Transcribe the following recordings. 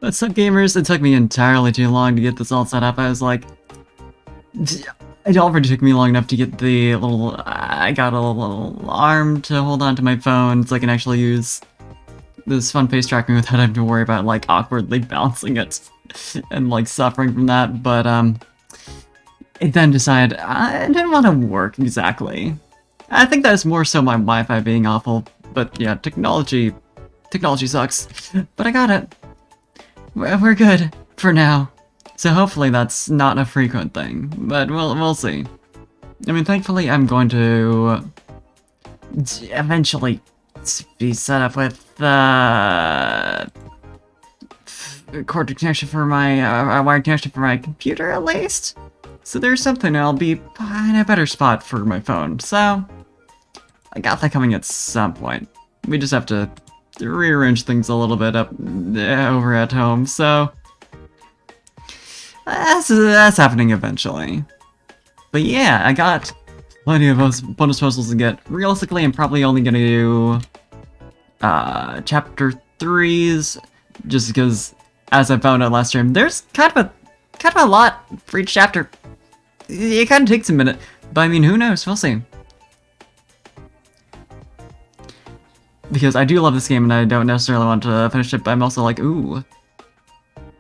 What's up, gamers? It took me entirely too long to get this all set up. I was like, it already took me long enough to get the little, I got a little arm to hold on to my phone so I can actually use this fun face tracking without having to worry about like awkwardly balancing it and like suffering from that. But it then decided I didn't want to work exactly. I think that's more so my Wi-Fi being awful. But yeah, technology sucks. But I got it. We're good for now. So hopefully that's not a frequent thing, but we'll see. I mean, thankfully I'm going to eventually be set up with cord connection for my wired connection for my computer at least. So there's something I'll be in a better spot for my phone. So I got that coming at some point. We just have to rearrange things a little bit up over at home. So that's happening eventually. But yeah, I got plenty of those bonus puzzles to get. Realistically, I'm probably only gonna do chapter 3s, just because, as I found out last stream, there's kind of a lot for each chapter. It kind of takes a minute, but I mean, who knows? We'll see. Because I do love this game and I don't necessarily want to finish it, but I'm also like, ooh,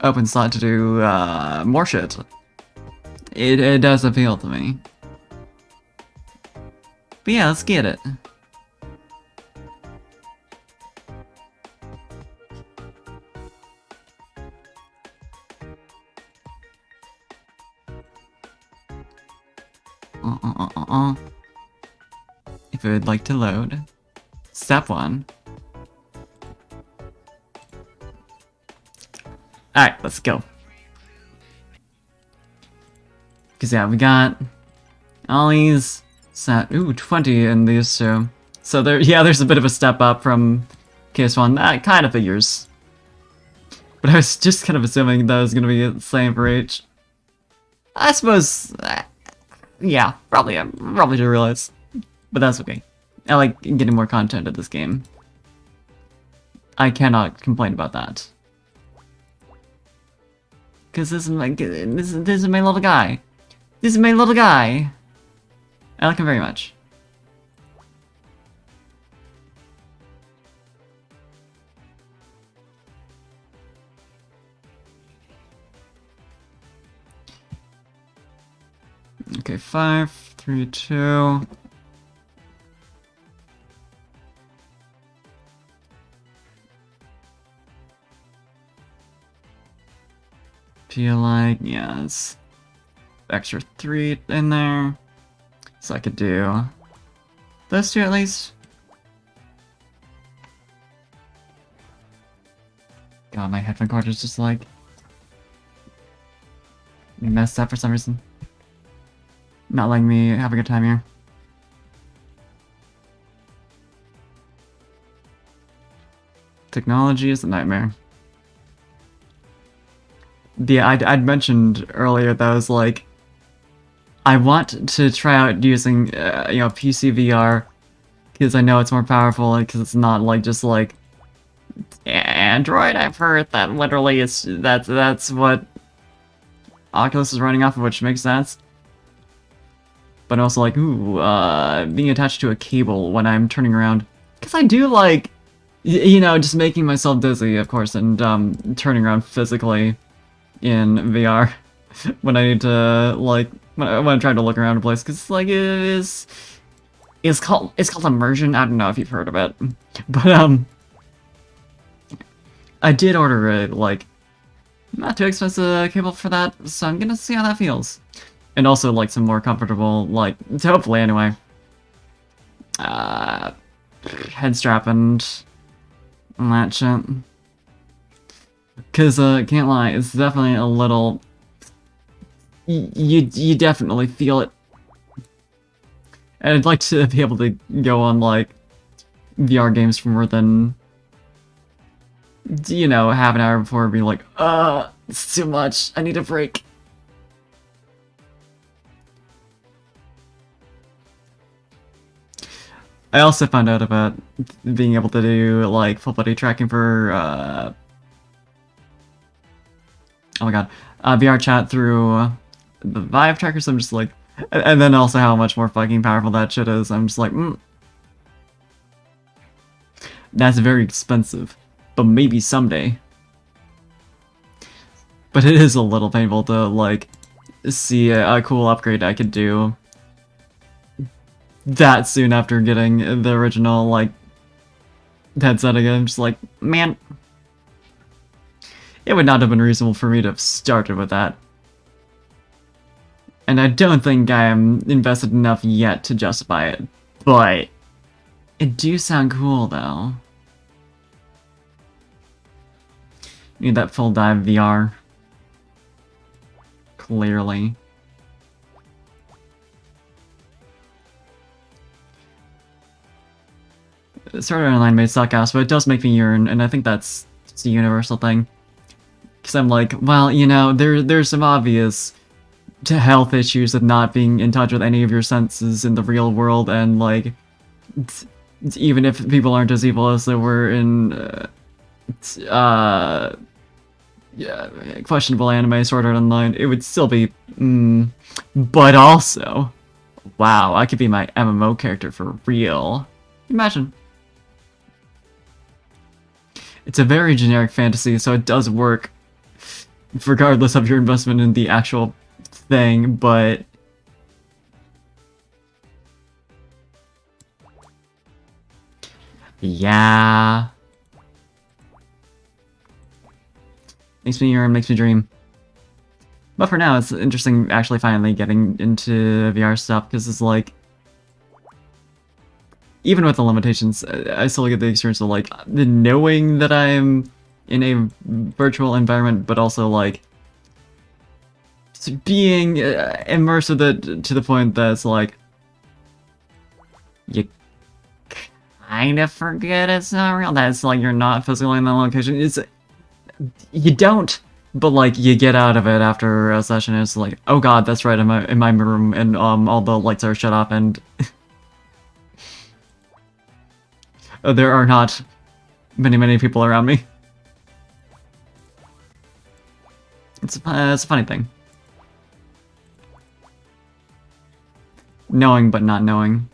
open slot to do more shit. It does appeal to me. But yeah, let's get it. If it would like to load. Step 1. Alright, let's go. Because yeah, we got all these set. Ooh, 20 in these two. So there's a bit of a step up from KS1. That kind of figures. But I was just kind of assuming that was going to be the same for each. I suppose, yeah, probably to realize. But that's okay. I like getting more content of this game. I cannot complain about that. Cause this is my little guy. This is my little guy. I like him very much. Okay, 5, 3, 2. Feel like, yes, extra 3 in there, so I could do those 2 at least. God, my headphone cord is just like messed up for some reason. Not letting me have a good time here. Technology is a nightmare. Yeah, I'd mentioned earlier that I was like, I want to try out using, PC VR, because I know it's more powerful, because it's not like just like Android. I've heard that literally that's what Oculus is running off of, which makes sense. But also like, ooh, being attached to a cable when I'm turning around, because I do like, just making myself dizzy, of course, and turning around physically in VR when I need to like when I'm trying to look around a place, because like it's called immersion. I don't know if you've heard of it, but I did order a like not too expensive cable for that, so I'm gonna see how that feels, and also like some more comfortable, like, hopefully anyway, head strap and that shit. Cause can't lie, it's definitely a little. You definitely feel it, and I'd like to be able to go on like VR games for more than half an hour before being like, it's too much. I need a break. I also found out about being able to do like full body tracking for oh my god, VR chat through the Vive tracker, so I'm just like, and then also how much more fucking powerful that shit is. I'm just like, that's very expensive, but maybe someday. But it is a little painful to, like, see a cool upgrade I could do that soon after getting the original, like, headset again. I'm just like, man, it would not have been reasonable for me to have started with that. And I don't think I am invested enough yet to justify it, but it do sound cool, though. Need that full dive VR. Clearly. Sword Art Online may suck ass, but it does make me yearn, and I think that's a universal thing. Because I'm like, well, you know, there's some obvious health issues of not being in touch with any of your senses in the real world, and like, even if people aren't as evil as they were in, yeah, questionable anime Sword Art Online, it would still be, but also, wow, I could be my MMO character for real. Imagine. It's a very generic fantasy, so it does work regardless of your investment in the actual thing, but yeah. Makes me yearn, makes me dream. But for now, it's interesting actually finally getting into VR stuff, because it's like, even with the limitations, I still get the experience of like, the knowing that I'm in a virtual environment, but also like, being immersed with it to the point that it's like, you kind of forget it's not real. That it's like you're not physically in that location. You don't, but like you get out of it after a session. And it's like, oh god, that's right. I'm in my room, and all the lights are shut off, and there are not many people around me. It's a funny thing. Knowing but not knowing.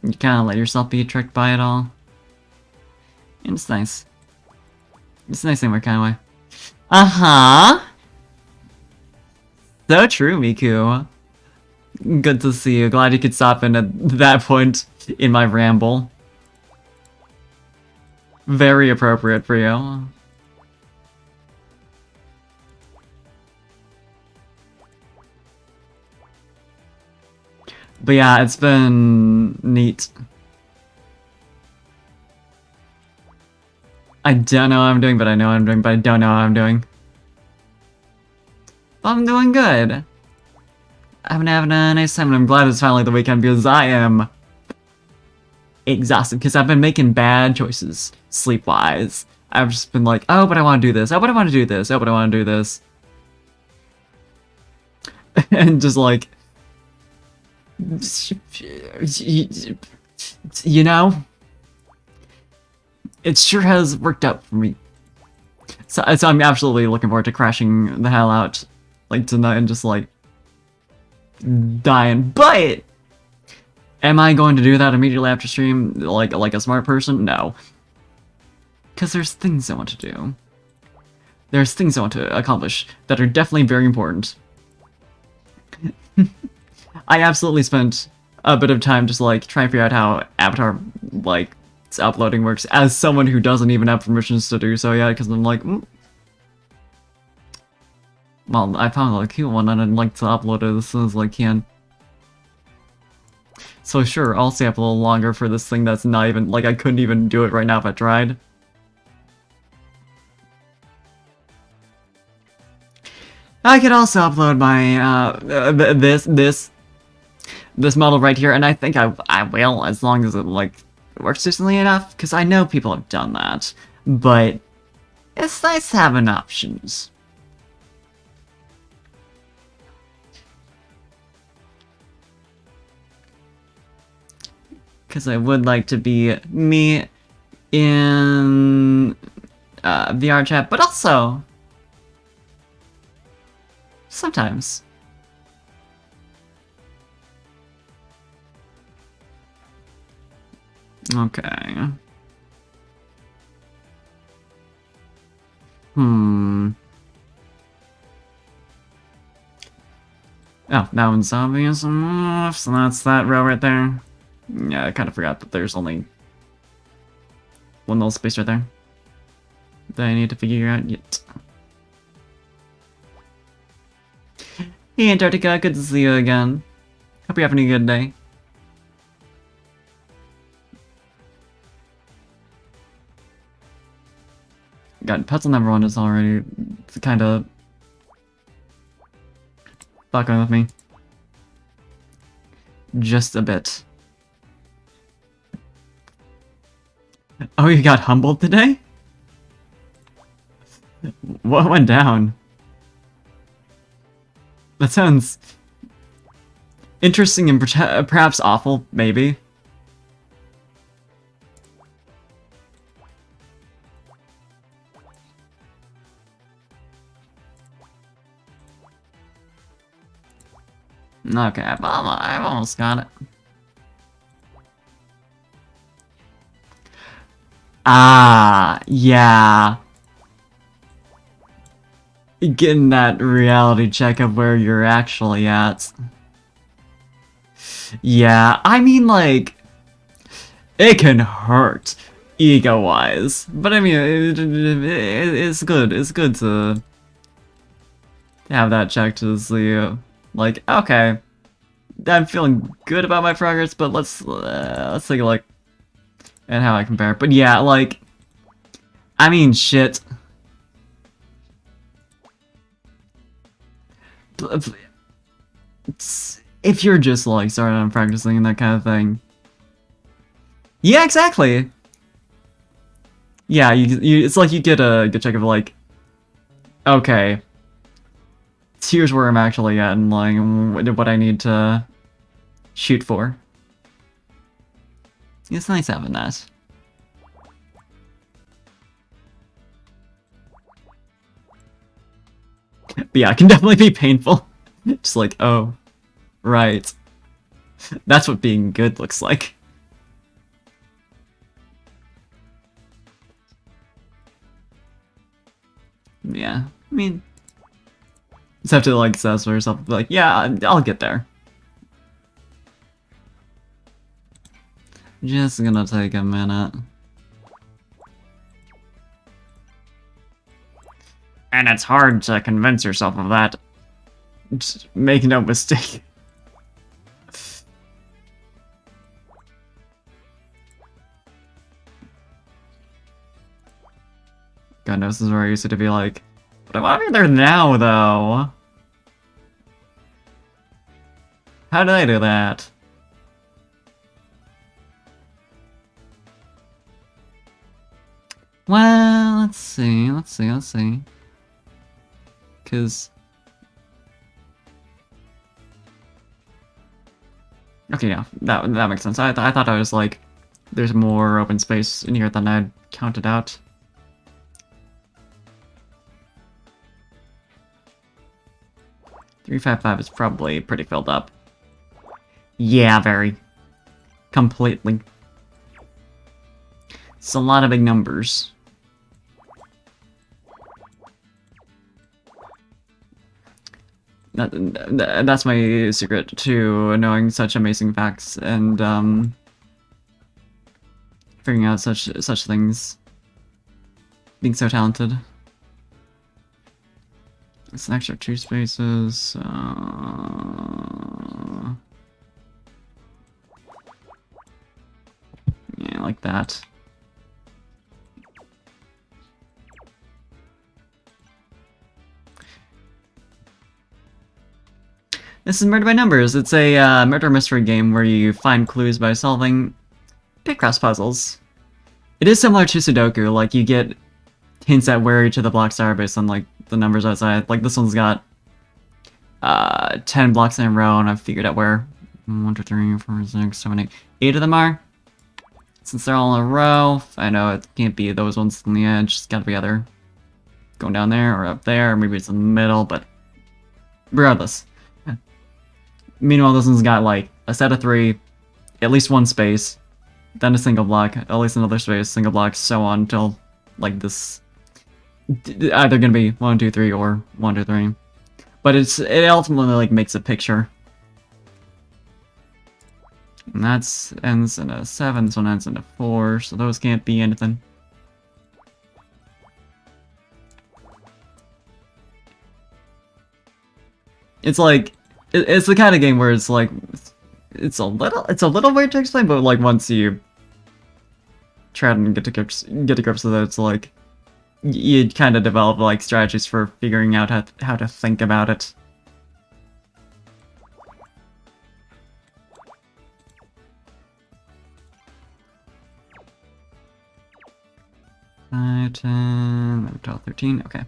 You kind of let yourself be tricked by it all. And it's nice. It's a nice thing, kind of way. Uh-huh! So true, Miku. Good to see you. Glad you could stop in at that point in my ramble. Very appropriate for you. But yeah, it's been neat. I don't know how I'm doing, but I know how I'm doing, but I don't know how I'm doing. I'm doing good. I've been having a nice time, and I'm glad it's finally the weekend, because I am exhausted, because I've been making bad choices, sleep-wise. I've just been like, oh, but I want to do this, oh, but I want to do this, oh, but I want to do this. And just like, you know, it sure has worked out for me. So I'm absolutely looking forward to crashing the hell out, like, tonight, and just like dying. But am I going to do that immediately after stream, like a smart person? No, because there's things I want to do. There's things I want to accomplish that are definitely very important. I absolutely spent a bit of time just like trying to figure out how Avatar like its uploading works as someone who doesn't even have permissions to do so yet, because I'm like, well, I found a cute one and I'd like to upload it as soon as I can. So sure, I'll stay up a little longer for this thing that's not even, like, I couldn't even do it right now if I tried. I could also upload my, this model right here, and I think I will, as long as it, like, works decently enough, because I know people have done that, but it's nice having options. Because I would like to be me in VR chat, but also sometimes. Okay. Oh, that one's obvious enough, so that's that row right there. Yeah, I kind of forgot that there's only one little space right there that I need to figure out yet. Hey Antarctica, good to see you again. Hope you're having a good day. God, Pencil number 1 is already kind of fucking with me. Just a bit. Oh, you got humbled today? What went down? That sounds interesting and perhaps awful, maybe. Okay, I've almost got it. Ah, yeah. Getting that reality check of where you're actually at. Yeah, I mean, like, it can hurt, ego-wise. But I mean, it's good. It's good to have that check to see, like, okay, I'm feeling good about my progress, but let's take a look at how I compare. But yeah, like, I mean, shit. If you're just like starting on practicing and that kind of thing. Yeah, exactly. Yeah, it's like you get a good check of like, okay, here's where I'm actually at and like what I need to shoot for. It's nice having that. But yeah, it can definitely be painful. Just like, oh, right. That's what being good looks like. Yeah, I mean, just have to like assess for yourself, like, yeah, I'll get there. Just gonna take a minute. And it's hard to convince yourself of that. Just make no mistake. God knows this is where I used to be like, but I'm over there now, though. How did I do that? Well, let's see. Cause... Okay, yeah, that makes sense. I thought I was like, there's more open space in here than I'd counted out. .355 is probably pretty filled up. Yeah, very. Completely. It's a lot of big numbers. That's my secret to knowing such amazing facts and figuring out such things. Being so talented. It's an extra 2 spaces. Yeah, like that. This is Murder by Numbers. It's a murder mystery game where you find clues by solving Picross puzzles. It is similar to Sudoku, like you get hints at where each of the blocks are based on like the numbers outside. Like this one's got 10 blocks in a row, and I've figured out where 1, 2, 3, 4, 6, 7, 8 of them are. Since they're all in a row, I know it can't be those ones on the edge. It's gotta be either going down there or up there, or maybe it's in the middle, but regardless. Meanwhile, this one's got like a set of 3, at least 1 space, then a single block, at least another space, single block, so on until like this. Either gonna be 1, 2, 3 or 1, 2, 3. But it ultimately like makes a picture. And that ends in a 7, this one ends in a 4, so those can't be anything. It's like, it's the kind of game where it's like, it's a little weird to explain, but like once you try and get to grips with it, it's like, you kind of develop like strategies for figuring out how to think about it. Nine, 10, 12, 13, okay.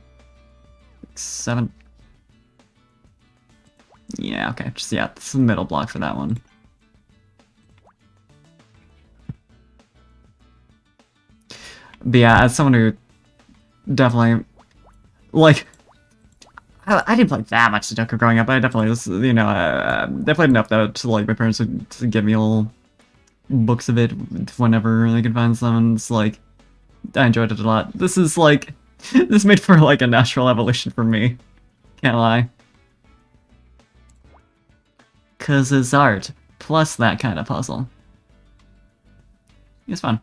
7. Yeah, okay, just, yeah, it's the middle block for that one. But yeah, as someone who definitely, like, I didn't play that much Sudoku growing up, but I definitely was, you know, I played enough though to, like, my parents would to give me little books of it whenever they could find some, and it's like, I enjoyed it a lot. This is like, this made for like a natural evolution for me. Can't lie. Cause it's art, plus that kind of puzzle. It's fun.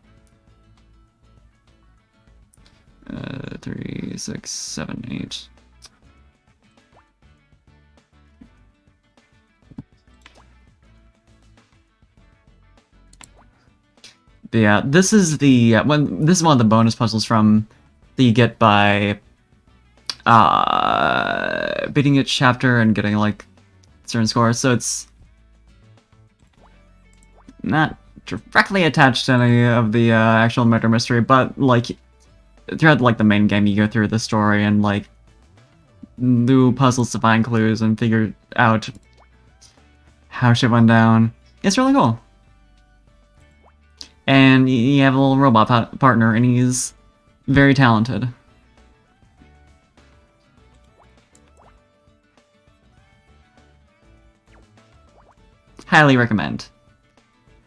3, 6, 7, 8. But yeah, this is the this is one of the bonus puzzles from that you get by beating each chapter and getting like certain scores. So it's not directly attached to any of the actual murder mystery, but like throughout like the main game, you go through the story and like do puzzles to find clues and figure out how shit went down. It's really cool. And you have a little robot partner, and he's very talented. Highly recommend.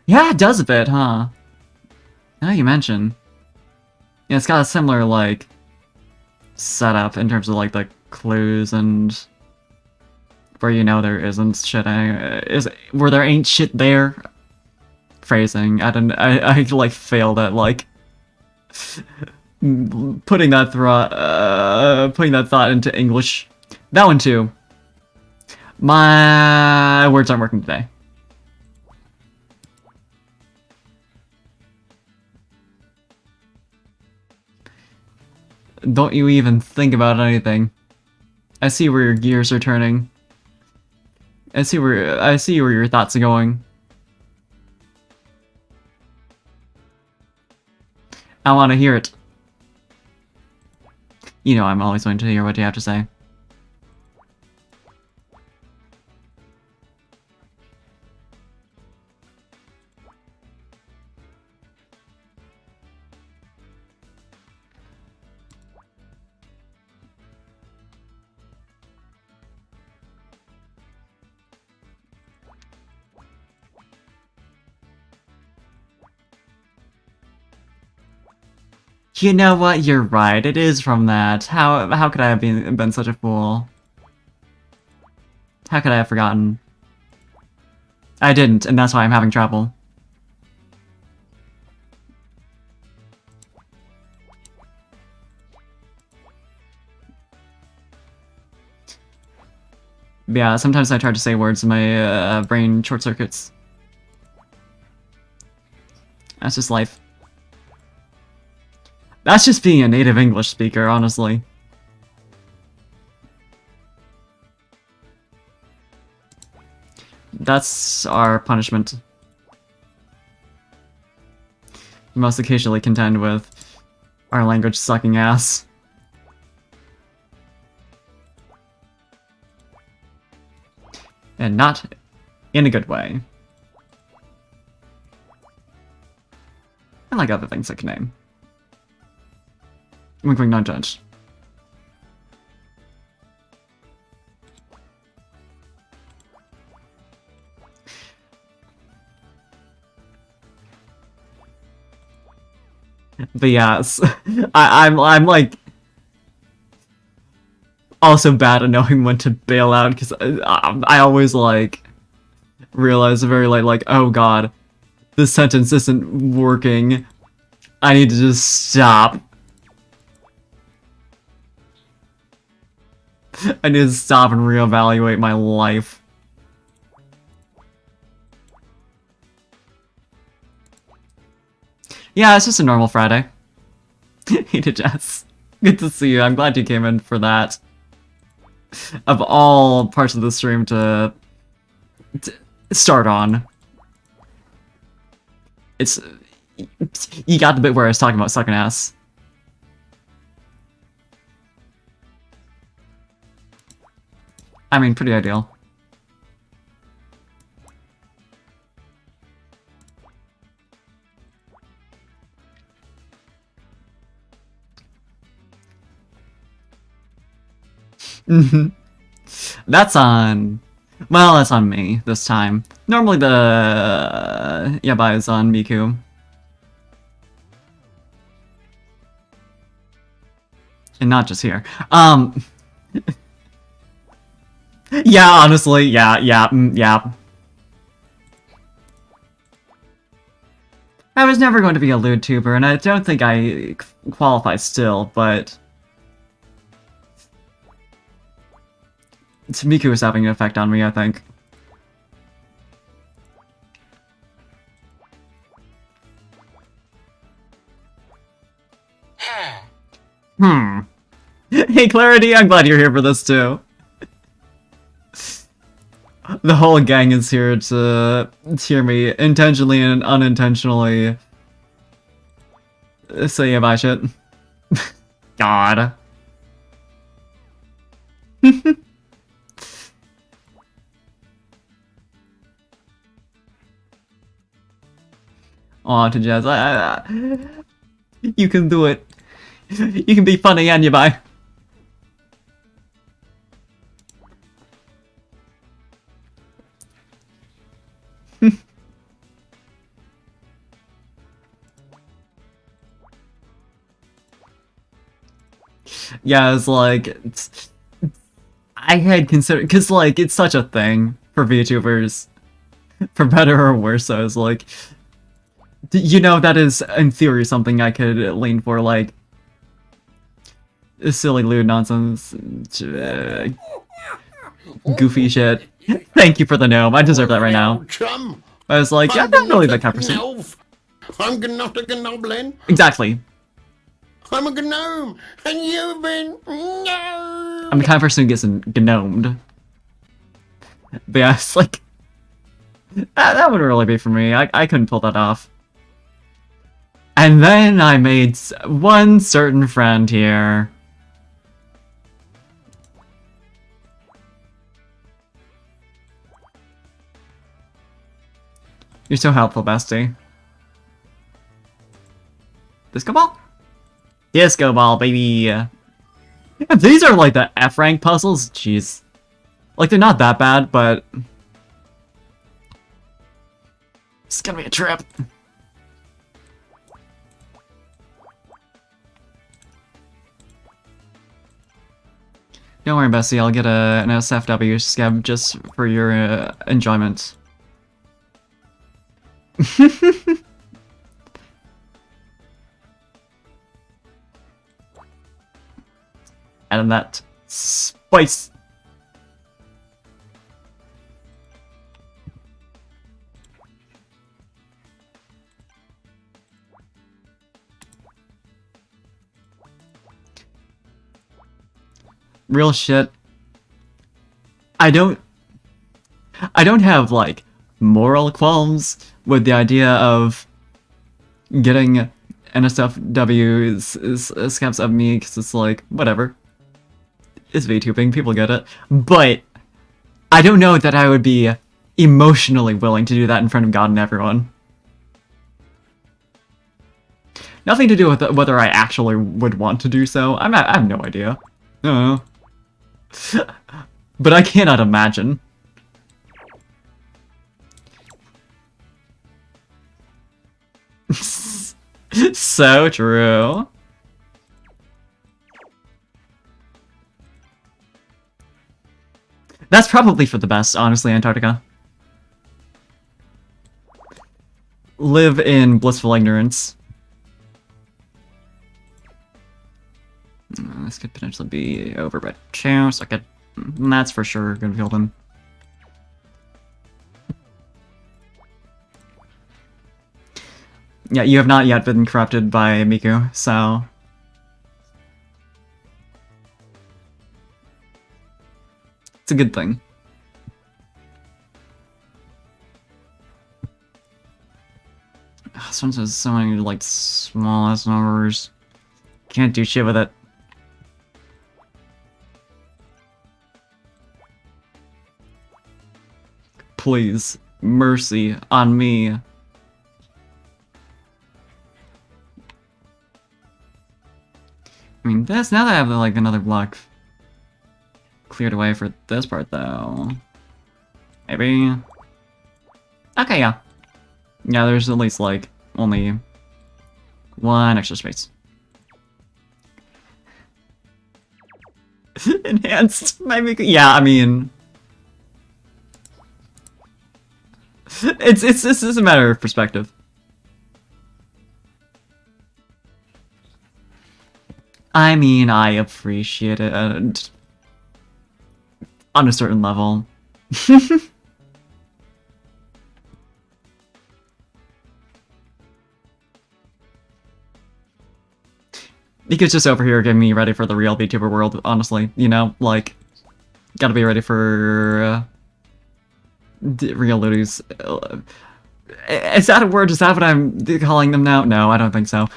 Yeah, it does a bit, huh? Now you mention. Yeah, it's got a similar, like, setup in terms of, like, the clues and where you know there isn't shit. Where there ain't shit there. Phrasing. I like failed at like putting that thought into English. That one too. My words aren't working today. Don't you even think about anything. I see where your gears are turning. I see where your thoughts are going. I want to hear it. You know I'm always going to hear what you have to say. You know what? You're right. It is from that. How could I have been such a fool? How could I have forgotten? I didn't, and that's why I'm having trouble. Yeah, sometimes I try to say words and my brain short circuits. That's just life. That's just being a native English speaker, honestly. That's our punishment. We must occasionally contend with our language sucking ass. And not in a good way. I like other things I can name. Wink wink, not judged. But yes, I'm like also bad at knowing when to bail out because I always like realize very late like, oh god, this sentence isn't working. I need to just stop. I need to stop and reevaluate my life. Yeah, it's just a normal Friday. Hey to Jess. Good to see you. I'm glad you came in for that. Of all parts of the stream to start on. It's... You got the bit where I was talking about sucking ass. I mean, pretty ideal. That's on... Well, that's on me this time. Normally the Yabai is on Miku. And not just here. Yeah, honestly, yeah. I was never going to be a lewd tuber, and I don't think I qualify still, but... Miku is having an effect on me, I think. Hey, Clarity, I'm glad you're here for this, too. The whole gang is here to hear me intentionally and unintentionally say about shit. God. Aw, to Jazz, you can do it. You can be funny and you bye. Yeah, it's like... I had considered... Because, like, it's such a thing for VTubers. For better or worse, so it's like... You know, that is, in theory, something I could lean for, like... Silly lewd nonsense. Goofy shit. Thank you for the gnome, I deserve that right now. I was like, yeah, I'm not really that kind of person. I'm not a gnoblin. Exactly. I'm a gnome, and you've been no. I'm the kind of person who gets gnomed. But yeah, it's like... That would really be for me. I couldn't pull that off. And then I made one certain friend here. You're so helpful, bestie. Disco Ball? Disco Ball, baby! Yeah, these are like the F-rank puzzles? Jeez. Like, they're not that bad, but... It's gonna be a trip. Don't worry, Bessie, I'll get an SFW scab just for your enjoyment. And that spice. Real shit. I don't have, like, moral qualms with the idea of getting NSFW scabs of me, because it's like, whatever. It's VTubing, people get it. But I don't know that I would be emotionally willing to do that in front of God and everyone. Nothing to do with whether I actually would want to do so. I have no idea. I don't know. But I cannot imagine. So true. That's probably for the best, honestly, Antarctica. Live in blissful ignorance. This could potentially be over by 2, so I could... That's for sure gonna kill them. Yeah, you have not yet been corrupted by Miku, so... It's a good thing. Sometimes there's so many, like, small ass numbers. Can't do shit with it. Please, mercy on me. I mean, now that I have, like, another block cleared away for this part, though. Maybe? Okay, yeah. Yeah, there's at least, like, only 1 extra space. Enhanced, maybe? Yeah, I mean... It's a matter of perspective. I mean, I appreciate it on a certain level. Nika's just over here getting me ready for the real VTuber world, honestly. You know, like, gotta be ready for real Ludus. Is that a word? Is that what I'm calling them now? No, I don't think so.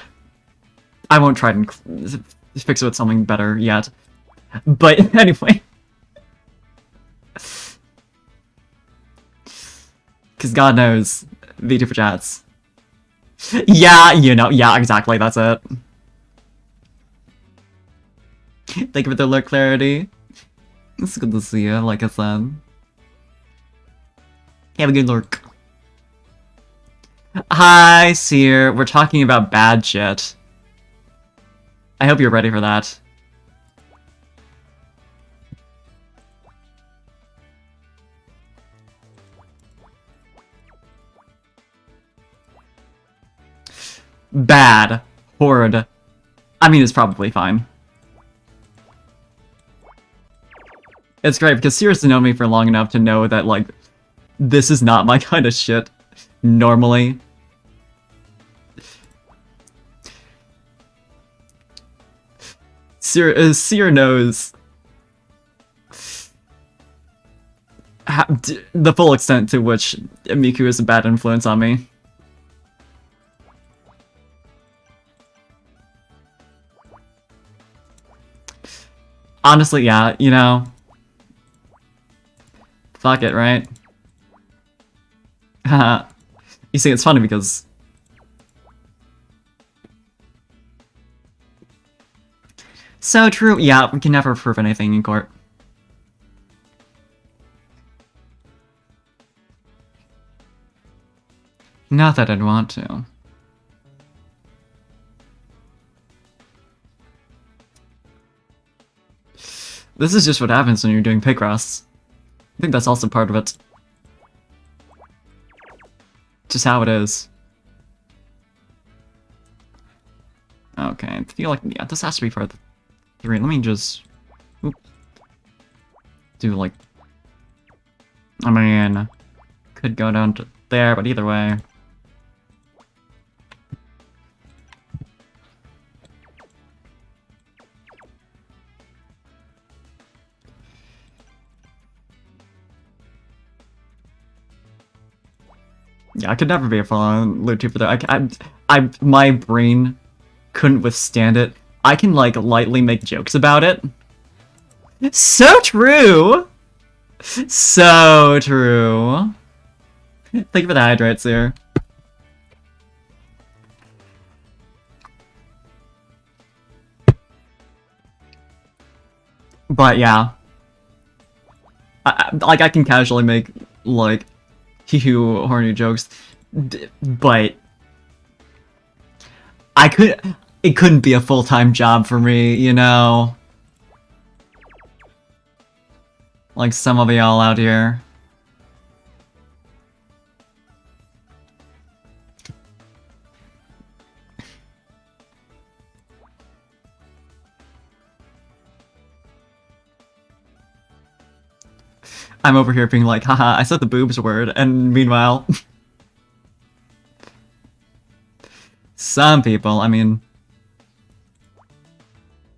I won't try and fix it with something better yet. But anyway. Because God knows, VTuber chats. Yeah, you know, yeah, exactly, that's it. Thank you for the alert clarity. It's good to see you, like I said. Have a good lurk. Hi, Seer. We're talking about bad shit. I hope you're ready for that. Bad. Horrid. I mean, it's probably fine. It's great because Seer's known me for long enough to know that, like, this is not my kind of shit, normally. Seer knows the full extent to which Miku is a bad influence on me. Honestly, yeah, you know. Fuck it, right? Haha. You see, it's funny because... So true, yeah, we can never prove anything in court. Not that I'd want to. This is just what happens when you're doing Picross. I think that's also part of it. Just how it is. Okay, I feel like, yeah, this has to be part of the 3. Let me just... Oop, do, like... I mean... Could go down to there, but either way... Yeah, I could never be a full-on Lutu for that. My brain couldn't withstand it. I can, like, lightly make jokes about it. So true! So true. Thank you for the hydrates here. But yeah, like I can casually make like hee-hoo horny jokes, but it couldn't be a full-time job for me, you know? Like some of y'all out here. I'm over here being like, haha, I said the boobs word, and meanwhile... some people, I mean...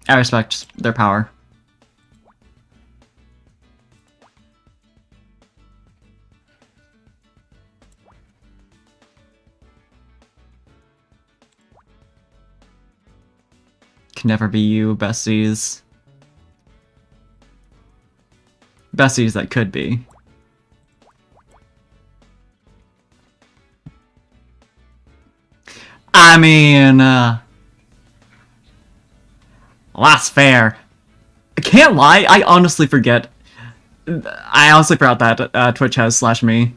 I respect their power. Can never be you, besties. Besties that could be. I mean, that's fair. I can't lie, I honestly forget. I honestly forgot that Twitch has /me.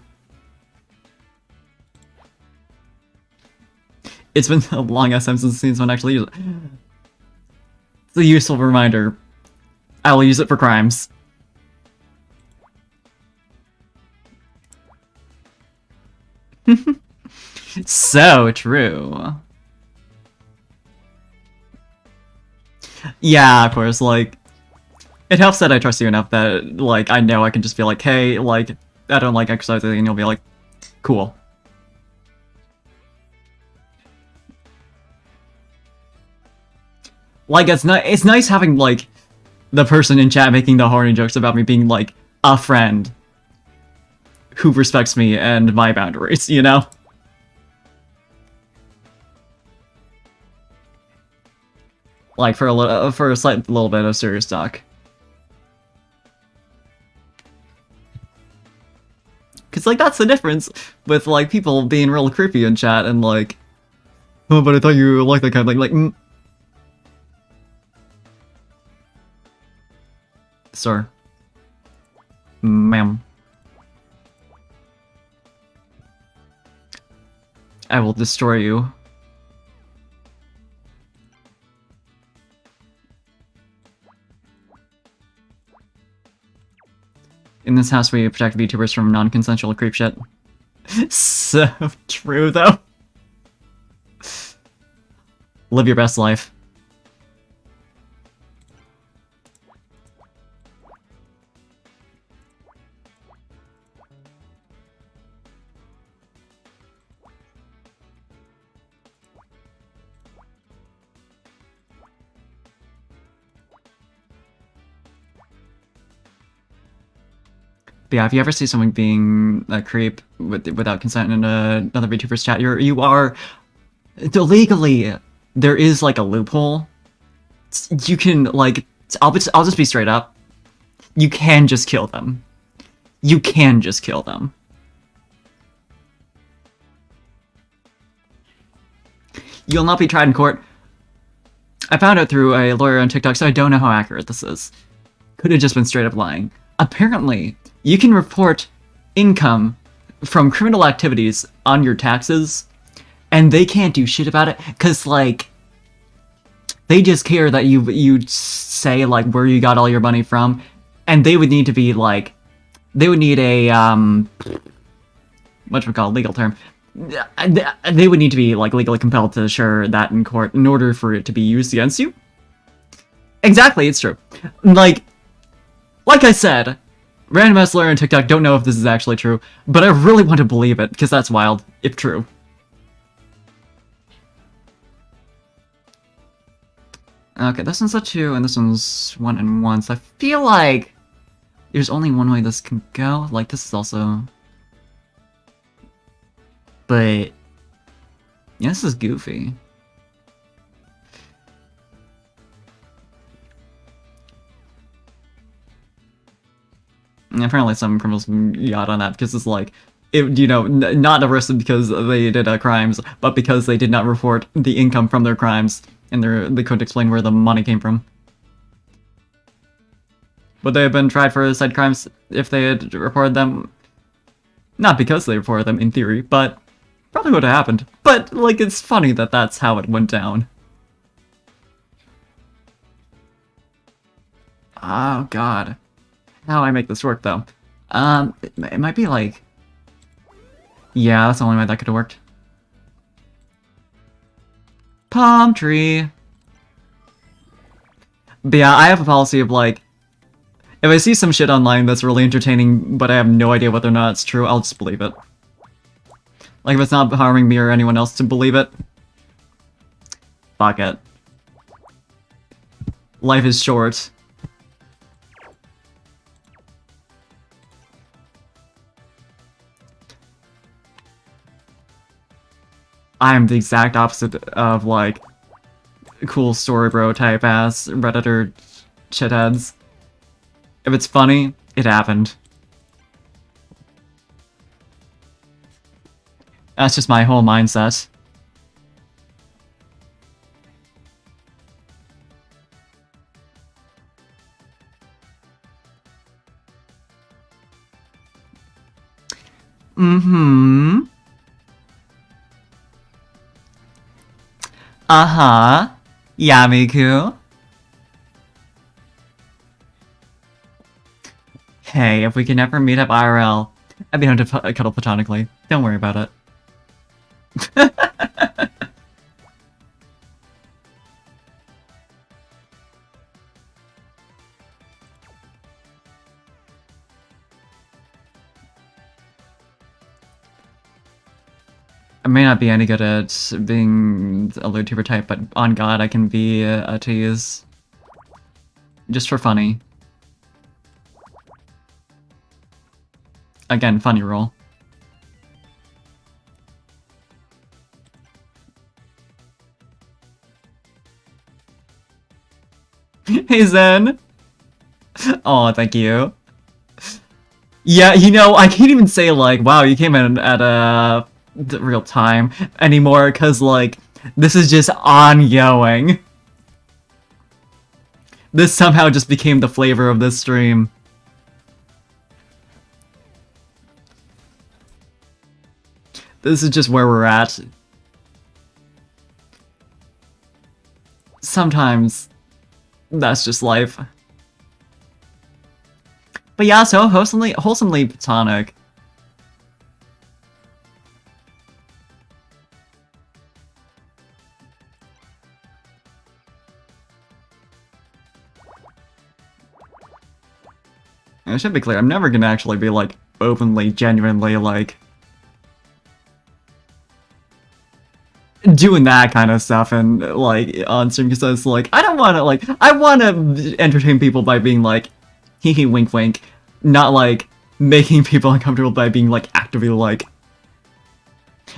It's been a long ass time since someone actually used it. It's a useful reminder. I will use it for crimes. So true. Yeah, of course, like, it helps that I trust you enough that, like, I know I can just be like, hey, like, I don't like exercising, and you'll be like, cool. Like, it's nice having, like, the person in chat making the horny jokes about me being, like, a friend who respects me and my boundaries, you know? Like, for a slight little bit of serious talk. Cause, like, that's the difference with, like, people being real creepy in chat and, like, oh, but I thought you liked that kind of thing, like, Sir. Ma'am. I will destroy you. In this house, we protect VTubers from non-consensual creep shit. So true, though. Live your best life. But yeah, if you ever see someone being a creep without consent in another VTuber's chat, you are legally, there is like a loophole. You can like, I'll just be straight up. You can just kill them. You can just kill them. You'll not be tried in court. I found out through a lawyer on TikTok, so I don't know how accurate this is. Could have just been straight up lying. Apparently, you can report income from criminal activities on your taxes, and they can't do shit about it, because, like, they just care that you say, like, where you got all your money from, and they would need to be, like, they would need a, whatchamacallit, legal term. They would need to be, like, legally compelled to share that in court in order for it to be used against you. Exactly, it's true. Like I said, random ass lawyer on TikTok, don't know if this is actually true, but I really want to believe it, because that's wild, if true. Okay, this one's a 2, and this one's 1 and 1, so I feel like there's only one way this can go. Like, this is also... But... yeah, this is goofy. And apparently some criminals got on that because it's like, you know, not arrested because they did crimes, but because they did not report the income from their crimes, and they couldn't explain where the money came from. Would they have been tried for said crimes if they had reported them? Not because they reported them, in theory, but probably would have happened. But, like, it's funny that that's how it went down. Oh, God. How do I make this work, though? It might be like... Yeah, that's the only way that could have worked. Palm tree. But yeah, I have a policy of, like, if I see some shit online that's really entertaining, but I have no idea whether or not it's true, I'll just believe it. Like, if it's not harming me or anyone else to believe it, fuck it. Life is short. I am the exact opposite of, like, cool story bro type ass Redditor shitheads. If it's funny, it happened. That's just my whole mindset. Mm-hmm. Uh-huh. Yamiku. Hey, if we can ever meet up IRL, I'd be down to cuddle platonically. Don't worry about it. I may not be any good at being a LootTuber type, but on God, I can be a tease. Just for funny. Again, funny roll. Hey Zen! Oh, thank you. Yeah, you know, I can't even say like, wow, you came in at the real time anymore, because like, this is just ongoing. This somehow just became the flavor of this stream. This is just where we're at. Sometimes, that's just life. But yeah, so wholesomely platonic. And it should be clear, I'm never gonna actually be like, openly, genuinely, like, doing that kind of stuff and like on stream, because it's like I don't want to like I want to entertain people by being like hee hee wink wink, not like making people uncomfortable by being like actively like,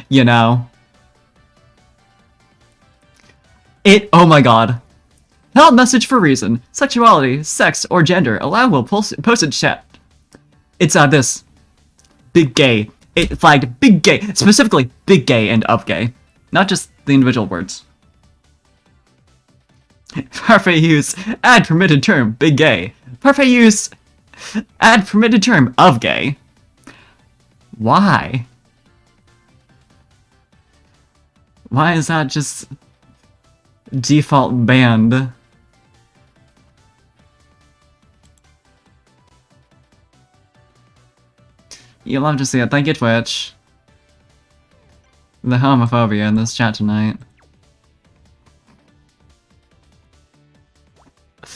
you know, it. Oh my god. Held message for reason, sexuality, sex, or gender. Allowable posted chat. It's this big gay. It flagged big gay, specifically big gay and of gay. Not just the individual words. Parfait use, add permitted term, big gay. Parfait use, add permitted term, of gay. Why? Why is that just default banned? You love to see it. Thank you, Twitch. The homophobia in this chat tonight. I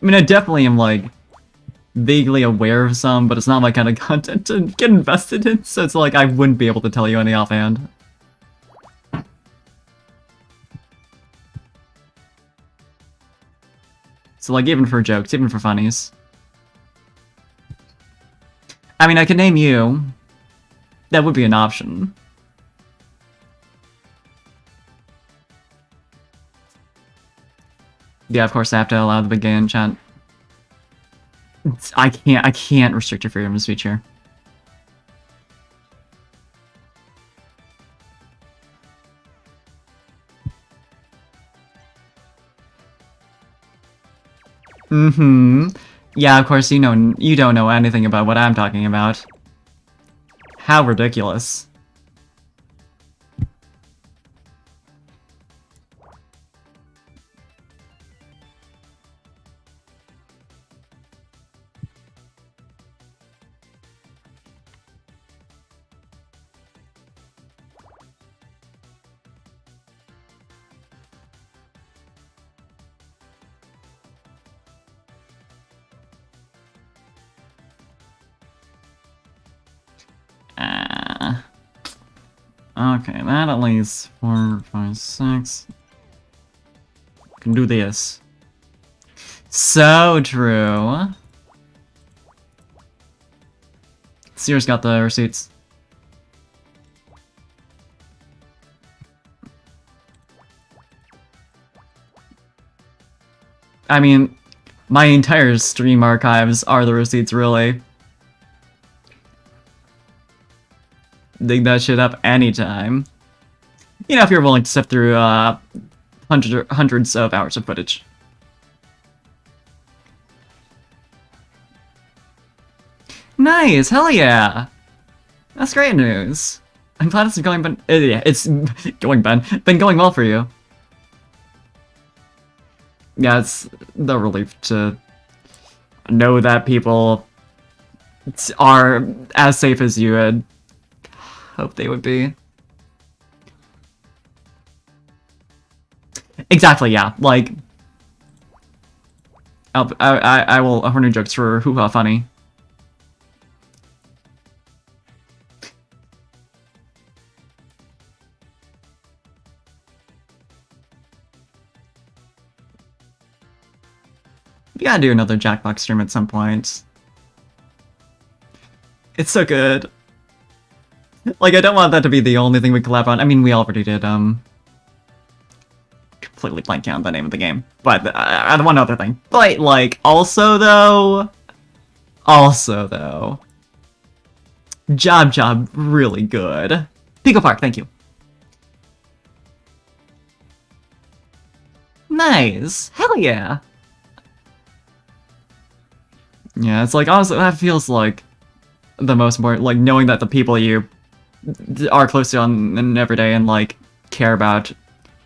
mean, I definitely am, like, vaguely aware of some, but it's not my kind of content to get invested in, so it's like I wouldn't be able to tell you any offhand. So, like, even for jokes, even for funnies. I mean, I could name you. That would be an option. Yeah, of course I have to allow the big gay in chat. I can't restrict your freedom of speech here. Mm-hmm. Yeah, of course, you don't know anything about what I'm talking about. How ridiculous. Okay, that at least 4, 5, 6. Can do this. So true. Sears got the receipts. I mean, my entire stream archives are the receipts, really. Dig that shit up anytime. You know, if you're willing to sift through hundreds of hours of footage. Nice, hell yeah! That's great news. I'm glad it's going, yeah, it's been going well for you. Yeah, it's the relief to know that people are as safe as you had hoped they would be. Exactly, yeah. Like, I will 100 jokes for hoo-ha funny. We gotta do another Jackbox stream at some point. It's so good. Like, I don't want that to be the only thing we collab on. I mean, we already did, completely blank out the name of the game. But, one other thing. But, like, also though... Job, really good. Pico Park, thank you. Nice! Hell yeah! Yeah, it's like, honestly, that feels like the most important, like, knowing that the people you are close to on every day and, like, care about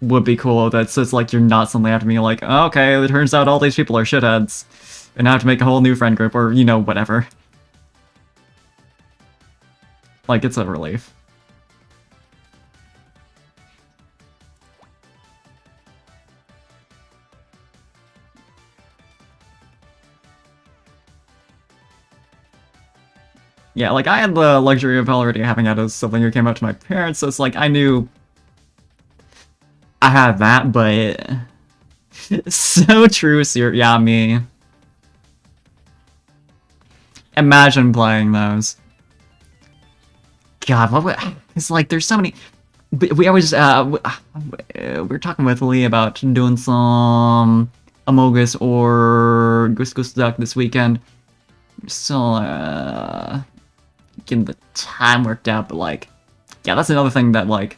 would be cool. That's just, like, you're not suddenly have to be like, oh, okay, it turns out all these people are shitheads, and I have to make a whole new friend group, or, you know, whatever. Like, it's a relief. Yeah, like, I had the luxury of already having had a sibling who came up to my parents, so it's like, I knew I had that, but... So true, Sir. Yeah, me. Imagine playing those. God, what would... It's like, there's so many... We always, we were talking with Lee about doing some Among Us or Goose Goose Duck this weekend. Still, getting the time worked out, but, like, yeah, that's another thing that, like,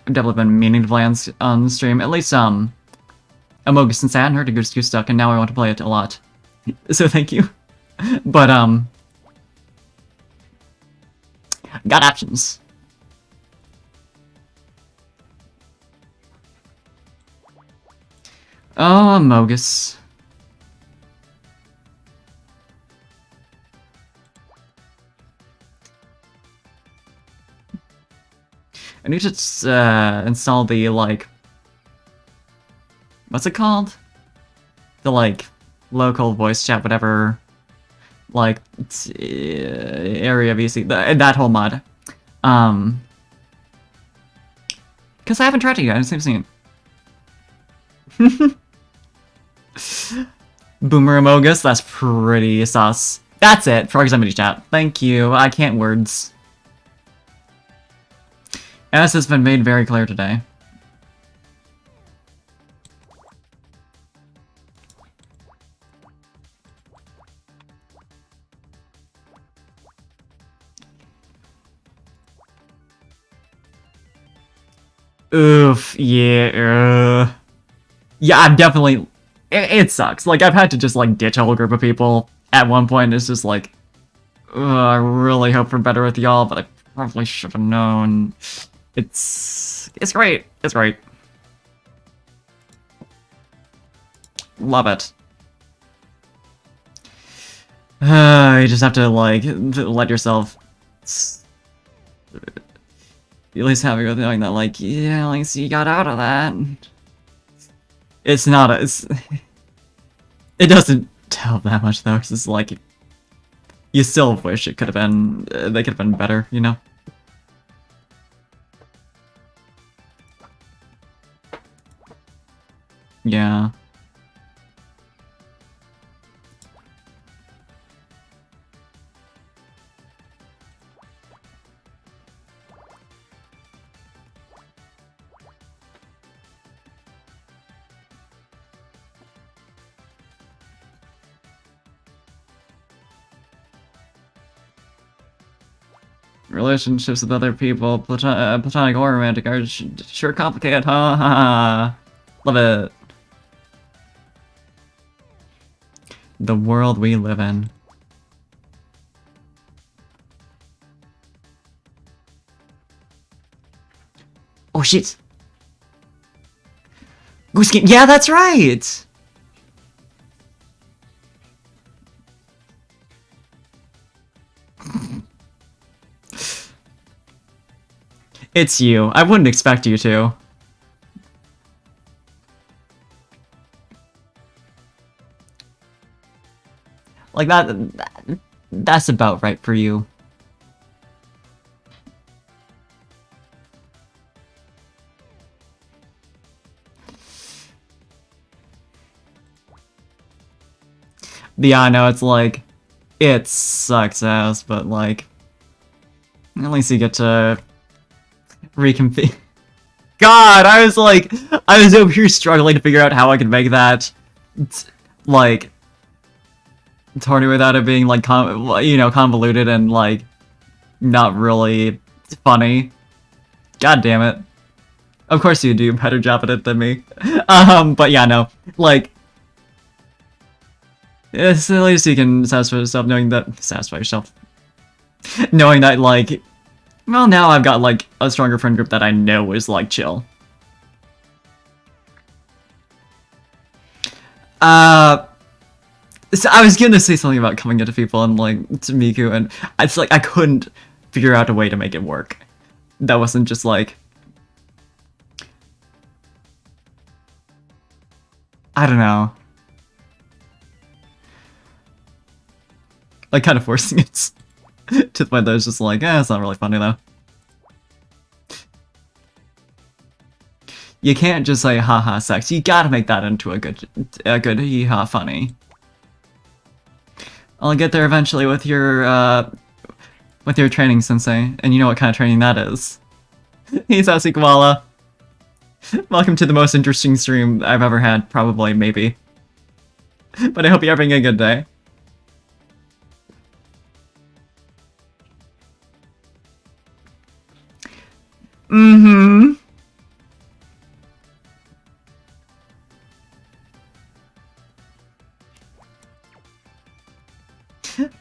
I've definitely been meaning to play on stream. At least, Among Us, since I hadn't heard of Goose Goose Duck, and now I want to play it a lot. So thank you. But, got options. Oh, Amogus. I need to install the, like... What's it called? The, like, local voice chat, whatever... Like, area VC, that whole mod. Because I haven't tried it yet, I just haven't seen it. Boomer Amogus, that's pretty sus. That's it, proximity chat. Thank you, I can't words. As has been made very clear today. Oof, yeah, yeah, I'm definitely... it sucks. Like, I've had to just, like, ditch a whole group of people at one point. It's just like, ugh, I really hope for better with y'all, but I probably should have known. It's great. It's great. Love it. You just have to, like, let yourself at least have a knowing that, like, yeah, like, so you got out of that. It's not it doesn't tell that much, though, because it's like, you still wish it could have been, they could have been better, you know? Yeah. Relationships with other people, platonic or romantic, are sure complicated, huh? Love it. The world we live in. Oh shit! Goose Game. Yeah, that's right! It's you. I wouldn't expect you to. Like that's about right for you. Yeah, I know, it's like, it sucks ass, but like, at least you get to reconfigure. God, I was over here struggling to figure out how I could make that, like, Torny without it being, like, convoluted and, like, not really funny. God damn it. Of course you do a better job at it than me. But yeah, no. Like, at least you can satisfy yourself knowing that... Satisfy yourself. Knowing that, like... Well, now I've got, like, a stronger friend group that I know is, like, chill. So I was gonna say something about coming into people and, like, to Miku, and it's like I couldn't figure out a way to make it work. That wasn't just, like... I don't know. Like, kind of forcing it to the point that I was just like, it's not really funny, though. You can't just say, haha, sex. You gotta make that into a good hee-ha funny. I'll get there eventually with your training, sensei, and you know what kind of training that is. Hey, Sassy Koala. Welcome to the most interesting stream I've ever had, probably, maybe. But I hope you're having a good day. Mm-hmm.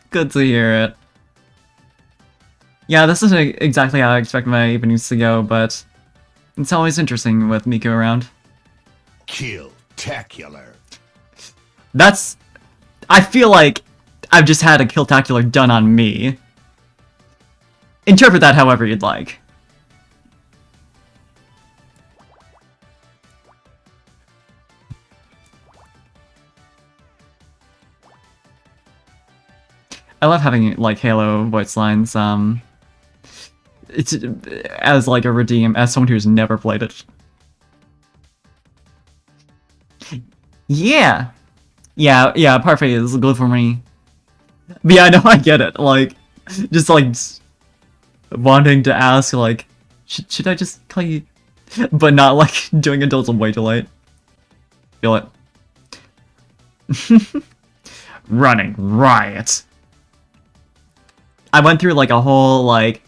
Good to hear it. Yeah, this isn't exactly how I expect my evenings to go, but it's always interesting with Miku around. Kill-tacular. That's... I feel like I've just had a kill-tacular done on me. Interpret that however you'd like. I love having, like, Halo voice lines, it's as, like, a redeem, as someone who's never played it. Yeah! Yeah, Parfait is good for me. But yeah, no, I get it, like, just, like, wanting to ask, like, should I just call you... But not, like, doing it until it's way too late. Feel it. Running riot. I went through, like, a whole, like,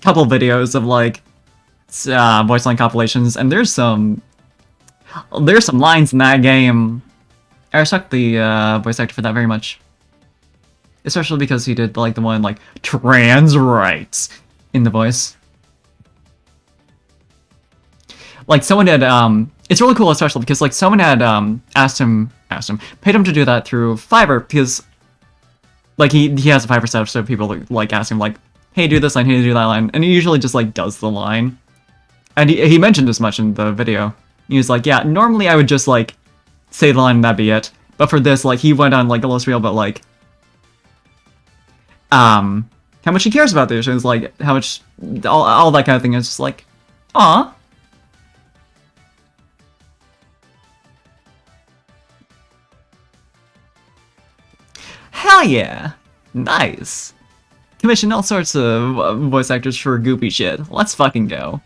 couple videos of, like, voice line compilations, and there's some There's some lines in that game. I respect the voice actor for that very much. Especially because he did like the one like trans rights in the voice. Like someone had it's really cool especially because like someone had paid him to do that through Fiverr because like he has a Fiverr setup so people like ask him like, hey, do this line, hey, do that line, and he usually just like does the line. And he mentioned as much in the video. He was like, yeah, normally I would just like say the line and that'd be it. But for this, like he went on like a little spiel about like how much he cares about this, and it's like how much all that kind of thing is just like, aw. Hell yeah! Nice! Commission all sorts of voice actors for goopy shit. Let's fucking go.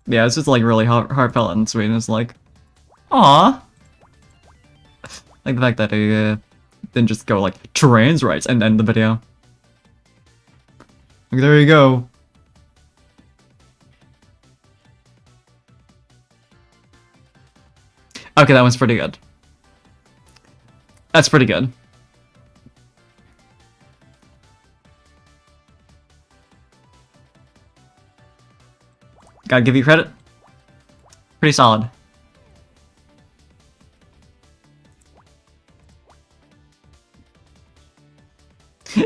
Yeah, it's just like really heartfelt and sweet, and it's like, aw. Like the fact that he didn't just go like, trans rights, and end the video. Like, there you go. Okay, that one's pretty good. That's pretty good. Gotta give you credit. Pretty solid.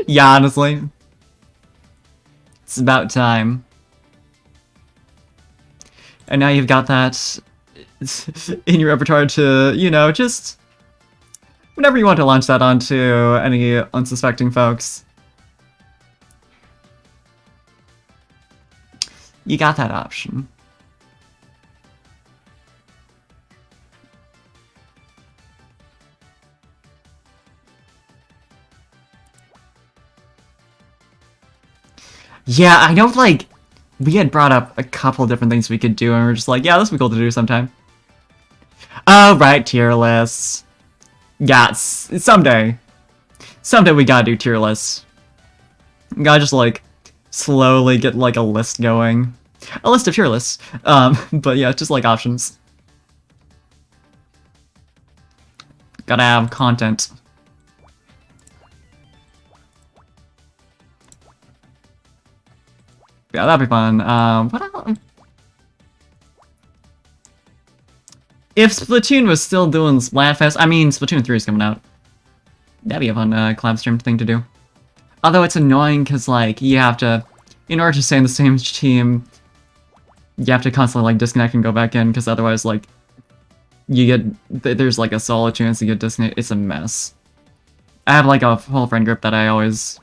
Yeah, honestly. It's about time. And now you've got that in your repertoire to, you know, just whenever you want to launch that onto any unsuspecting folks. You got that option. Yeah, I know, like, we had brought up a couple different things we could do, and we're just like, yeah, this would be cool to do sometime. Oh, right, tier lists. Yeah, someday. Someday we gotta do tier lists. We gotta just, like, slowly get, like, a list going. A list of tier lists. But yeah, just, like, options. Gotta have content. Yeah, that'd be fun. What else? If Splatoon was still doing Splatfest, I mean, Splatoon 3 is coming out. That'd be a fun collab stream thing to do. Although it's annoying because, like, you have to, in order to stay in the same team, you have to constantly, like, disconnect and go back in, because otherwise, like, you get, there's, like, a solid chance you get disconnected. It's a mess. I have, like, a whole friend group that I always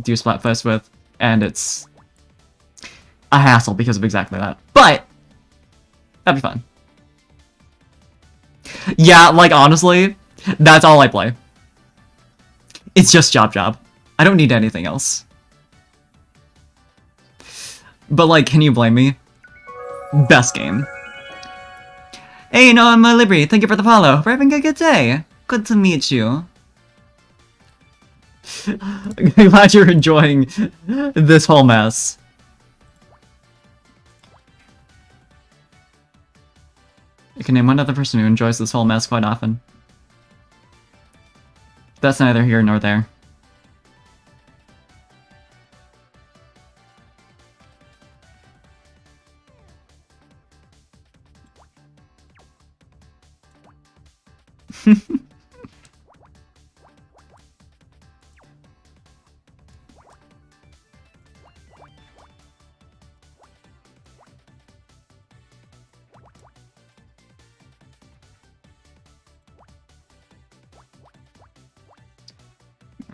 do Splatfest with, and it's a hassle because of exactly that. But, that'd be fun. Yeah, like, honestly, that's all I play. It's just Job. I don't need anything else. But, like, can you blame me? Best game. Hey, Noah and my Libri, thank you for the follow. We're having a good day. Good to meet you. I'm glad you're enjoying this whole mess. I can name one other person who enjoys this whole mess quite often. That's neither here nor there.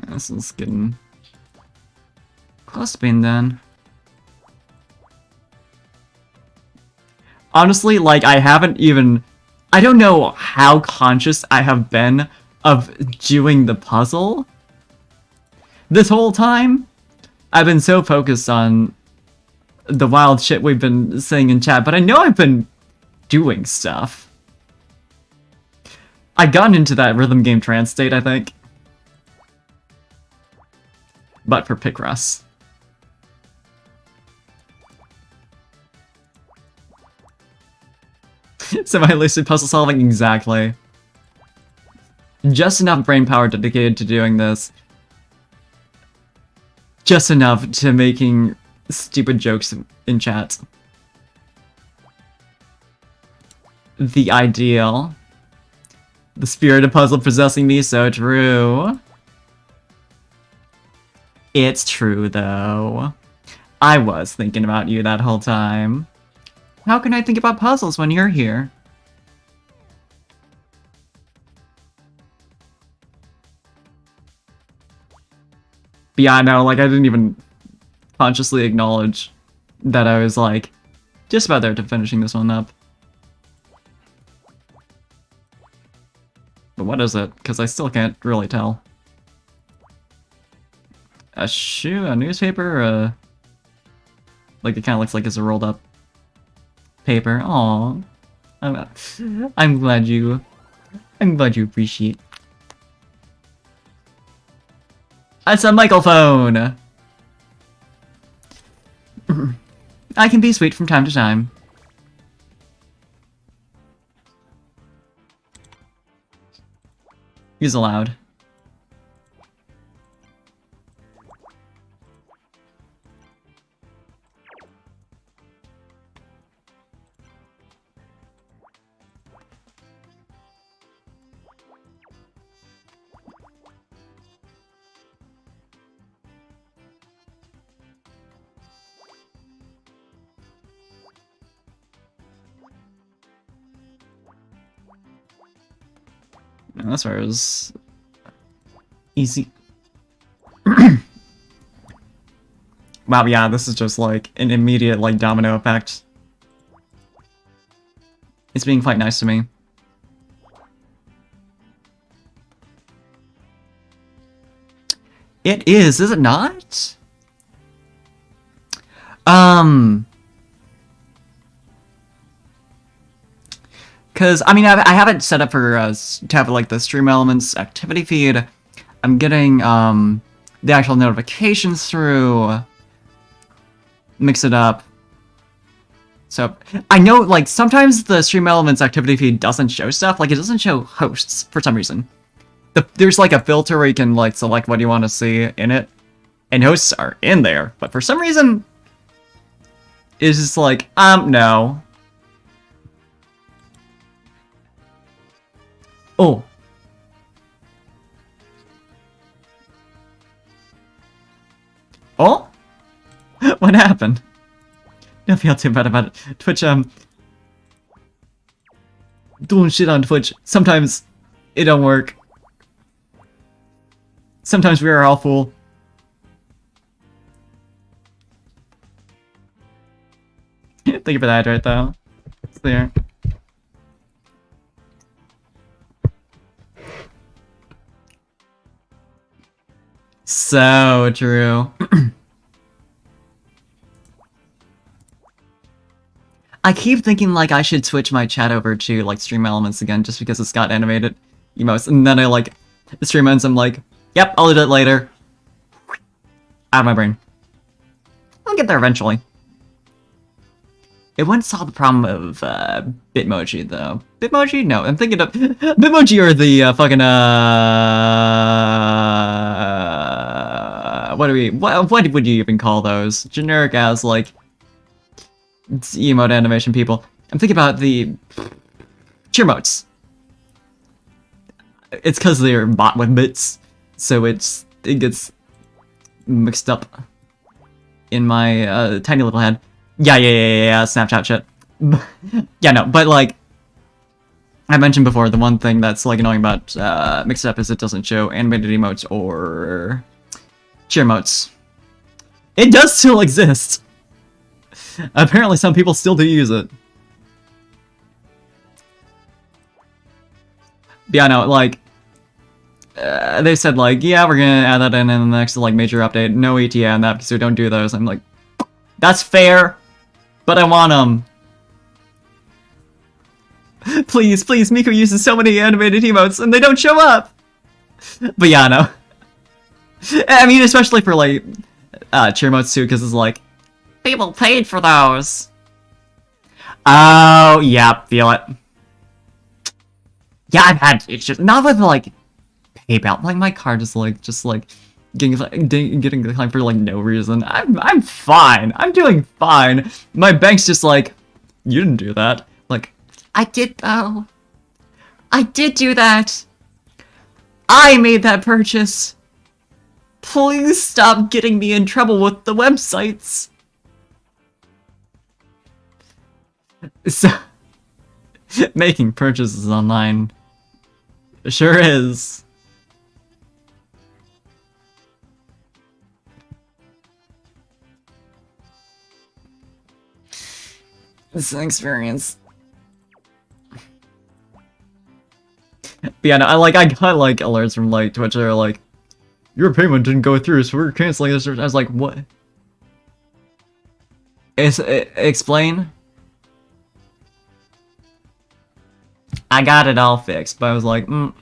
This is getting close to being done. Honestly, like, I don't know how conscious I have been of doing the puzzle. This whole time, I've been so focused on the wild shit we've been saying in chat, but I know I've been doing stuff. I've gotten into that rhythm game trance state, I think. but for Picross. Semi-lucid puzzle solving, exactly. Just enough brain power dedicated to doing this. Just enough to making stupid jokes in chat. The ideal. The spirit of puzzle possessing me, so true. It's true, though. I was thinking about you that whole time. How can I think about puzzles when you're here? But yeah, no, like, I didn't even consciously acknowledge that I was, like, just about there to finishing this one up. But what is it? Because I still can't really tell. A shoe? A newspaper? Like, it kind of looks like it's a rolled up paper. Aww. I'm glad you appreciate. It's a microphone! I can be sweet from time to time. Use allowed. No, that's where it was easy. Wow, yeah, this is just like an immediate like domino effect. It's being quite nice to me. It is it not? Because, I mean, I have it set up for, to have, like, the Stream Elements activity feed. I'm getting, the actual notifications through. Mix it up. So, I know, like, sometimes the Stream Elements activity feed doesn't show stuff. Like, it doesn't show hosts, for some reason. There's, like, a filter where you can, like, select what you want to see in it. And hosts are in there. But for some reason, it's just like, no. Oh. Oh? What happened? Don't feel too bad about it. Twitch, doing shit on Twitch. Sometimes it don't work. Sometimes we are all fool. Thank you for that right though. It's there. So true. I keep thinking like I should switch my chat over to like Stream Elements again just because it's got animated emotes, and then I like Stream Elements, I'm like, yep, I'll do it later. Out of my brain. I'll get there eventually. It wouldn't solve the problem of Bitmoji though. Bitmoji? No, I'm thinking of Bitmoji or the fucking what would you even call those? Generic as like emote animation people. I'm thinking about the cheer motes. It's because they're bought with bits, so it gets mixed up in my tiny little head. Yeah, Snapchat shit. Yeah, no, but like I mentioned before, the one thing that's like annoying about Mixed Up is it doesn't show animated emotes or cheer motes. It does still exist. Apparently some people still do use it. But yeah, no, like they said like, yeah, we're gonna add that in the next like major update. No ETA on that because we don't do those. I'm like, that's fair, but I want them. Please, Miku uses so many animated emotes and they don't show up. But yeah, no. I mean, especially for like cheer modes too, because it's like people paid for those. Oh, yeah, feel it. Yeah, I've had issues. Not with like PayPal. Like my card is like just like getting declined for like no reason. I'm fine. I'm doing fine. My bank's just like, you didn't do that. Like, I did though. I did do that. I made that purchase. Please stop getting me in trouble with the websites. So, making purchases online sure is. It's an experience. But yeah, no, I got like alerts from like Twitch that are like, your payment didn't go through, so we're canceling this. I was like, what? Explain? I got it all fixed, but I was like, that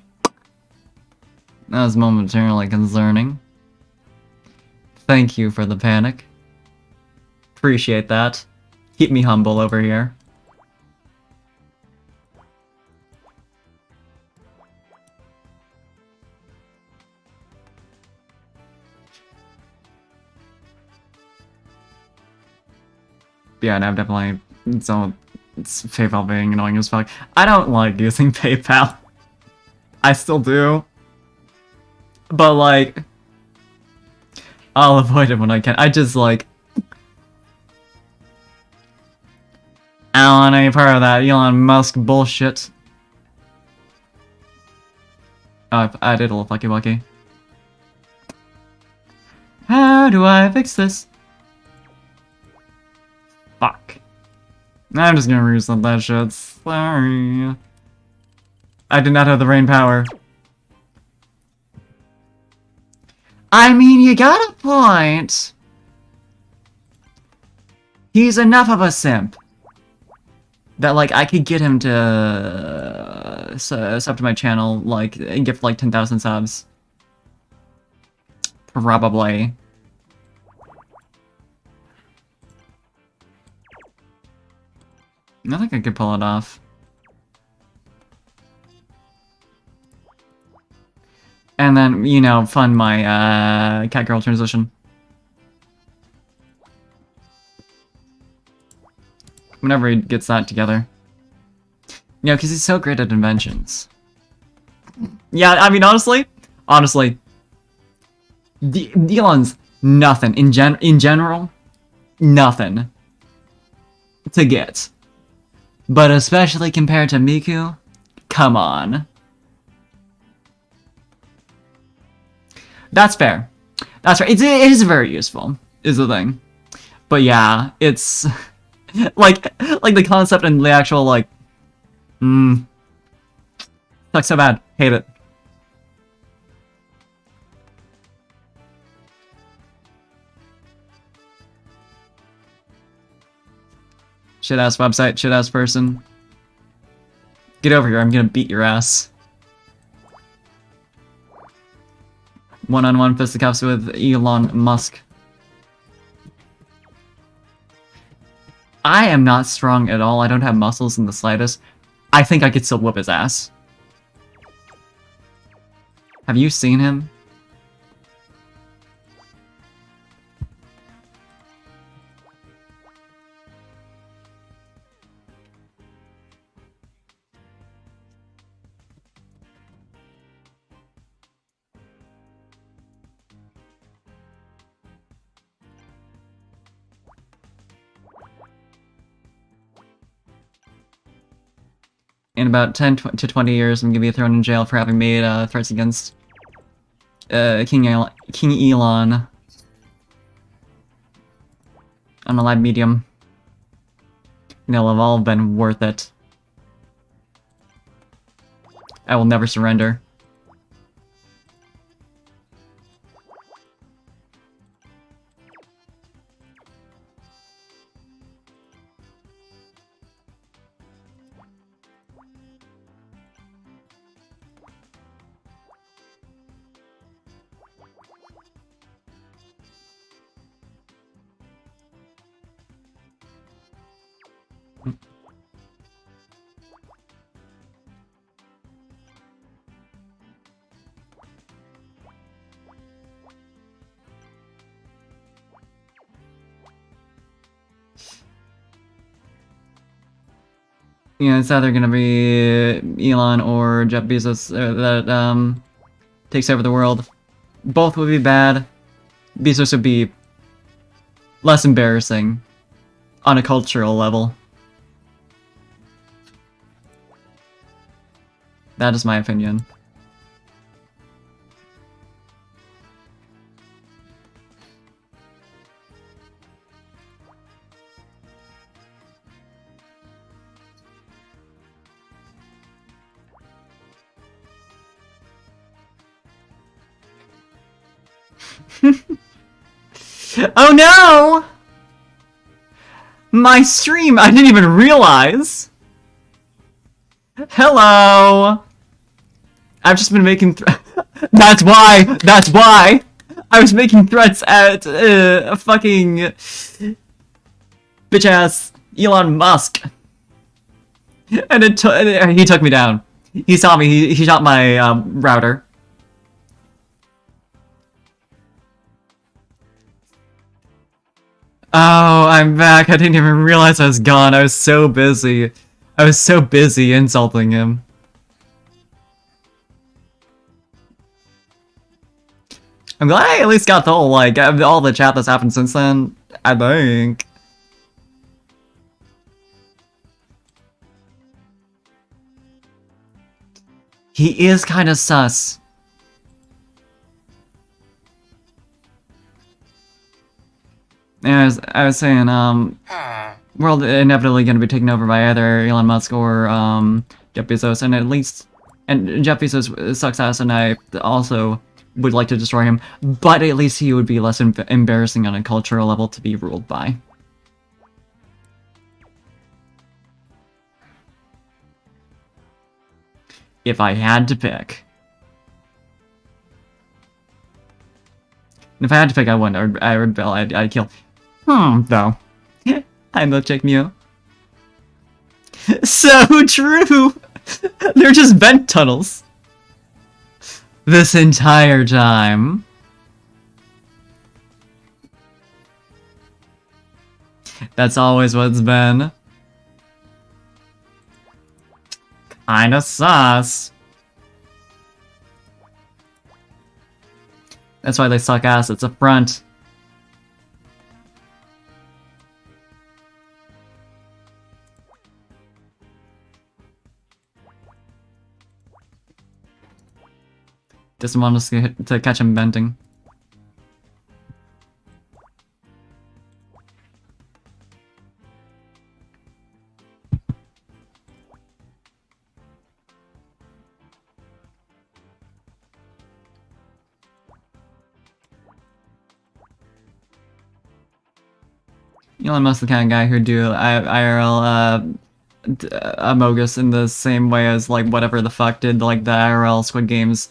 was momentarily concerning. Thank you for the panic. Appreciate that. Keep me humble over here. Yeah, and I've definitely it's PayPal being annoying as fuck. I don't like using PayPal. I still do. But like I'll avoid it when I can. I just like I don't want any part of that Elon Musk bullshit. Oh, I did a little fucky wucky. How do I fix this? Fuck. I'm just gonna reset that shit. Sorry. I did not have the rain power. I mean, you got a point. He's enough of a simp that, like, I could get him to sub to my channel, like, and gift, like, 10,000 subs. Probably. I think I could pull it off. And then, you know, fund my, cat girl transition. Whenever he gets that together. You know, because he's so great at inventions. Yeah, I mean, honestly, Elon's nothing. In general, nothing to get. But especially compared to Miku, come on. That's fair. That's right. It is very useful, is the thing. But yeah, it's like the concept and the actual like, sucks so bad. Hate it. Shit-ass website, shit-ass person. Get over here, I'm gonna beat your ass. One-on-one fisticuffs with Elon Musk. I am not strong at all, I don't have muscles in the slightest. I think I could still whoop his ass. Have you seen him? In about 10 to 20 years, I'm gonna be thrown in jail for having made threats against King Elon on a live medium. They'll have all been worth it. I will never surrender. You know, it's either gonna be Elon or Jeff Bezos that takes over the world. Both would be bad. Bezos would be less embarrassing on a cultural level. That is my opinion. Oh no! My stream, I didn't even realize! Hello! I've just been making That's why! That's why! I was making threats at, a fucking... bitch-ass Elon Musk. And he took me down. He saw me, he shot my, router. Oh, I'm back. I didn't even realize I was gone. I was so busy. I was so busy insulting him. I'm glad I at least got the whole, like, all the chat that's happened since then, I think. He is kind of sus. As I was saying, world inevitably going to be taken over by either Elon Musk or Jeff Bezos, and Jeff Bezos sucks ass, and I also would like to destroy him, but at least he would be less embarrassing on a cultural level to be ruled by. If I had to pick. If I had to pick, I wouldn't. I would rebel. I'd kill. Though. Hi, Milkshake Mew. So true! They're just vent tunnels. This entire time. That's always what's been. Kinda sus. That's why they suck ass, it's a front. Doesn't want us to catch him venting. Elon Musk's the kind of guy who'd do IRL Amogus in the same way as like whatever the fuck did like the IRL Squid Games.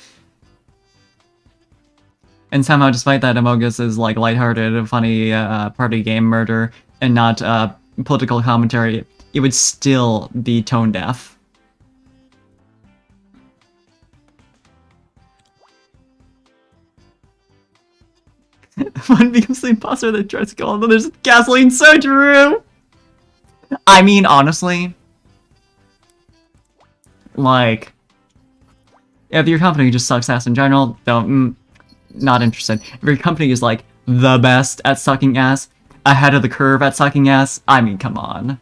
And somehow, despite that, Amogus is like lighthearted, funny party game murder, and not political commentary, it would still be tone deaf. One becomes the imposter that tries to kill him, there's gasoline, so true! I mean, honestly, like, if your company just sucks ass in general, don't, not interested. If your company is like the best at sucking ass, ahead of the curve at sucking ass, I mean, come on.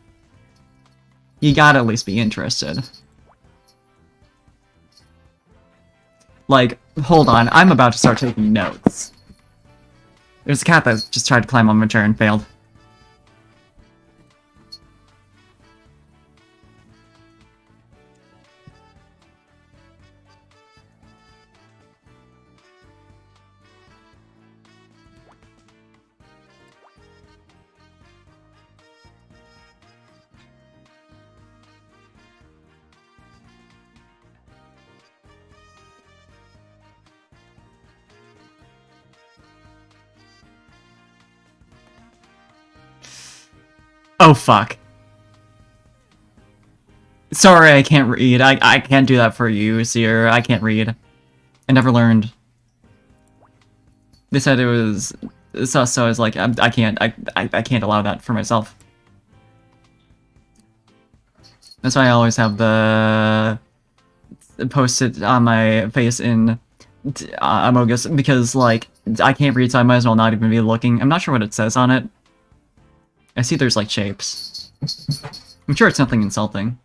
You gotta at least be interested. Like, hold on, I'm about to start taking notes. There's a cat that just tried to climb on my chair and failed. Oh, fuck. Sorry, I can't read. I can't do that for you, Seer. I can't read. I never learned. They said it was sus, so I was like, I can't allow that for myself. That's why I always have the post it on my face in Amogus, because, like, I can't read, so I might as well not even be looking. I'm not sure what it says on it. I see there's, like, shapes. I'm sure it's something insulting.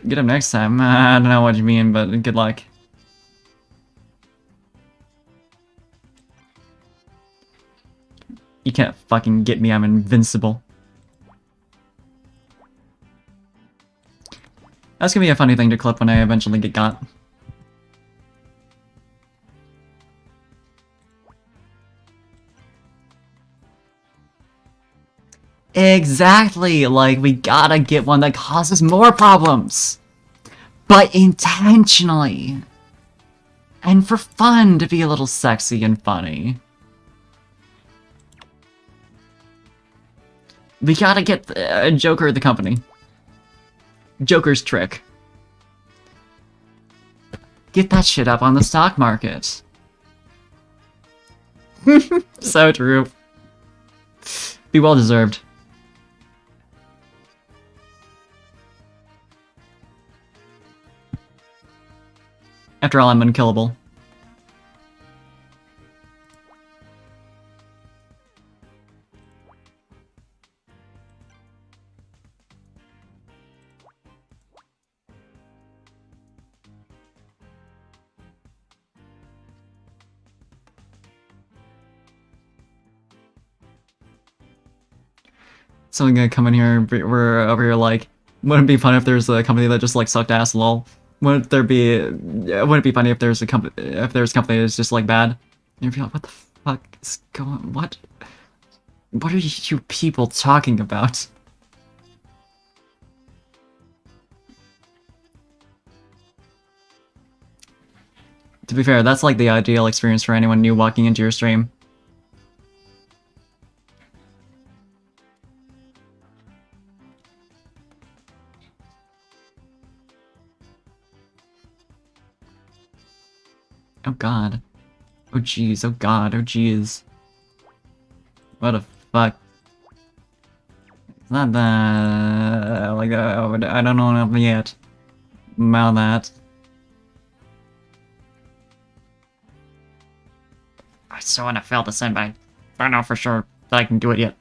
Get him next time. I don't know what you mean, but good luck. You can't fucking get me, I'm invincible. That's gonna be a funny thing to clip when I eventually get got. Exactly! Like, we gotta get one that causes more problems! But intentionally! And for fun, to be a little sexy and funny. We gotta get Joker the company. Joker's trick. Get that shit up on the stock market. So true. Be well deserved. After all, I'm unkillable. Someone gonna come in here and we're over here like, wouldn't it be fun if there's a company that just like sucked ass, lol? Wouldn't it be funny if there's a company that's just like bad? And you'd be like, what the fuck is going, what are you people talking about? To be fair, that's like the ideal experience for anyone new walking into your stream. Oh god. Oh jeez, oh god, oh jeez. What a fuck. It's not that... like, I don't know enough yet about that. I still want to fail the send, but I don't know for sure that I can do it yet.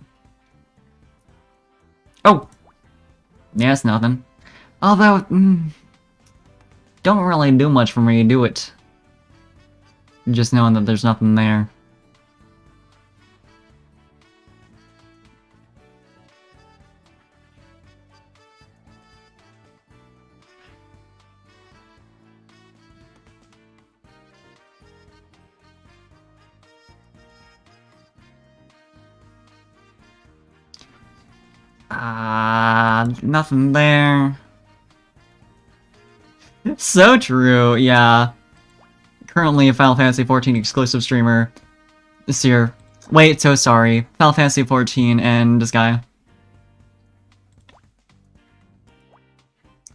Oh! Yeah, it's nothing. Although, don't really do much when you do it. Just knowing that there's nothing there. Nothing there. So true, yeah. Currently a Final Fantasy XIV exclusive streamer. Seer. Wait, so sorry. Final Fantasy XIV and this guy.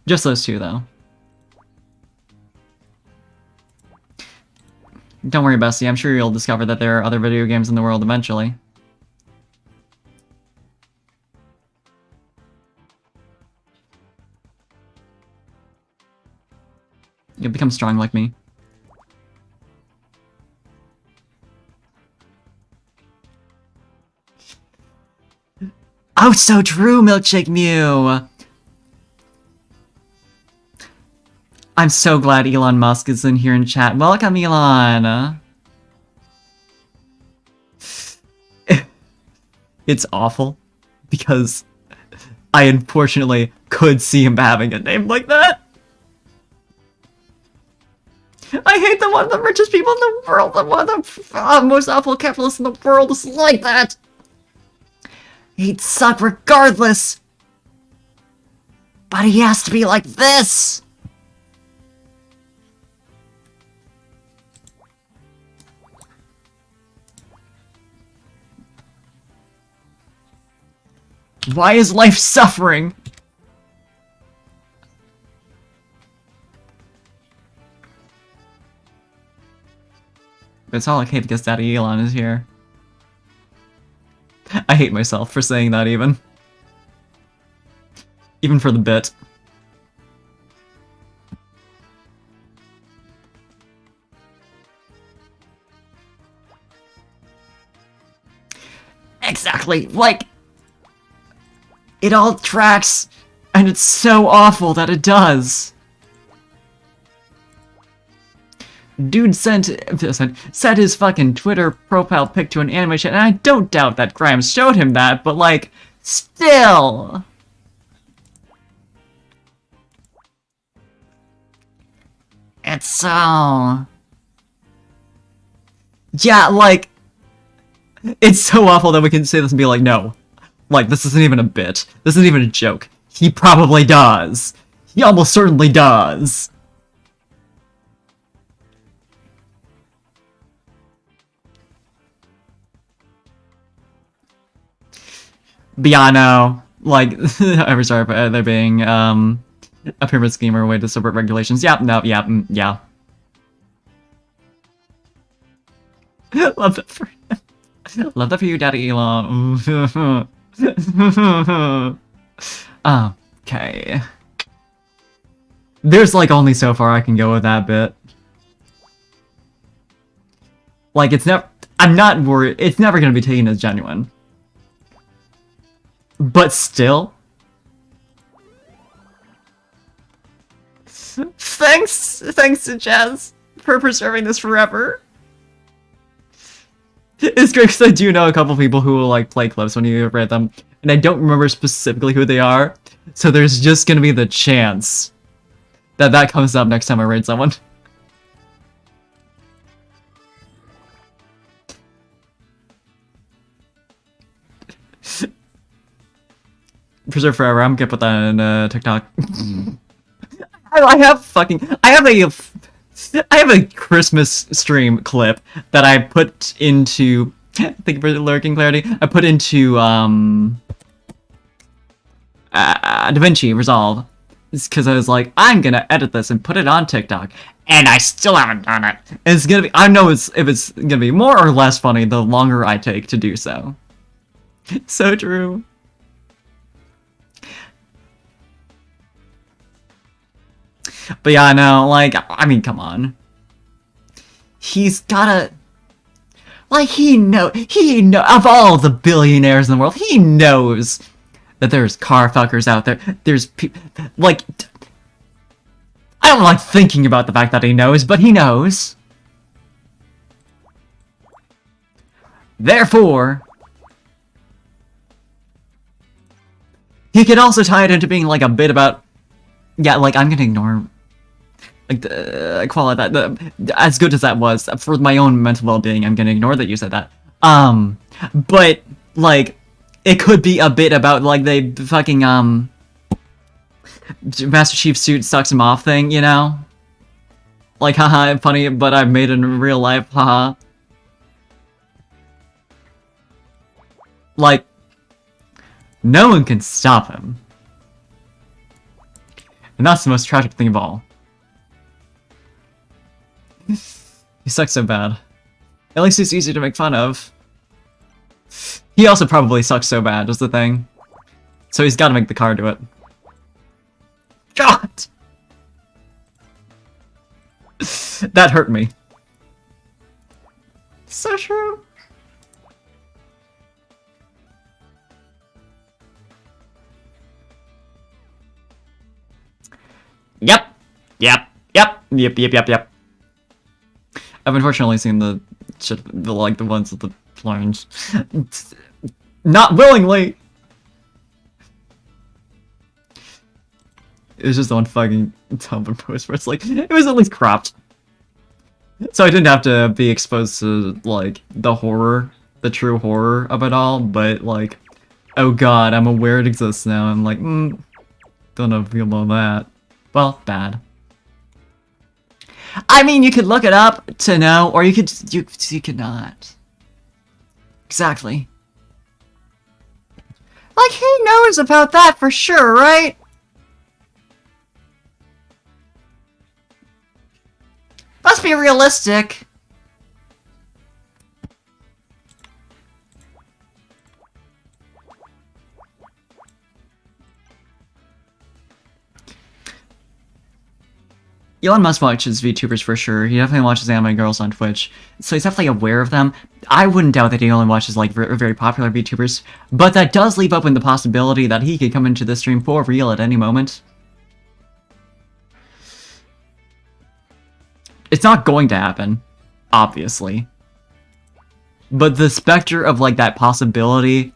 Just those two, though. Don't worry, Bessie. I'm sure you'll discover that there are other video games in the world eventually. You'll become strong like me. Oh, so true, Milkshake Mew! I'm so glad Elon Musk is in here in chat. Welcome, Elon! It's awful, because I unfortunately could see him having a name like that. I hate that one of the richest people in the world, that one of the most awful capitalists in the world is like that! He'd suck regardless! But he has to be like this! Why is life suffering? It's all okay because Daddy Elon is here. I hate myself for saying that even. Even for the bit. Exactly, like... It all tracks, and it's so awful that it does. Dude sent his fucking Twitter profile pic to an anime chat, and I don't doubt that Grimes showed him that, but like, still. It's so... Yeah, like, it's so awful that we can say this and be like, no. Like, this isn't even a bit. This isn't even a joke. He probably does. He almost certainly does. But yeah, no. Like, I'm sorry for there being, a pyramid scheme or a way to subvert regulations. Yeah, no, yeah, yeah. Love that for Love that for you, Daddy Elon. Okay. There's like only so far I can go with that bit. Like, it's never... I'm not worried. It's never gonna be taken as genuine. But still... Thanks to Jazz for preserving this forever. It's great because I do know a couple people who will like play clips when you read them, and I don't remember specifically who they are, so there's just gonna be the chance that that comes up next time I raid someone. Preserve forever. I'm gonna put that in TikTok. I have a Christmas stream clip that I put into... Thank you for the lurking clarity. I put into, DaVinci Resolve. It's because I was like, I'm gonna edit this and put it on TikTok. And I still haven't done it. And it's gonna be... I know if it's gonna be more or less funny the longer I take to do so. So true. But yeah, no, like, I mean, come on. He's gotta... Like, he know, of all the billionaires in the world, he knows that there's car fuckers out there. There's people, like... I don't like thinking about the fact that he knows, but he knows. Therefore... He could also tie it into being, like, a bit about... Yeah, like, I'm gonna ignore... Like, I call it that. As good as that was, for my own mental well-being, I'm gonna ignore that you said that. But, like, it could be a bit about, like, the fucking, Master Chief suit sucks him off thing, you know? Like, haha, funny, but I've made it in real life, haha. Like, no one can stop him. And that's the most tragic thing of all. He sucks so bad. At least he's easy to make fun of. He also probably sucks so bad, is the thing. So he's gotta make the car do it. God! That hurt me. So true. Yep. I've unfortunately seen the ones with the planes. Not willingly! It was just on fucking Tumblr post where it's like, it was at least cropped. So I didn't have to be exposed to, like, the horror, the true horror of it all, but, like, oh god, I'm aware it exists now. I'm like, don't know if you know that. Well, bad. I mean, you could look it up to know, or you could not. Exactly. Like, he knows about that for sure, right? Let's be realistic. Elon Musk watches VTubers for sure. He definitely watches anime girls on Twitch, so he's definitely aware of them. I wouldn't doubt that he only watches like very popular VTubers, but that does leave open the possibility that he could come into the stream for real at any moment. It's not going to happen, obviously. But the specter of like that possibility,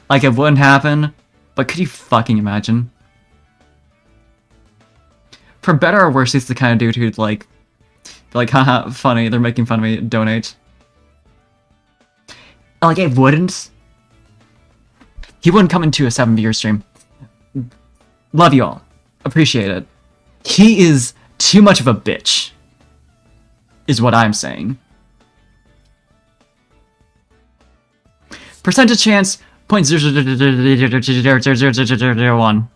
like it wouldn't happen, but could you fucking imagine? For better or worse, he's the kind of dude who'd like, haha, funny, they're making fun of me, donate. Like, it wouldn't. He wouldn't come into a 7-viewer stream. Love you all. Appreciate it. He is too much of a bitch. Is what I'm saying. Percentage chance, 0.0000001.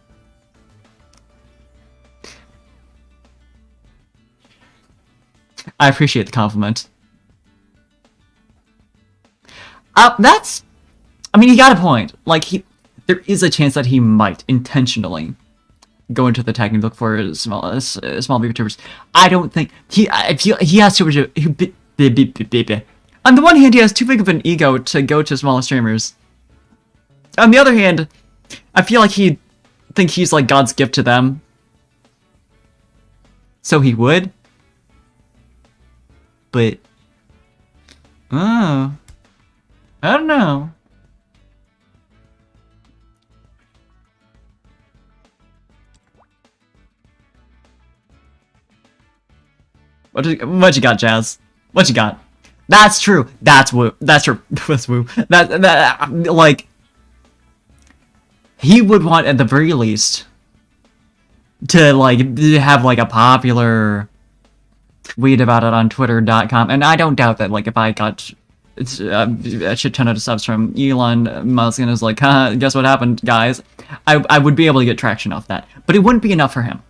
I appreciate the compliment. That's... I mean, he got a point. Like, there is a chance that he might intentionally go into the tag and look for small VTubers. I don't think... I feel he has too much of... On the one hand, he has too big of an ego to go to smaller streamers. On the other hand, I feel like he'd think he's like God's gift to them. So he would. But, oh, I don't know. What you got, Jazz? What you got? That's true. That's woo. That's true. That's woo. That like, he would want at the very least to like have like a popular tweet about it on twitter.com, and I don't doubt that like if I got a shit ton of subs from Elon Musk and is like, huh, guess what happened, guys, I would be able to get traction off that, but it wouldn't be enough for him.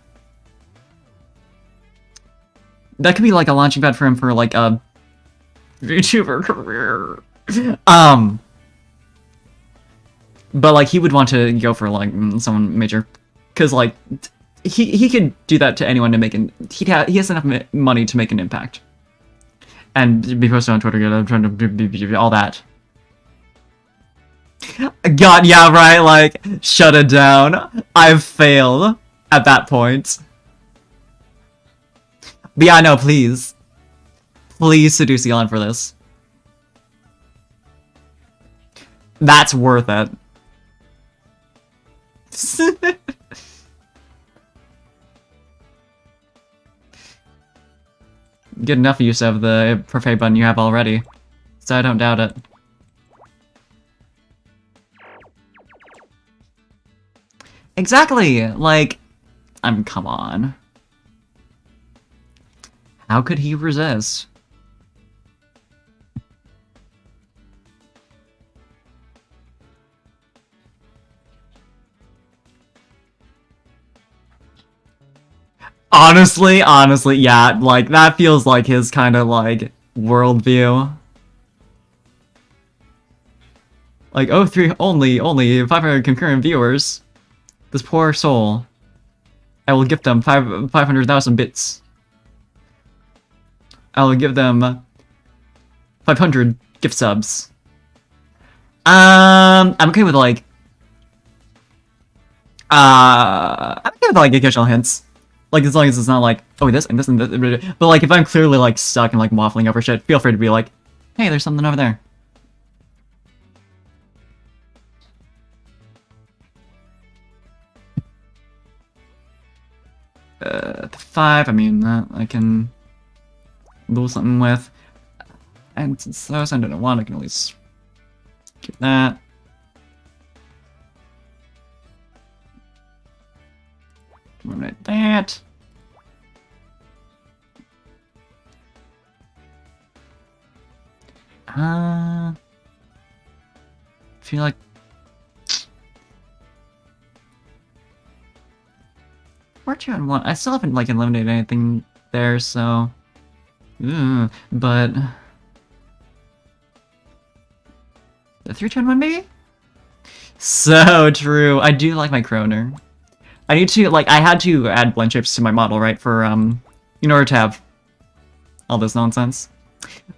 That could be like a launching pad for him for like a YouTuber career. But like he would want to go for like someone major, because like he could do that to anyone to make an... He has enough money to make an impact. And be posted on Twitter, I'm trying to be all that. God, yeah, right, like, shut it down. I've failed at that point. But yeah, no, please. Please seduce Elon for this. That's worth it. Get enough use of the parfait button you have already, so I don't doubt it. Exactly! Like, come on. How could he resist? Honestly, yeah, like, that feels like his kind of, like, worldview. Like, oh, only 500 concurrent viewers. This poor soul. I will gift them 500,000 bits. I will give them 500 gift subs. I'm okay with, like... I'm okay with, like, occasional hints. Like, as long as it's not like, oh, this and this and this. But, like, if I'm clearly, like, stuck and, like, waffling over shit, feel free to be like, hey, there's something over there. The 5, I mean, that I can do something with. And since I was sending a 1, I can at least get that. Eliminate that. feel like... We're 2-1. I still haven't, like, eliminated anything there, so... but... The 3-2-1 maybe? So true. I do like my Kroner. I need to, like, I had to add blend shapes to my model, right, for, in order to have all this nonsense.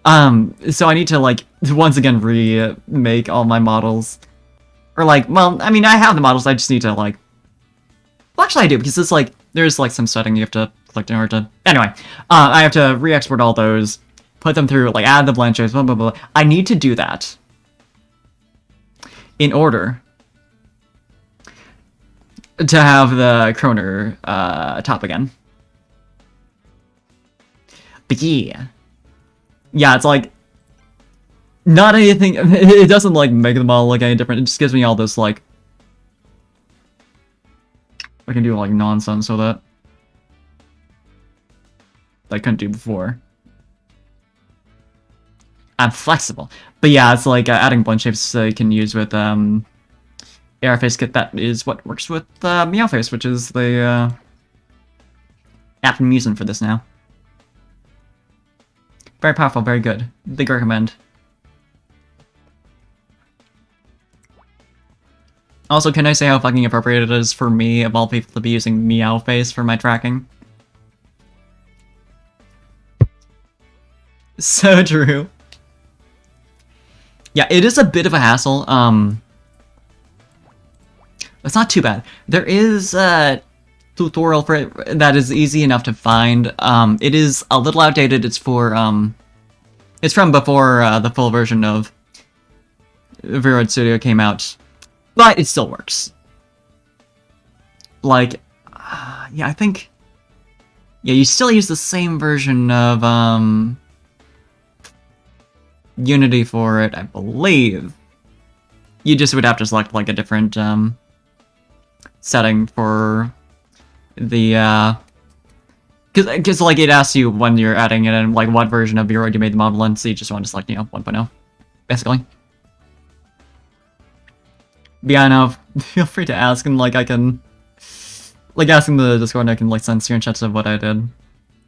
So I need to, like, once again remake all my models. Or, like, well, I mean, I have the models, I just need to, like... Well, actually I do, because it's, like, there's, like, some setting you have to click in order to... Anyway, I have to re-export all those, put them through, like, add the blend shapes, blah, blah, blah. I need to do that in order to have the Kroner top again. But yeah. Yeah, it's like... Not anything... It doesn't, like, make the model look any different. It just gives me all this, like... I can do, like, nonsense so that... I couldn't do before. I'm flexible. But yeah, it's like adding blend shapes you can use with AR Face Kit. That is what works with Meowface, which is the app I'm using for this now. Very powerful, very good. Big recommend. Also, can I say how fucking appropriate it is for me, of all people, to be using Meowface for my tracking? So true. Yeah, it is a bit of a hassle. It's not too bad. There is a tutorial for it that is easy enough to find. It is a little outdated. It's for, it's from before the full version of Vero Studio came out, but it still works. Like, yeah, I think, yeah, you still use the same version of, Unity for it, I believe. You just would have to select, like, a different, setting for the, Cause, like, it asks you when you're adding it and, like, what version of Vero you made the model in, so you just want to select, you know, 1.0, basically. But yeah, no, feel free to ask, and, like, I can, like, asking the Discord, and I can, like, send screenshots of what I did,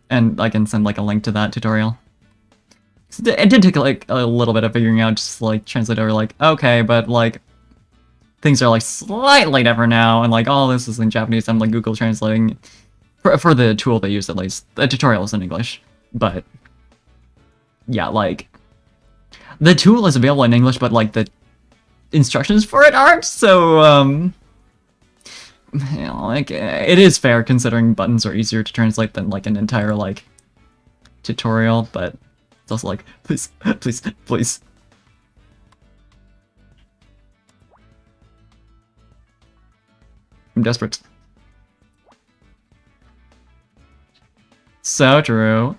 and I can send, like, a link to that tutorial. It did take, like, a little bit of figuring out, just, like, translate over, like, okay, but, like, things are, like, slightly different now, and, like, all this is in Japanese. I'm, like, Google translating for the tool they use, at least. The tutorial is in English, but, yeah, like, the tool is available in English, but, like, the instructions for it aren't, so, you know, like, it is fair, considering buttons are easier to translate than, like, an entire, like, tutorial, but... It's also like, please, please, please. I'm desperate. So true.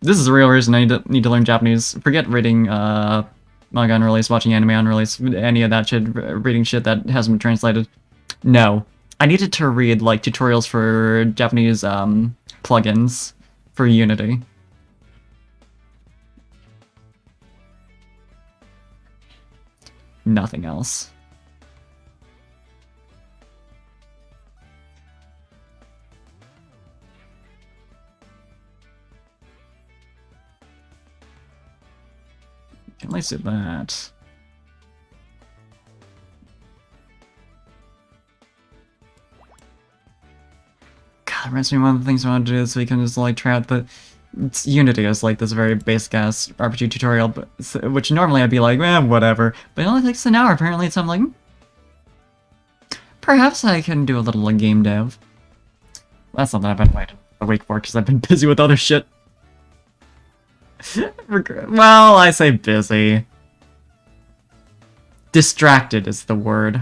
This is the real reason I need to learn Japanese. Forget reading manga on release, watching anime on release, any of that shit, reading shit that hasn't been translated. No. I needed to read, like, tutorials for Japanese plugins for Unity. Nothing else. Can I do that? God, it reminds me of one of the things I want to do this weekend is, like, try out the... Unity is, like, this very basic-ass RPG tutorial, but which normally I'd be like, eh, whatever. But it only takes an hour, apparently, so I'm like, perhaps I can do a little, like, game dev. That's something I've been waiting a week for, because I've been busy with other shit. Well, I say busy. Distracted is the word.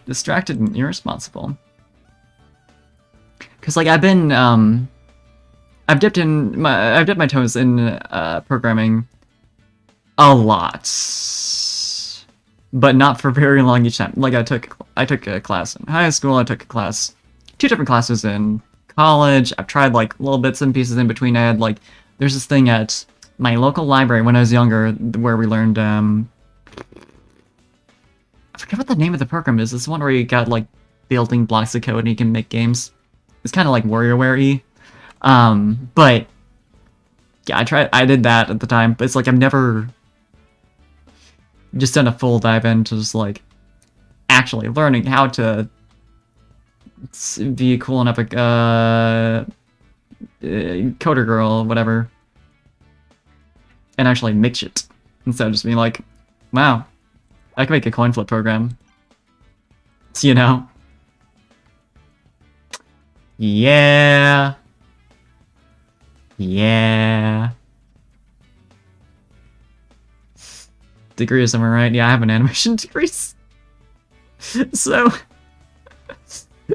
Distracted and irresponsible. Because, like, I've been, I've dipped my toes in, programming a lot. But not for very long each time. Like, I took a class in high school, I took a class, 2 different classes in college, I've tried, like, little bits and pieces in between. I had, like, there's this thing at my local library when I was younger, where we learned, I forget what the name of the program is. It's the one where you got, like, building blocks of code and you can make games. It's kind of like WarioWare-y. But, yeah, I did that at the time, but it's like I've never just done a full dive into just, like, actually learning how to be a cool and epic, coder girl, whatever, and actually make shit instead of just being like, wow, I can make a coin flip program. So, you know? Yeah. Yeah. Degrees, am I right? Yeah, I have an animation degree. So,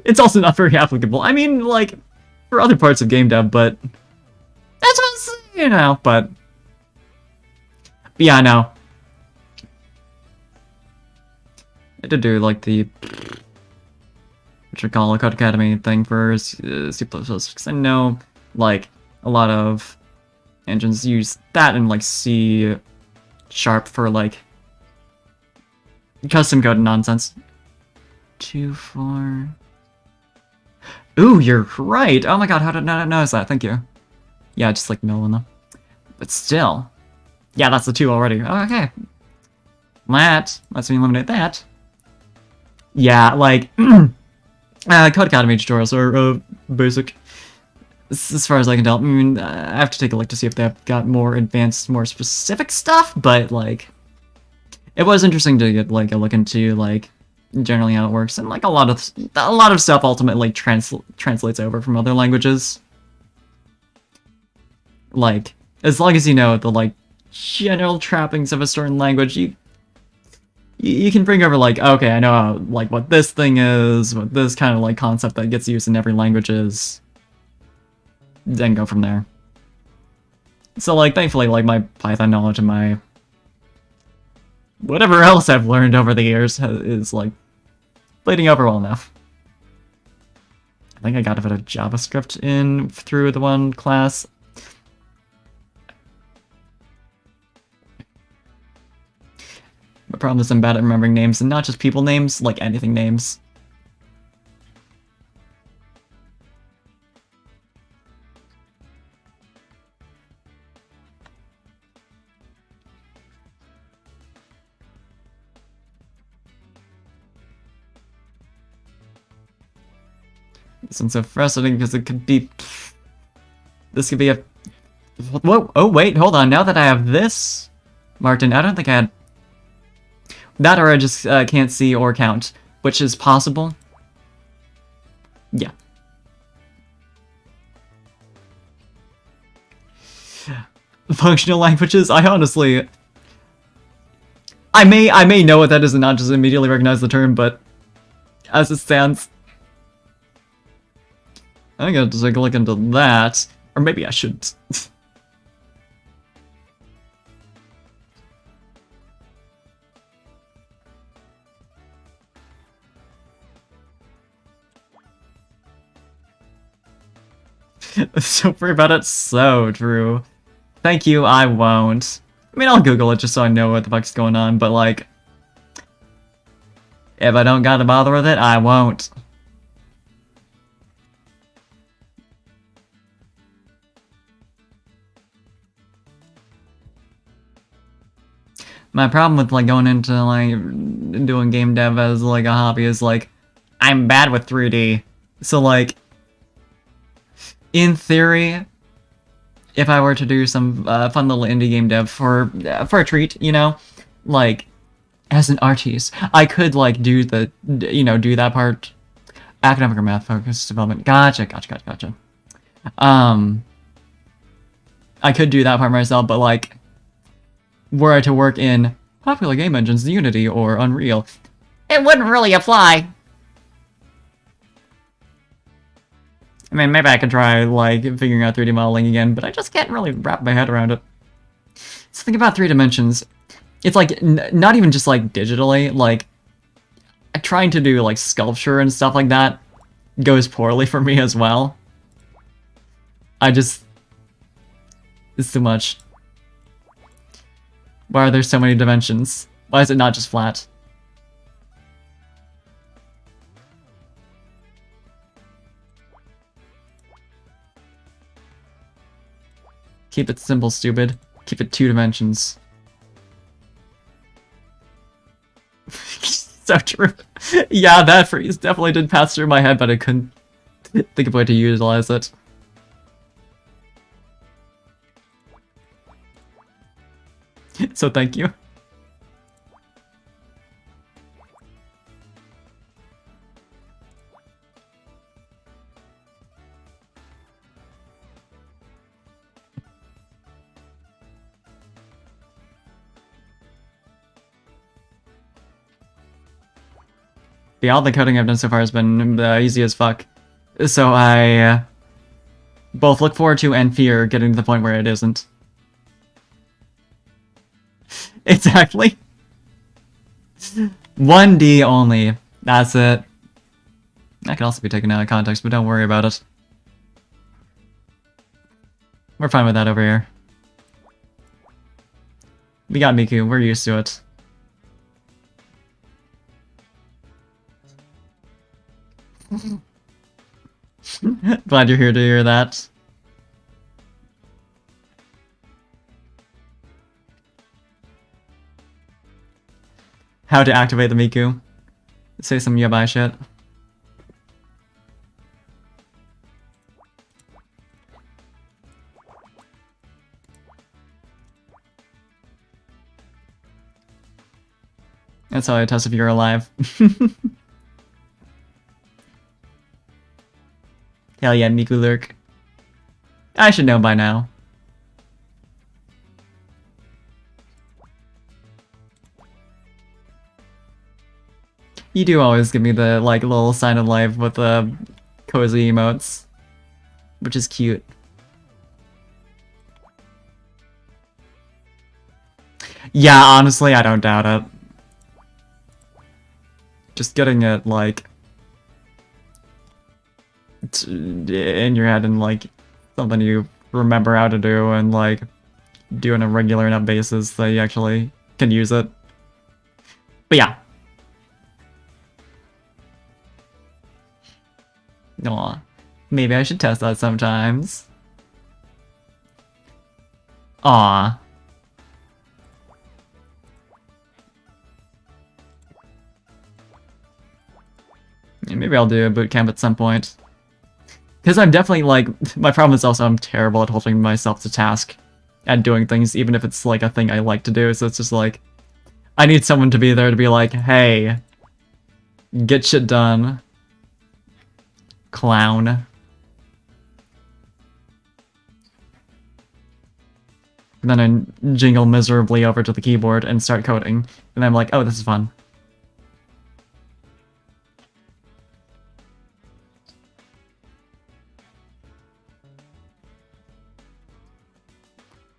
it's also not very applicable. I mean, like, for other parts of game dev, but that's what I'm saying, you know, but yeah, I know. I did do, like, the what you call a Code Academy thing for C++, because I know, like, a lot of engines use that and, like, C# for, like, custom code nonsense. 2-4. Ooh, you're right! Oh my god, how did I not notice that? Thank you. Yeah, just like middle them. But still. Yeah, that's the 2 already. Oh, okay. That lets me eliminate that. Yeah, like, Code Academy tutorials are basic. As far as I can tell. I mean, I have to take a look to see if they've got more advanced, more specific stuff, but, like, it was interesting to get, like, a look into, like, generally how it works, and, like, a lot of stuff ultimately translates over from other languages. Like, as long as you know the, like, general trappings of a certain language, you can bring over, like, okay, I know how, like, what this thing is, what this kind of, like, concept that gets used in every language is, then go from there. So, like, thankfully, like, my Python knowledge and my whatever else I've learned over the years is, like, bleeding over well enough. I think I got a bit of JavaScript in through the one class. The problem is I'm bad at remembering names, and not just people names, like anything names. This one's so frustrating because it could be... This could be a... Whoa, oh wait, hold on, now that I have this... Martin, I don't think I had... That or I just can't see or count, which is possible. Yeah. Functional languages? I honestly... I may know what that is and not just immediately recognize the term, but... As it stands... I gotta take a look into that. Or maybe I shouldn't. So free about it, so true. Thank you, I won't. I mean, I'll Google it just so I know what the fuck's going on, but like... If I don't gotta bother with it, I won't. My problem with, like, going into, like, doing game dev as, like, a hobby is, like, I'm bad with 3D. So, like, in theory, if I were to do some fun little indie game dev for a treat, you know, like, as an artist, I could, like, do the, you know, do that part. Academic or math-focused development. Gotcha. I could do that part myself, but, like, were I to work in popular game engines, Unity or Unreal, it wouldn't really apply. I mean, maybe I could try, like, figuring out 3D modeling again, but I just can't really wrap my head around it. So think about 3 dimensions. It's, like, not even just, like, digitally, like, trying to do, like, sculpture and stuff like that goes poorly for me as well. It's too much. Why are there so many dimensions? Why is it not just flat? Keep it simple, stupid. Keep it 2 dimensions. So true. Yeah, that phrase definitely did pass through my head, but I couldn't think of a way to utilize it. So thank you. Yeah, all the coding I've done so far has been easy as fuck. So I both look forward to and fear getting to the point where it isn't. Exactly. 1D only. That's it. That can also be taken out of context, but don't worry about it. We're fine with that over here. We got Miku, we're used to it. Glad you're here to hear that. How to activate the Miku. Say some yabai shit. That's how I test if you're alive. Hell yeah, Miku Lurk. I should know by now. You do always give me the, like, little sign of life with the cozy emotes. Which is cute. Yeah, honestly, I don't doubt it. Just getting it, like, in your head and, like, something you remember how to do and, like, do on a regular enough basis that you actually can use it. But yeah. Aw. Maybe I should test that sometimes. Aw. Maybe I'll do a boot camp at some point. Because I'm definitely, like, my problem is also I'm terrible at holding myself to task and doing things, even if it's, like, a thing I like to do, so it's just like, I need someone to be there to be like, hey, get shit done, clown. And then I jingle miserably over to the keyboard and start coding, and I'm like, oh, this is fun.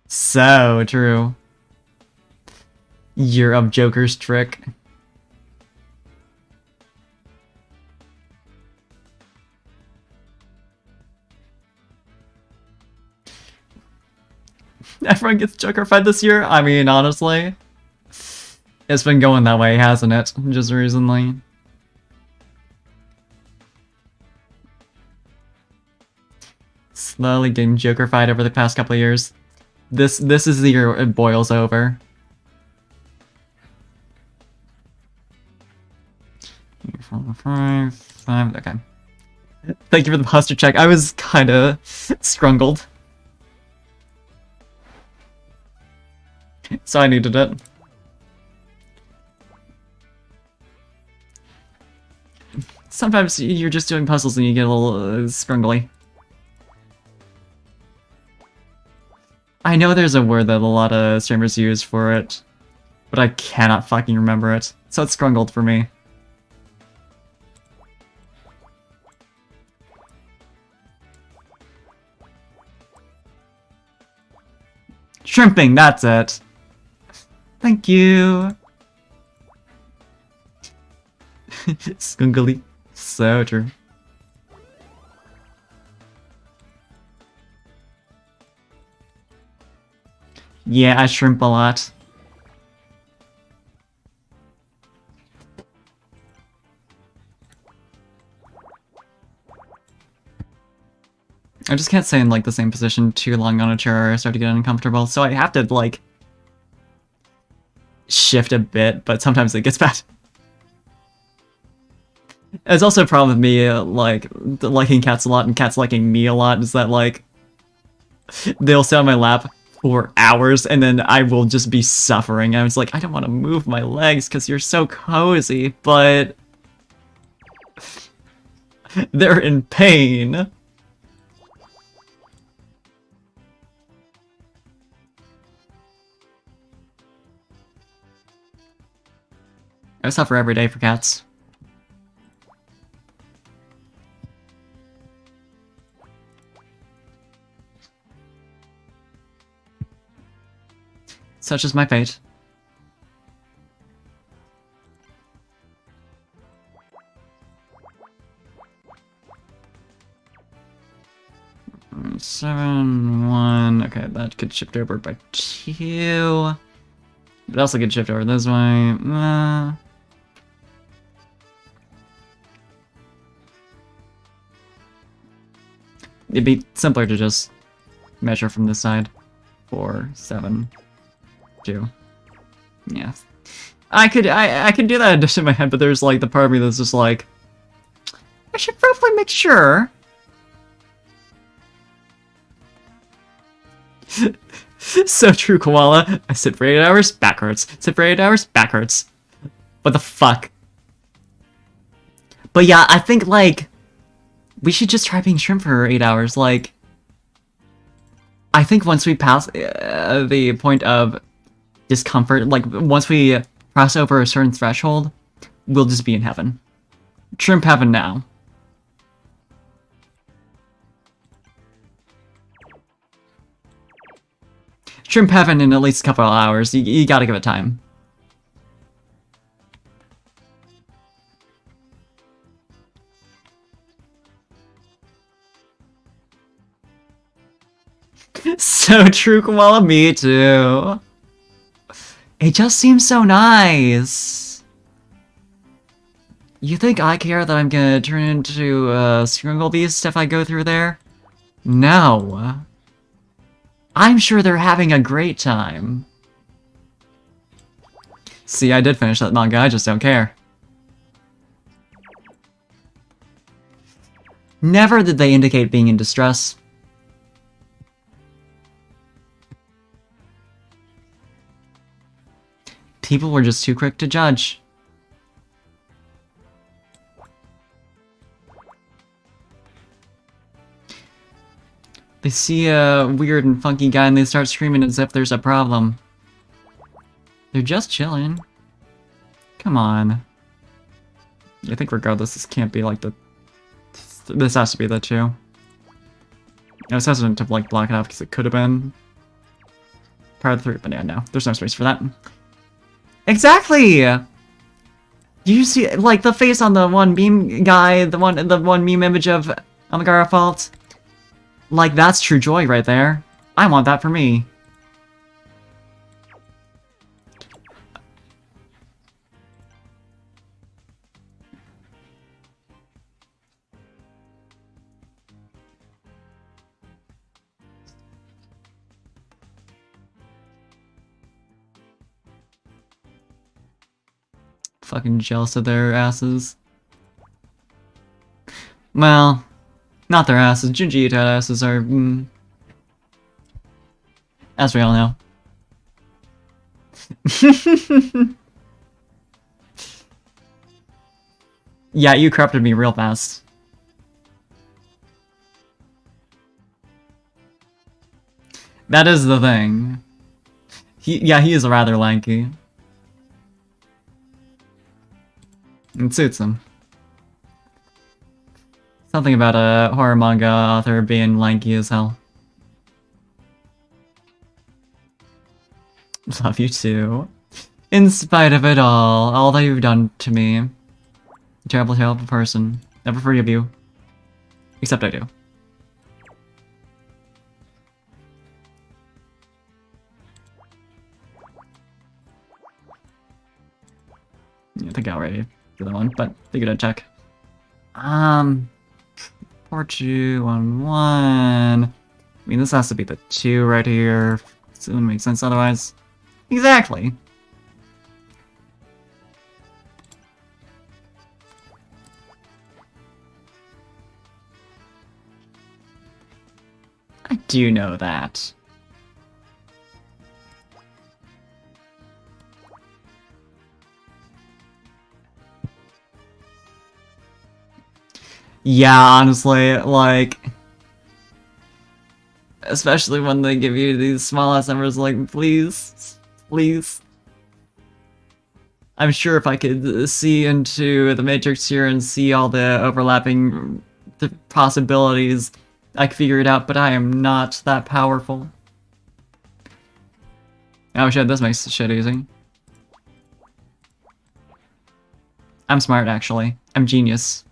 So true. Year of Joker's trick. Everyone gets Joker-fied this year? I mean, honestly, it's been going that way, hasn't it? Just recently. Slowly getting Joker-fied over the past couple of years. This is the year it boils over. Five, okay. Thank you for the posture check. I was kinda scrungled. So I needed it. Sometimes you're just doing puzzles and you get a little scrungly. I know there's a word that a lot of streamers use for it, but I cannot fucking remember it, so it's scrungled for me. Shrimping, that's it. Thank you. Skungly. So true. Yeah, I shrimp a lot. I just can't stay in, like, the same position too long on a chair or I start to get uncomfortable, so I have to, like, shift a bit, but sometimes it gets bad. There's also a problem with me, like, liking cats a lot and cats liking me a lot, is that, like, they'll sit on my lap for hours and then I will just be suffering. I was like, I don't want to move my legs because you're so cozy, but they're in pain. I suffer every day for cats. Such is my fate. Seven, 1. Okay, that could shift over by 2. It also could shift over this way. It'd be simpler to just measure from this side. 4, 7, 2. Yeah. I could do that addition in my head, but there's like the part of me that's just like, I should probably make sure. So true, Koala. I sit for 8 hours, backwards. Sit for 8 hours, backwards. What the fuck? But yeah, I think, like, we should just try being shrimp for 8 hours. Like, I think once we pass the point of discomfort, like, once we cross over a certain threshold, we'll just be in heaven. Shrimp heaven now. Shrimp heaven in at least a couple of hours. You gotta give it time. So true, Koala. Me too. It just seems so nice. You think I care that I'm gonna turn into a Scrungle Beast if I go through there? No. I'm sure they're having a great time. See, I did finish that manga, I just don't care. Never did they indicate being in distress. People were just too quick to judge. They see a weird and funky guy and they start screaming as if there's a problem. They're just chilling. Come on. I think regardless, this can't be like the... This has to be the 2. I was hesitant to like block it off because it could have been part of the 3, but yeah, no. There's no space for that. Exactly! Do you see, like, the face on the one meme guy, the one meme image of Amagara Fault? Like, that's true joy right there. I want that for me. Fucking jealous of their asses. Well, not their asses. Junji Ito asses are, as we all know. Yeah, you corrupted me real fast. That is the thing. He is rather lanky. It suits him. Something about a horror manga author being lanky as hell. Love you too. In spite of it all that you've done to me. Terrible, terrible person. Never forgive you. Except I do. I think I already did that one, but figured I'd check. teleport you on 1. I mean, this has to be the 2 right here. It wouldn't make sense otherwise. Exactly. I do know that. Yeah, honestly, like... Especially when they give you these small ass numbers, like, please, please. I'm sure if I could see into the Matrix here and see all the overlapping possibilities, I could figure it out, but I am not that powerful. Oh shit, this makes shit easy. I'm smart, actually. I'm genius.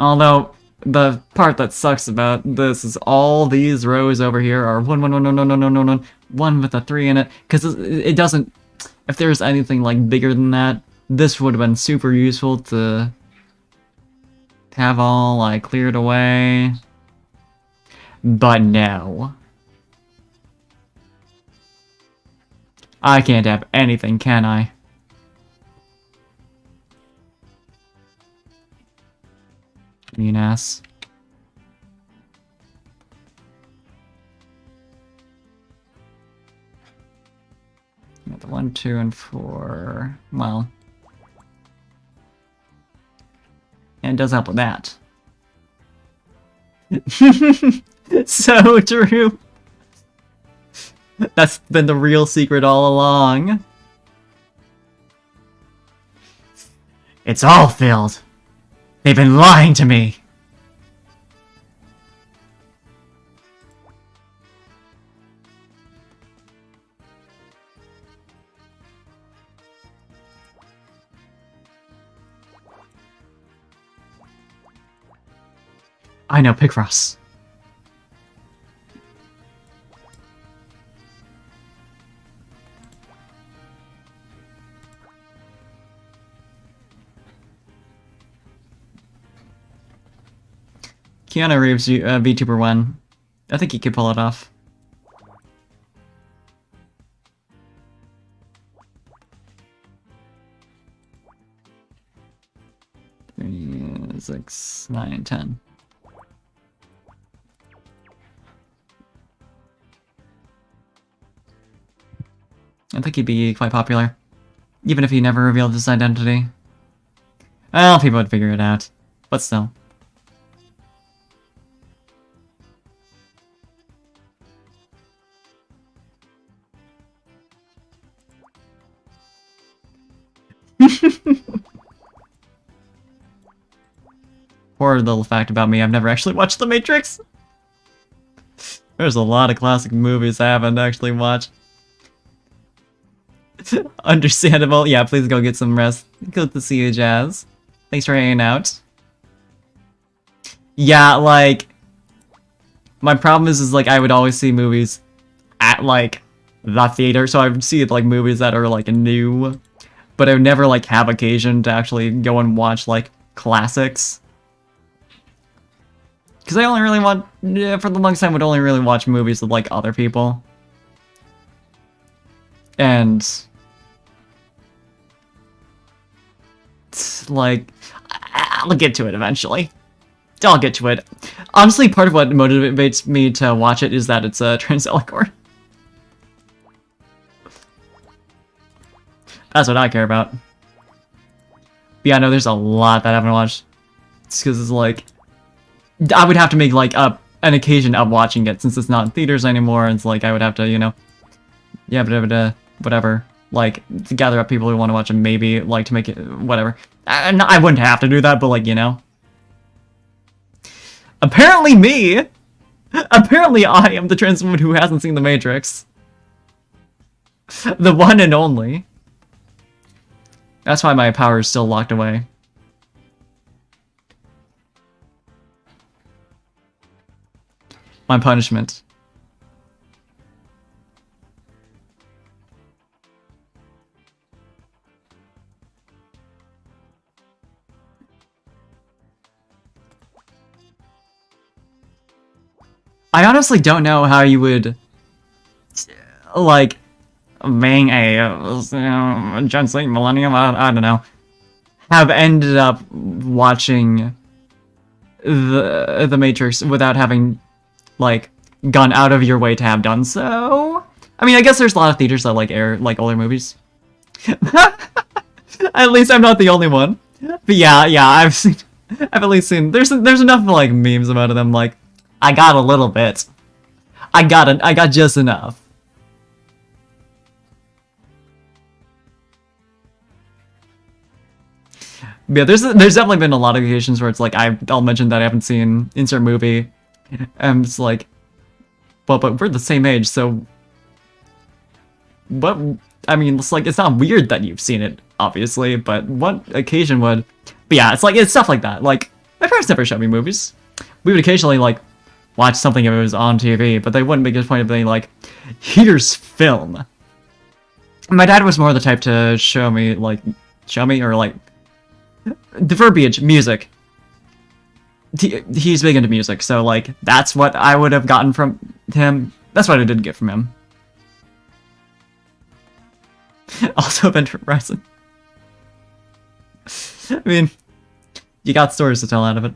Although, the part that sucks about this is all these rows over here are 1, 1, 1, no, no, no, no, no, no, 1 with a 3 in it, because it doesn't... If there's anything, like, bigger than that, this would have been super useful to have all, like, cleared away. But no. I can't have anything, can I? Mean ass. The 1, 2, and 4. Well. And it does help with that. So true. That's been the real secret all along. It's all filled. They've been lying to me. I know Picross. Keanu Reeves, VTuber 1. I think he could pull it off. Three, 6, 9, 10. I think he'd be quite popular. Even if he never revealed his identity. Well, people would figure it out. But still. Poor little fact about me, I've never actually watched The Matrix. There's a lot of classic movies I haven't actually watched. Understandable. Yeah, please go get some rest. Good to see you, Jazz. Thanks for hanging out. Yeah, like... My problem is like, I would always see movies at, like, the theater, so I would see, like, movies that are, like, new. But I would never, like, have occasion to actually go and watch, like, classics. Because I only really want... for the longest time, I would only really watch movies with, like, other people. And... like, I'll get to it eventually. I'll get to it. Honestly, part of what motivates me to watch it is that it's a Transelicore. That's what I care about. But yeah, no, there's a lot that I haven't watched. It's because it's like... I would have to make, like, an occasion of watching it, since it's not in theaters anymore, and it's like, I would have to, you know... Yeah, but whatever. Like, to gather up people who want to watch it, maybe, like, to make it, whatever. I wouldn't have to do that, but, like, you know. Apparently me! Apparently I am the trans woman who hasn't seen The Matrix. The one and only. That's why my power is still locked away. My punishment. I honestly don't know how you would, like, being a Gen Z millennium, I don't know, have ended up watching the Matrix without having, like, gone out of your way to have done so. I mean, I guess there's a lot of theaters that like air like older movies. At least I'm not the only one. But yeah, I've at least seen. There's enough like memes about them. Like, I got a little bit. I got just enough. But yeah, there's definitely been a lot of occasions where it's like I'll mention that I haven't seen insert movie, and it's like, well, but we're the same age, so what? I mean, it's like it's not weird that you've seen it, obviously, but what occasion would? But yeah, it's stuff like that. Like, my parents never showed me movies. We would occasionally like watch something if it was on TV, but they wouldn't make a point of being like, here's film. My dad was more the type to show me or like the verbiage, music. He's big into music, so like that's what I would have gotten from him. That's what I did get from him. Also, Event Horizon. I mean, you got stories to tell out of it.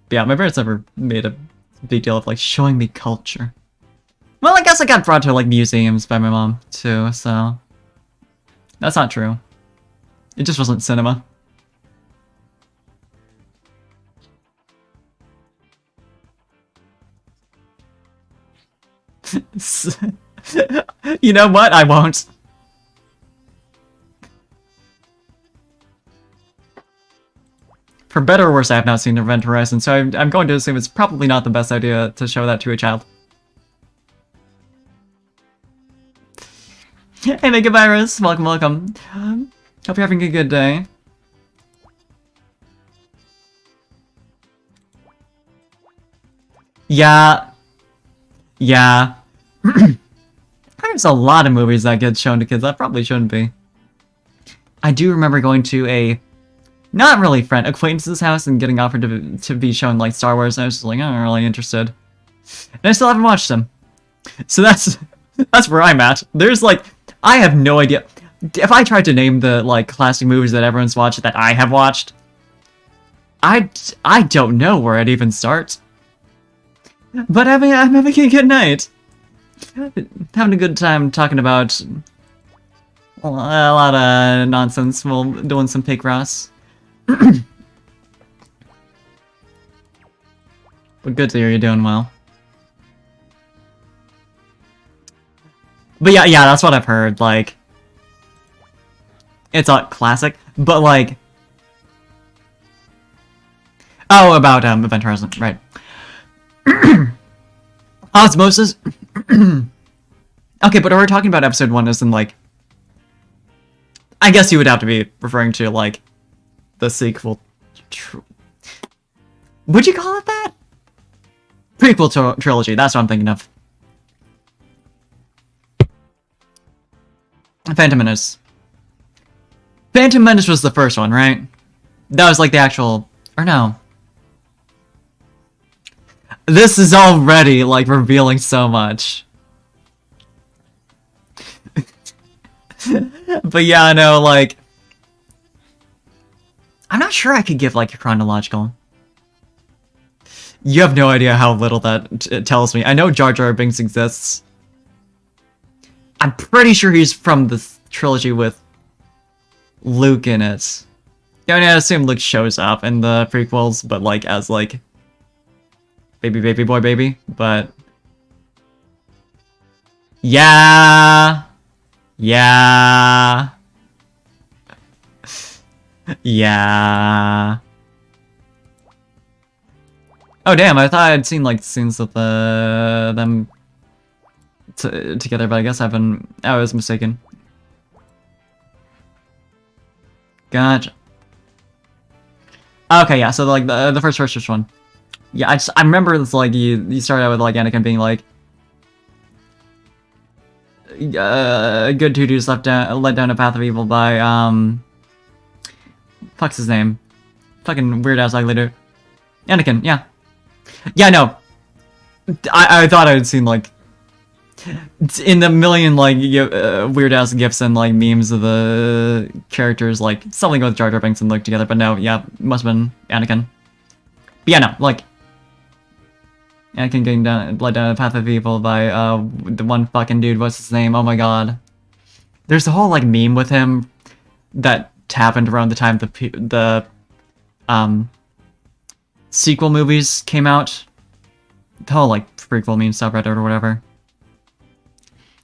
But yeah, my parents never made a big deal of like showing me culture. Well, I guess I got brought to like museums by my mom too, so that's not true. It just wasn't cinema. You know what? I won't. For better or worse, I have not seen Event Horizon, so I'm going to assume it's probably not the best idea to show that to a child. Hey, Mega Virus! Welcome, welcome. Hope you're having a good day. Yeah. Yeah. There's a lot of movies that get shown to kids that probably shouldn't be. I do remember going to a not really friend acquaintance's house and getting offered to be shown like Star Wars, and I was just like, I'm not really interested. And I still haven't watched them. So that's where I'm at. There's like, I have no idea. If I tried to name the like classic movies that everyone's watched that I have watched, I don't know where I'd even start. But I'm having a good night. Having a good time talking about a lot of nonsense while doing some pig Ross. But good to hear you're doing well. But yeah, that's what I've heard. Like, it's a classic, but like, oh, about Event Horizon, right? Osmosis. Okay, but we're talking about episode 1 as in like, I guess you would have to be referring to like the sequel. Would you call it that? Prequel trilogy. That's what I'm thinking of. Phantom Menace. Phantom Menace was the first one, right? That was like the actual, or no? This is already like revealing so much. But yeah, no, like, I'm not sure I could give like a chronological. You have no idea how little that tells me. I know Jar Jar Binks exists. I'm pretty sure he's from the trilogy with Luke in it. Yeah, I mean, I assume Luke shows up in the prequels, but like as like baby boy baby, but yeah. Oh damn, I thought I'd seen like scenes of them together, but I guess I was mistaken. Gotcha. Okay, yeah, so like the first one. Yeah, I remember it's like you started out with like Anakin being like good two dudes led down a path of evil by fuck's his name? Fucking weird ass ugly dude. Anakin, yeah. Yeah, no. I thought I had seen like in the million like weird ass gifs and like memes of the characters like something with Jar Jar Binks and Luke together, but no, yeah, must have been Anakin. But yeah, no, like Anakin getting led down a path of evil by the one fucking dude. What's his name? Oh my god. There's a whole like meme with him that happened around the time the sequel movies came out. The whole like prequel meme subreddit or whatever.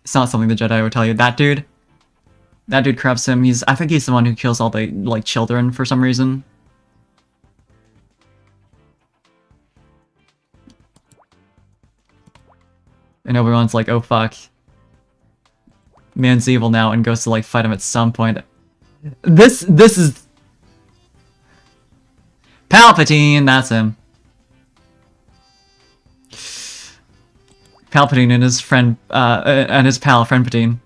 It's not something the Jedi would tell you. That dude corrupts him. I think he's the one who kills all the like children for some reason. And everyone's like, oh fuck. Man's evil now and goes to like fight him at some point. This is Palpatine, that's him. Palpatine and his friend and his pal Friendpatine.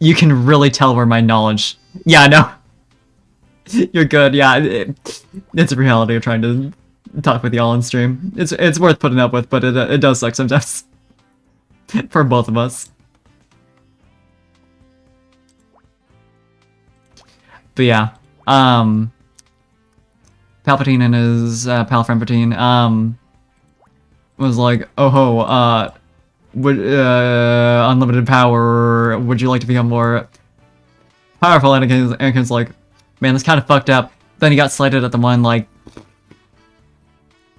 You can really tell where my knowledge. Yeah, no. You're good. Yeah, it's a reality of trying to talk with y'all on stream. It's worth putting up with, but it does suck sometimes. For both of us. But yeah, Palpatine and his pal Friendpatine was like, oh ho, would unlimited power. Would you like to become more powerful? Anakin's like, man, that's kind of fucked up. Then he got slighted at the one like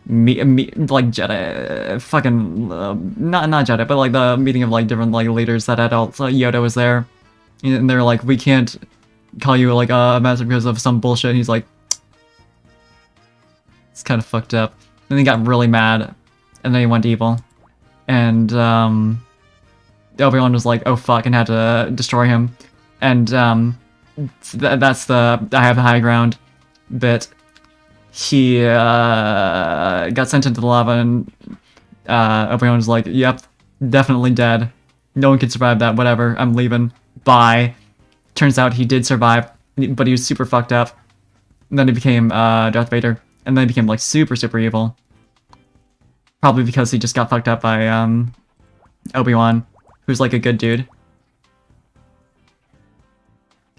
like Jedi, fucking not Jedi, but like the meeting of like different like leaders that had all Yoda was there, and they're like, we can't call you like a master because of some bullshit. And he's like, it's kind of fucked up. Then he got really mad, and then he went evil, and Obi-Wan was like, oh fuck, and had to destroy him, and that's the I have the high ground bit. He got sent into the lava, and Obi-Wan was like, yep, definitely dead. No one can survive that, whatever, I'm leaving, bye. Turns out he did survive, but he was super fucked up. And then he became Darth Vader, and then he became like super evil. Probably because he just got fucked up by Obi-Wan, who's like a good dude.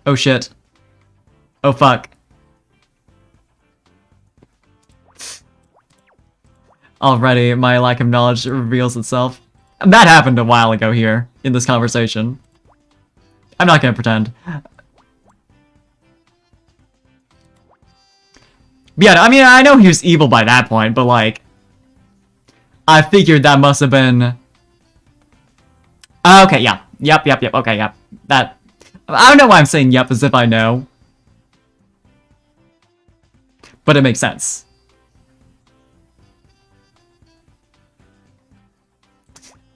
Oh shit. Oh fuck. Already, my lack of knowledge reveals itself. That happened a while ago here, in this conversation. I'm not gonna pretend. But yeah, I mean, I know he was evil by that point, but like, I figured that must have been... Okay, yeah. Yep, okay, yep. That... I don't know why I'm saying yep as if I know. But it makes sense.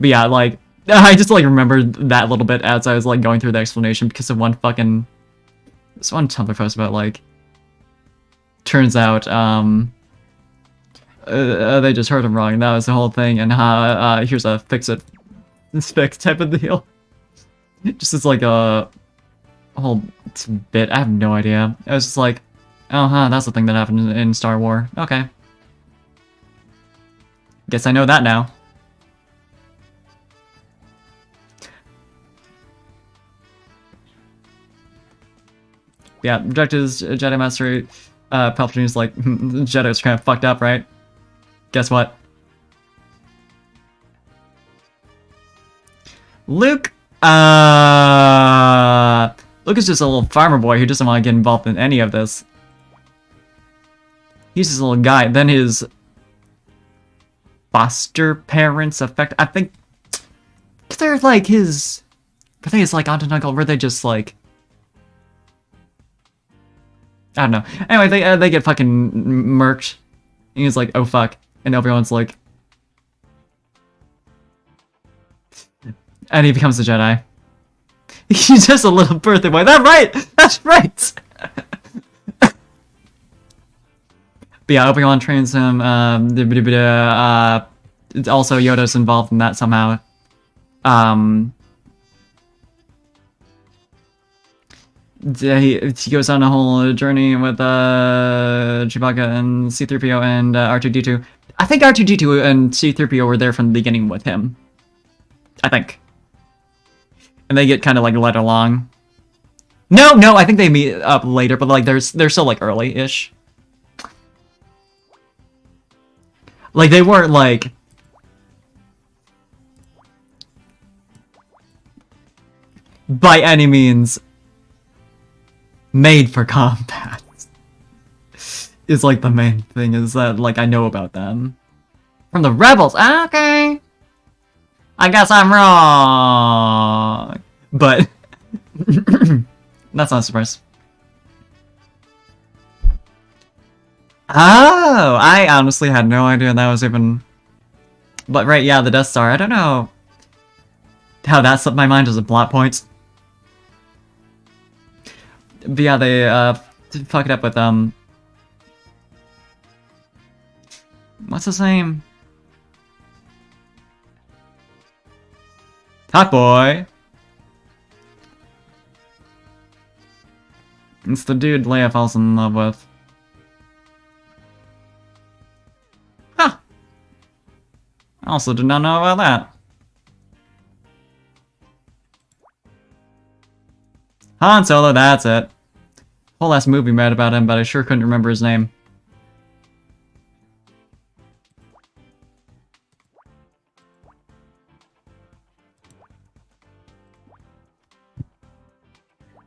But yeah, like, I just like remembered that little bit as I was like going through the explanation because of one fucking... This one Tumblr post about like... Turns out, they just heard him wrong, and that was the whole thing, and here's a fix type of deal. Just as like a whole bit, I have no idea. I was just like, oh huh, that's the thing that happened in Star Wars. Okay. Guess I know that now. Yeah, rejected his Jedi Mastery. Palpatine's like, Jedi's kind of fucked up, right? Guess what? Luke, Luke is just a little farmer boy who doesn't want to get involved in any of this. He's just a little guy. Then his foster parents I think they're like his... I think it's like aunt and uncle, where they just like... I don't know. Anyway, they get fucking murked. And he's like, oh fuck. And everyone's like... And he becomes a Jedi. He's just a little birthday boy. That's right! That's right! But yeah, Obi-Wan trains him, it's also Yoda's involved in that somehow. He goes on a whole journey with Chewbacca and C-3PO and R2-D2. I think R2-D2 and C-3PO were there from the beginning with him. I think. And they get kind of like led along. No, I think they meet up later, but like they're still like early-ish. Like they weren't like by any means made for combat. Is like the main thing is that like I know about them from the Rebels. Okay, I guess I'm wrong, but that's not a surprise. Oh, I honestly had no idea that was even. But right, yeah, the Death Star. I don't know how that slipped my mind as a plot point. But yeah, they fuck it up with what's his name? Hot boy. It's the dude Leia falls in love with. Huh. I also did not know about that. Han Solo, that's it. Whole last movie read about him, but I sure couldn't remember his name.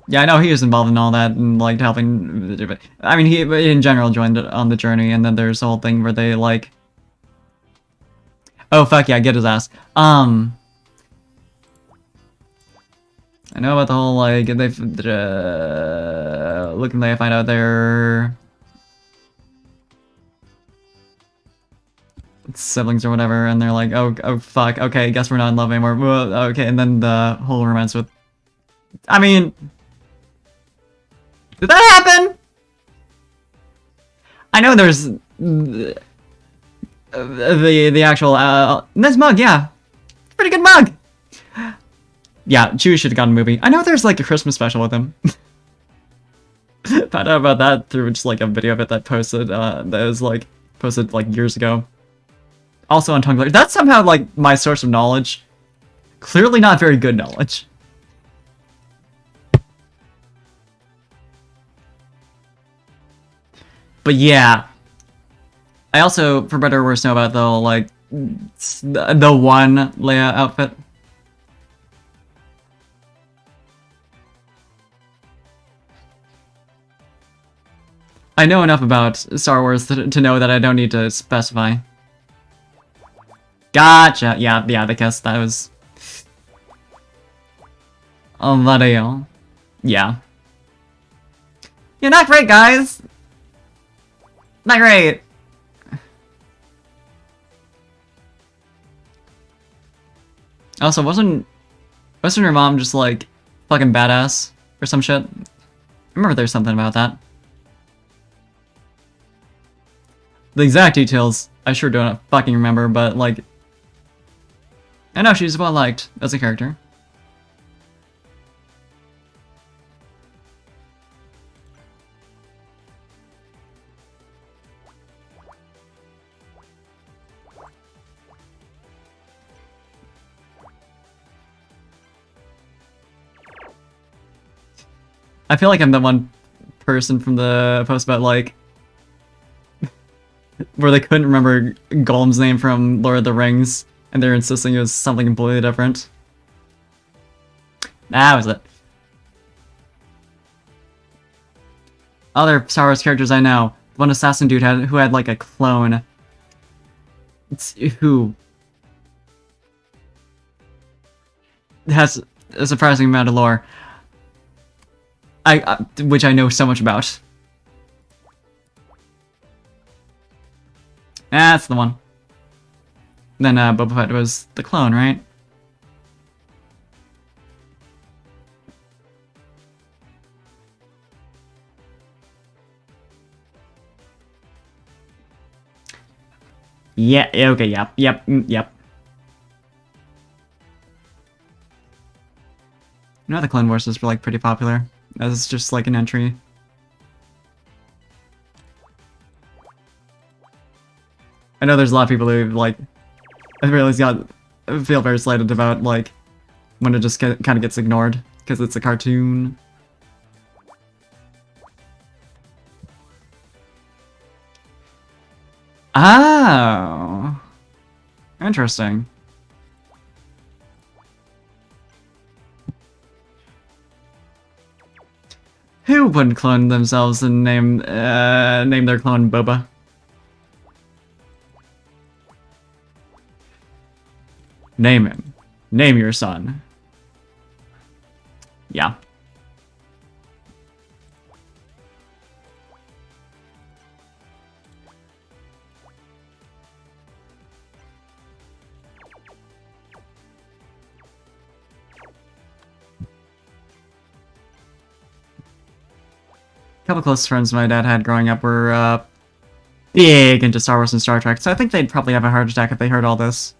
Yeah, I know he was involved in all that and like helping. I mean, he in general joined on the journey, and then there's the whole thing where they like. Oh fuck yeah, get his ass. I know about the whole like they've looking they find out they're siblings or whatever, and they're like, oh fuck, okay, guess we're not in love anymore. Well, okay, and then the whole romance with. I mean. Did that happen? I know there's the actual this mug, yeah, pretty good mug. Yeah, Chewie should have gotten a movie. I know there's like a Christmas special with him. Found out about that through just like a video of it that posted that was like posted like years ago. Also on Tumblr. That's somehow like my source of knowledge. Clearly not very good knowledge. But yeah, I also, for better or worse, know about the like the one Leia outfit. I know enough about Star Wars to know that I don't need to specify. Gotcha. Yeah, because that was a video. Yeah. You're not great, guys. Not great. Also, wasn't your mom just like fucking badass or some shit? I remember there's something about that. The exact details, I sure don't fucking remember, but like, I know she's well liked as a character. I feel like I'm the one person from the post about like where they couldn't remember Gollum's name from Lord of the Rings and they're insisting it was something completely different. That was it. Other Star Wars characters I know. One assassin dude who had like a clone. Who has a surprising amount of lore. Which I know so much about. That's the one. Then Boba Fett was the clone, right? Yeah, okay, yep. You know the Clone Wars is like pretty popular. As just like an entry. I know there's a lot of people who like I really feel very slighted about like when it just kind of gets ignored because it's a cartoon. Oh, interesting. Who wouldn't clone themselves and name their clone Boba? Name him. Name your son. Yeah. A couple close friends my dad had growing up were big into Star Wars and Star Trek, so I think they'd probably have a heart attack if they heard all this.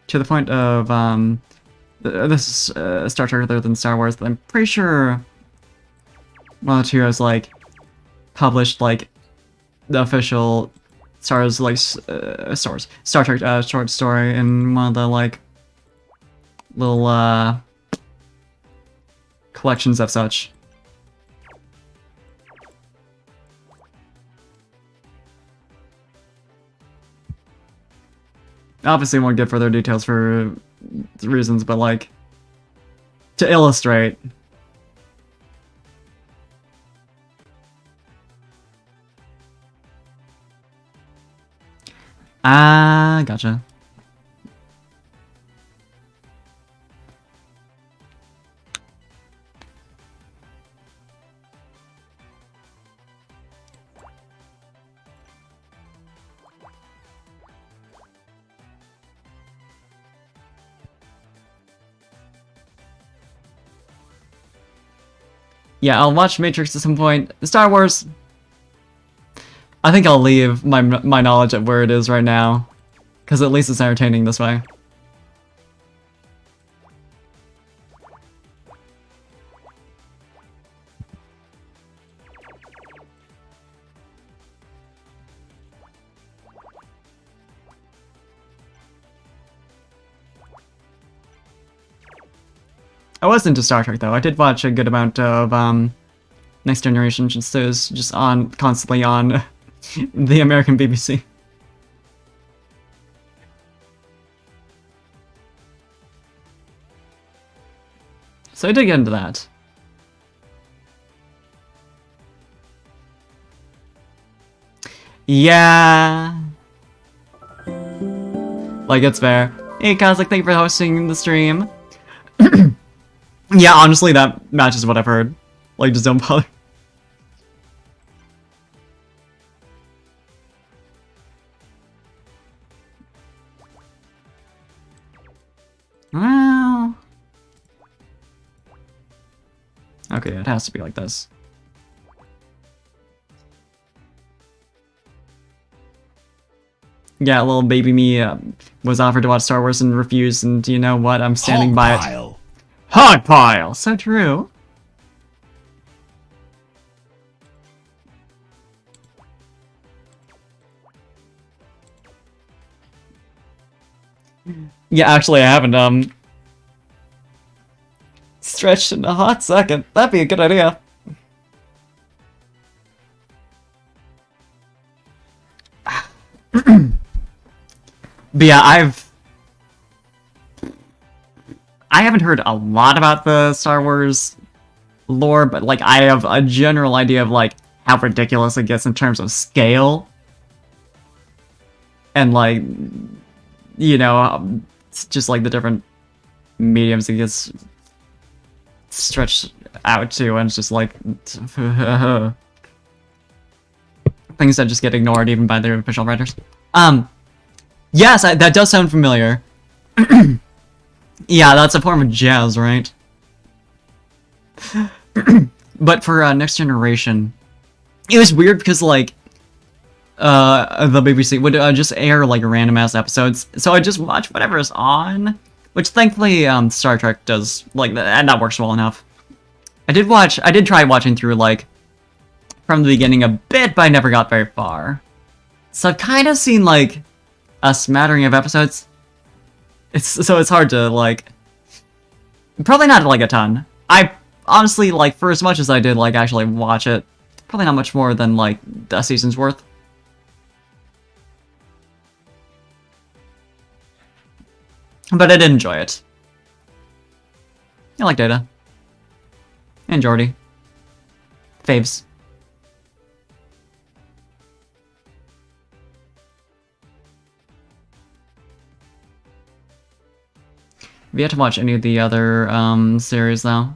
To the point of, this is Star Trek other than Star Wars, but I'm pretty sure one of the two has, like, published, like, the official Star Trek short story in one of the, like, little, collections of such. Obviously won't give further details for reasons, but like, to illustrate. Ah, gotcha. Yeah, I'll watch Matrix at some point. Star Wars, I think I'll leave my knowledge at where it is right now, because at least it's entertaining this way. I was into Star Trek though. I did watch a good amount of Next Generation, just it was just on constantly on the American BBC. So I did get into that. Yeah. Like, it's fair. Hey, Kazak, thank you for hosting the stream. Yeah, honestly, that matches what I've heard. Like, just don't bother. Well... Okay, it has to be like this. Yeah, little baby me was offered to watch Star Wars and refused, and you know what? I'm standing by it. Hog pile! So true. Yeah, actually, I haven't, stretched in a hot second. That'd be a good idea. But yeah, I haven't heard a lot about the Star Wars lore, but like I have a general idea of like how ridiculous it gets in terms of scale. And like, you know, it's just like the different mediums it gets stretched out to, and it's just like things that just get ignored even by their official writers. Yes, that does sound familiar. Yeah, that's a form of jazz, right? But for Next Generation, it was weird because, like, the BBC would just air, like, random-ass episodes, so I just watch whatever is on, which thankfully, Star Trek does, like, and that works well enough. I did try watching through, like, from the beginning a bit, but I never got very far. So I've kind of seen, like, a smattering of episodes. So it's hard to, like... Probably not, like, a ton. I honestly, like, for as much as I did, like, actually watch it, probably not much more than, like, a season's worth. But I did enjoy it. I like Data. And Geordi. Faves. Have you yet to watch any of the other series, though?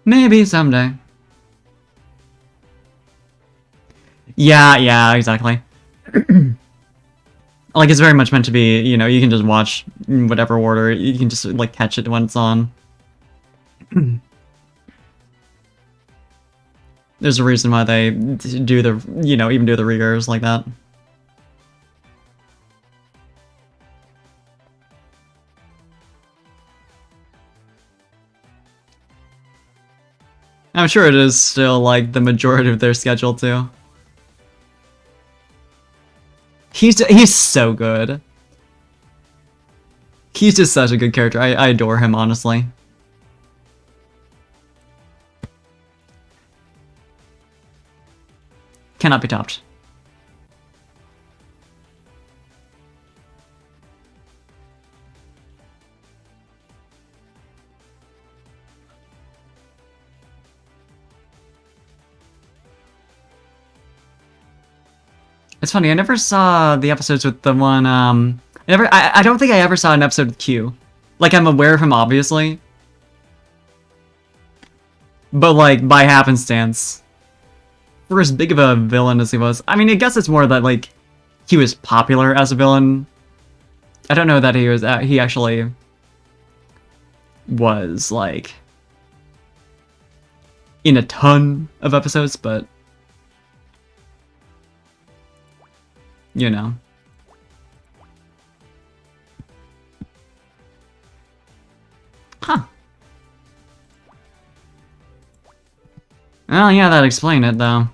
Maybe someday. Yeah, exactly. Like, it's very much meant to be, you know, you can just watch in whatever order, you can just, like, catch it when it's on. There's a reason why they do the, you know, even do the re-airs like that. I'm sure it is still, like, the majority of their schedule, too. He's so good. He's just such a good character. I adore him, honestly. Cannot be topped. It's funny, I never saw the episodes with the one, I don't think I ever saw an episode with Q. Like, I'm aware of him, obviously. But, like, by happenstance. For as big of a villain as he was. I mean, I guess it's more that, like, he was popular as a villain. I don't know that he was, he actually was, like, in a ton of episodes, but... You know. Huh. Well, yeah, that'd explain it, though.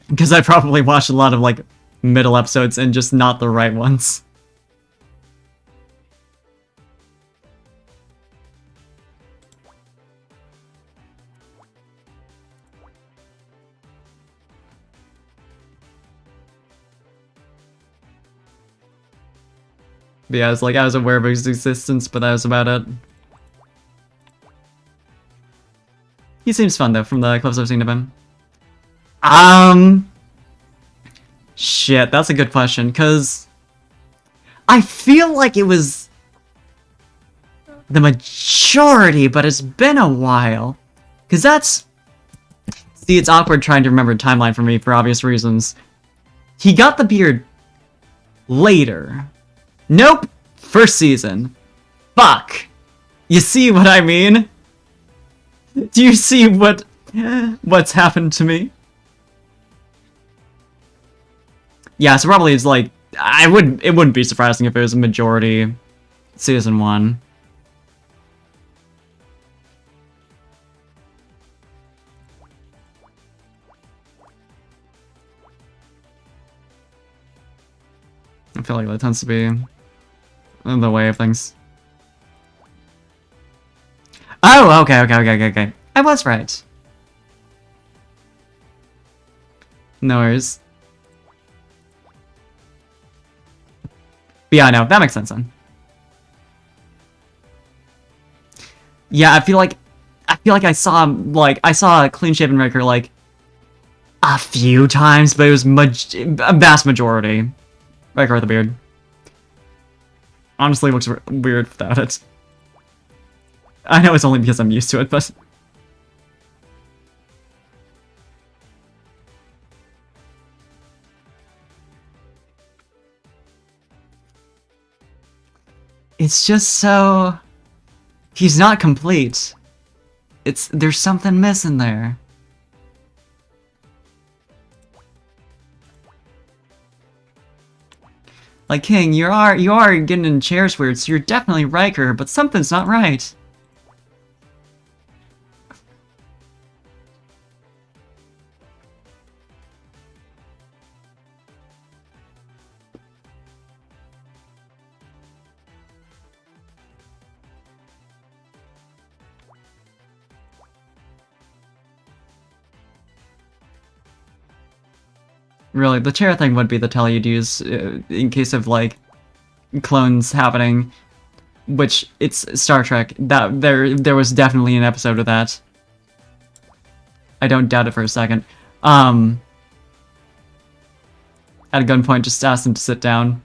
Because I probably watched a lot of, like, middle episodes and just not the right ones. But yeah, I was aware of his existence, but that was about it. He seems fun, though, from the clips I've seen of him. Shit, that's a good question, because... I feel like it was... the majority, but it's been a while. Because that's... See, it's awkward trying to remember timeline for me, for obvious reasons. He got the beard... later. Nope! First season. Fuck! You see what I mean? Do you see what's happened to me? Yeah, so probably it's like... it wouldn't be surprising if it was a majority season 1. I feel like that tends to be in the way of things. Oh, okay. I was right. No worries. But yeah, no, that makes sense then. Yeah, I feel like I saw a clean-shaven Riker like a few times, but it was a vast majority. Riker with a beard. Honestly, looks weird without it. I know it's only because I'm used to it, but It's just so... He's not complete. There's something missing there. Like, King, you are getting in chairs weird, so you're definitely Riker, but something's not right. Really, the chair thing would be the tell you'd use in case of, like, clones happening. Which, it's Star Trek. There was definitely an episode of that. I don't doubt it for a second. At a gunpoint, just asked him to sit down.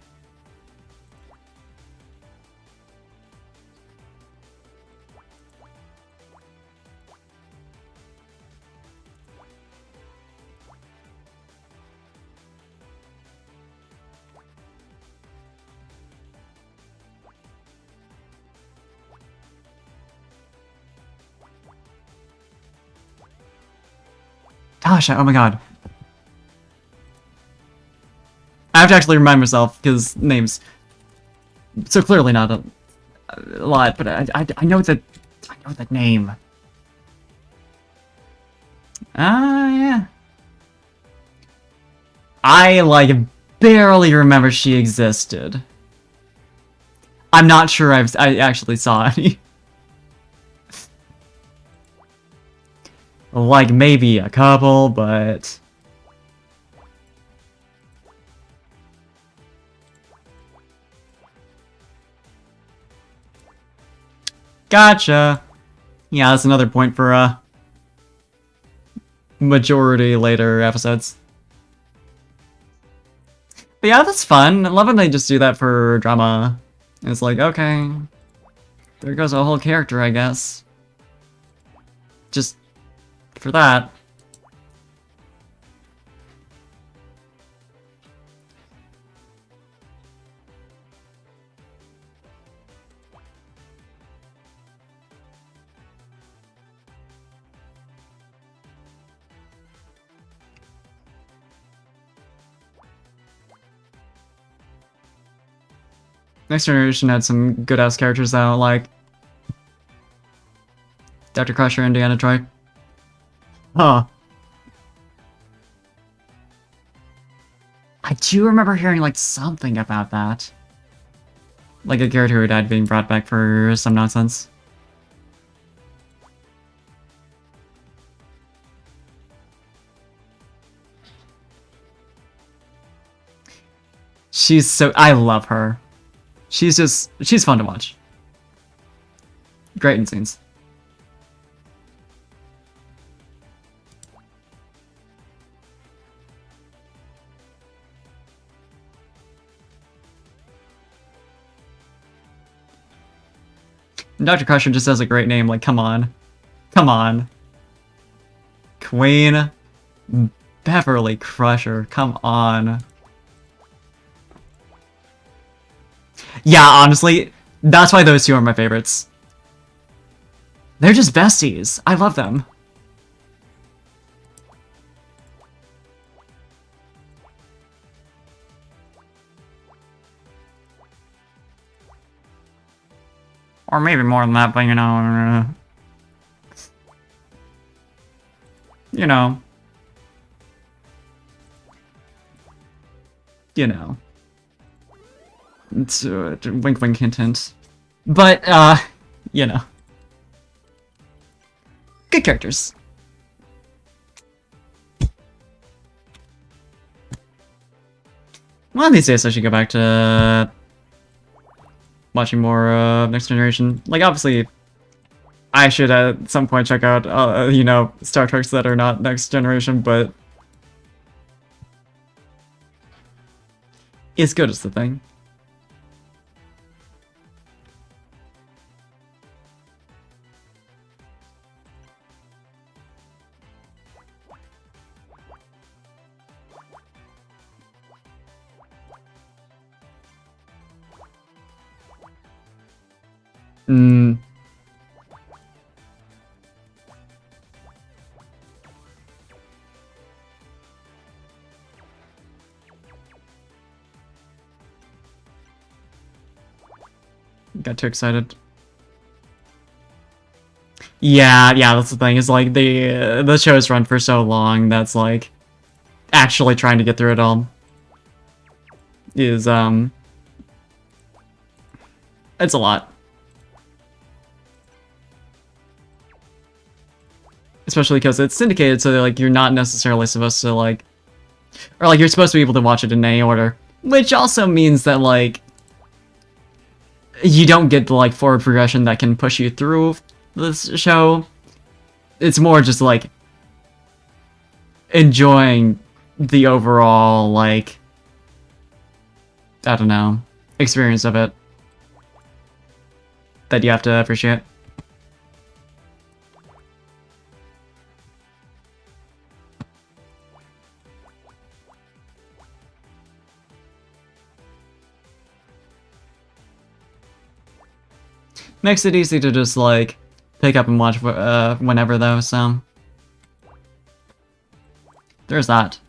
Tasha, oh my god. I have to actually remind myself, because names. So clearly not a lot, but I know that... I know that name. Yeah. I, like, barely remember she existed. I'm not sure I actually saw any. Like, maybe a couple, but... Gotcha! Yeah, that's another point for, majority later episodes. But yeah, that's fun. I love when they just do that for drama. It's like, okay, there goes a whole character, I guess. Just for that. Next Generation had some good-ass characters though, like Dr. Crusher and Deanna Troy. Huh. I do remember hearing, like, something about that. Like a character who died being brought back for some nonsense. She's so... I love her. She's fun to watch. Great in scenes. Dr. Crusher just has a great name, like, come on. Come on. Queen Beverly Crusher, come on. Yeah, honestly, that's why those two are my favorites. They're just besties. I love them. Or maybe more than that, but you know... You know. You know. It's wink wink hint hint. But, you know. Good characters. One of these days I should go back to watching more Next Generation. Like, obviously, I should at some point check out, you know, Star Treks that are not Next Generation, but it's good is the thing. Mm. Got too excited. Yeah, that's the thing. Is like the show's run for so long that's like actually trying to get through it all is it's a lot. Especially because it's syndicated, so like you're not necessarily supposed to like, or like you're supposed to be able to watch it in any order, which also means that like you don't get the like forward progression that can push you through this show. It's more just like enjoying the overall like, I don't know, experience of it that you have to appreciate. Makes it easy to just like pick up and watch whenever though, so there's that.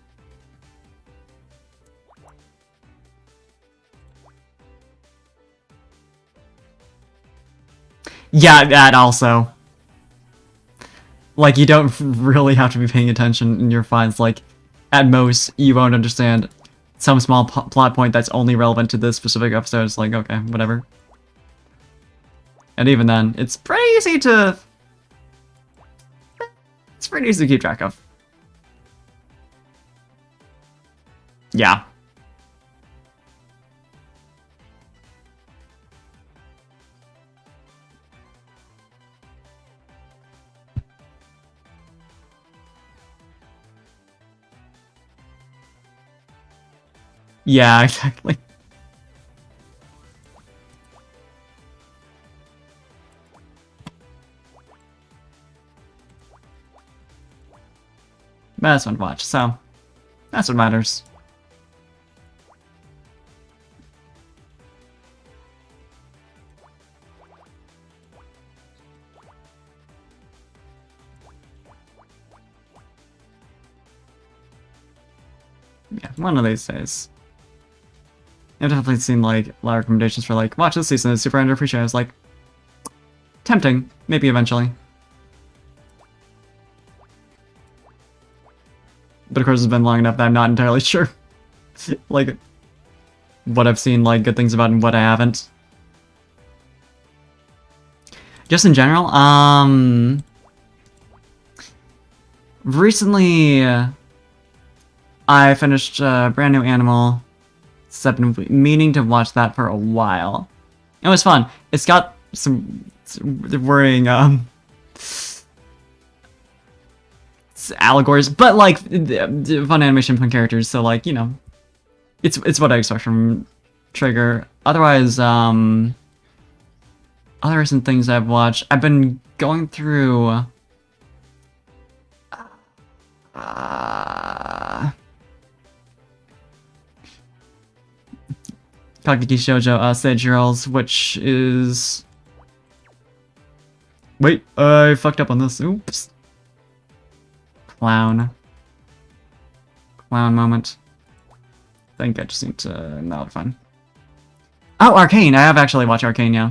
Yeah, that also. Like, you don't really have to be paying attention and you're fine. It's like, at most, you won't understand some small plot point that's only relevant to this specific episode. It's like, okay, whatever. And even then, it's pretty easy to... It's pretty easy to keep track of. Yeah. Yeah, exactly. But that's fun to watch, so that's what matters. Yeah, one of these days. I've definitely seen like a lot of recommendations for like, watch this season, it's super underappreciated. I was like, tempting, maybe eventually. But of course it's been long enough that I'm not entirely sure. Like, what I've seen like good things about and what I haven't. Just in general, recently I finished Brand New Animal. So I've been meaning to watch that for a while. It was fun. It's got some worrying allegories, but like fun animation, fun characters. So like, you know, it's what I expect from Trigger. Otherwise, other recent things I've watched, I've been going through. Kageki Shoujo Stage Girls, which is... Wait, I fucked up on this. Oops. Clown moment. I think I just need to... No, fine. Oh, Arcane! I have actually watched Arcane, yeah.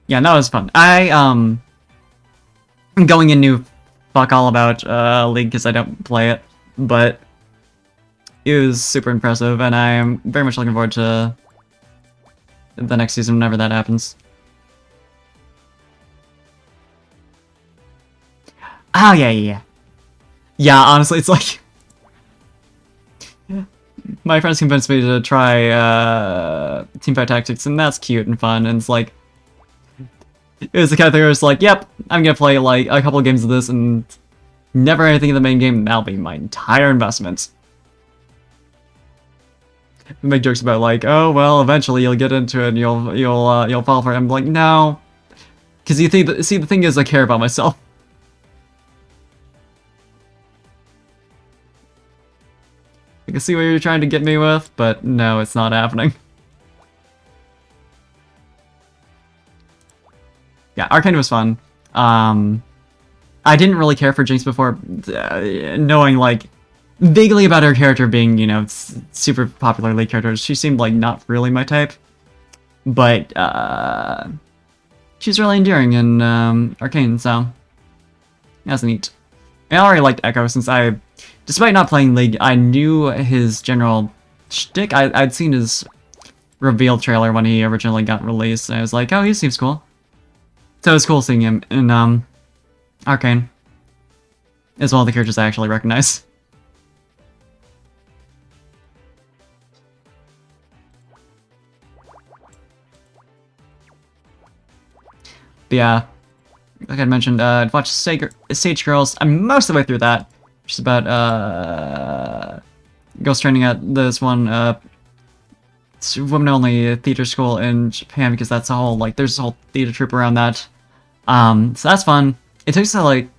Yeah, that was fun. I'm going in new fuck all about League because I don't play it, but it was super impressive, and I am very much looking forward to the next season whenever that happens. Oh, yeah. Yeah, honestly, it's like... My friends convinced me to try Teamfight Tactics, and that's cute and fun, and it's like... It was the kind of thing where it's like, yep, I'm gonna play like a couple of games of this and never anything in the main game, and that'll be my entire investment. Make jokes about like, oh well, eventually you'll get into it and you'll fall for it. I'm like, no, because you think see the thing is I care about myself. I can see what you're trying to get me with, but no, it's not happening. Yeah, Arcane was fun. I didn't really care for Jinx before, knowing, like, vaguely about her character being, you know, super popular lead character. She seemed like not really my type. But, she's really endearing in Arcane, so that's neat. I already liked Echo since despite not playing League, I knew his general shtick. I'd seen his reveal trailer when he originally got released, and I was like, oh, he seems cool. So it was cool seeing him in Arcane. As well as the characters I actually recognize. But yeah, like I mentioned, I'd watched Sage Girls. I'm most of the way through that. Which is about ghost training at this one women-only theater school in Japan, because that's a whole, like, there's a whole theater troupe around that. So that's fun. It takes it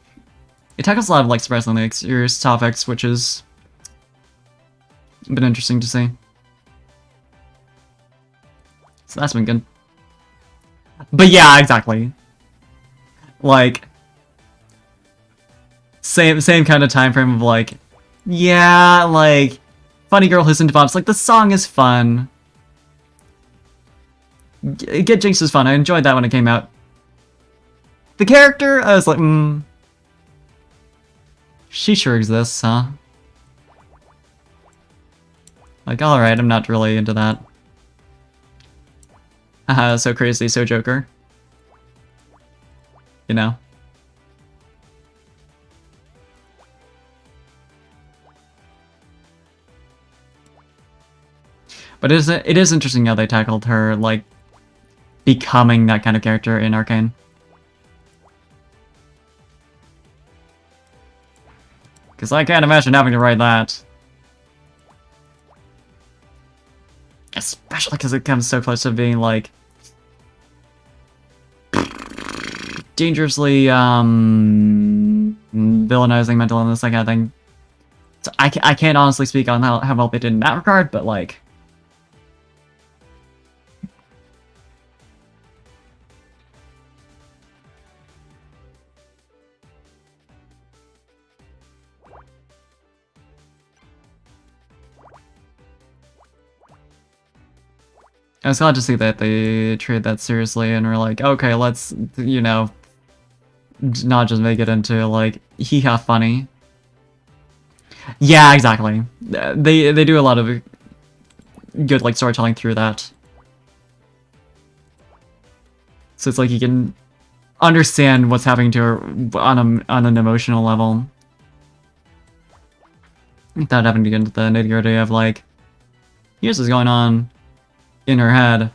tackles a lot of, like, surprisingly, like, serious topics, which has been interesting to see. So that's been good. But yeah, exactly. Like, same kind of time frame of, like, yeah, like, funny girl who's into bombs. Like, the song is fun. Get Jinx is fun. I enjoyed that when it came out. The character, I was like, she sure exists, huh? Like, alright, I'm not really into that. Haha, so crazy, so Joker. You know? But it is interesting how they tackled her, like, becoming that kind of character in Arcane. Because I can't imagine having to write that. Especially because it comes so close to being, like, dangerously, villainizing mental illness, that kind of thing. So I can't honestly speak on how well they did in that regard, but, like... I was glad to see that they treated that seriously and were like, okay, let's, you know, not just make it into, like, hee-ha funny. Yeah, exactly. They do a lot of good, like, storytelling through that. So it's like you can understand what's happening to her on an emotional level. Without having to get into the nitty-gritty of, like, here's what's going on in her head.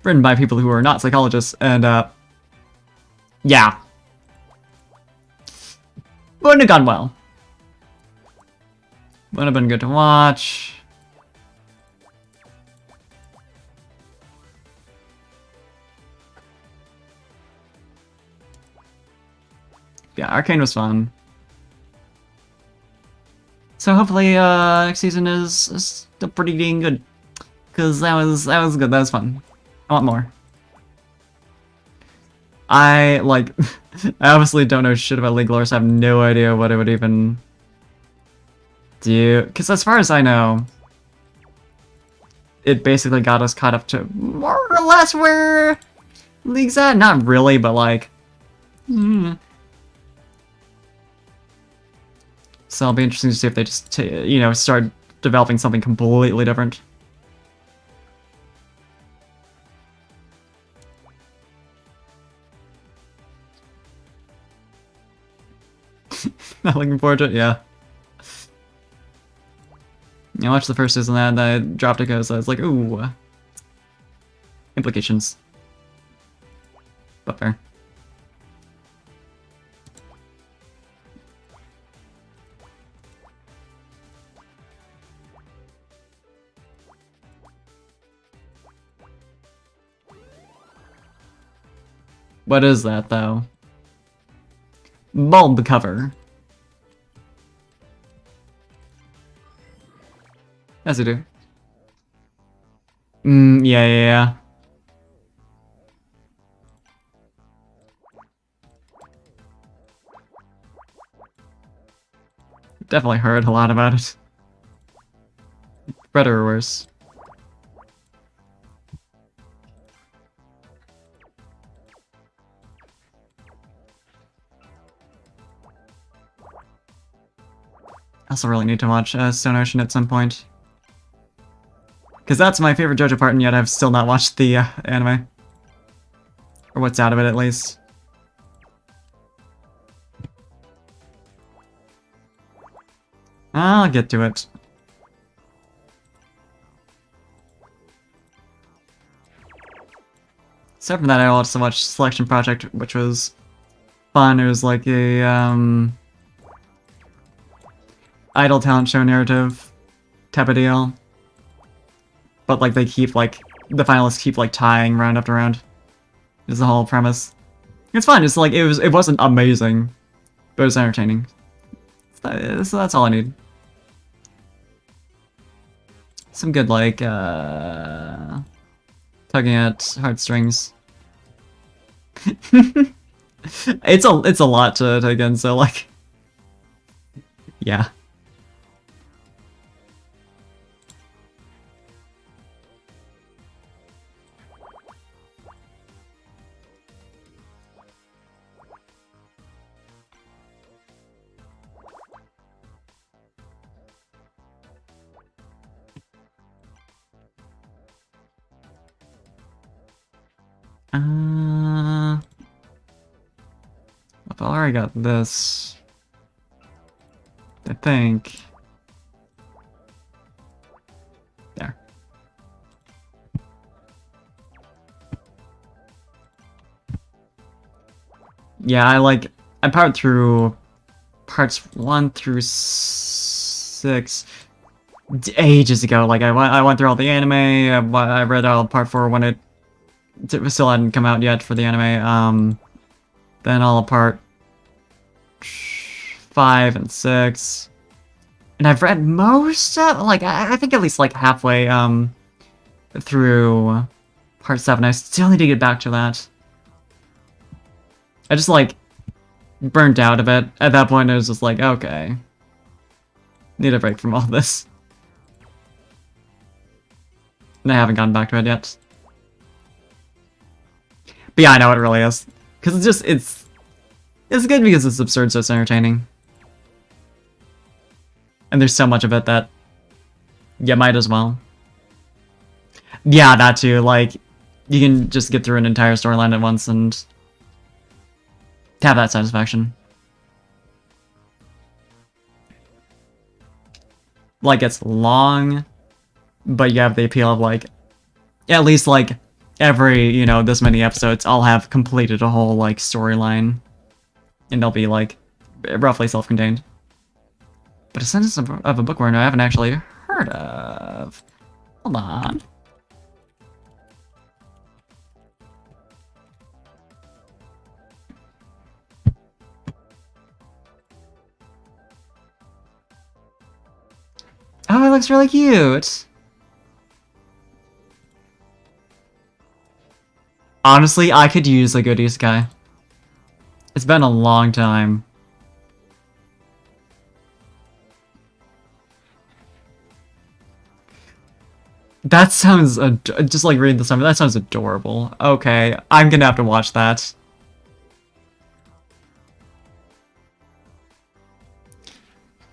Written by people who are not psychologists, and, yeah. Wouldn't have gone well. Would have been good to watch. Yeah, Arcane was fun. So hopefully, next season is still pretty dang good. Cause that was good, that was fun. I want more. I, like, I obviously don't know shit about League lore, so I have no idea what it would even do. Because as far as I know, it basically got us caught up to more or less where League's at. Not really, but like... So it'll be interesting to see if they just, you know, start developing something completely different. Not looking forward to it, yeah. I watched the first season and I dropped it because I was like, ooh. Implications. But fair. What is that, though? Bulb cover. Yes, I do. Yeah. Definitely heard a lot about it. Better or worse. I also really need to watch Stone Ocean at some point. Because that's my favorite JoJo part, and yet I've still not watched the anime. Or what's out of it, at least. I'll get to it. Aside from that, I also watched Selection Project, which was fun. It was like a, idol talent show narrative type of deal. But, like, they keep, like, the finalists keep, like, tying round after round. Is the whole premise. It's fun. It's like, it wasn't amazing, but it was entertaining. So that's all I need. Some good, like, tugging at heartstrings. It's a lot to take in, so, like, yeah. I've already got this. I think. There. Yeah, I powered through parts 1 through 6 ages ago. Like, I went through all the anime, I read all part 4 when it still hadn't come out yet for the anime, then all of part 5 and 6. And I've read most of, like, I think at least, like, halfway, through part 7. I still need to get back to that. I just, like, burnt out a bit. At that point, I was just like, okay. Need a break from all this. And I haven't gotten back to it yet. But yeah, I know it really is. Because it's just, it's good because it's absurd, so it's entertaining. And there's so much of it that you might as well. Yeah, that too. Like, you can just get through an entire storyline at once and have that satisfaction. Like, it's long, but you have the appeal of, like, at least, like, every, you know, this many episodes, I'll have completed a whole, like, storyline. And they'll be, like, roughly self-contained. But a sentence of a bookworm I haven't actually heard of. Hold on. Oh, it looks really cute! Honestly, I could use a good isekai. It's been a long time. That sounds, just like reading the summary, that sounds adorable. Okay, I'm gonna have to watch that.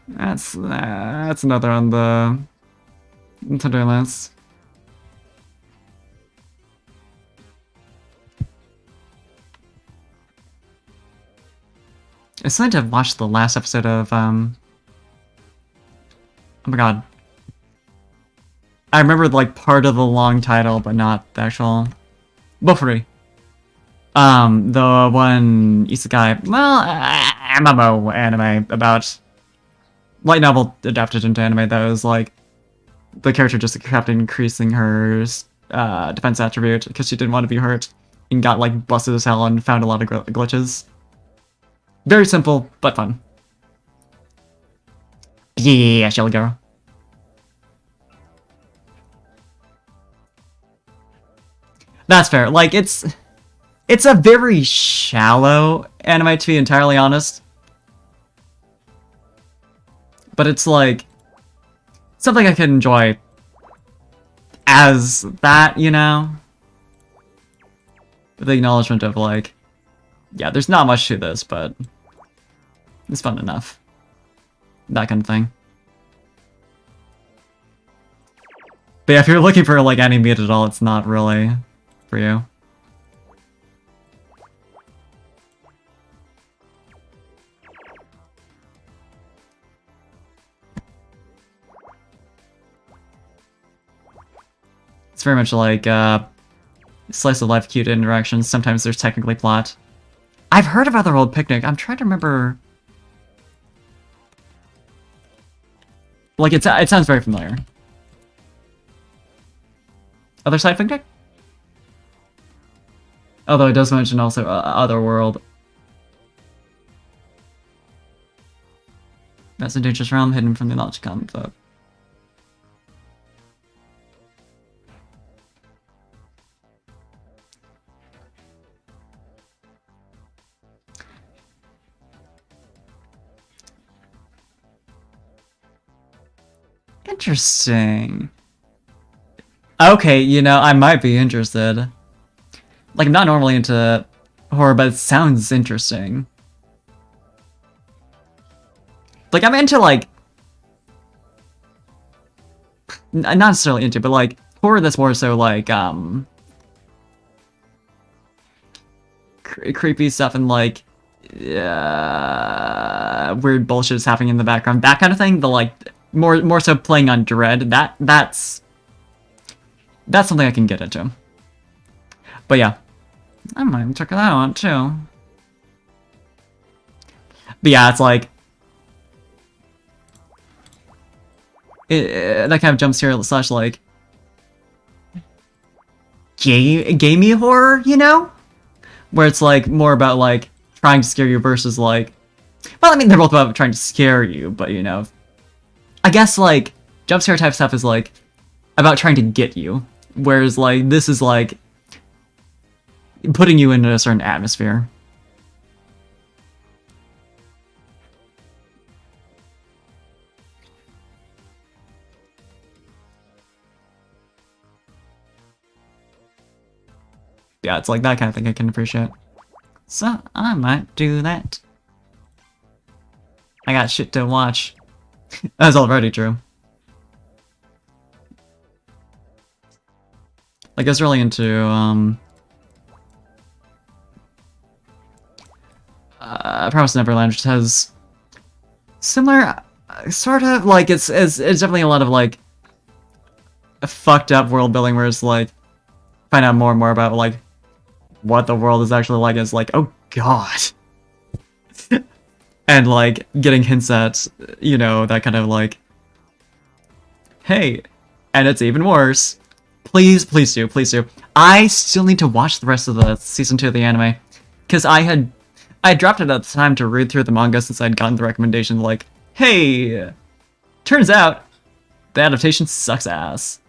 That's another on the Nintendo list. It's nice to have watched the last episode of, oh my god. I remember, like, part of the long title, but not the actual... Bofuri. The one isekai, well, MMO anime about light novel adapted into anime that was, like, the character just kept increasing her defense attribute because she didn't want to be hurt and got, like, busted as hell and found a lot of glitches. Very simple, but fun. Yeah, Shelly Girl. That's fair. Like, it's a very shallow anime, to be entirely honest. But it's like something I can enjoy as that, you know? With the acknowledgement of like, yeah, there's not much to this, but it's fun enough. That kind of thing. But yeah, if you're looking for like any meat at all, it's not really for you. It's very much like slice of life cute interactions. Sometimes there's technically plot. I've heard of Otherworld Picnic. I'm trying to remember. Like it sounds very familiar. Other Side Picnic? Although it does mention also Otherworld. That's a dangerous realm hidden from the knowledge to come. But interesting. Okay, you know, I might be interested. Like, I'm not normally into horror, but it sounds interesting. Like, I'm into, like... Not necessarily into, but, like, horror that's more so, like, creepy stuff and, like, weird bullshit is happening in the background. That kind of thing. The, like, more so playing on dread. That's something I can get into. But yeah, I might check that out too. But yeah, it's like that kind of jump scare slash like gamey horror, you know, where it's like more about like trying to scare you versus like, well, I mean they're both about trying to scare you, but you know, I guess like jump scare type stuff is like about trying to get you. Whereas, like, this is, like, putting you in a certain atmosphere. Yeah, it's like that kind of thing I can appreciate. So, I might do that. I got shit to watch. That's already true. Like, I was really into, Promised Neverland, which has similar, sort of, like, it's definitely a lot of, like, a fucked up world building where it's, like, find out more and more about, like, what the world is actually like. It's like, oh god. And, like, getting hints at, you know, that kind of, like, hey, and it's even worse. Please do. I still need to watch the rest of the season 2 of the anime, because I dropped it at the time to read through the manga since I'd gotten the recommendation like, hey, turns out the adaptation sucks ass.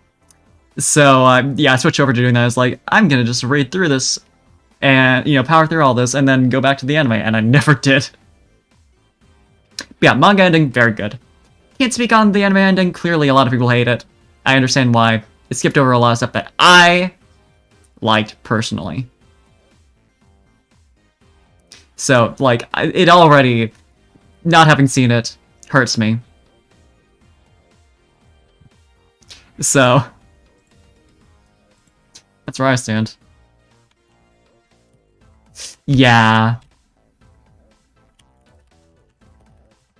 So yeah, I switched over to doing that. I was like, I'm gonna just read through this and, you know, power through all this and then go back to the anime, and I never did. But yeah, manga ending, very good. Can't speak on the anime ending. Clearly a lot of people hate it. I understand why. It skipped over a lot of stuff that I liked personally. So, like, it already, not having seen it, hurts me. So, that's where I stand. Yeah.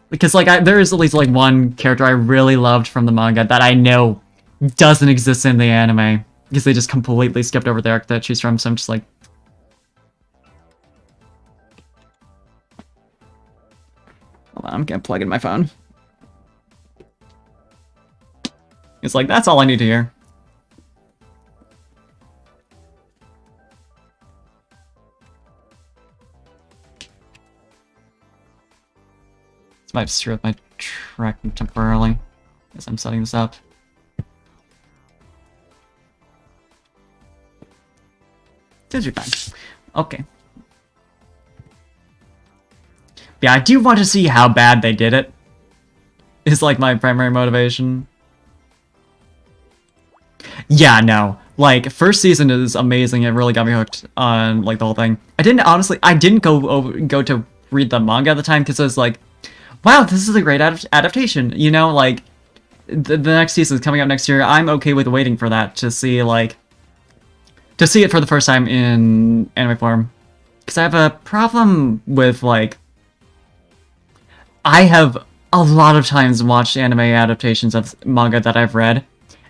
Because, like, there is at least, like, one character I really loved from the manga that I know doesn't exist in the anime, because they just completely skipped over the arc that she's from, so I'm just like... Hold on, I'm gonna plug in my phone. It's like, that's all I need to hear. This might screw up my tracking temporarily as I'm setting this up. Mystery Pack. Okay. Yeah, I do want to see how bad they did it. Is like my primary motivation. Yeah, no. Like, first season is amazing. It really got me hooked on like the whole thing. I didn't go to read the manga at the time because I was like, wow, this is a great adaptation. You know, like the next season is coming up next year. I'm okay with waiting for that to see it for the first time in anime form. Because I have a problem with like, I have a lot of times watched anime adaptations of manga that I've read,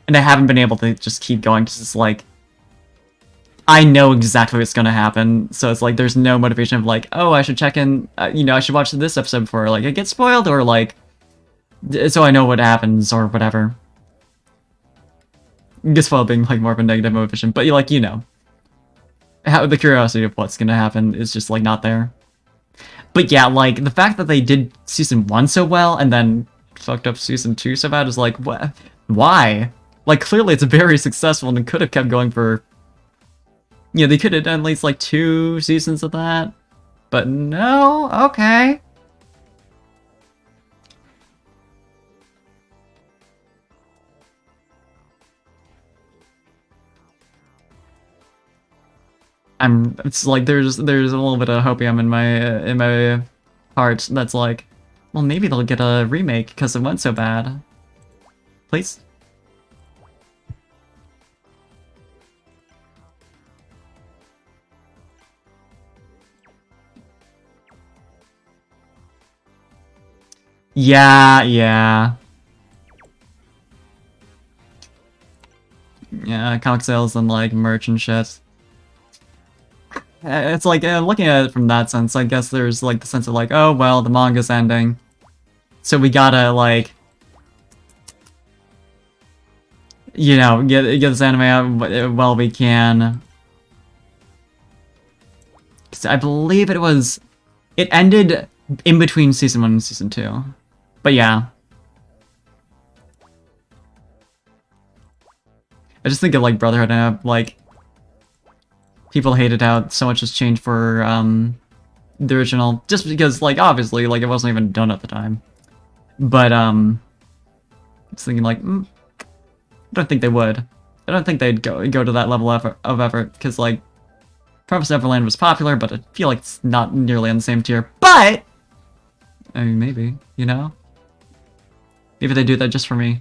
and I haven't been able to just keep going because it's like, I know exactly what's going to happen, so it's like there's no motivation of like, oh, I should check in, I should watch this episode before like it gets spoiled, or like, so I know what happens, or whatever. Get spoiled being like more of a negative motivation, but like, how the curiosity of what's going to happen is just like not there. But yeah, like, the fact that they did Season 1 so well, and then fucked up Season 2 so bad is like, what? Why? Like, clearly it's very successful and could have kept going for... Yeah, they could have done at least, like, 2 seasons of that. But no? Okay. It's like, there's a little bit of hopium in my heart that's like, well, maybe they'll get a remake because it went so bad. Please? Yeah. Yeah, comic sales and like merch and shit. It's like, looking at it from that sense, I guess there's like the sense of like, oh, well, the manga's ending, so we gotta like, get this anime out while we can. 'Cause I believe it ended in between Season 1 and Season 2. But yeah. I just think of like Brotherhood and like, people hated how so much has changed for the original, just because like obviously like it wasn't even done at the time. But it's thinking like, I don't think they would. I don't think they'd go to that level of effort because like Promised Neverland was popular, but I feel like it's not nearly on the same tier. But I mean, maybe, maybe they do that just for me.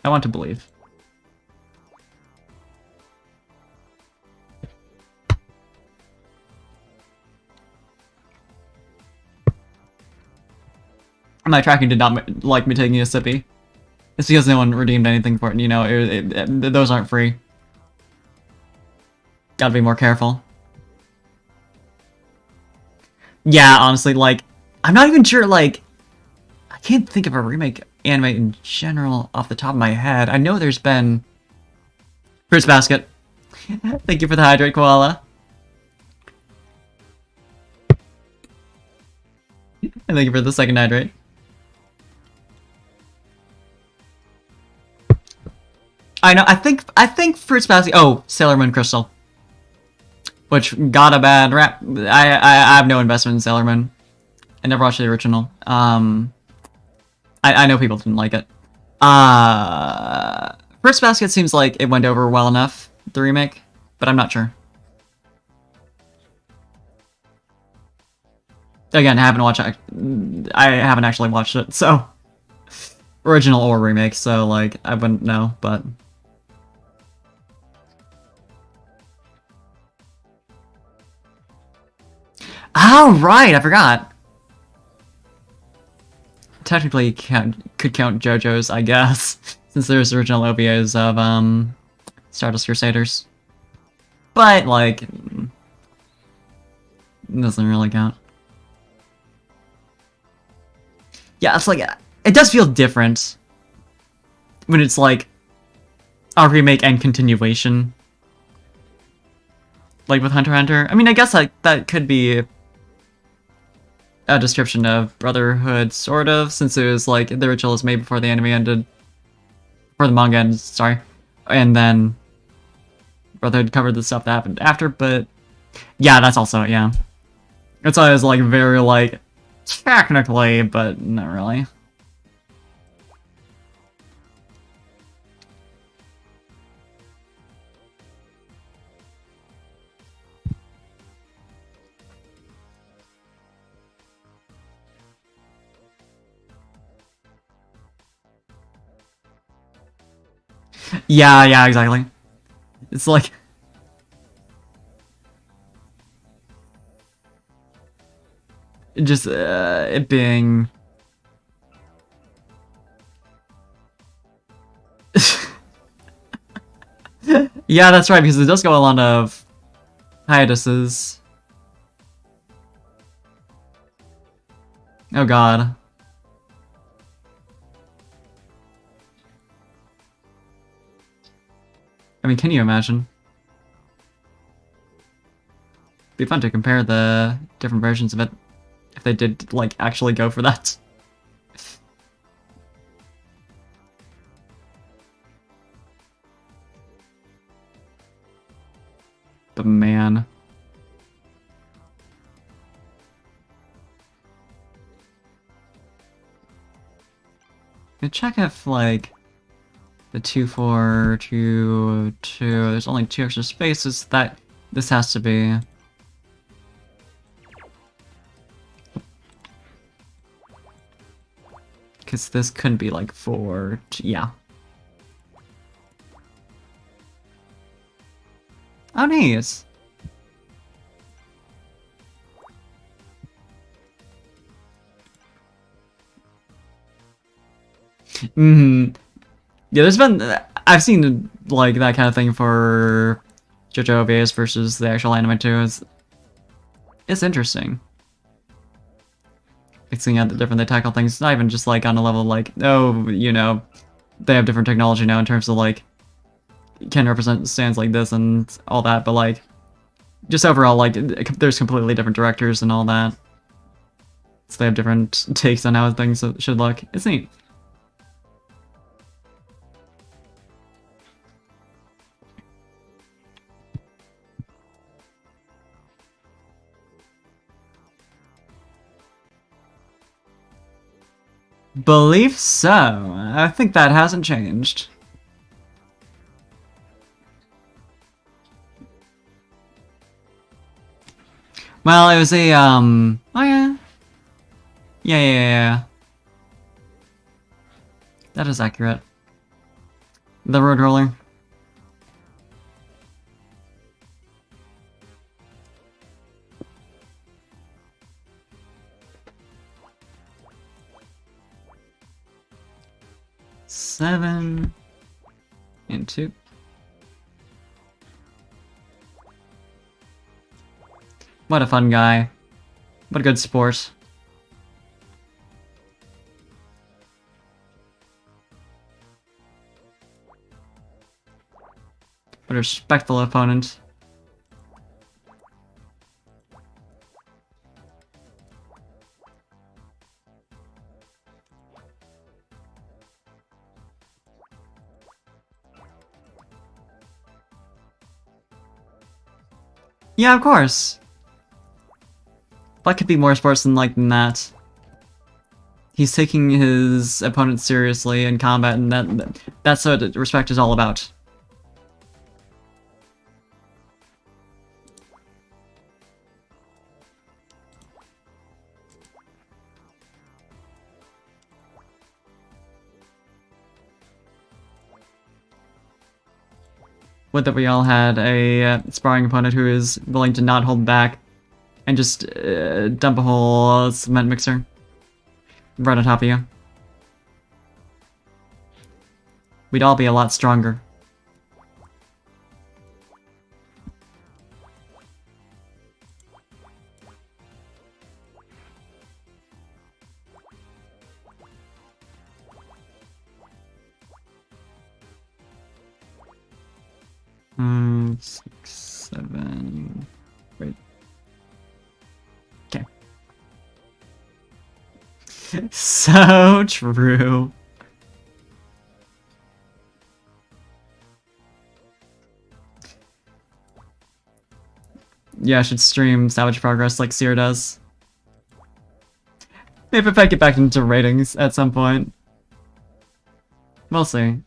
I want to believe. My tracking did not like me taking a sippy. It's because no one redeemed anything for it, those aren't free. Gotta be more careful. Yeah, honestly, like, I'm not even sure, like, I can't think of a remake anime in general off the top of my head. I know there's been... Fruits Basket. Thank you for the hydrate, Koala. And thank you for the second hydrate. I know, I think Fruits Basket... Oh, Sailor Moon Crystal. Which got a bad rap. I have no investment in Sailor Moon. I never watched the original. I know people didn't like it. Fruits Basket seems like it went over well enough, the remake, but I'm not sure. Again, I haven't actually watched it, so... Original or remake, so, like, I wouldn't know, but... Oh, right, I forgot! Technically, could count JoJo's, I guess, since there's original OVAs of, Stardust Crusaders. But, like... doesn't really count. Yeah, it's like... It does feel different when it's like a remake and continuation. Like with Hunter x Hunter. I mean, I guess that could be a description of Brotherhood, sort of, since it was like the original was made before the anime ended. Before the manga ended, sorry. and then Brotherhood covered the stuff that happened after, but yeah, that's also, yeah. It's always like very like technically, but not really. Yeah, yeah, exactly. It's like just it being yeah, that's right, because it does go a lot of hiatuses. Oh god. I mean, can you imagine? It'd be fun to compare the different versions of it if they did like actually go for that. But man. Gonna check if like the 2-4-2-2, there's only 2 extra spaces that this has to be. Because this couldn't be like 4, yeah. Oh, nice. Mm-hmm. Yeah, there's been I've seen like that kind of thing for JoJo OVAs versus the actual anime too. It's interesting. Like seeing how different they tackle things. It's not even just like on a level like, oh, you know, they have different technology now in terms of like can represent stands like this and all that, but like just overall like there's completely different directors and all that. So they have different takes on how things should look. It's neat. Believe so. I think that hasn't changed. Well, it was a, oh yeah. Yeah. That is accurate. The road roller. Seven and 2. What a fun guy. What a good sport. What a respectful opponent. Yeah, of course. What could be more sportsmanlike than that? He's taking his opponent seriously in combat, and that's what respect is all about. Would that we all had a sparring opponent who is willing to not hold back and just dump a whole cement mixer right on top of you. We'd all be a lot stronger. Six, 7. Wait. Okay. So true. yeah, I should stream Salvage Progress like Seer does. Maybe if I get back into ratings at some point. We'll see.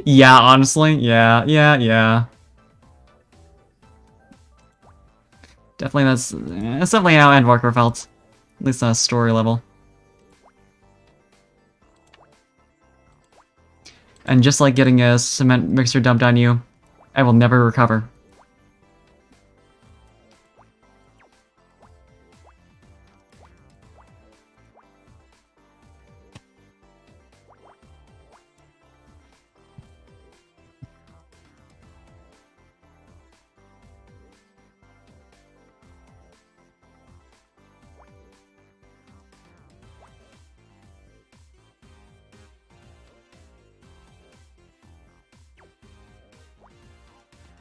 Yeah, honestly, yeah. Definitely that's definitely how Endwalker felt. At least on a story level. And just like getting a cement mixer dumped on you, I will never recover.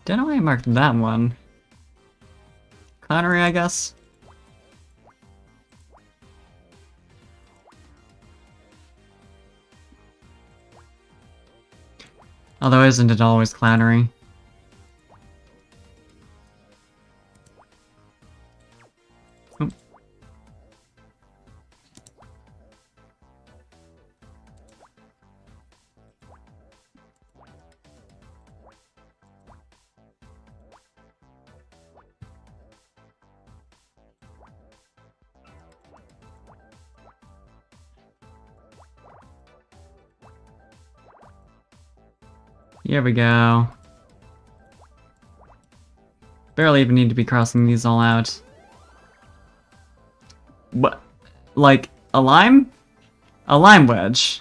Don't know why I marked that one. Connery, I guess? Although isn't it always Clannery? Oh. Here we go. Barely even need to be crossing these all out. What? Like, a lime? A lime wedge.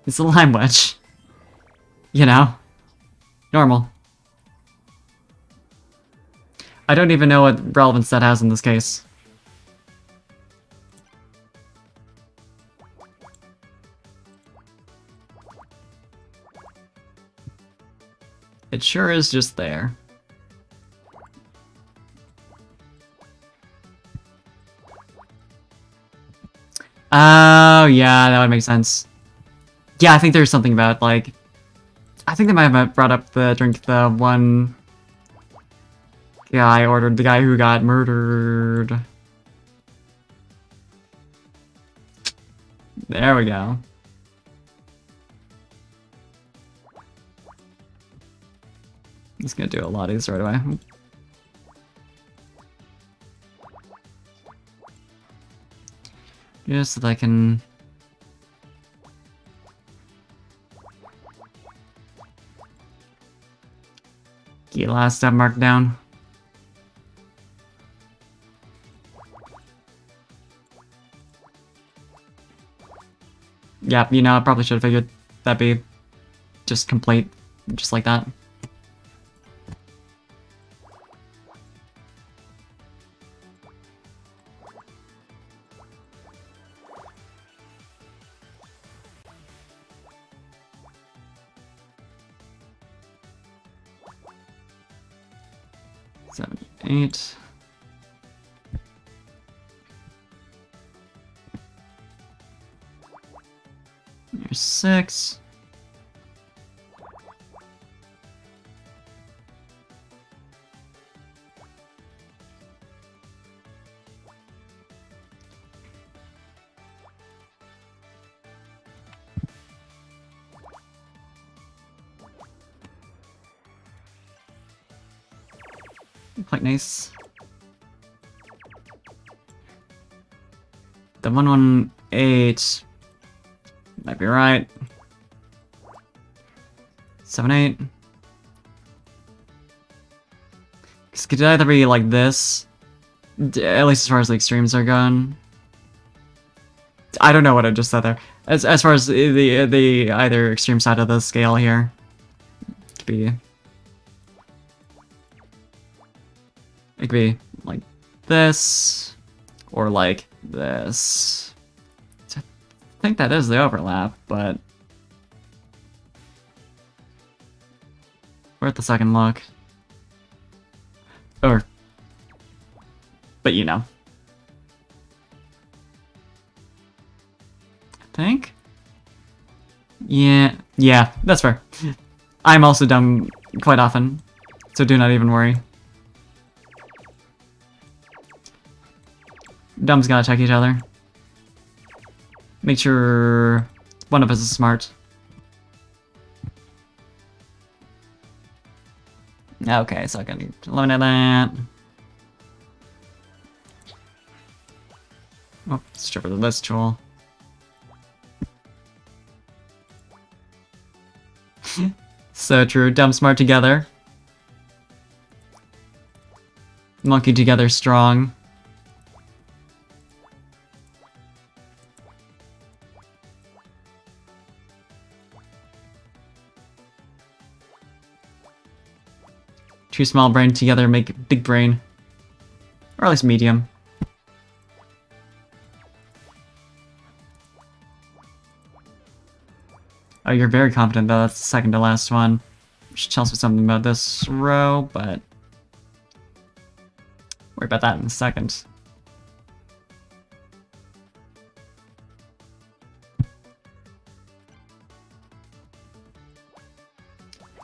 It's a lime wedge. You know? Normal. I don't even know what relevance that has in this case. It sure is just there. Oh, yeah, that would make sense. Yeah, I think there's something about, like... I think they might have brought up the drink the one guy ordered, the guy who got murdered. There we go. Just gonna do a lot of these right away. Just so that I can... get last step marked down. Yeah, you know, I probably should have figured that'd be just complete, just like that. Seven, 8. There's 6. Quite nice. The 118 might be right. 7, 8. This could either be like this, at least as far as the extremes are gone. I don't know what I just said there. As far as the either extreme side of the scale here, it could be like this, or like this. I think that is the overlap, but worth a second look. Or, but you know. think. Yeah, that's fair. I'm also dumb quite often, so do not even worry. Dumb's gotta check each other. Make sure one of us is smart. Okay, so I can eliminate that. Oh, strip of the list tool. So true. Dumb, smart together. Monkey together strong. Two small brain together make big brain. Or at least medium. Oh, you're very confident though. That's the second to last one. Which tells me something about this row, but... worry about that in a second.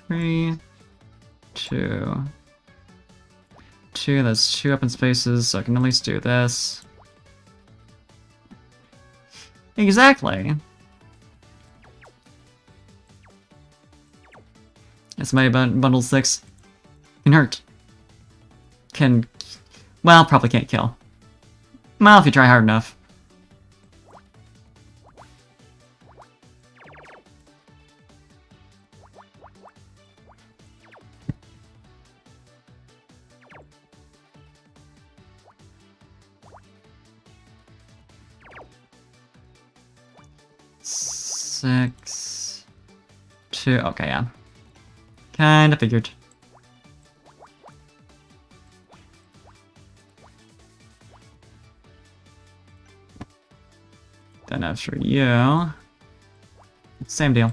Three, two, that's two open spaces, so I can at least do this. Exactly. That's my bundle 6. Can hurt. Can... well, probably can't kill. Well, if you try hard enough. Six... two... okay, yeah. Kinda figured. Then after you... same deal.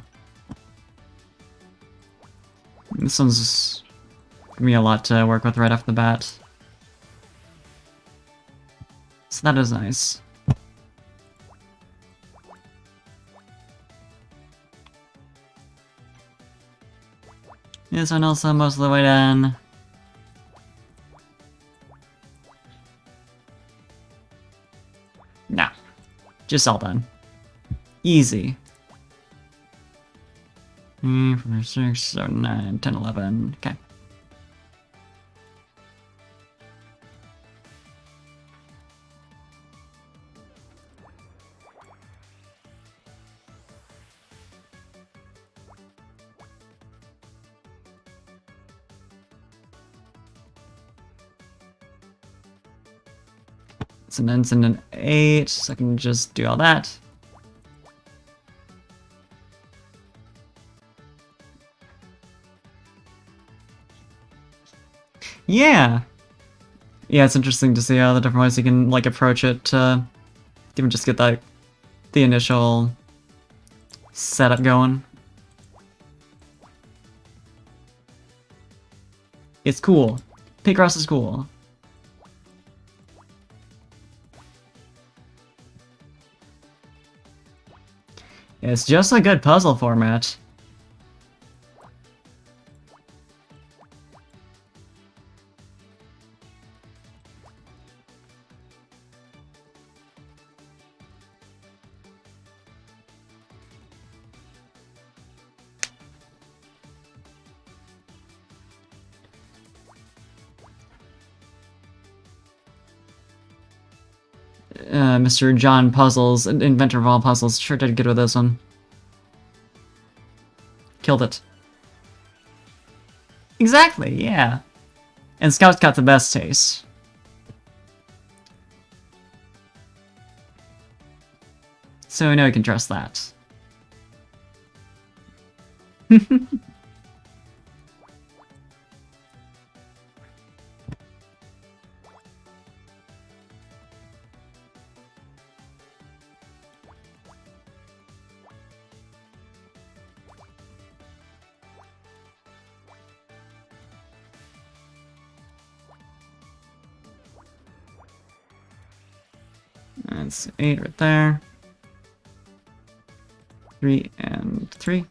This one's gonna be a lot to work with right off the bat. So that is nice. This one also most of the way done. Nah. Just all done. Easy. 3, 4, 6, 7, 9, 10, 11. Okay. So then it's in an 8, so I can just do all that. Yeah! Yeah, it's interesting to see how the different ways you can, like, approach it to even just get that, the initial setup going. It's cool. Picross is cool. It's just a good puzzle format. Mr. John Puzzles, inventor of all puzzles, sure did good with this one. Killed it. Exactly, yeah. And Scout's got the best taste. So I know you can trust that. That's 8 right there. 3 and 3.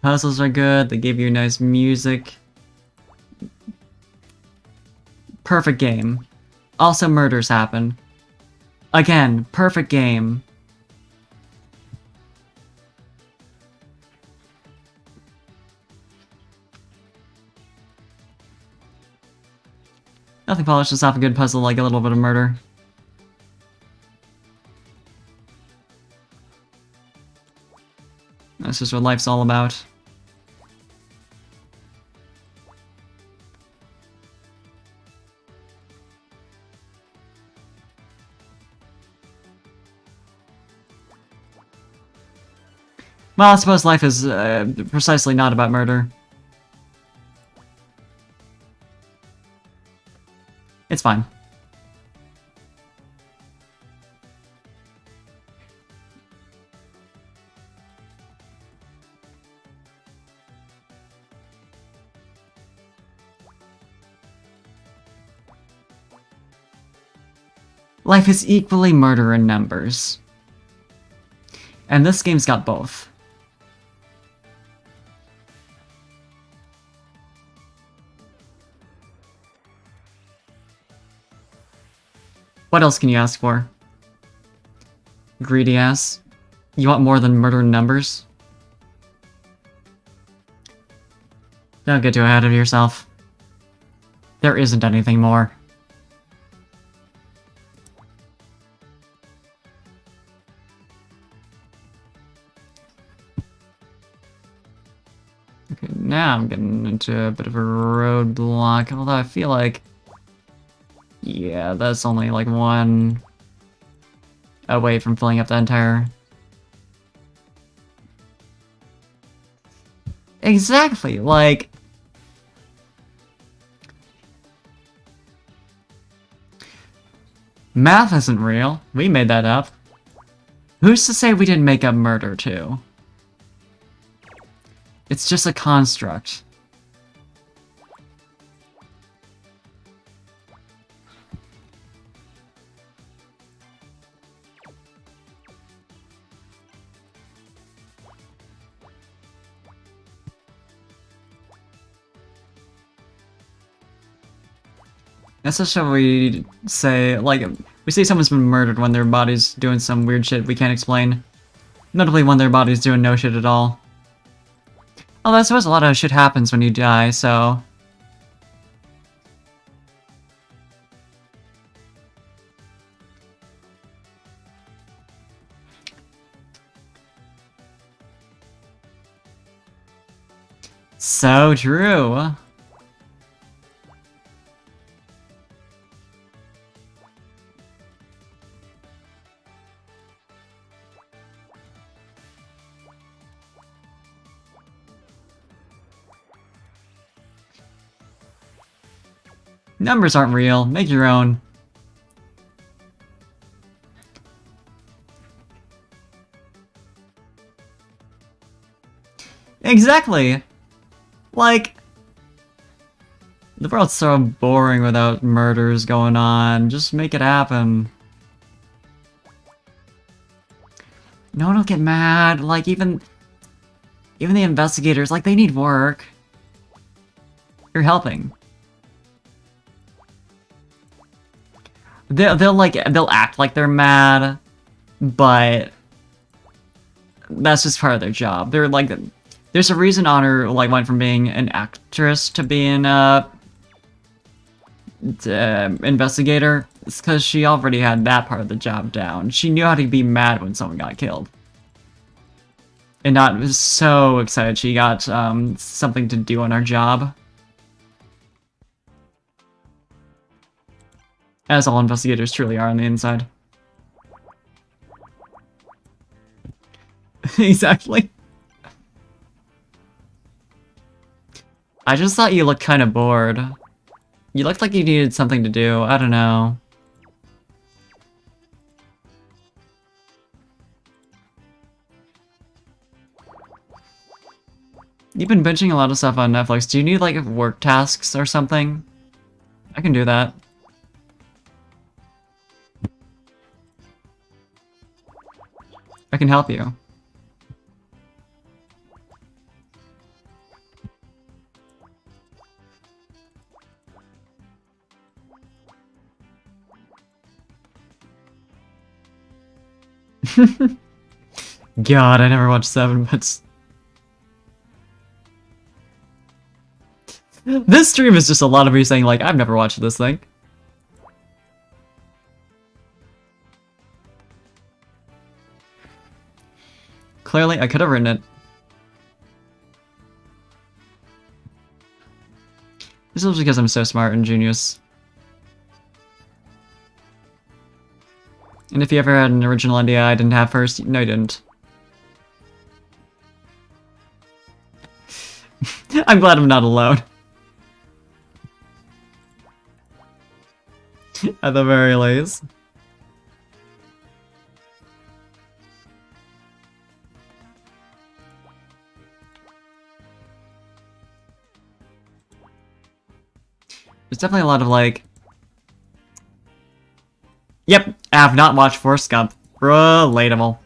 Puzzles are good, they give you nice music. Perfect game. Also murders happen. Again, perfect game. Nothing polished, just half a good puzzle, like a little bit of murder. That's just what life's all about. Well, I suppose life is precisely not about murder. It's fine. Life is equally murder in numbers. And this game's got both. What else can you ask for? Greedy ass. You want more than murder in numbers? Don't get too ahead of yourself. There isn't anything more. Okay, now I'm getting into a bit of a roadblock, although I feel like... Yeah, that's only like one away from filling up the entire... Exactly, like... Math isn't real. We made that up. Who's to say we didn't make up murder, too? It's just a construct. That's just how we say, like, we say someone's been murdered when their body's doing some weird shit we can't explain. Notably when their body's doing no shit at all. Although I suppose a lot of shit happens when you die, so... So true. Numbers aren't real. Make your own. Exactly! Like... The world's so boring without murders going on. Just make it happen. No one will get mad. Like, even the investigators, like, they need work. You're helping. They'll act like they're mad, but that's just part of their job. They're like, there's a reason Honor like went from being an actress to being a investigator. It's because she already had that part of the job down. She knew how to be mad when someone got killed, and not so excited she got something to do on her job. As all investigators truly are on the inside. Exactly. I just thought you looked kind of bored. You looked like you needed something to do. I don't know. You've been binging a lot of stuff on Netflix. Do you need, like, work tasks or something? I can do that. I can help you. God, I never watched Seven, but... This stream is just a lot of me saying, like, I've never watched this thing. Clearly, I could have written it. This is because I'm so smart and genius. And if you ever had an original idea I didn't have first, no you didn't. I'm glad I'm not alone. At the very least. There's definitely a lot of like... Yep, I have not watched Forrest Gump. Relatable.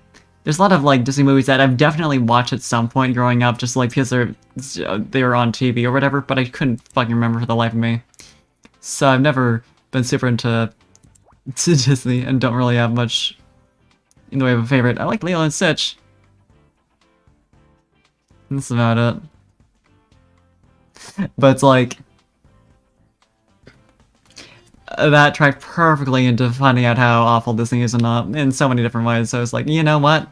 There's a lot of like Disney movies that I've definitely watched at some point growing up, just like because they were on TV or whatever, but I couldn't fucking remember for the life of me. So I've never been super into Disney and don't really have much in the way of a favorite. I like Lilo and Stitch. That's about it. But it's like... that tracked perfectly into finding out how awful Disney is in so many different ways, so it's like, you know what?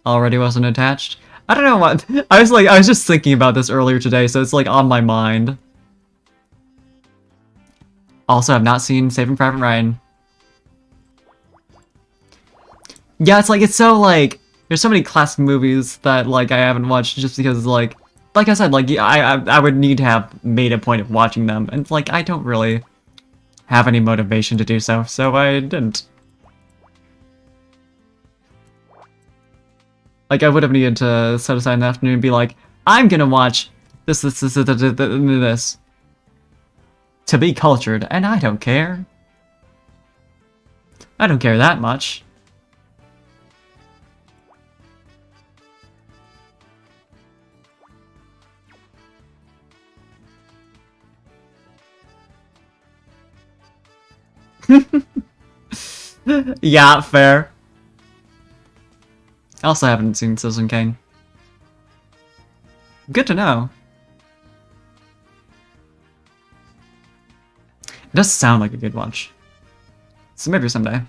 Already wasn't attached. I don't know what... I was just thinking about this earlier today, so it's like on my mind. Also, I've not seen Saving Private Ryan. Yeah, it's like, it's so like... There's so many classic movies that like I haven't watched just because like I said, like I would need to have made a point of watching them, and like I don't really have any motivation to do so, so I didn't. Like I would have needed to set aside an afternoon and be like, I'm gonna watch this to be cultured, and I don't care. I don't care that much. Yeah, fair. I also haven't seen Citizen Kane. Good to know. It does sound like a good watch. So maybe someday.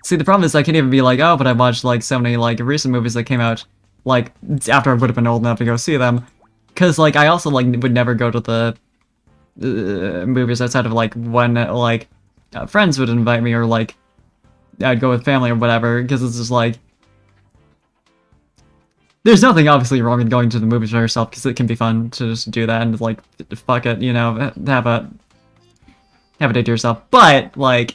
See, the problem is I can't even be like, oh, but I watched like so many like recent movies that came out like after I would have been old enough to go see them, because like I also like would never go to the movies outside of like when like friends would invite me, or like I'd go with family or whatever, because it's just like there's nothing obviously wrong with going to the movies by yourself, because it can be fun to just do that and like fuck it, you know, have a day to yourself, but like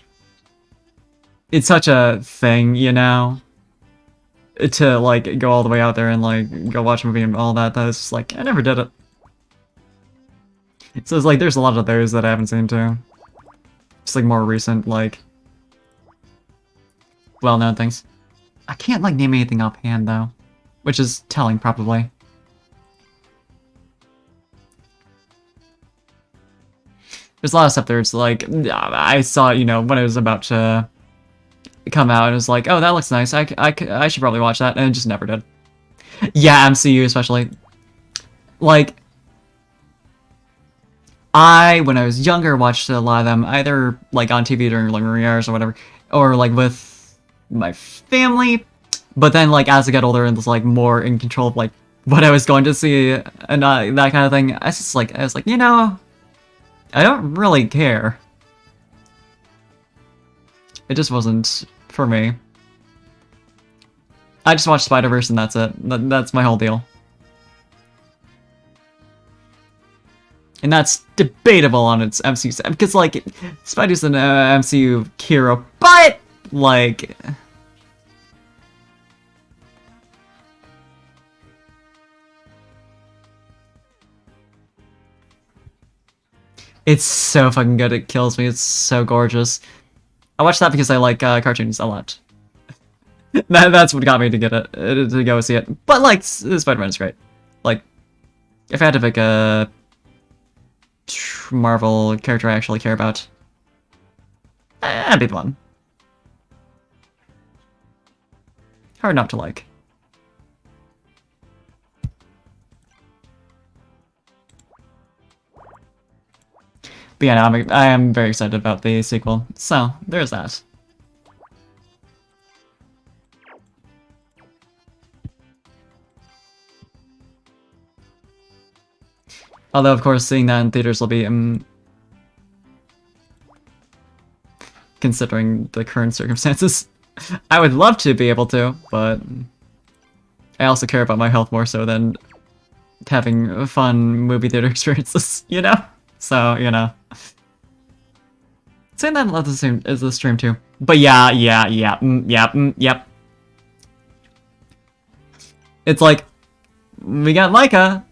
it's such a thing, you know, to like go all the way out there and like go watch a movie and all that. That's just like I never did it. So it's like there's a lot of those that I haven't seen too. Just like more recent, like well-known things. I can't like name anything offhand though, which is telling probably. There's a lot of stuff there. It's like I saw, you know, when it was about to come out, and it was like, oh, that looks nice. I should probably watch that, and it just never did. Yeah, MCU especially. Like, when I was younger, watched a lot of them, either like on TV during like premieres or whatever, or like with my family. But then like as I got older and was like more in control of like what I was going to see and that kind of thing. I was like, you know, I don't really care. It just wasn't for me. I just watched Spider-Verse and that's it. That's my whole deal. And that's debatable on its MCU side, because, like, Spidey's an MCU hero, but, like... It's so fucking good, it kills me, it's so gorgeous. I watched that because I like cartoons a lot. That's what got me to get it, to go see it. But, like, Spider-Man is great. Like, if I had to pick a Marvel character I actually care about, that'd be the one. Hard not to like. But yeah, no, I am very excited about the sequel, so there's that. Although, of course, seeing that in theaters will be, considering the current circumstances. I would love to be able to, but I also care about my health more so than having fun movie theater experiences, you know? So, you know. Saying that the same as the stream too. But yeah, yep. It's like, we got Laika.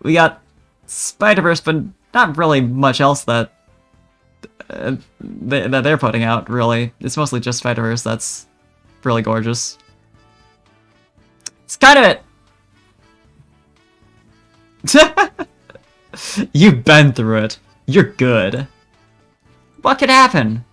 We got Spider-Verse, but not really much else that that they're putting out, really. It's mostly just Spider-Verse that's really gorgeous. It's kind of it. You've been through it. You're good. What could happen?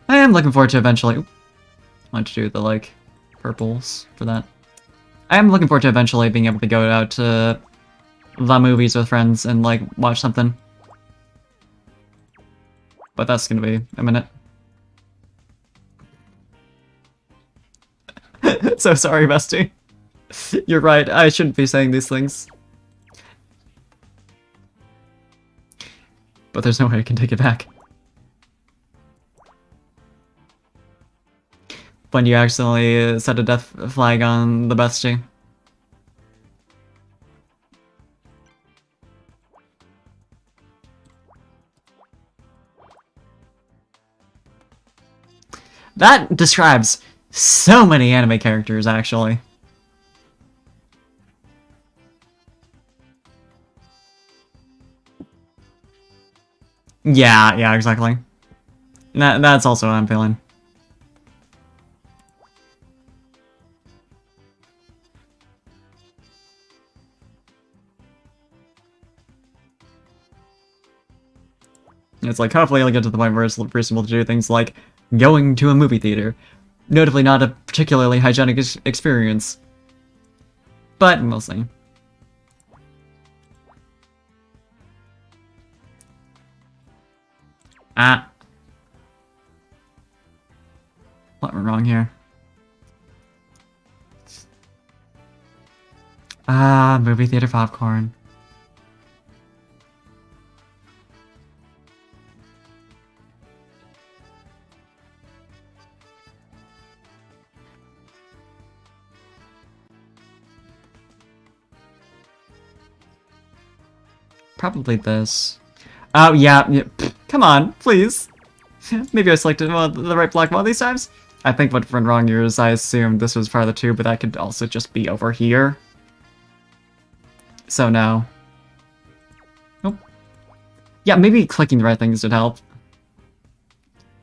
I am looking forward to eventually... I want to do the, like, purples for that. I am looking forward to eventually being able to go out to the movies with friends and, like, watch something. But that's gonna be a minute. So sorry, bestie. You're right, I shouldn't be saying these things. But there's no way I can take it back. When you accidentally set a death flag on the bestie. That describes so many anime characters, actually. Yeah, exactly. That's also what I'm feeling. It's like, hopefully I'll get to the point where it's reasonable to do things like going to a movie theater. Notably not a particularly hygienic experience. But we'll see. Ah. What went wrong here? Ah, movie theater popcorn. Probably this. Oh, yeah, come on, please. Maybe I selected the right block one of these times. I think what went wrong here is I assumed this was part of the tube, but that could also just be over here. So no. Nope. Yeah, maybe clicking the right things would help.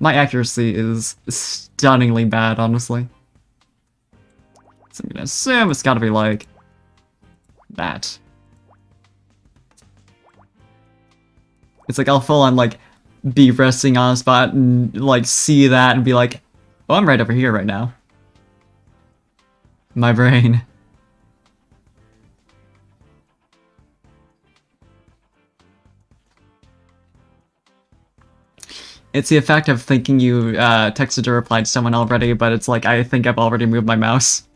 My accuracy is stunningly bad, honestly. So I'm gonna assume it's gotta be like... that. It's like I'll full on like be resting on a spot and like see that and be like, oh, I'm right over here right now. My brain. It's the effect of thinking you texted or replied to someone already, but it's like I think I've already moved my mouse.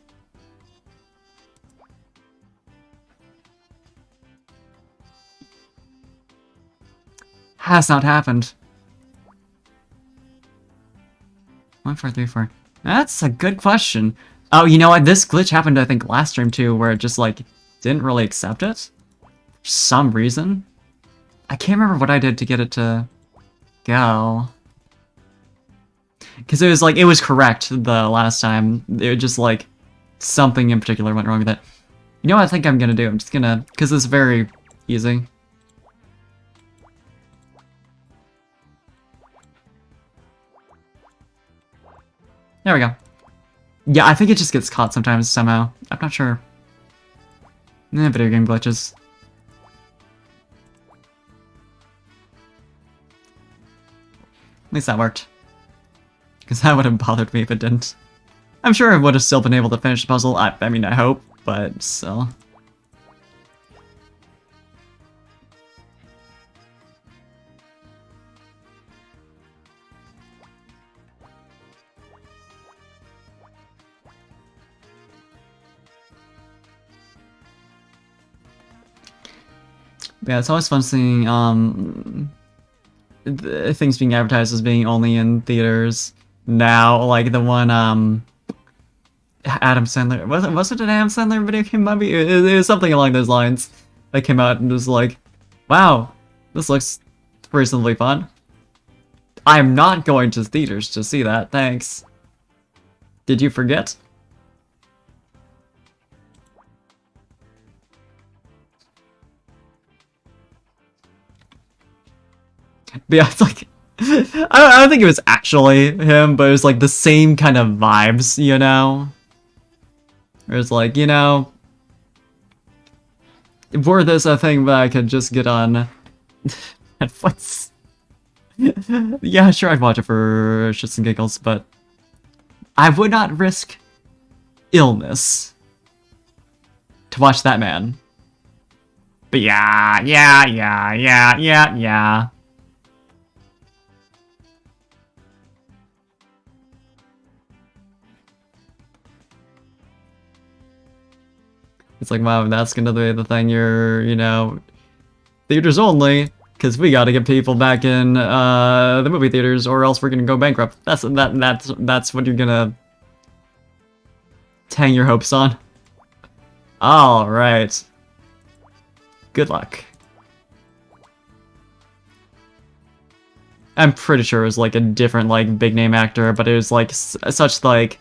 Has not happened. 1434. That's a good question. Oh, you know what? This glitch happened, I think, last stream too, where it just like didn't really accept it for some reason. I can't remember what I did to get it to go. Because it was like, it was correct the last time. It was just like, something in particular went wrong with it. You know what I think I'm gonna do? I'm just gonna, because it's very easy. There we go. Yeah, I think it just gets caught sometimes, somehow. I'm not sure. Video game glitches. At least that worked. Because that would have bothered me if it didn't. I'm sure I would have still been able to finish the puzzle. I mean, I hope, but still. Yeah, it's always fun seeing things being advertised as being only in theaters now. Like the one Adam Sandler, was it an Adam Sandler video game movie? It was something along those lines that came out and was like, wow, this looks reasonably fun. I'm not going to theaters to see that, thanks. Did you forget? But yeah, it's like, I don't think it was actually him, but it was like the same kind of vibes, you know? It was like, you know, were this a thing that I could just get on Netflix? Yeah, sure, I'd watch it for shits and giggles, but I would not risk illness to watch that man. But yeah. It's like, wow, that's gonna be the thing you're, you know, theaters only, because we gotta get people back in the movie theaters, or else we're gonna go bankrupt. That's what you're gonna hang your hopes on. All right. Good luck. I'm pretty sure it was like a different like big name actor, but it was like such like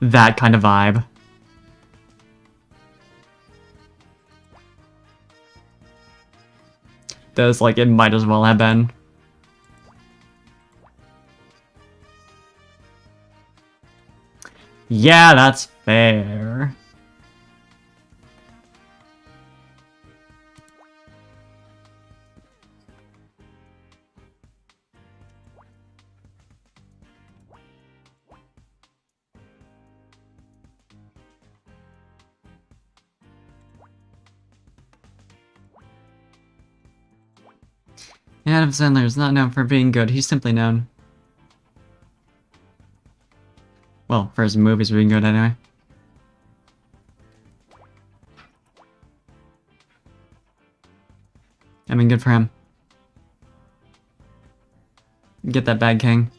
that kind of vibe. That's like it might as well have been. Yeah, that's fair. Adam Sandler is not known for being good, he's simply known. Well, for his movies being good anyway. I mean, good for him. Get that bag, King.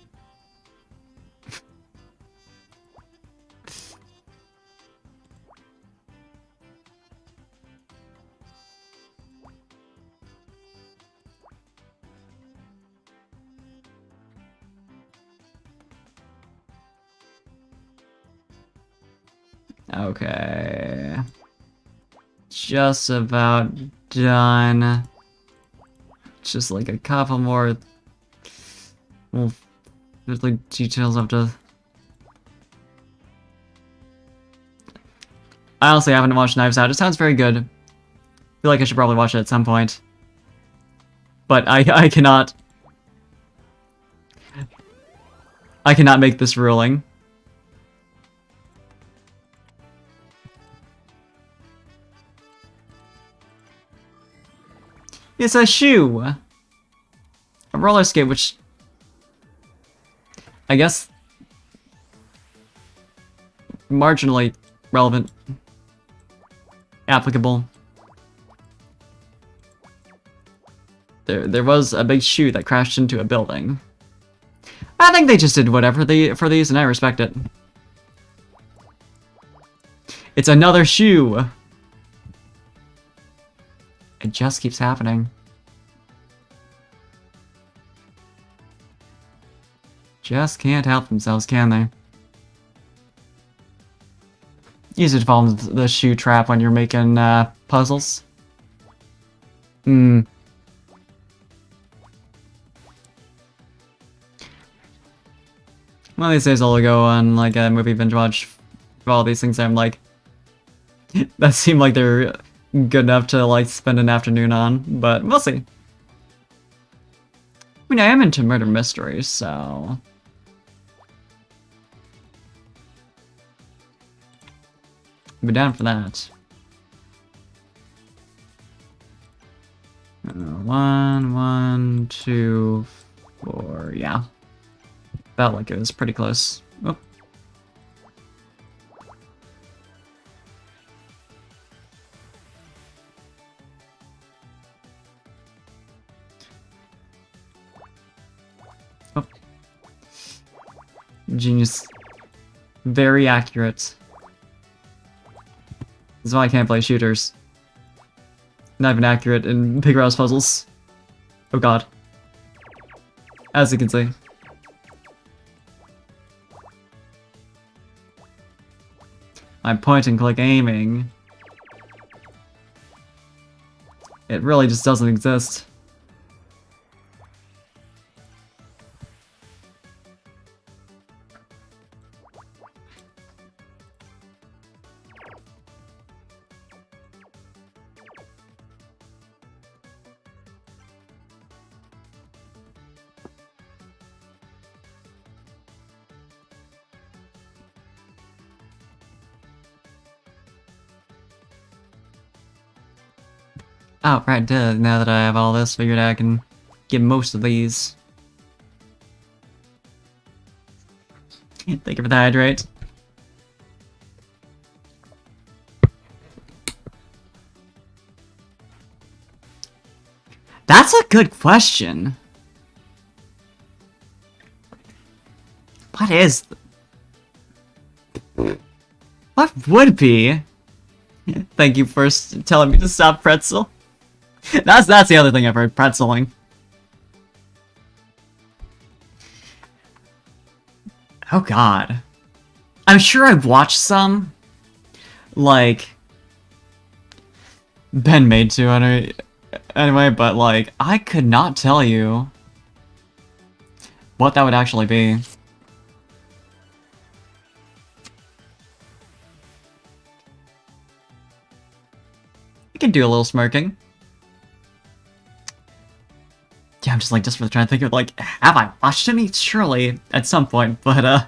Okay. Just about done. Just like a couple more. Well, there's like details of the. I honestly haven't watched Knives Out. It sounds very good. I feel like I should probably watch it at some point. But I cannot. I cannot make this ruling. It's a shoe! roller skate, which I guess marginally relevant, applicable. There was a big shoe that crashed into a building. I think they just did whatever for these, and I respect it. It's another shoe! It just keeps happening. Just can't help themselves, can they? Easy to fall into the shoe trap when you're making puzzles. One of these days I'll go on like a movie binge watch for all these things. I'm like, that seem like they're good enough to like spend an afternoon on, but we'll see. I mean, I am into murder mysteries, so I'd be down for that. 1, 2, 4, yeah. Felt like it was pretty close. Oh. Oh. Genius. Very accurate. This is why I can't play shooters. Not even accurate in Big Rouse puzzles. Oh god. As you can see. I'm point and click aiming. It really just doesn't exist. Oh, right, duh. Now that I have all this figured out, I can get most of these. Thank you for the hydrate. That's a good question. What is... What would be? Thank you for telling me to stop pretzel. That's the other thing I've heard, pretzeling. Oh god. I'm sure I've watched some. Like... Ben made to anyway, but like, I could not tell you what that would actually be. I can do a little smirking. Yeah, I'm just like desperately trying to think of like, have I watched any? Surely at some point, but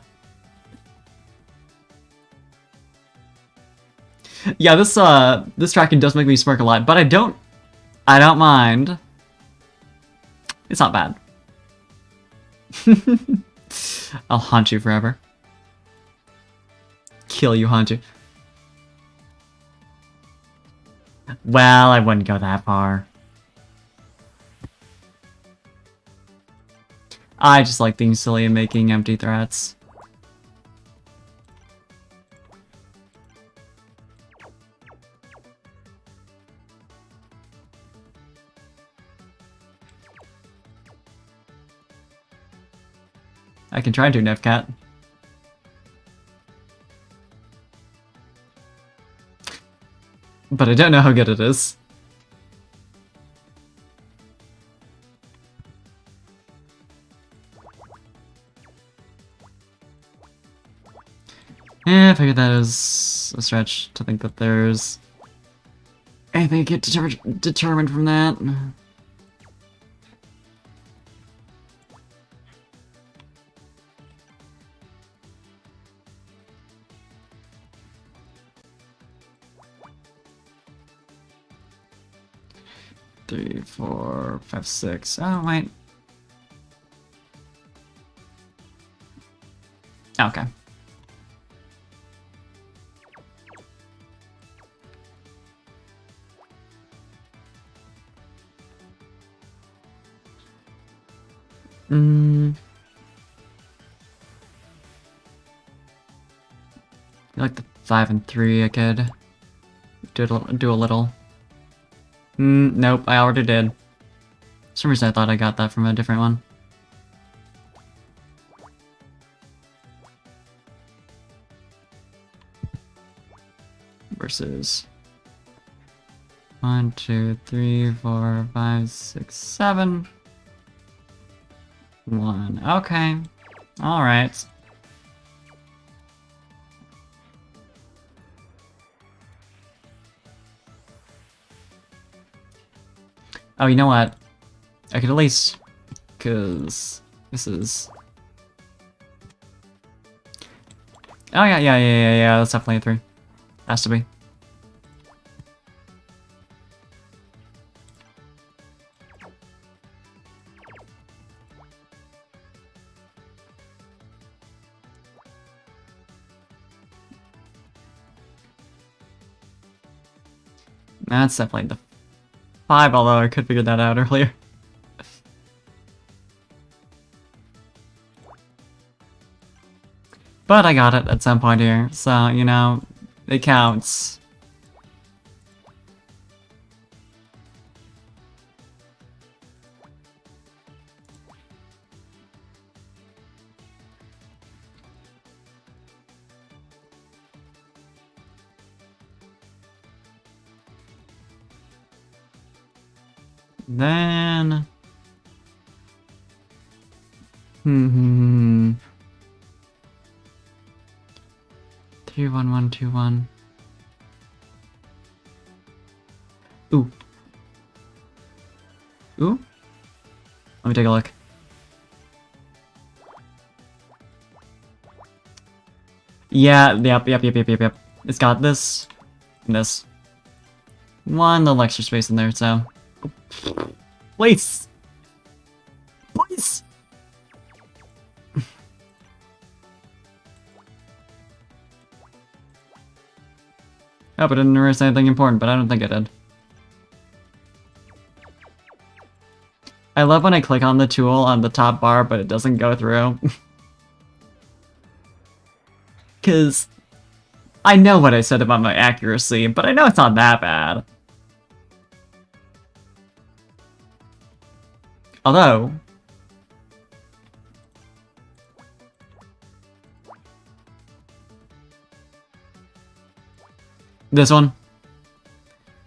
yeah, this tracking does make me smirk a lot, but I don't mind. It's not bad. I'll haunt you forever. Kill you, haunt you. Well, I wouldn't go that far. I just like being silly and making empty threats. I can try and do Nefcat. But I don't know how good it is. I figured that is a stretch to think that there's anything to get determined from that. Three, 4, 5, 6. Oh, wait. Okay. Mm. I feel like the 5 and 3 I could do a little. Nope, I already did. For some reason I thought I got that from a different one. Versus 1, 2, 3, 4, 5, 6, 7. 1. Okay. Alright. Oh, you know what? I could at least... Cause... This is... Oh yeah, that's definitely a 3. Has to be. That's definitely the 5, although I could figure that out earlier. But I got it at some point here, so, you know, it counts. Then... 3, 1, 1, 2, 1. Ooh. Ooh? Let me take a look. Yeah, yep. It's got this, and this. One little extra space in there, so... Please! Please! Hope I didn't erase anything important, but I don't think I did. I love when I click on the tool on the top bar, but it doesn't go through. Because I know what I said about my accuracy, but I know it's not that bad. Although... This one?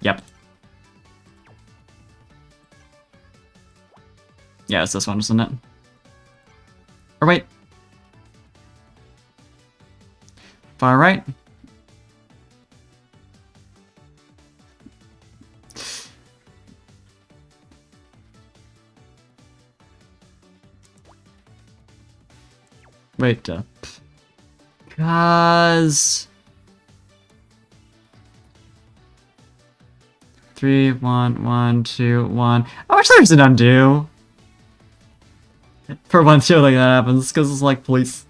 Yep. Yeah, it's this one, isn't it? Or wait. Far right? Wait, cause... 3, 1, 1, 2, 1. I wish there's an undo. For when shit like that happens, because it's like, please.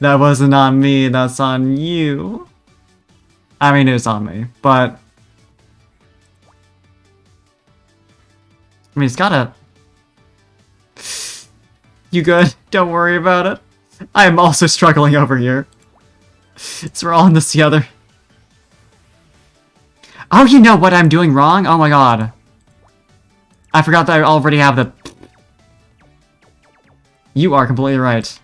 That wasn't on me, that's on you. I mean, it was on me, but... I mean, it's gotta... You good? Don't worry about it. I am also struggling over here. So we're all in this together. Oh, you know what I'm doing wrong? Oh my god. I forgot that I already have the... You are completely right.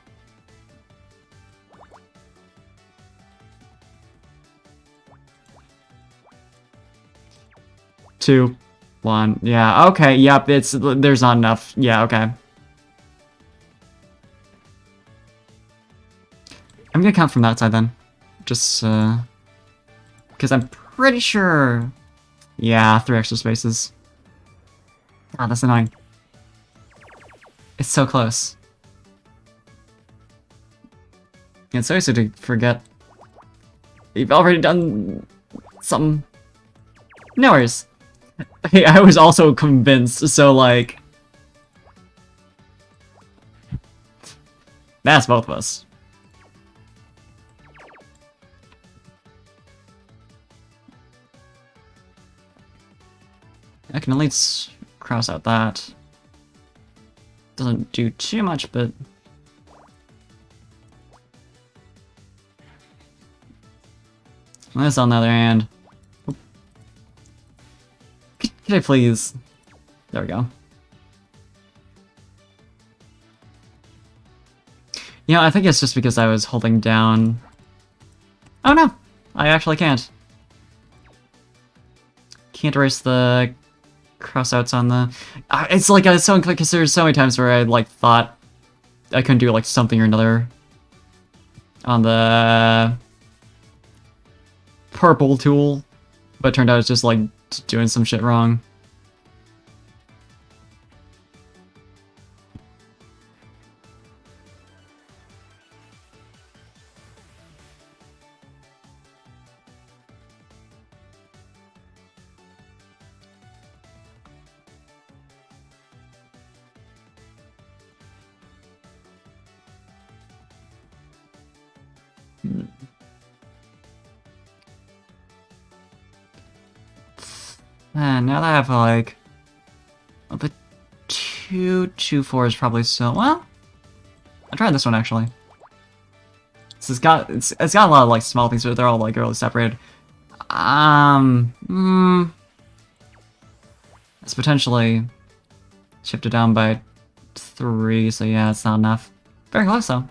Two, 1. Yeah, okay, yep, there's not enough. Yeah, okay. I'm gonna count from that side then. Just, because I'm pretty sure... Yeah, 3 extra spaces. Ah, that's annoying. It's so close. It's so easy to forget. You've already done... something. No worries. Hey, I was also convinced, so like... That's both of us. I can at least cross out that. Doesn't do too much, but... This, on the other hand... Could I please... There we go. You know, I think it's just because I was holding down... Oh no! I actually can't. Can't erase the crossouts on the... it's like I was so unclear because there's so many times where I like thought I couldn't do like something or another on the purple tool, but it turned out it's just like doing some shit wrong. And now that I have like the 2-2-4 is probably so well. I'll try this one actually. It's got a lot of like small things, but they're all like really separated. It's potentially shifted down by 3, so yeah, it's not enough. Very close though.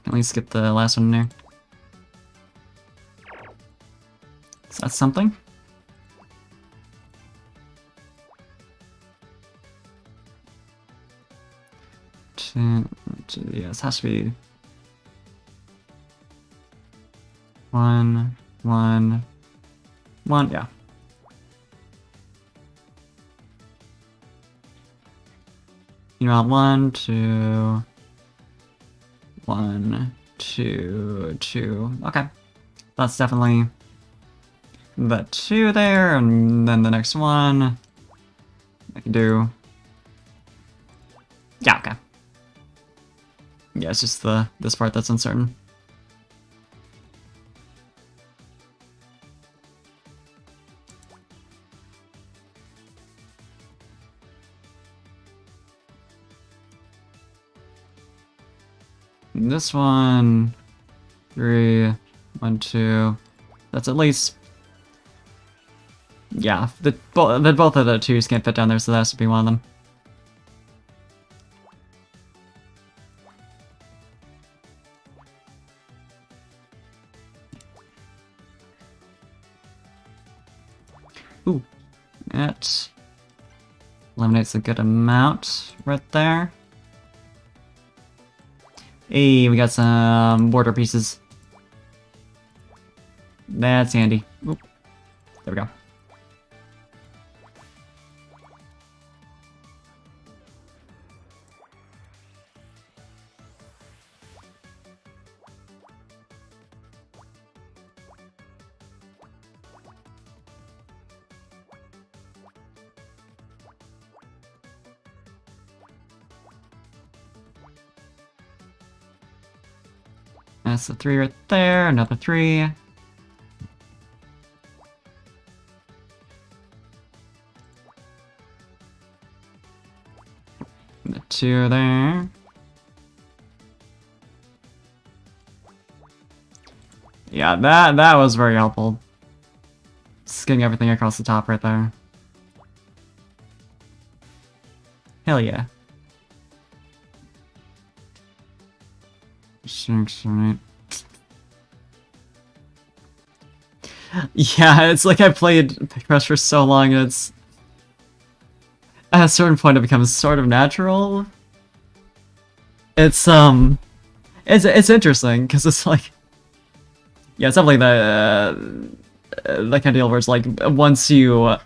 At least get the last one in there. Is that something? Yeah, this has to be 1, 1, 1, yeah. You know, 1, 2, 1, 2, 2. Okay, that's definitely the 2 there, and then the next one I can do. Yeah, okay. Yeah, it's just this part that's uncertain. This one, 3, 1, 2. That's at least, yeah. Both of the 2s can't fit down there, so that has to be one of them. Ooh, that eliminates a good amount right there. Hey, we got some border pieces. That's handy. Oop. There we go. That's the 3 right there, another 3. And the 2 there. Yeah, that was very helpful. Just getting everything across the top right there. Hell yeah. 6, 7, 8. Yeah, it's like I played Picross for so long, and it's at a certain point it becomes sort of natural. It's interesting because it's like, yeah, it's definitely that kind of deal where it's like once you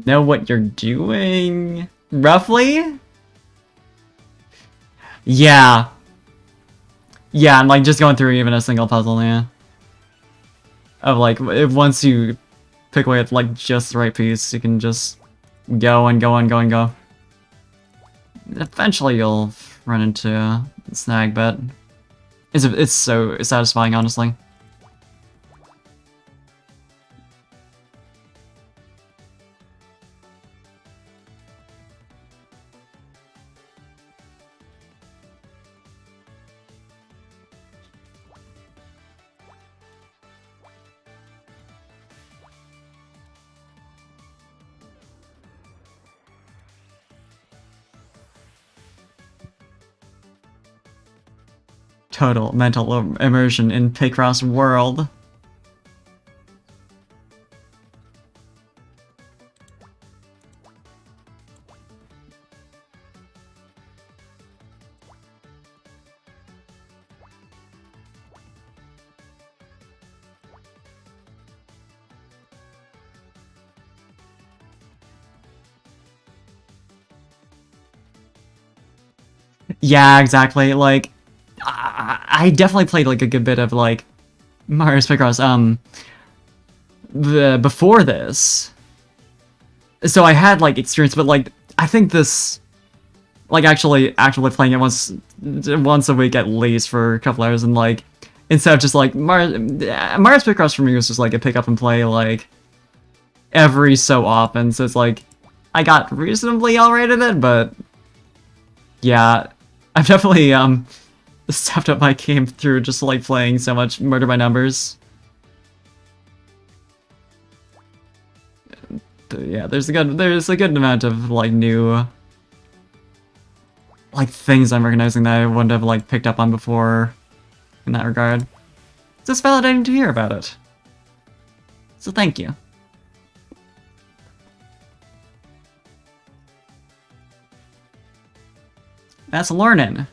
know what you're doing roughly, yeah. Yeah, and like just going through even a single puzzle, yeah. Of like, if once you pick away at like just the right piece, you can just go and go and go and go. Eventually you'll run into a snag, but it's so satisfying, honestly. Total mental immersion in Picross world. Yeah, exactly. Like, I definitely played like a good bit of like Mario Picross before this, so I had like experience. But like, I think this, like, actually playing it once a week at least for a couple hours, and like instead of just like Mario Picross for me was just like a pick up and play like every so often. So it's like I got reasonably alright at it, but yeah, I've definitely stepped up my game through just like playing so much Murder by Numbers. Yeah, there's a good amount of like new like things I'm recognizing that I wouldn't have like picked up on before in that regard. It's just validating to hear about it. So thank you. That's learning.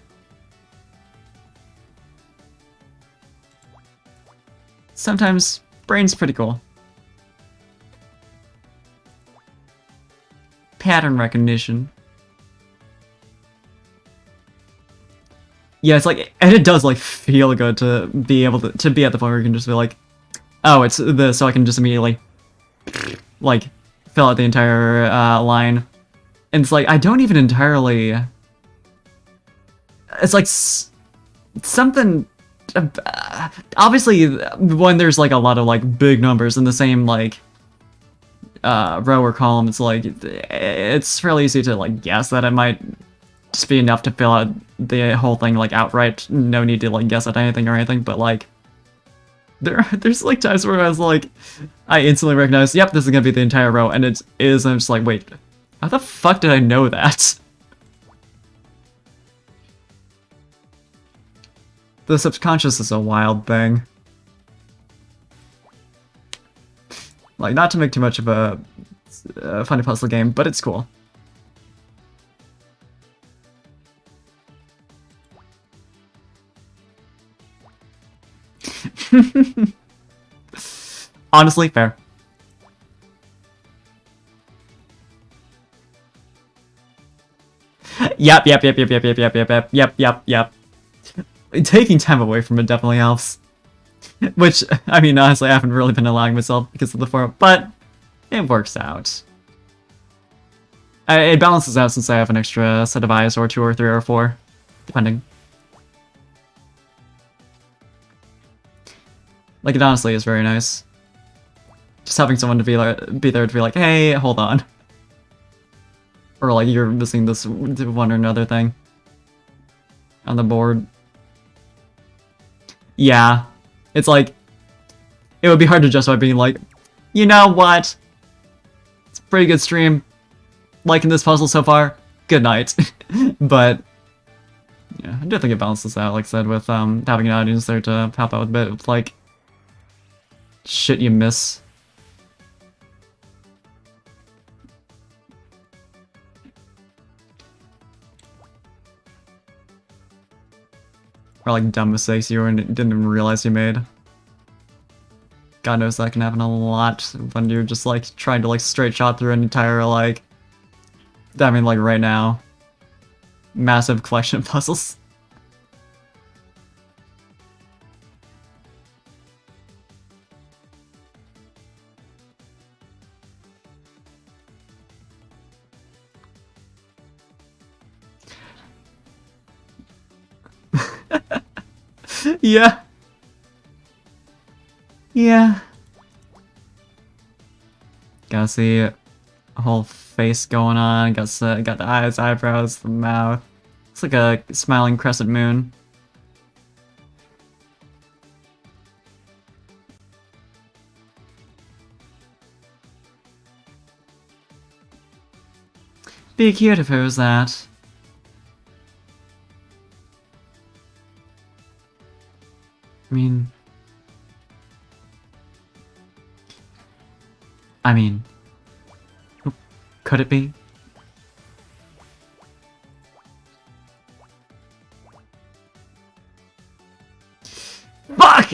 Sometimes brain's pretty cool. Pattern recognition. Yeah, it's like, and it does like feel good to be able to be at the point where you can just be like, oh, it's this, so I can just immediately like fill out the entire line. And it's like I don't even entirely. It's like something. Obviously, when there's like a lot of like big numbers in the same like row or column, it's like it's fairly easy to like guess that it might just be enough to fill out the whole thing like outright. No need to like guess at anything or anything. But like there's like times where I was like, I instantly recognize, yep, this is gonna be the entire row, and it is. And I'm just like, wait, how the fuck did I know that? The subconscious is a wild thing. Like, not to make too much of a funny puzzle game, but it's cool. Honestly, fair. Yep. Taking time away from it definitely helps. Which, I mean, honestly, I haven't really been allowing myself because of the form, but it works out. It balances out since I have an extra set of eyes, or 2 or 3 or 4, depending. Like, it honestly is very nice. Just having someone to be there to be like, hey, hold on. Or like, you're missing this one or another thing on the board. Yeah. It's like, it would be hard to justify being like, you know what? It's a pretty good stream. Liking this puzzle so far. Good night. But yeah, I do think it balances out, like I said, with having an audience there to help out with a bit of like shit you miss. Or like dumb mistakes you didn't even realize you made. God knows that can happen a lot when you're just like trying to like straight shot through an entire like, I mean like right now, massive collection of puzzles. Yeah. Yeah. Gotta see a whole face going on. Got the eyes, eyebrows, the mouth. Looks like a smiling crescent moon. Be cute if it was that. I mean, could it be? Fuck!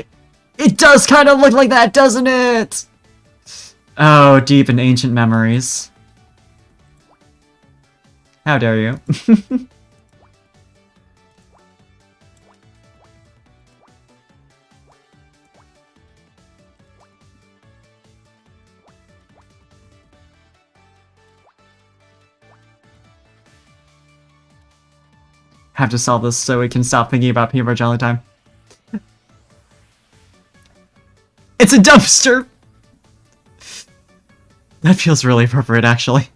It does kind of look like that, doesn't it? Oh, deep in ancient memories. How dare you? Have to solve this so we can stop thinking about peanut butter jelly time. It's a dumpster! That feels really appropriate, actually.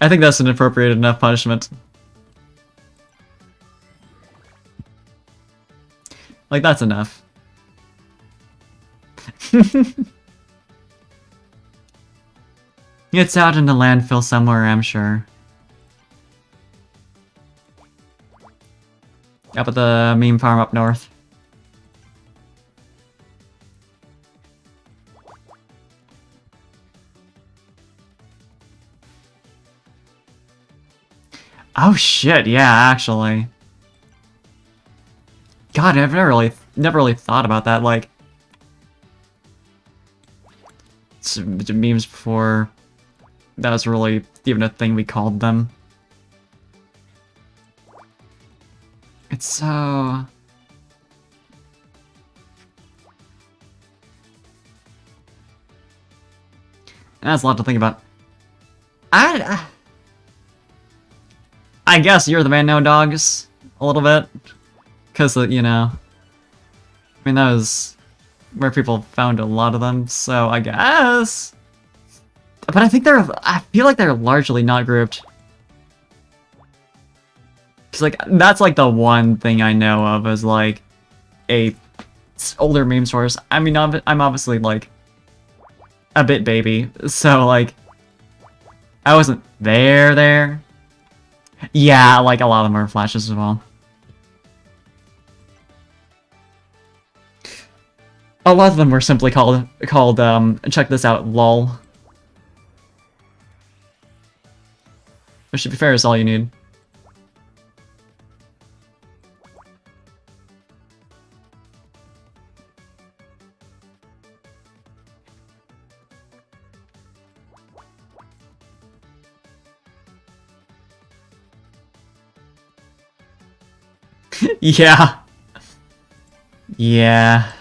I think that's an appropriate enough punishment. Like, that's enough. It's out in the landfill somewhere, I'm sure. Up at the meme farm up north. Oh shit, yeah, actually. God, I've never really thought about that, like... memes before that was really even a thing we called them. It's so... That's a lot to think about. I guess you're the man now, dogs. A little bit. Because, you know... I mean, that was where people found a lot of them, so I guess... But I think I feel like they're largely not grouped. Because, like, that's, like, the one thing I know of as, like, a older meme source. I mean, I'm obviously, like, a bit baby, so, like, I wasn't there. Yeah, like, a lot of them are flashes as well. A lot of them were simply called check this out, lol. Which, to be fair, is all you need. Yeah. Yeah.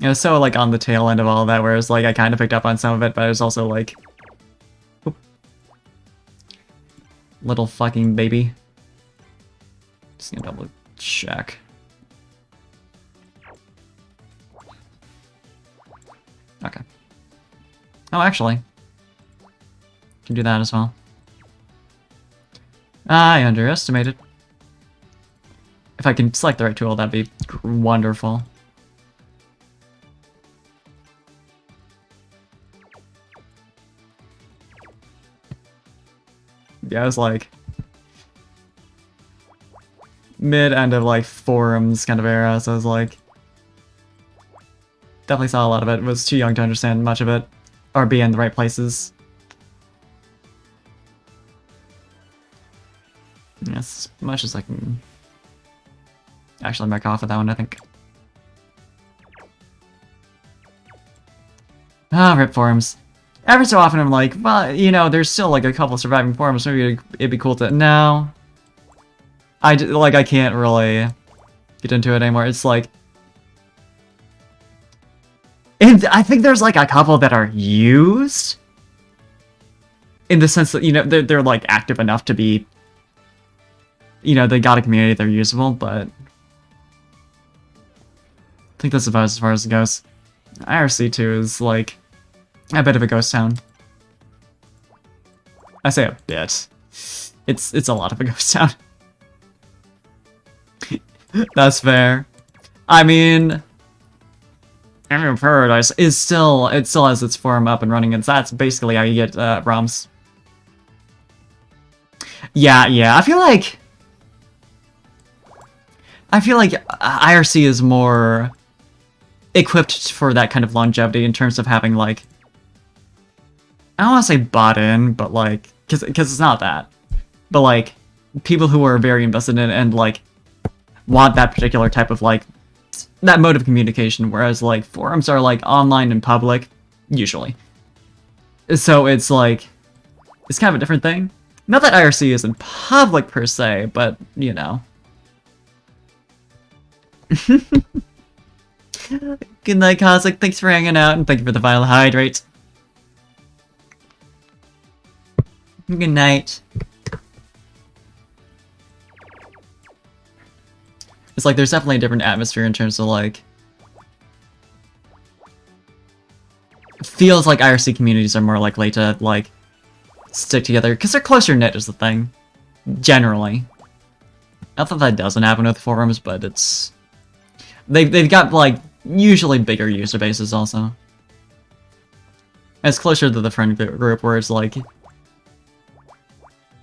It was so, like, on the tail end of all that, whereas, like, I kind of picked up on some of it, but I was also, like... Oop. Little fucking baby. Just gonna double check. Okay. Oh, actually. Can do that as well. I underestimated. If I can select the right tool, that'd be wonderful. Yeah, it was like mid-end of like forums kind of era, so I was like definitely saw a lot of it. Was too young to understand much of it or be in the right places. Yes, as much as I can actually back off of that one, I think. Ah, rip forums. Every so often I'm like, well, you know, there's still like a couple surviving forums, maybe it'd be cool to... No. I can't really get into it anymore. It's like... And I think there's like a couple that are used in the sense that, you know, they're like active enough to be, you know, they got a community, they're usable, but I think that's about as far as it goes. IRC2 is like a bit of a ghost town. I say a bit. It's a lot of a ghost town. That's fair. I mean, Emerald Paradise is still, it still has its forum up and running, and that's basically how you get ROMs. Yeah, I feel like IRC is more equipped for that kind of longevity in terms of having, like, I don't want to say bought in, but like, because it's not that, but like, people who are very invested in it and like want that particular type of like that mode of communication, whereas like forums are like online and public usually, so it's like it's kind of a different thing. Not that IRC isn't public per se, but you know. Good night, Cosmic. Thanks for hanging out, and thank you for the vital hydrate. Good night. It's like there's definitely a different atmosphere in terms of like, it feels like IRC communities are more likely to like stick together because they're closer knit is the thing, generally. Not that that doesn't happen with forums, but it's they've got like usually bigger user bases also. And it's closer to the friend group where it's like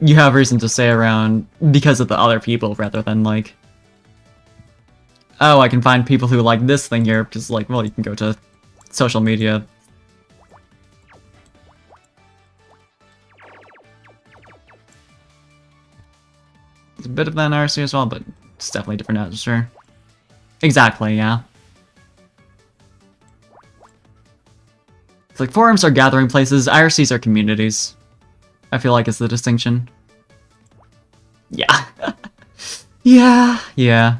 you have reason to stay around because of the other people rather than like, oh, I can find people who like this thing here, because like, well, you can go to social media. It's a bit of that IRC as well, but it's definitely a different atmosphere. Exactly, yeah. It's like forums are gathering places, IRCs are communities. I feel like it's the distinction. Yeah. Yeah.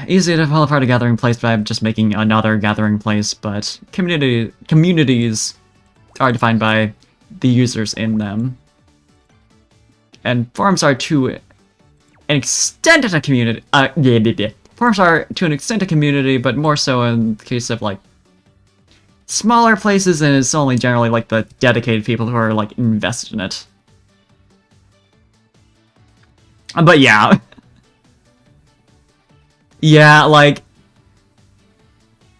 Easy to fall apart a gathering place by just making another gathering place, but communities are defined by the users in them. And forums are to an extent a community. Forums are to an extent a community, but more so in the case of like smaller places, and it's only generally like the dedicated people who are like invested in it. But yeah. Yeah, like,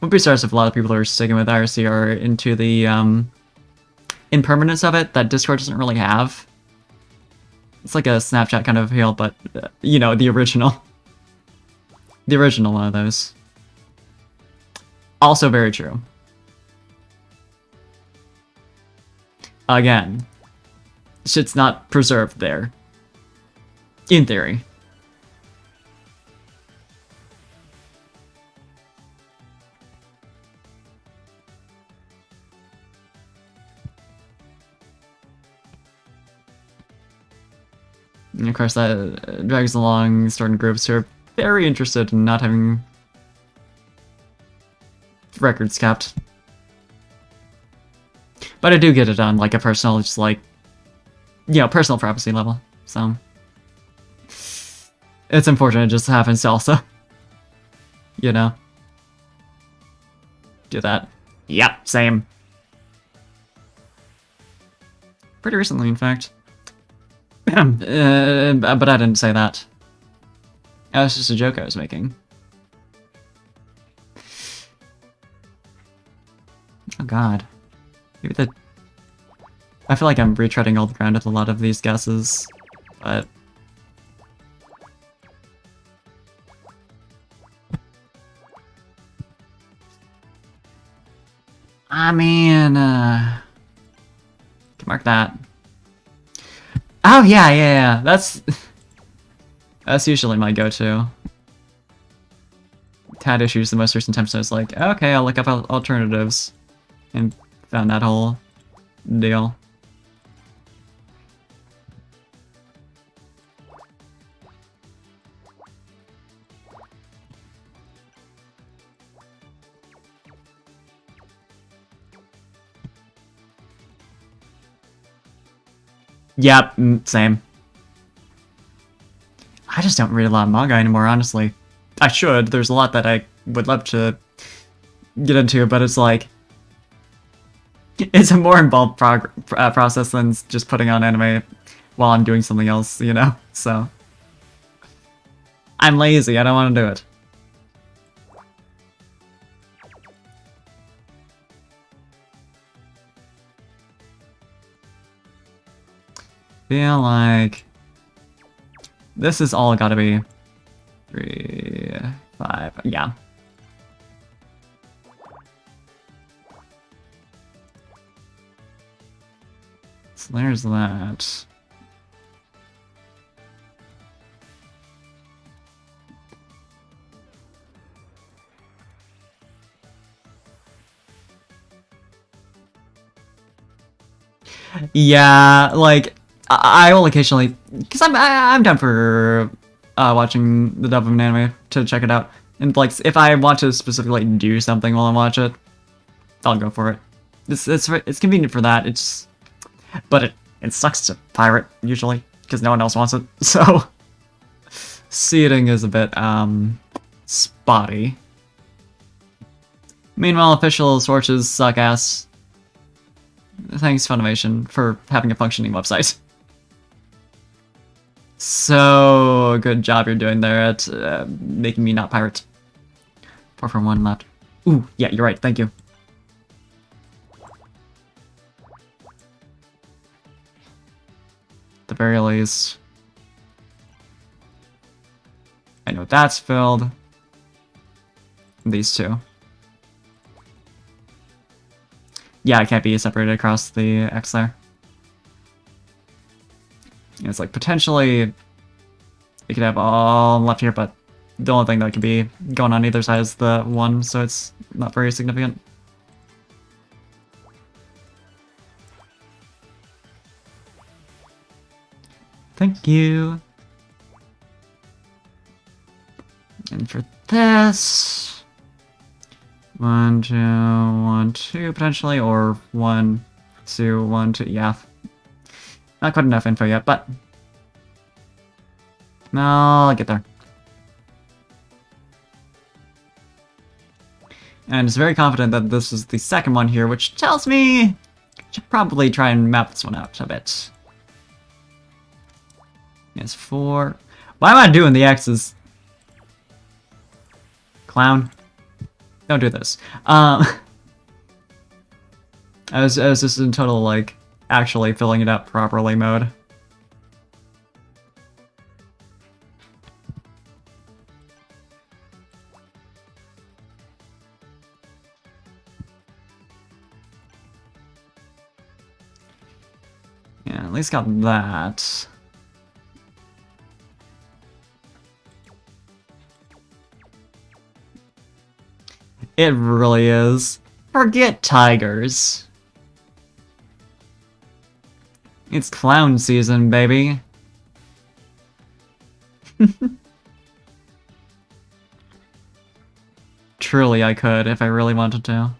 would be surprised if a lot of people who are sticking with IRC are into the impermanence of it that Discord doesn't really have. It's like a Snapchat kind of appeal, but you know, the original. The original one of those. Also very true. Again, shit's not preserved there. In theory. And of course, that drags along certain groups who are very interested in not having records kept. But I do get it on like a personal, just like, you know, personal privacy level. So it's unfortunate it just happens to also, you know, do that. Yep, same. Pretty recently, in fact. But I didn't say that. That was just a joke I was making. Oh god. Maybe the... I feel like I'm retreading all the ground with a lot of these guesses, but... I mean, can mark that. Oh yeah. That's usually my go-to. Had issues the most recent time, so I was like, okay, I'll look up alternatives, and found that whole deal. Yep, same. I just don't read a lot of manga anymore, honestly. I should. There's a lot that I would love to get into, but it's like... It's a more involved process than just putting on anime while I'm doing something else, you know? So... I'm lazy, I don't want to do it. Feel like... This is all gotta be... 3, 5, yeah. So there's that. Yeah, like I will occasionally, because I'm down for watching the dub of an anime to check it out, and like if I want to specifically do something while I watch it, I'll go for it. It's convenient for that. But it sucks to pirate usually because no one else wants it. So seating is a bit spotty. Meanwhile, official sources suck ass. Thanks, Funimation, for having a functioning website. So, good job you're doing there at making me not pirate. 4 from 1 left. Ooh, yeah, you're right, thank you. At the very least. I know that's filled. These two. Yeah, it can't be separated across the X there. It's like potentially it could have all left here, but the only thing that could be going on either side is the 1, so it's not very significant. Thank you. And for this... 1, 2, 1, 2 potentially, or 1, 2, 1, 2, yeah. Not quite enough info yet, but no, I'll get there. And it's very confident that this is the second one here, which tells me I should probably try and map this one out a bit. It's 4. Why am I doing the X's? Clown. Don't do this. I was just in total, like, actually filling it up properly mode. Yeah, at least got that. It really is. Forget tigers. It's clown season, baby. Truly, I could if I really wanted to.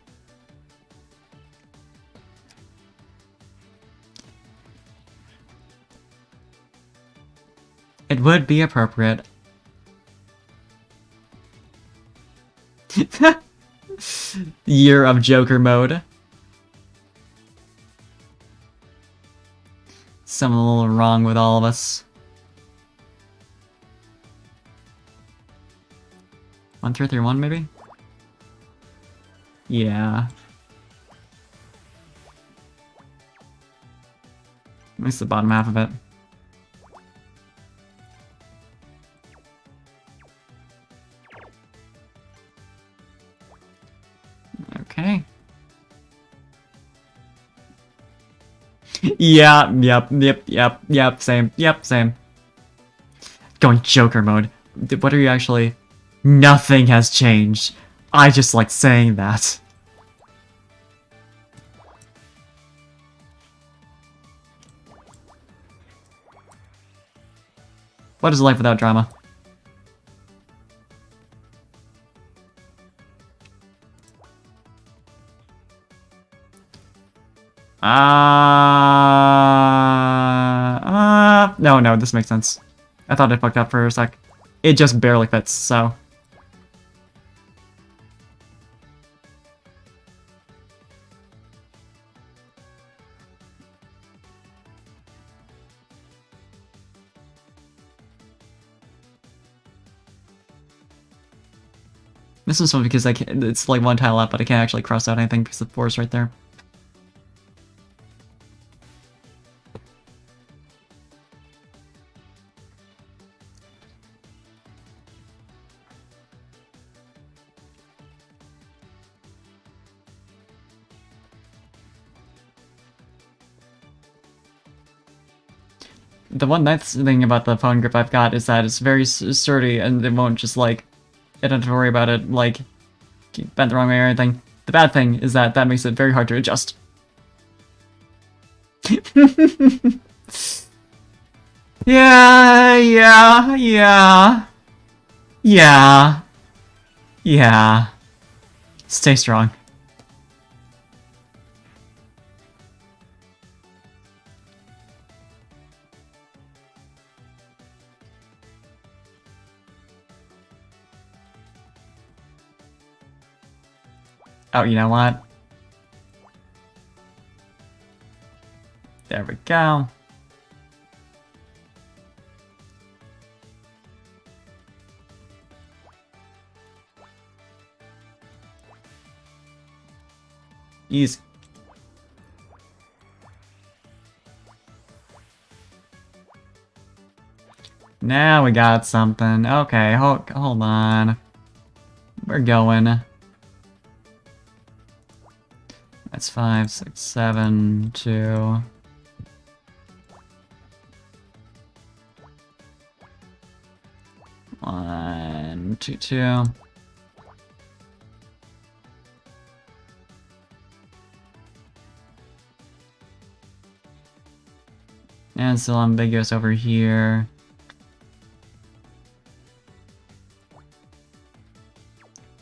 It would be appropriate. Year of Joker mode. Something a little wrong with all of us. 1, 3, 3, 1, maybe? Yeah. At least the bottom half of it. Okay. Yeah, yep, same. Going Joker mode. What are you actually... Nothing has changed. I just like saying that. What is life without drama? No, this makes sense. I thought I fucked up for a sec. It just barely fits, so... This is fun because it's like one tile up, but I can't actually cross out anything because the 4 is right there. The one nice thing about the phone grip I've got is that it's very sturdy and it won't just like, I don't have to worry about it like bent the wrong way or anything. The bad thing is that that makes it very hard to adjust. Yeah. Stay strong. Oh, you know what? There we go. Easy. Now we got something. Okay, hold on. We're going. That's 5, 6, 7, 2. One, 2, 2. And still ambiguous over here.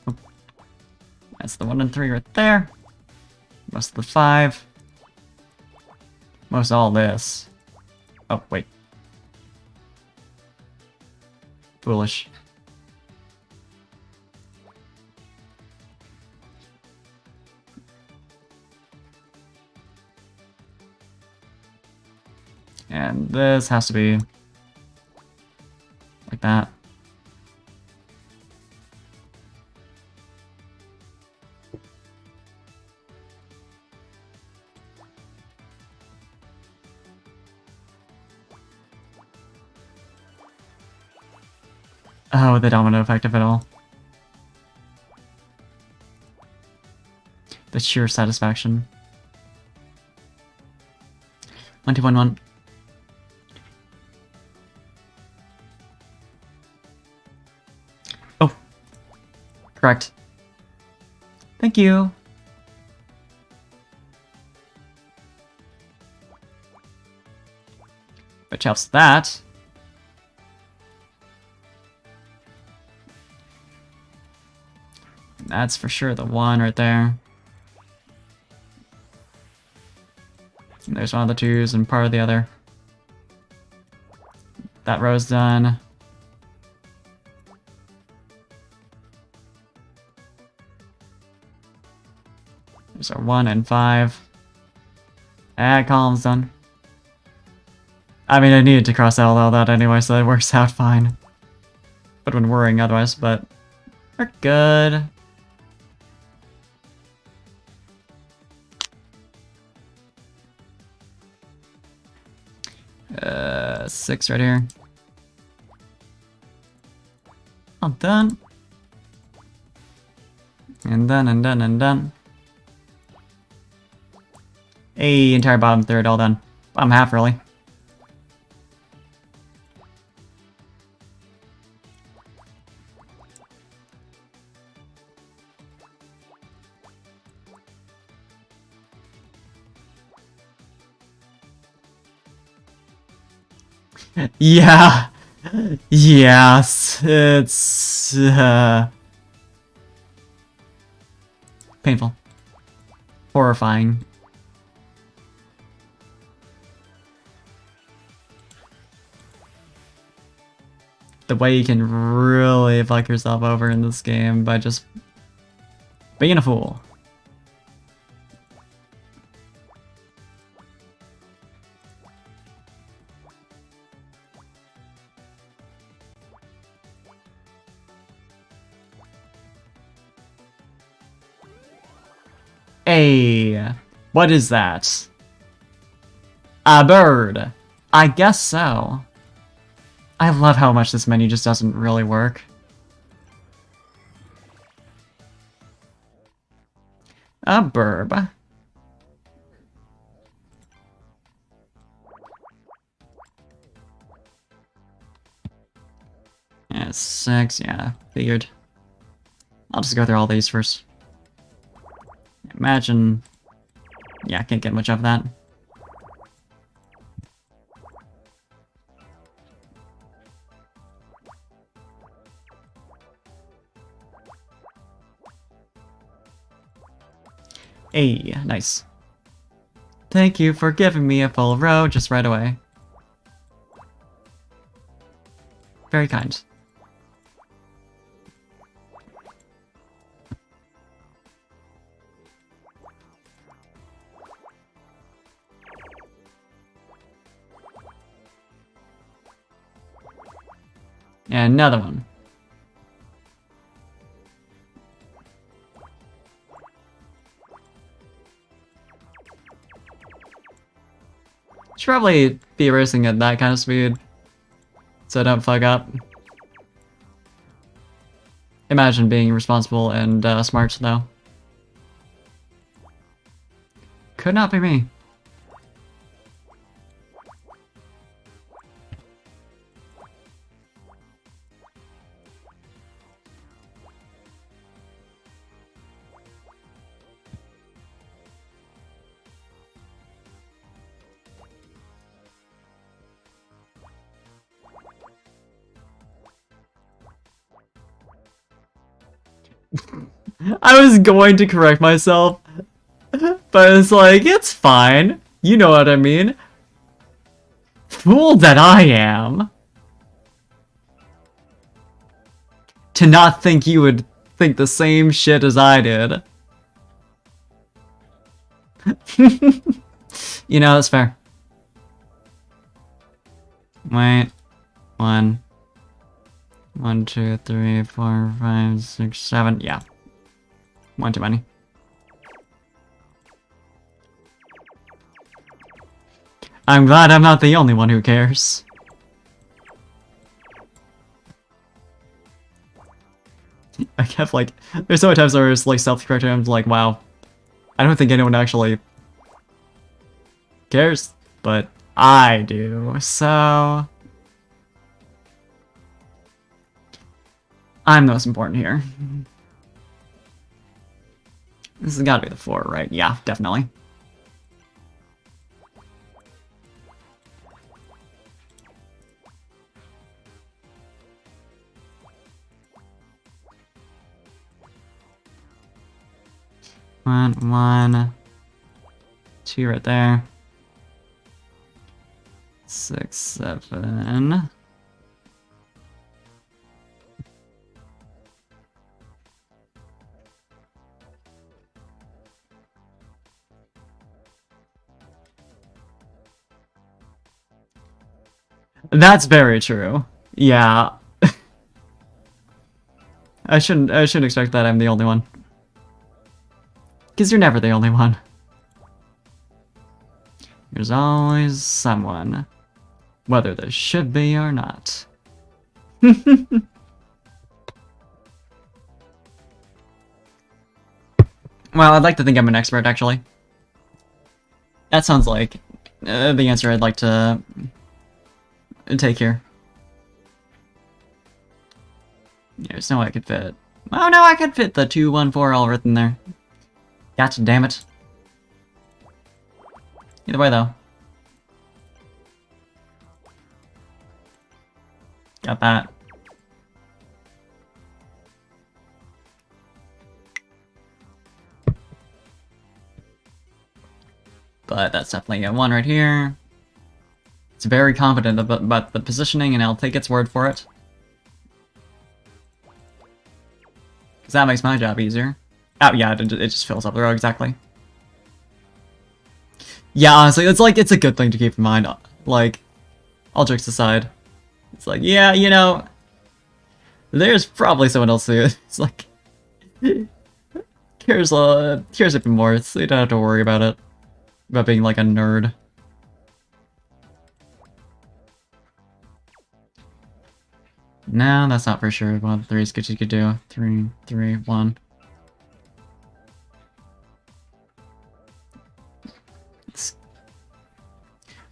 Oh. That's the 1 and 3 right there. Most of the 5. Most all this. Oh, wait. Foolish. And this has to be like that. Oh, the domino effect of it all. The sheer satisfaction. 1, 2, 1, 1. Oh. Correct. Thank you. Which helps that. That's for sure the 1 right there. And there's one of the 2s and part of the other. That row's done. There's our 1 and 5. Column's done. I mean, I needed to cross out all that anyway, so it works out fine. But when worrying otherwise, but we're good. 6 right here. All done. And done, and done, and done. Hey, entire bottom third, all done. Bottom half, really. Yeah. Yes. It's painful. Horrifying. the way you can really fuck yourself over in this game by just being a fool. Hey, what is that? A bird. I guess so. I love how much this menu just doesn't really work. A burb. Yeah, 6, yeah, figured. I'll just go through all these first. Imagine... Yeah, I can't get much of that. Hey, nice. Thank you for giving me a full row just right away. Very kind. And another one. Should probably be racing at that kind of speed, so I don't fuck up. Imagine being responsible and smart, though. Could not be me. I was going to correct myself, but it's like, it's fine. You know what I mean. Fool that I am. To not think you would think the same shit as I did. You know, that's fair. Wait. 1, 2, 3, 4, 5, 6, 7. Yeah. One too many. I'm glad I'm not the only one who cares. I kept like, there's so many times where it's like self-correcting. I'm like, wow, I don't think anyone actually cares, but I do. So I'm the most important here. This has got to be the 4, right? Yeah, definitely. One, 2 right there. 6, 7. That's very true. Yeah. I shouldn't expect that I'm the only one. Because you're never the only one. There's always someone. Whether there should be or not. Well, I'd like to think I'm an expert, actually. That sounds like the answer I'd like to take here. There's no way I could fit. Oh no, I could fit the 2, 1, 4 all written there. Gotcha, damn it. Either way, though. Got that. But that's definitely a 1 right here. It's very confident about the positioning, and I'll take its word for it. Because that makes my job easier. Oh, yeah, it just fills up the row, exactly. Yeah, honestly, it's a good thing to keep in mind. Like, all jokes aside. It's like, yeah, you know, there's probably someone else who it's like, cares a bit more, so you don't have to worry about it. About being like a nerd. No, that's not for sure. One of the threes you could do. 3, 3, 1.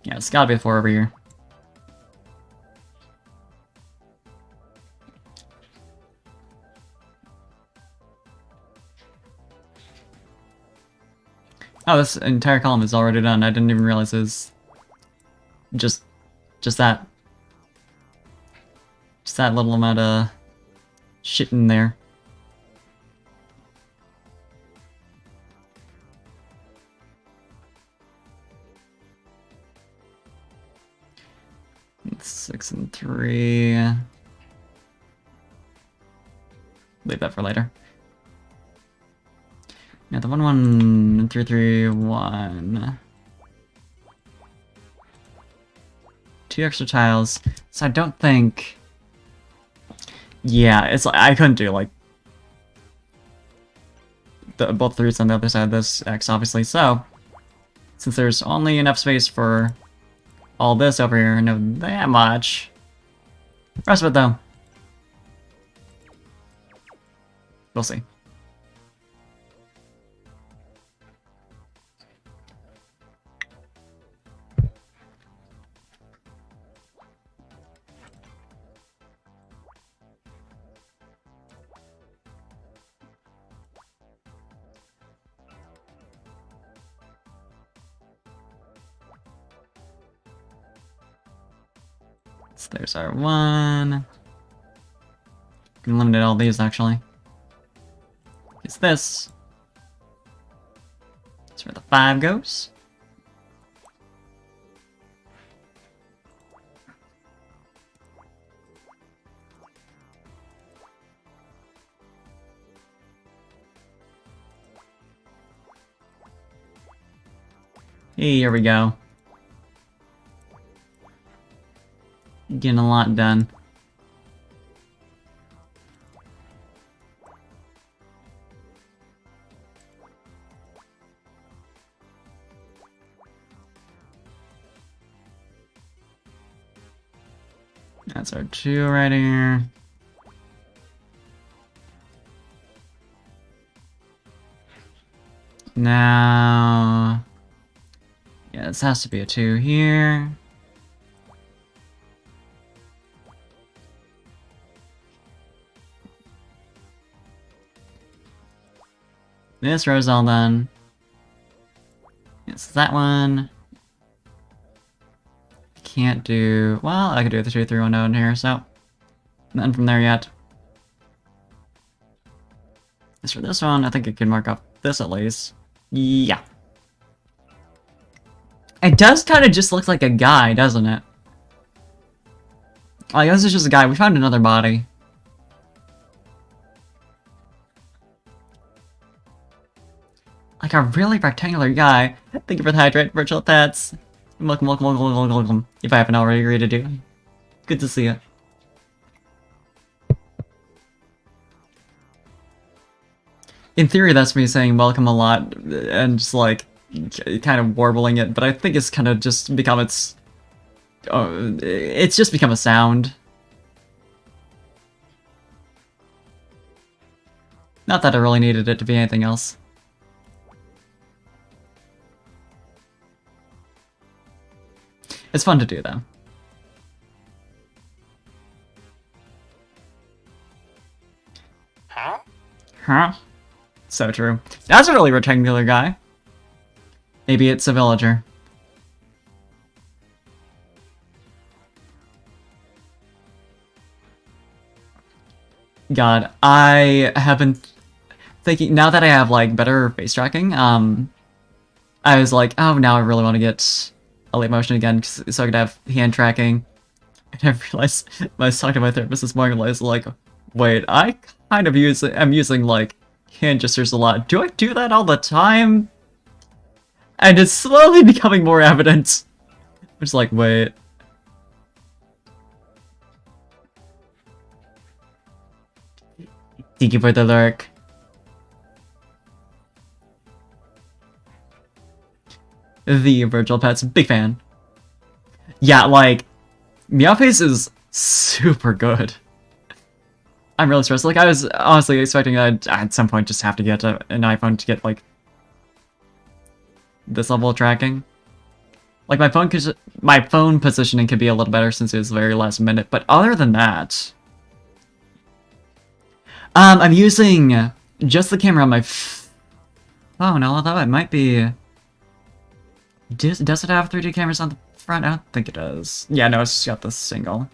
Yeah, it's gotta be a 4 over here. Oh, this entire column is already done. I didn't even realize it was just that. Just that little amount of shit in there. It's 6 and 3. Leave that for later. Yeah, the 1, 1, 3, 3, 1. 2 extra tiles. So I don't think. Yeah, it's like I couldn't do like both threes on the other side of this X, obviously. So since there's only enough space for all this over here, no that much. Rest of it though, we'll see. So there's our 1. Can eliminate all these actually. It's this. That's where the 5 goes. Hey, here we go. Getting a lot done. That's our 2 right here. Now, yeah, this has to be a 2 here. This row's all done. Yes, that one. Can't do. Well, I could do the 2, 3, 1 node in here, so nothing from there yet. As for this one, I think it can mark up this at least. Yeah. It does kind of just look like a guy, doesn't it? Oh, I guess it's just a guy. We found another body. Like a really rectangular guy. Thank you for the hydrate, virtual pets. Welcome, welcome, welcome, welcome, welcome. If I haven't already agreed to do. Good to see you. In theory, that's me saying welcome a lot and just like kind of warbling it, but I think it's kind of just become it's just become a sound. Not that I really needed it to be anything else. It's fun to do, though. Huh? Huh? So true. That's a really rectangular guy. Maybe it's a villager. God, I have been thinking, now that I have, like, better face tracking, I was like, oh, now I really want to get a late motion again, so I could have hand tracking. And I realized, when I was talking to my therapist this morning, I was like, wait, I I'm using like hand gestures a lot. Do I do that all the time? And it's slowly becoming more evident. I'm just like, wait. Thank you for the lurk. The Virtual Pets, big fan. Yeah, like, Meowface is super good. I'm really stressed. Like, I was honestly expecting I'd at some point just have to get an iPhone to get, like, this level of tracking. Like, my phone positioning could be a little better since it was very last minute, but other than that... I'm using just the camera on my phone, although it might be... Does it have 3D cameras on the front? I don't think it does. Yeah, no, it's just got the single.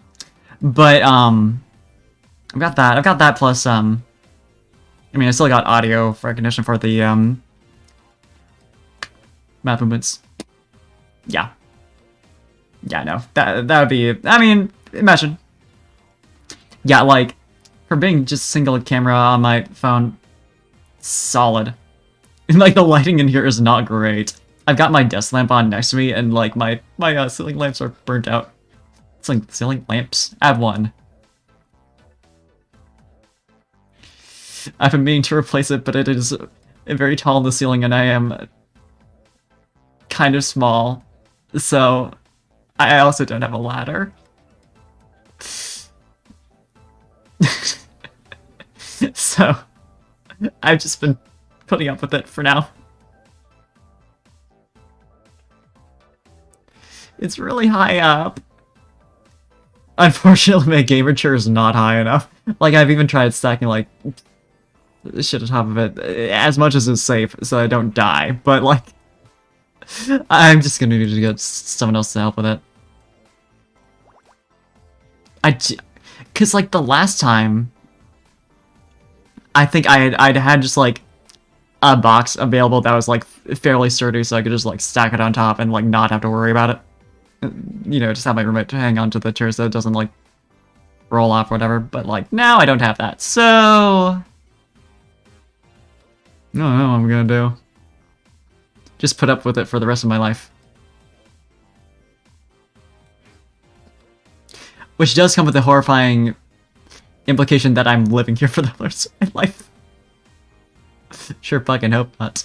But, I've got that plus, I mean, I still got audio recognition for the, map movements. Yeah. Yeah, no, that would be, I mean, imagine. Yeah, like, for being just single camera on my phone, solid. Like, the lighting in here is not great. I've got my desk lamp on next to me, and, like, my ceiling lamps are burnt out. It's like, ceiling lamps? I have one. I've been meaning to replace it, but it is very tall in the ceiling, and I am kind of small. So, I also don't have a ladder. So, I've just been putting up with it for now. It's really high up. Unfortunately, my gamer chair is not high enough. Like, I've even tried stacking, like, shit on top of it, as much as is safe, so I don't die, but, like, I'm just gonna need to get someone else to help with it. Cause, like, the last time, I think I'd had just, like, a box available that was, like, fairly sturdy, so I could just, like, stack it on top and, like, not have to worry about it. You know, just have my remote to hang onto the chair so it doesn't, like, roll off or whatever, but, like, now I don't have that, so... I don't know what I'm gonna do. Just put up with it for the rest of my life. Which does come with the horrifying implication that I'm living here for the rest of my life. Sure fucking hope not.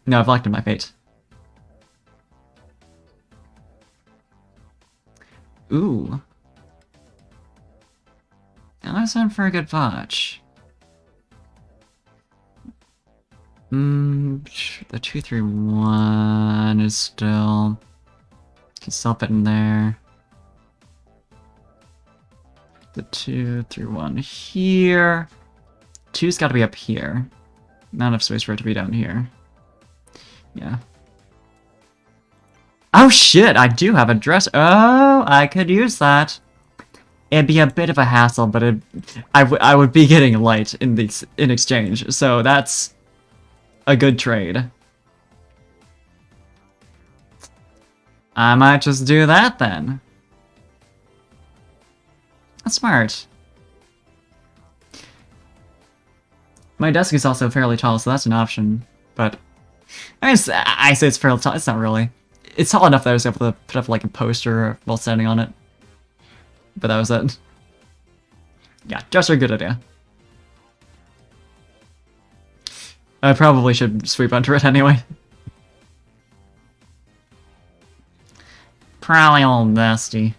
No, I've locked in my fate. Ooh. Now that's not for a good watch. The 231 is still... Can still fit in there. The 231 here. 2's gotta be up here. Not enough space for it to be down here. Yeah. Oh shit, I do have a dress. Oh, I could use that. It'd be a bit of a hassle, but I would be getting light in exchange, so that's a good trade. I might just do that then. That's smart. My desk is also fairly tall, so that's an option, but I mean, I say it's fairly tall. It's not really. It's tall enough that I was able to put up like a poster while standing on it. But that was it. Yeah, just a good idea. I probably should sweep under it anyway. Probably a little nasty.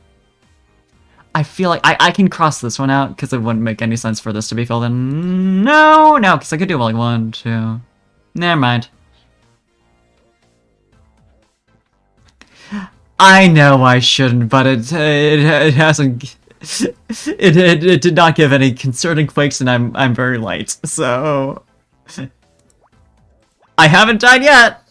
I feel like I can cross this one out because it wouldn't make any sense for this to be filled in. No, because I could do like 1, 2. Never mind. I know I shouldn't, but it hasn't. It did not give any concerning quakes, and I'm very light, so I haven't died yet.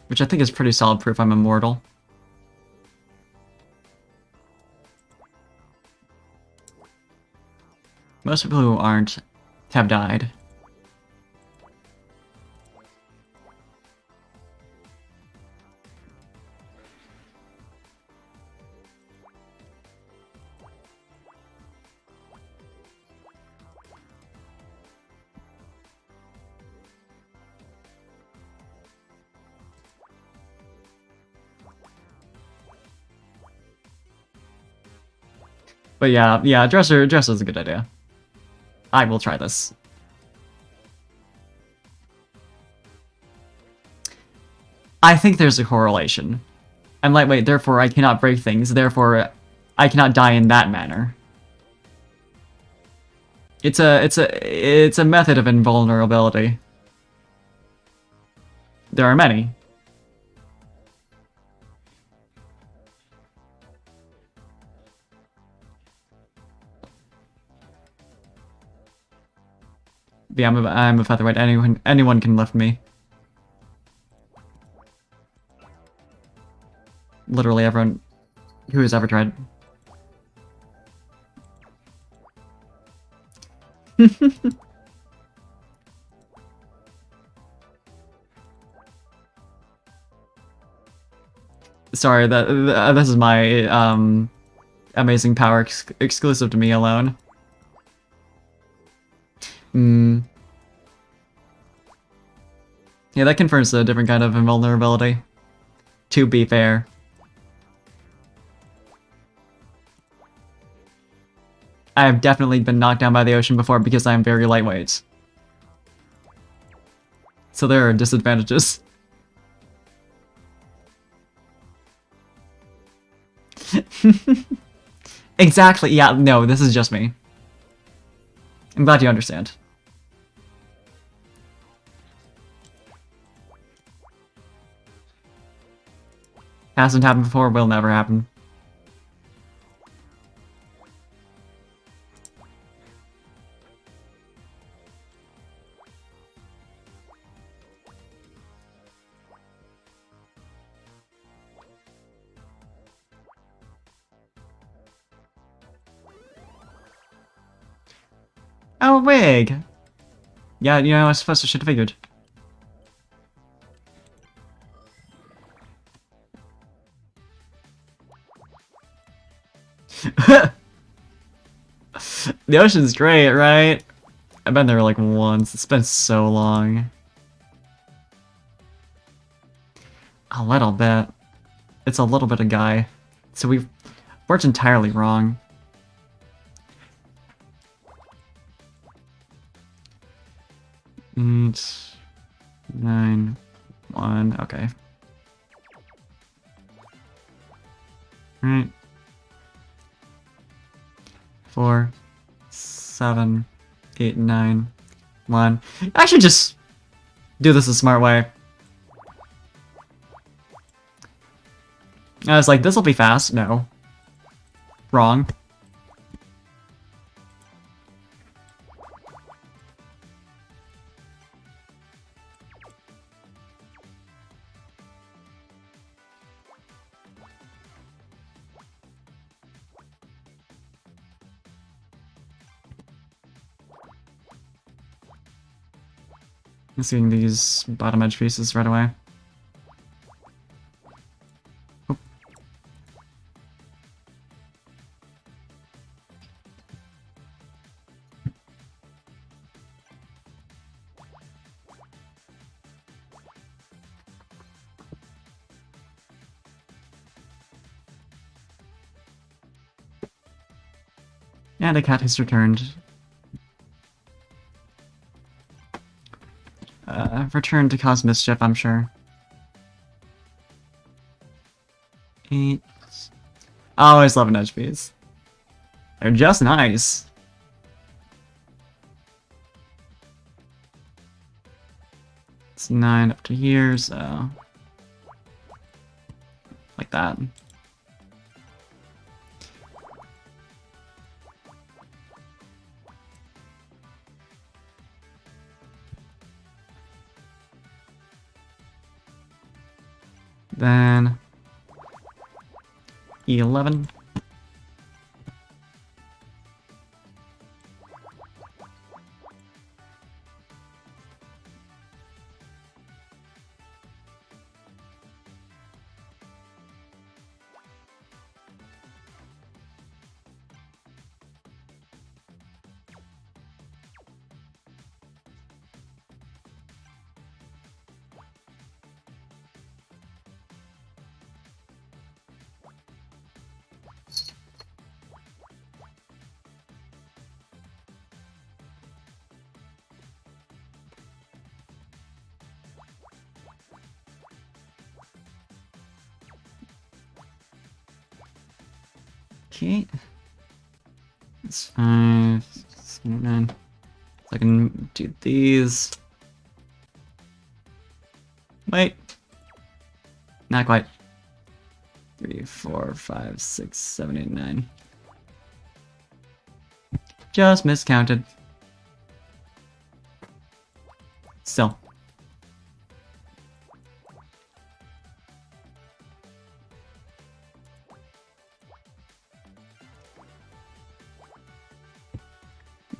which I think is pretty solid proof I'm immortal. Most people who aren't have died. But yeah, dresser's a good idea. I will try this. I think there's a correlation. I'm lightweight, therefore I cannot break things, therefore I cannot die in that manner. It's a method of invulnerability. There are many. But yeah, I'm a featherweight. Anyone can lift me. Literally everyone who has ever tried. Sorry, this is my amazing power exclusive to me alone. Yeah, that confirms a different kind of invulnerability. To be fair. I have definitely been knocked down by the ocean before because I am very lightweight. So there are disadvantages. Exactly, yeah, no, this is just me. I'm glad you understand. Hasn't happened before, will never happen. Oh, a wig! Yeah, you know, I suppose I should have figured. The ocean's great, right? I've been there like once. It's been so long. A little bit. It's a little bit of guy. So we're entirely wrong. Eight, 9, 1, okay. Right. 4, 7, 8, 9, 1. I should just do this a smart way. I was like, this'll be fast. No. Wrong. I'm seeing these bottom edge pieces right away. Oh. And a cat has returned. Returned to cause mischief, I'm sure. 8. I always love an edge piece. They're just nice. It's 9 up to here, so... like that. Then E11. Okay. That's 5, 6, 9. So I can do these. Wait. Not quite. 3, 4, 5, 6, 7, 8, 9. Just miscounted. Still.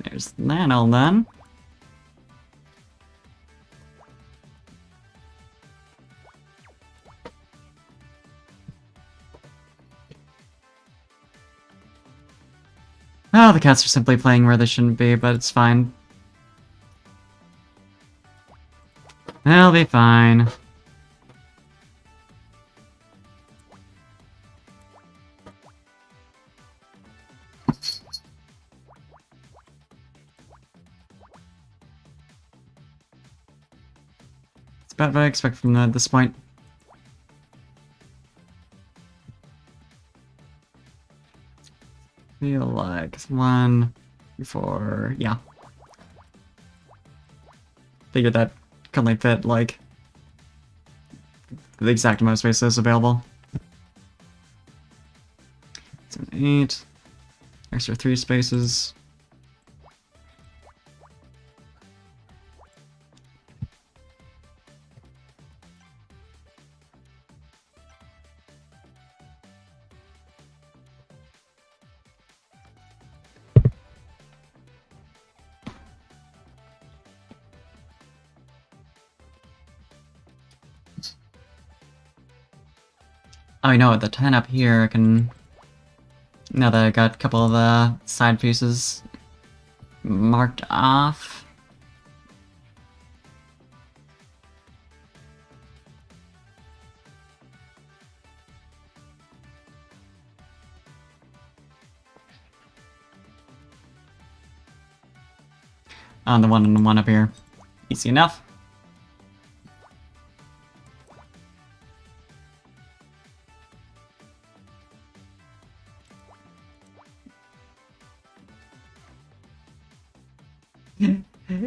There's that all done. Oh, the cats are simply playing where they shouldn't be, but it's fine. They'll be fine. It's about what I expect from them at this point. Feel like 1, 4, yeah. Figured that can only fit, like, the exact amount of space that's available. 7, 8. Extra 3 spaces. Oh, you know what? The 10 up here can... Now that I got a couple of the side pieces marked off. On the one and the one up here. Easy enough.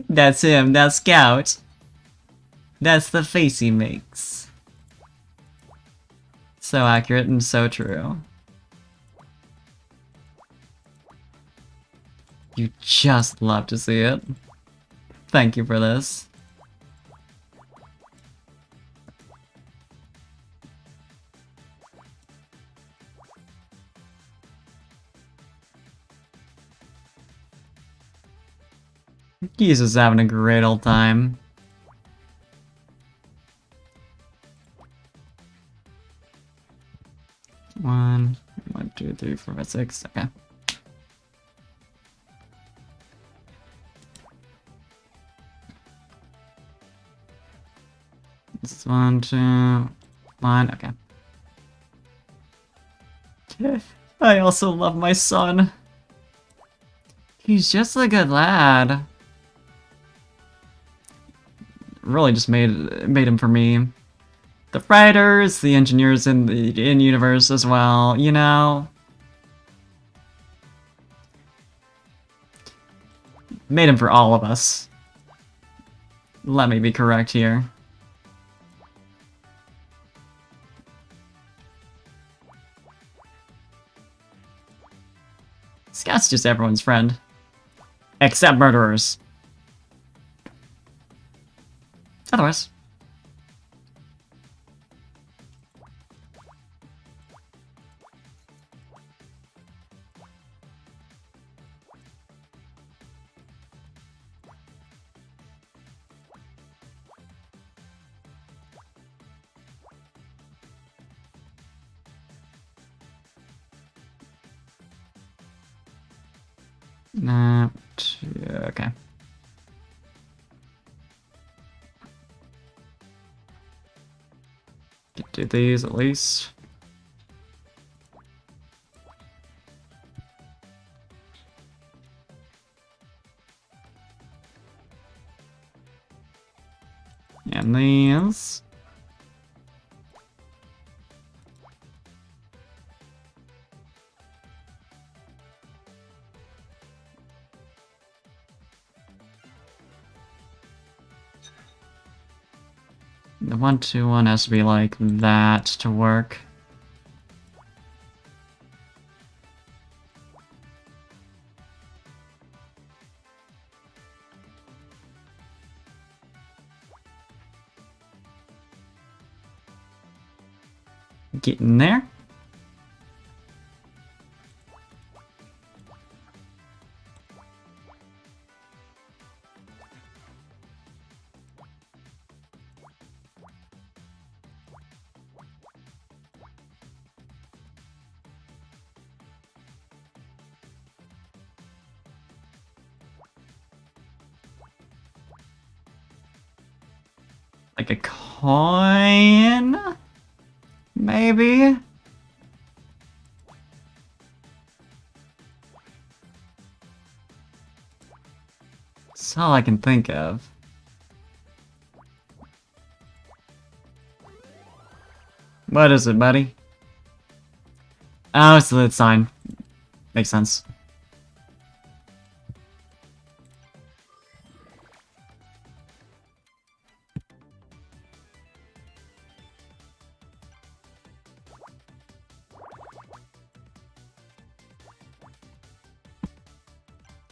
That's him, that's Scout. That's the face he makes. So accurate and so true. You just love to see it. Thank you for this. He's just having a great old time. One, 2, 3, 4, 5, 6. Okay. This is 1, 2, 1. Okay. I also love my son. He's just a good lad. Really just made him for me. The writers, the engineers in the in-universe as well, you know? Made him for all of us. Let me be correct here. Scout's just everyone's friend. Except murderers. Otherwise. Okay. Do these at least. And these. The 1-2-1 has to be like that to work. Get in there. Like a coin? Maybe? That's all I can think of. What is it, buddy? Oh, it's the sign. Makes sense.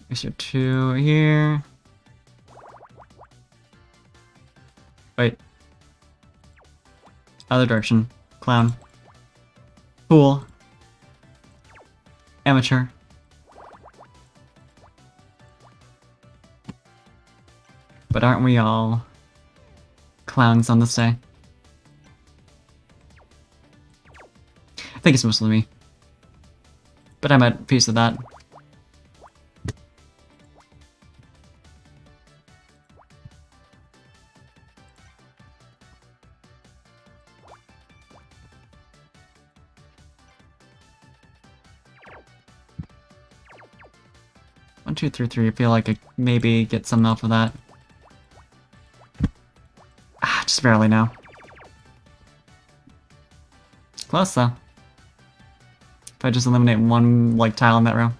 There's your 2 here. Wait. Other direction. Clown. Fool. Amateur. But aren't we all clowns on this day? I think it's mostly me. But I'm at peace with that. One, two, three, three. I feel like I maybe get some off of that. Ah, just barely now. Close though. If I just eliminate one like tile in that row,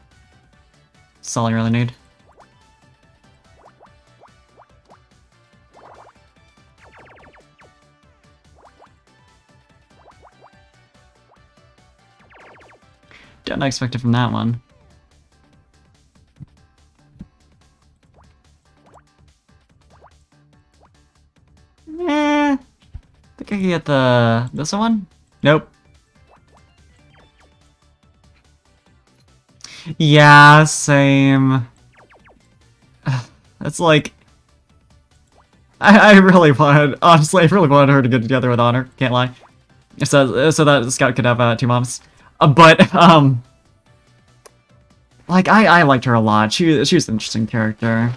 that's all I really need. Don't expect it from that one. Think I can get this one? Nope. Yeah, same. It's like I really wanted, honestly, I really wanted her to get together with Honor. Can't lie. So that Scout could have 2 moms. But like I liked her a lot. She was an interesting character.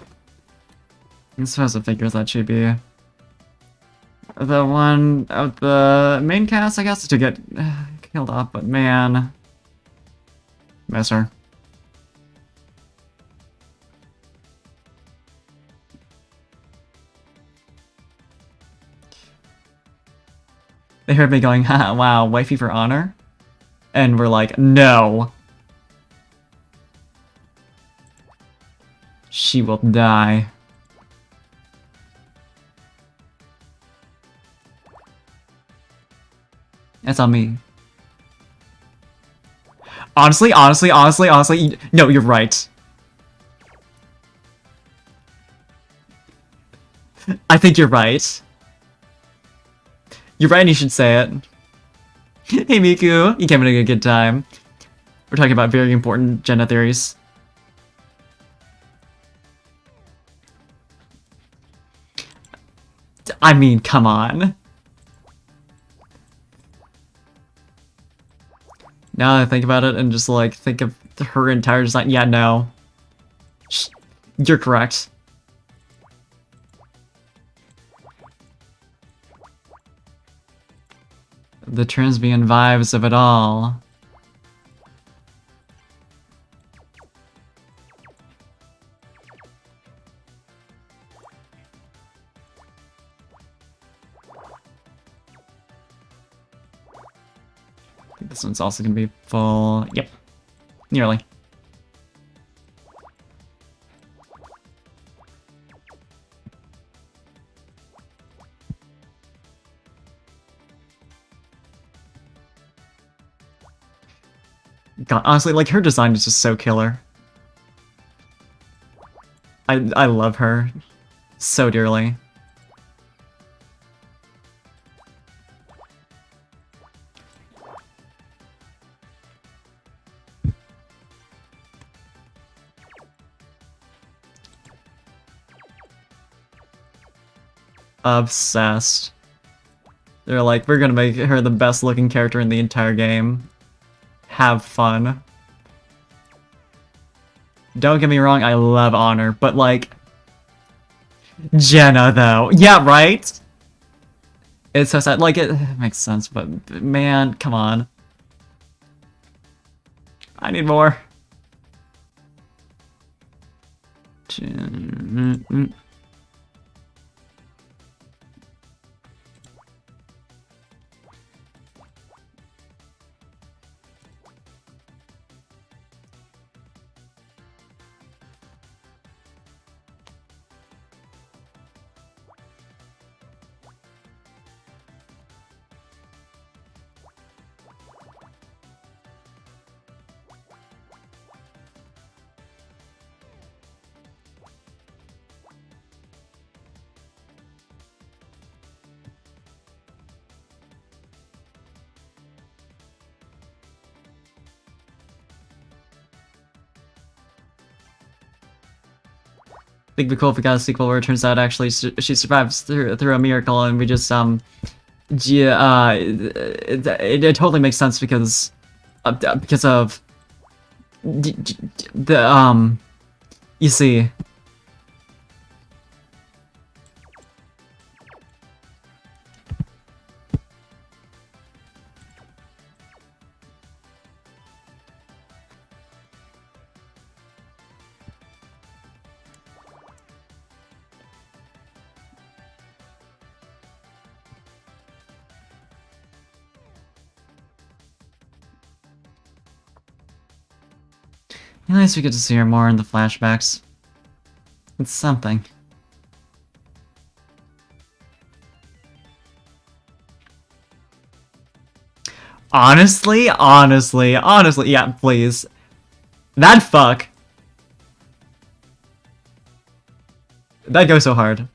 I suppose it figures that she'd be the one of the main cast, I guess, to get killed off. But man, miss her. They heard me going, haha, wow, wifey for Honor? And we're like, no. She will die. That's on me. Honestly, no, you're right. I think you're right. You're right and you should say it. Hey Miku, you came in a good time. We're talking about very important gender theories. I mean, come on. Now that I think about it and just like think of her entire design, yeah, no. You're correct. The Transbian vibes of it all. I think this one's also gonna be full. Yep. Nearly. God, honestly, like, her design is just so killer. I love her so dearly. Obsessed. They're like, we're gonna make her the best looking character in the entire game. Have fun. Don't get me wrong, I love Honor, but like... Jenna, though. Yeah, right? It's so sad. Like, it makes sense, but man, come on. I need more. Think it'd be cool if we got a sequel where it turns out actually she survives through a miracle, and we just yeah, it totally makes sense because of the you see. At least we get to see her more in the flashbacks. It's something. Honestly, yeah, please. That fuck. That goes so hard.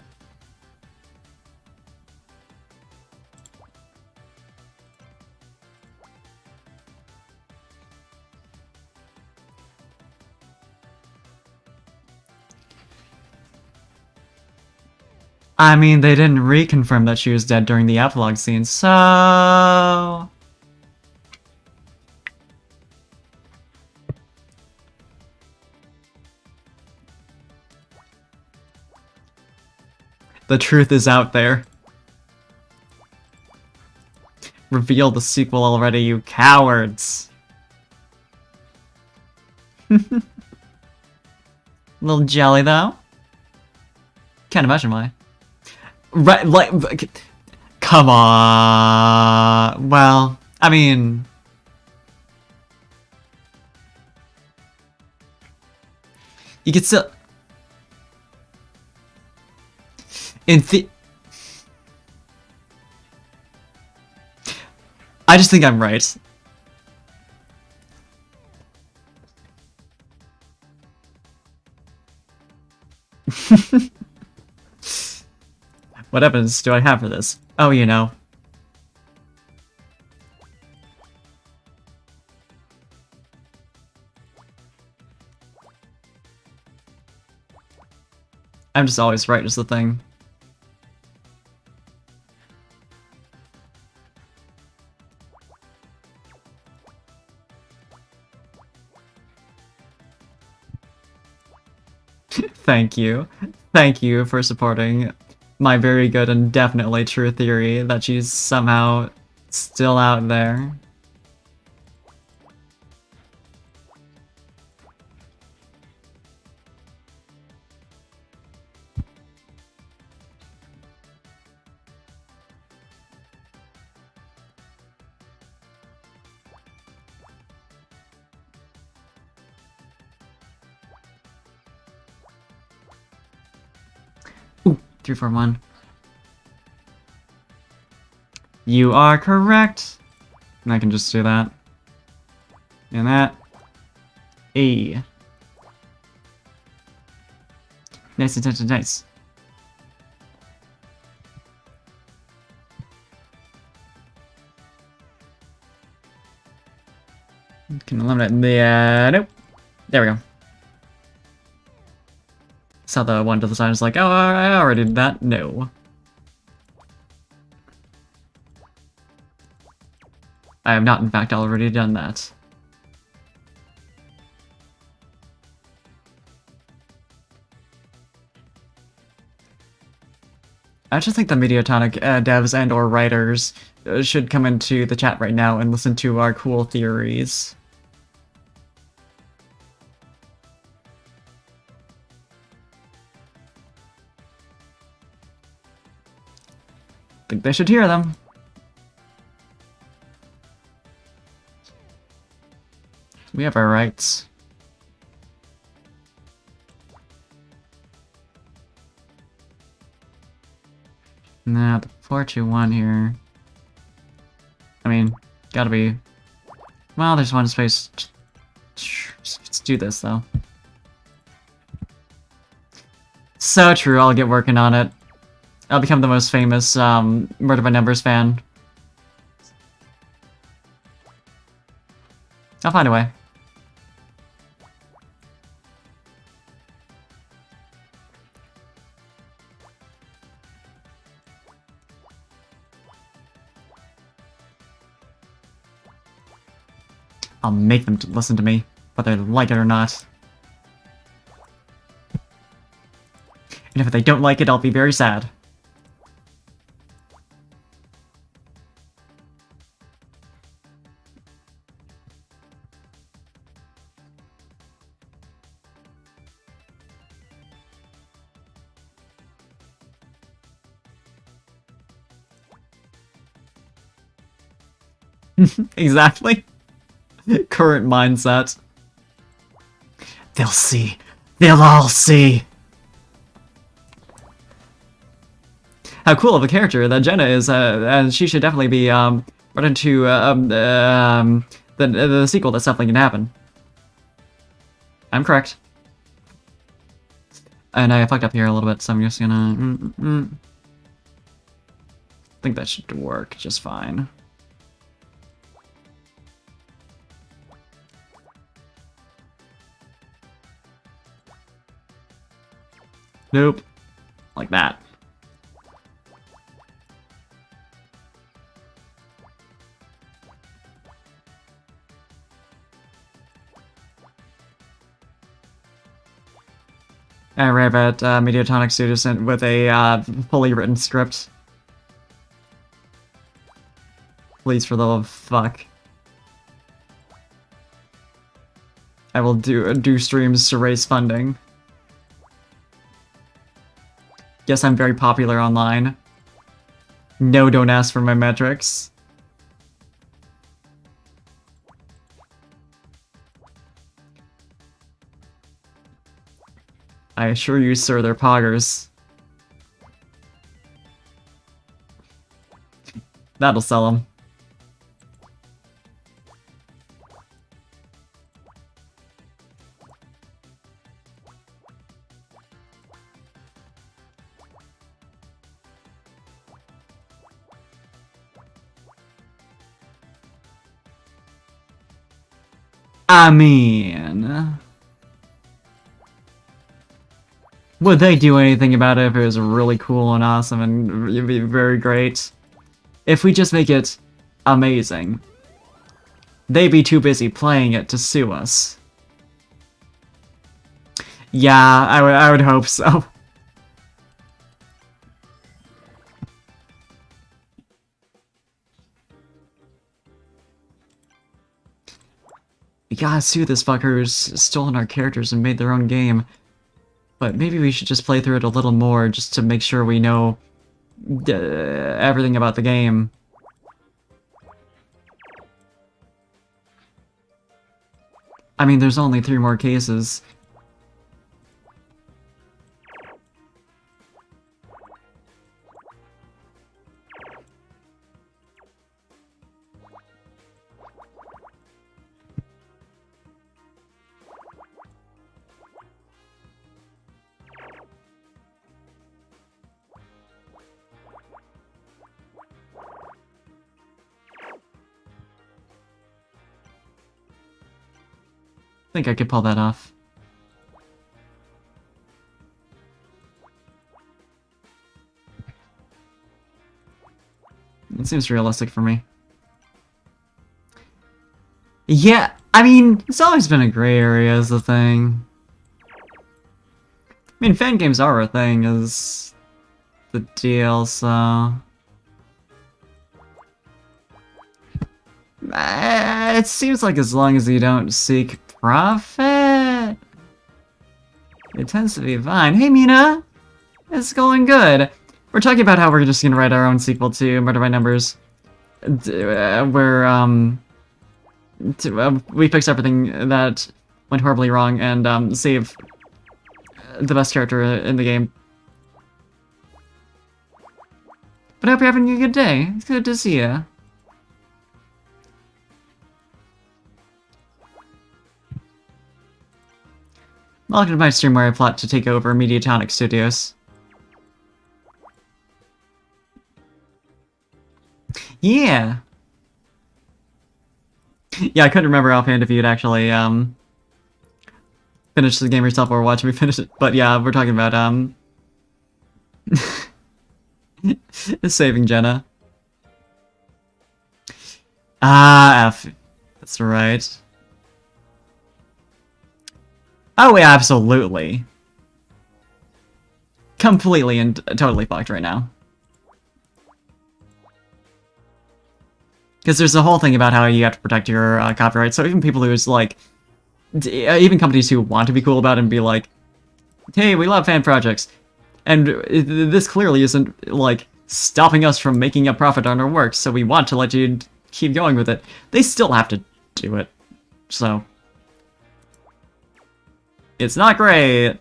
I mean, they didn't reconfirm that she was dead during the epilogue scene, so... The truth is out there. Reveal the sequel already, you cowards! Little jelly, though. Can't imagine why. Right, like... Come on... Well, I mean... You could still... In the... I just think I'm right. What evidence do I have for this? Oh, you know. I'm just always right is the thing. Thank you. Thank you for supporting my very good and definitely true theory that she's somehow still out there. Ooh, 341. You are correct. And I can just do that. And that. E. Nice, nice, nice, nice. Can eliminate the, nope. There we go. Saw the one to the side is like, oh, I already did that. No. I have not, in fact, already done that. I just think the Mediatonic devs and or writers should come into the chat right now and listen to our cool theories. Think they should hear them. We have our rights. Nah, the 421 here. I mean, gotta be. Well, there's one space. Let's do this though. So true, I'll get working on it. I'll become the most famous Murder by Numbers fan. I'll find a way. I'll make them listen to me, whether they like it or not. And if they don't like it, I'll be very sad. Exactly. Current mindset. They'll see. They'll all see. How cool of a character that Jenna is, and she should definitely be brought into the sequel. That's definitely gonna happen. I'm correct. And I fucked up here a little bit, so I'm just gonna. I think that should work just fine. Nope. Like that. I arrive at Mediatonic Studios with a fully written script. Please, for the love of fuck. I will do streams to raise funding. Yes, I'm very popular online. No, don't ask for my metrics. I assure you, sir, they're poggers. That'll sell them. I mean... would they do anything about it if it was really cool and awesome and it'd be very great? If we just make it amazing. They'd be too busy playing it to sue us. Yeah, I would hope so. We gotta sue this fucker who's stolen our characters and made their own game. But maybe we should just play through it a little more just to make sure we know everything about the game. I mean, there's only 3 more cases. I think I could pull that off. It seems realistic for me. Yeah, I mean, it's always been a gray area as a thing. I mean, fan games are a thing, is the deal, so... It seems like as long as you don't seek profit, it tends to be fine. Hey, Mina! It's going good. We're talking about how we're just gonna write our own sequel to Murder by Numbers. Where, we fix everything that went horribly wrong and, save the best character in the game. But I hope you're having a good day. It's good to see you. Welcome to my stream where I plot to take over Mediatonic Studios. Yeah! Yeah, I couldn't remember offhand if you'd actually, finished the game yourself or watch me finish it. But yeah, we're talking about, saving Jenna. Ah, F. That's right. Oh, yeah, absolutely. Completely and totally fucked right now. Because there's the whole thing about how you have to protect your copyright, so even people who's like... even companies who want to be cool about it and be like, hey, we love fan projects. And this clearly isn't, like, stopping us from making a profit on our work, so we want to let you keep going with it. They still have to do it. So... it's not great.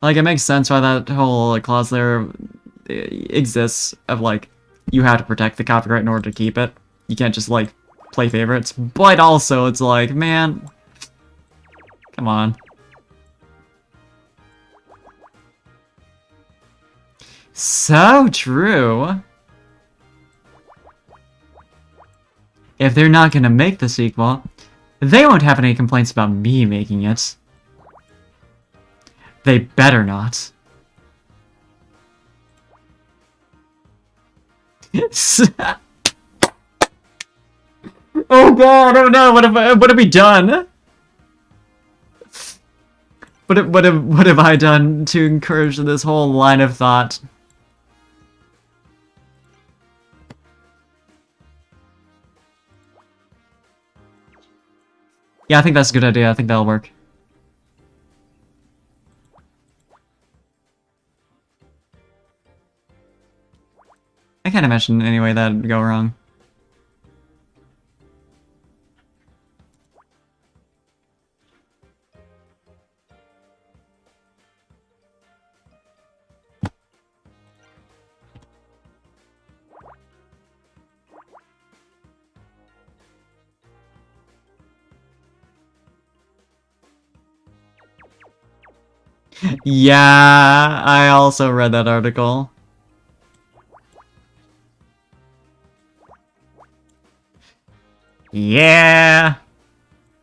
Like, it makes sense why that whole like, clause there exists of, like, you have to protect the copyright in order to keep it. You can't just, like, play favorites. But also, it's like, man... come on. So true. If they're not gonna make the sequel, they won't have any complaints about me making it. They better not. Oh god, oh no, what have we done? What have I done to encourage this whole line of thought? Yeah, I think that's a good idea. I think that'll work. I can't imagine any way that'd go wrong. Yeah, I also read that article. Yeah!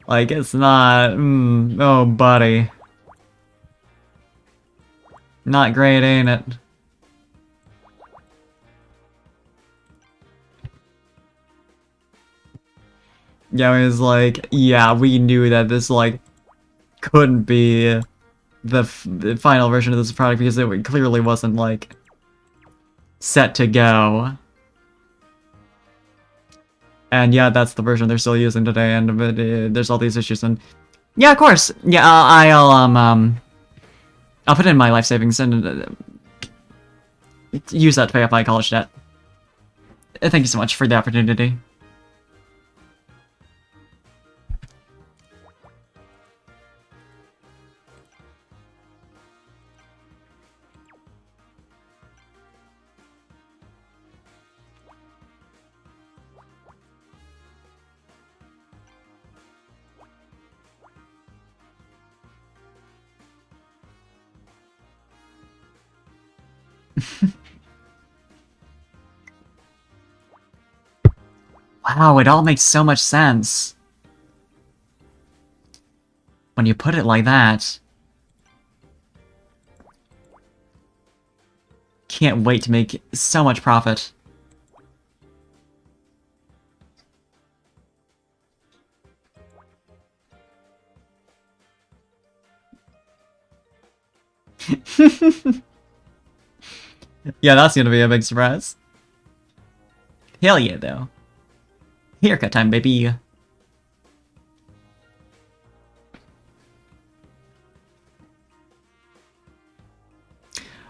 Like, it's not... oh, buddy. Not great, ain't it? Yeah, it was like, yeah, we knew that this, like, couldn't be the final version of this product because it clearly wasn't, like, set to go. And yeah, that's the version they're still using today, and there's all these issues, and yeah, of course, yeah, I'll put in my life savings and use that to pay off my college debt. Thank you so much for the opportunity. Wow, it all makes so much sense. When you put it like that. Can't wait to make so much profit. Yeah, that's gonna be a big surprise. Hell yeah, though. Haircut time, baby.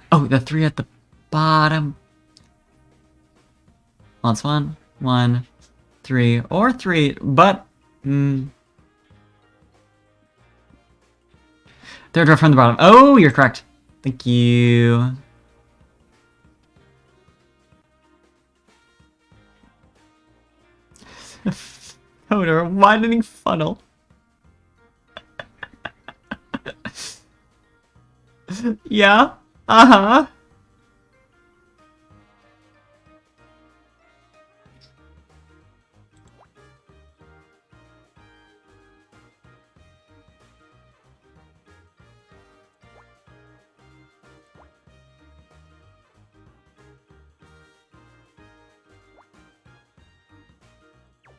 Oh, the 3 at the bottom. Well, it's 1, 3, or 3, but... Third row from the bottom. Oh, you're correct. Thank you. Coder, widening funnel. Yeah. Uh-huh.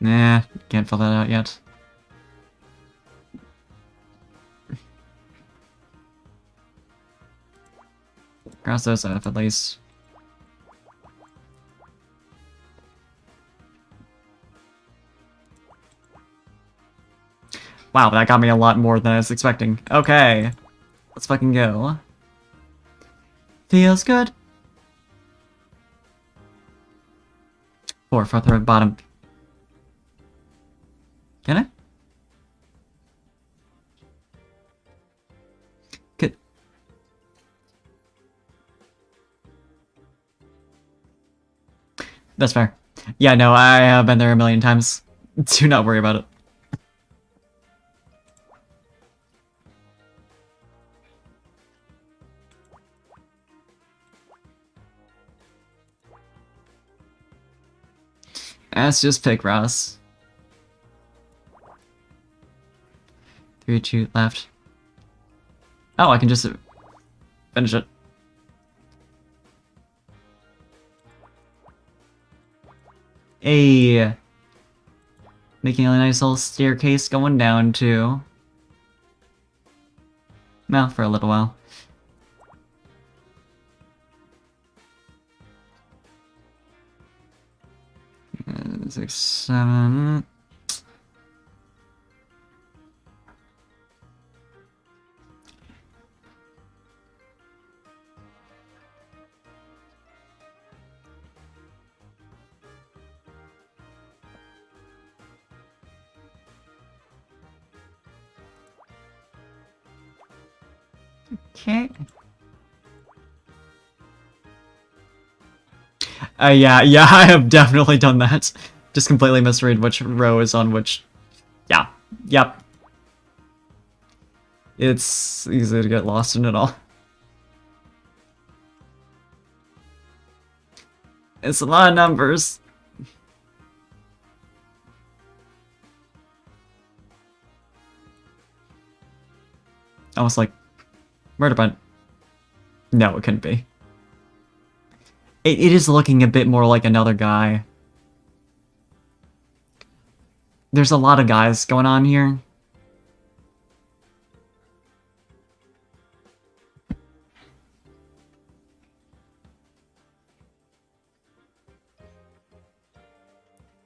Nah, can't fill that out yet. Cross those off at least. Wow, that got me a lot more than I was expecting. Okay, let's fucking go. Feels good. 4, 4th row, bottom. Can I? Good. That's fair. Yeah, no, I have been there a million times. Do not worry about it. Let's just pick Ross. 3, 2, left. Oh, I can just finish it. Hey, making a nice little staircase going down too. Well, for a little while. Six, 7. Okay. Yeah, I have definitely done that. Just completely misread which row is on which. Yeah, yep. It's easy to get lost in it all. It's a lot of numbers. Almost like murder bun. No, it couldn't be. It is looking a bit more like another guy. There's a lot of guys going on here.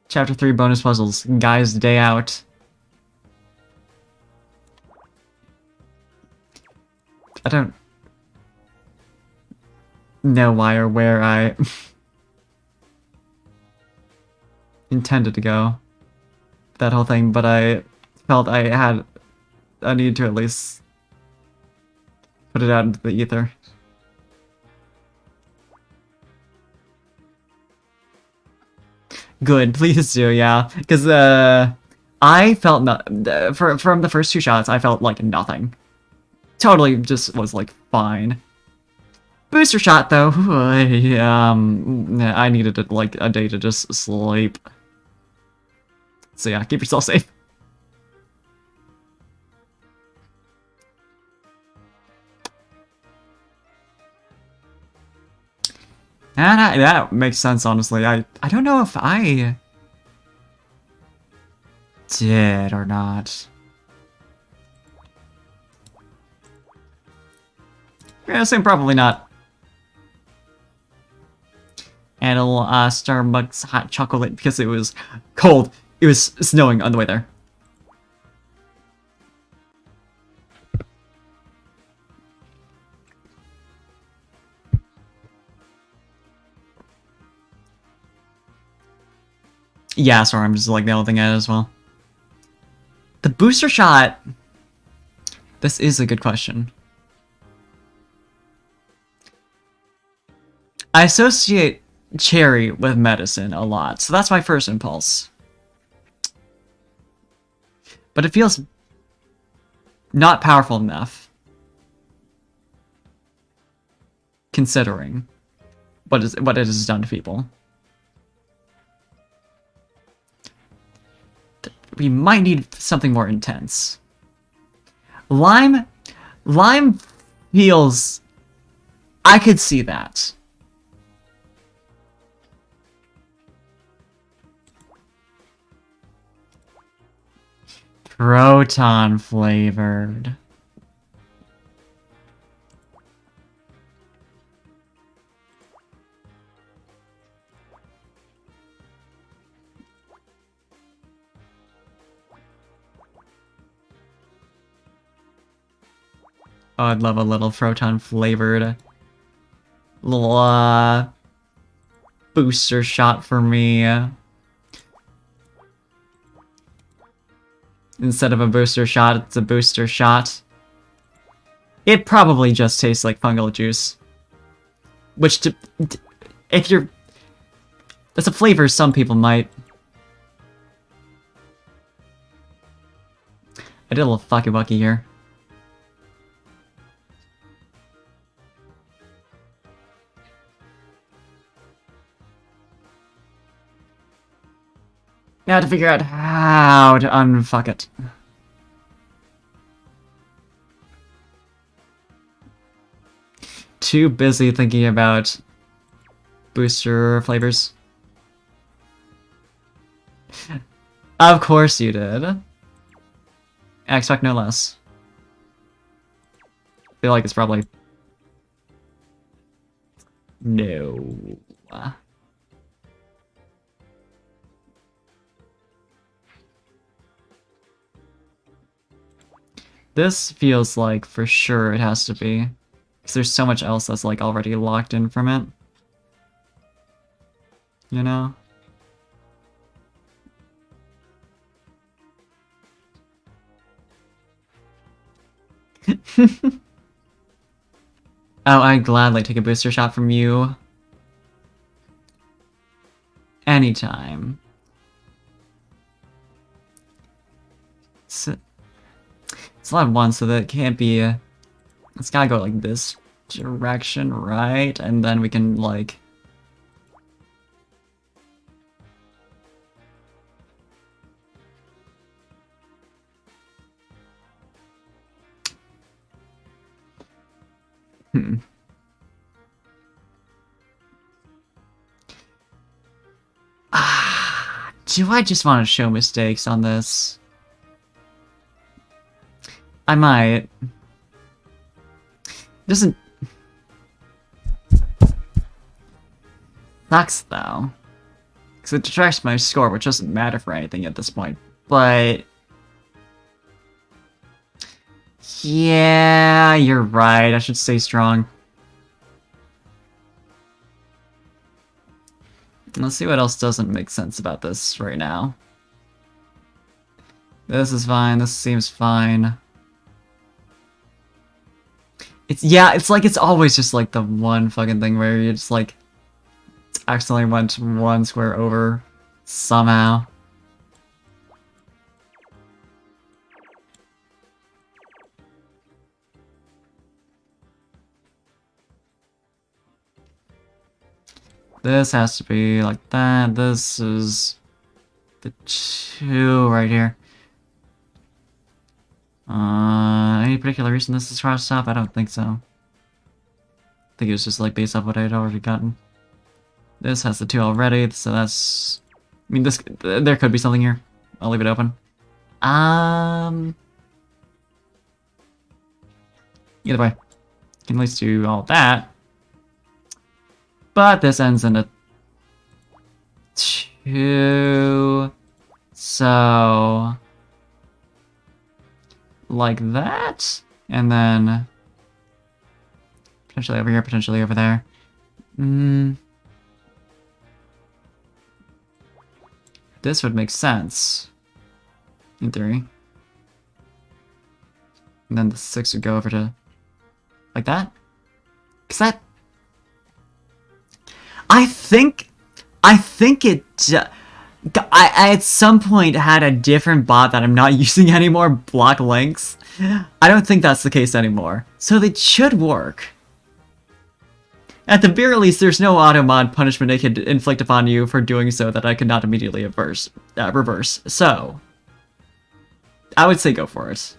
Chapter 3 bonus puzzles. Guys' day out. I don't know why or where I intended to go. That whole thing, but I felt I had a need to at least put it out into the ether. Good, please do, yeah. Because, I felt from the first two shots, I felt like nothing. Totally just was, like, fine. Booster shot, though, I needed, like, a day to just sleep. So yeah, keep yourself safe. And that makes sense, honestly. I don't know if I did or not. Yeah, I assume probably not. And a little Starbucks hot chocolate because it was cold. It was snowing on the way there. Yeah, sorry, I'm just like balancing at it as well. The booster shot. This is a good question. I associate cherry with medicine a lot, so that's my first impulse. But it feels not powerful enough, considering what it has done to people. We might need something more intense. Lime feels... I could see that. Proton flavored. Oh, I'd love a little proton flavored little booster shot for me. Instead of a booster shot, it's a booster shot. It probably just tastes like fungal juice. Which, if you're... That's a flavor some people might. I did a little fucky wucky here. Now to figure out how to unfuck it. Too busy thinking about booster flavors. Of course you did. I expect no less. I feel like it's probably... No. This feels like for sure it has to be. Because there's so much else that's like already locked in from it. You know? Oh, I'd gladly take a booster shot from you. Anytime. Select one so that it can't be... It's gotta go like this direction, right? And then we can like... Do I just want to show mistakes on this? I might. Doesn't... Sucks, though. Because it detracts my score, which doesn't matter for anything at this point. But... yeah, you're right. I should stay strong. Let's see what else doesn't make sense about this right now. This is fine. This seems fine. It's like it's always just like the one fucking thing where you just like accidentally went one square over somehow. This has to be like that. This is the 2 right here. Any particular reason this is crossed off? I don't think so. I think it was just like based off what I had already gotten. This has the 2 already, so that's... I mean, there could be something here. I'll leave it open. Either way, can at least do all that. But this ends in a 2, so like that, and then potentially over here, potentially over there. This would make sense in theory. And then the 6 would go over to like that. Cause that I think it. I at some point had a different bot that I'm not using anymore block links. I don't think that's the case anymore, so they should work. At the very least, there's no auto mod punishment it could inflict upon you for doing so that I could not immediately reverse. So I would say go for it.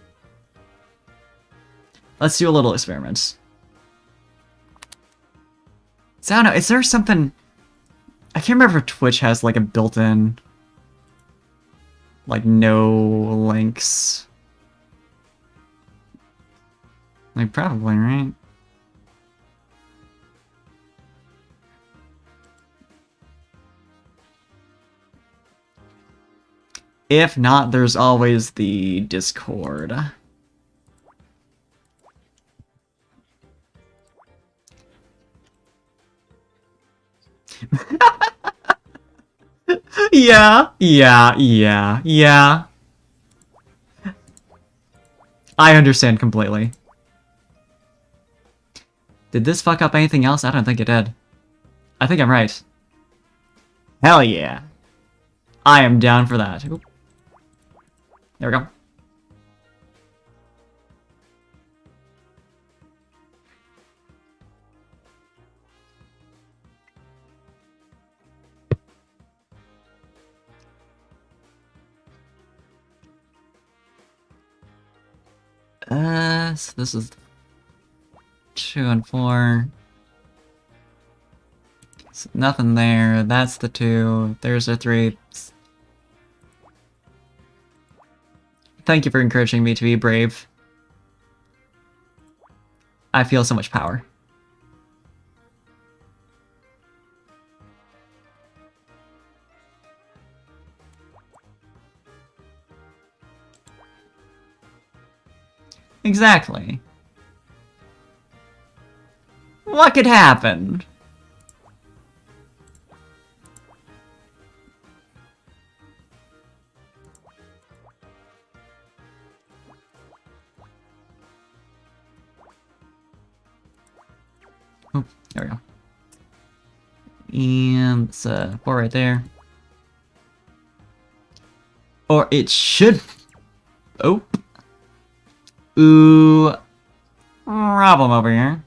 Let's do a little experiment. So I don't know, is there something... I can't remember if Twitch has like a built-in... like no links. Like probably, right? If not, there's always the Discord. Yeah. I understand completely. Did this fuck up anything else? I don't think it did. I think I'm right. Hell yeah. I am down for that. Oop. There we go. So this is 2 and 4. So nothing there. That's the 2. There's a 3. Thank you for encouraging me to be brave. I feel so much power. Exactly. What could happen? Oh, there we go. And it's 4 right there. Or it should... Oh. Ooh. Problem over here.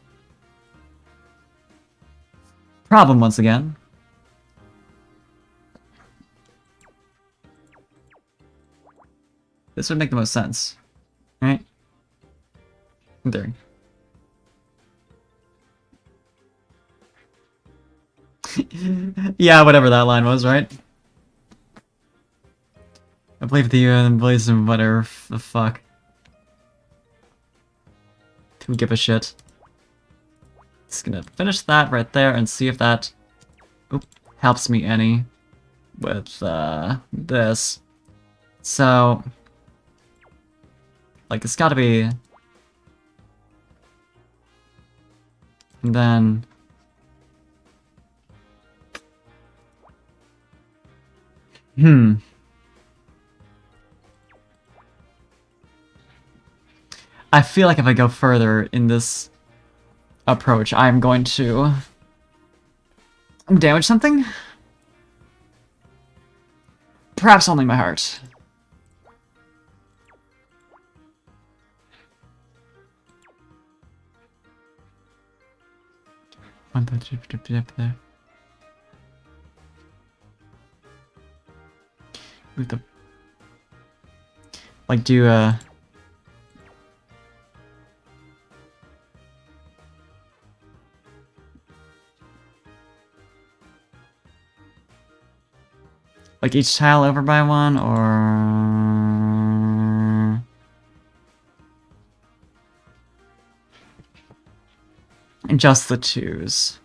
Problem once again. This would make the most sense. Right? There. Yeah, whatever that line was, right? believe the believes in whatever the fuck. Who give a shit? Just gonna finish that right there and see if that helps me any with this. So, like, it's gotta be. And then. I feel like if I go further in this approach, I'm going to damage something? Perhaps only my heart. There. With the like do like each tile over by one, or just the twos?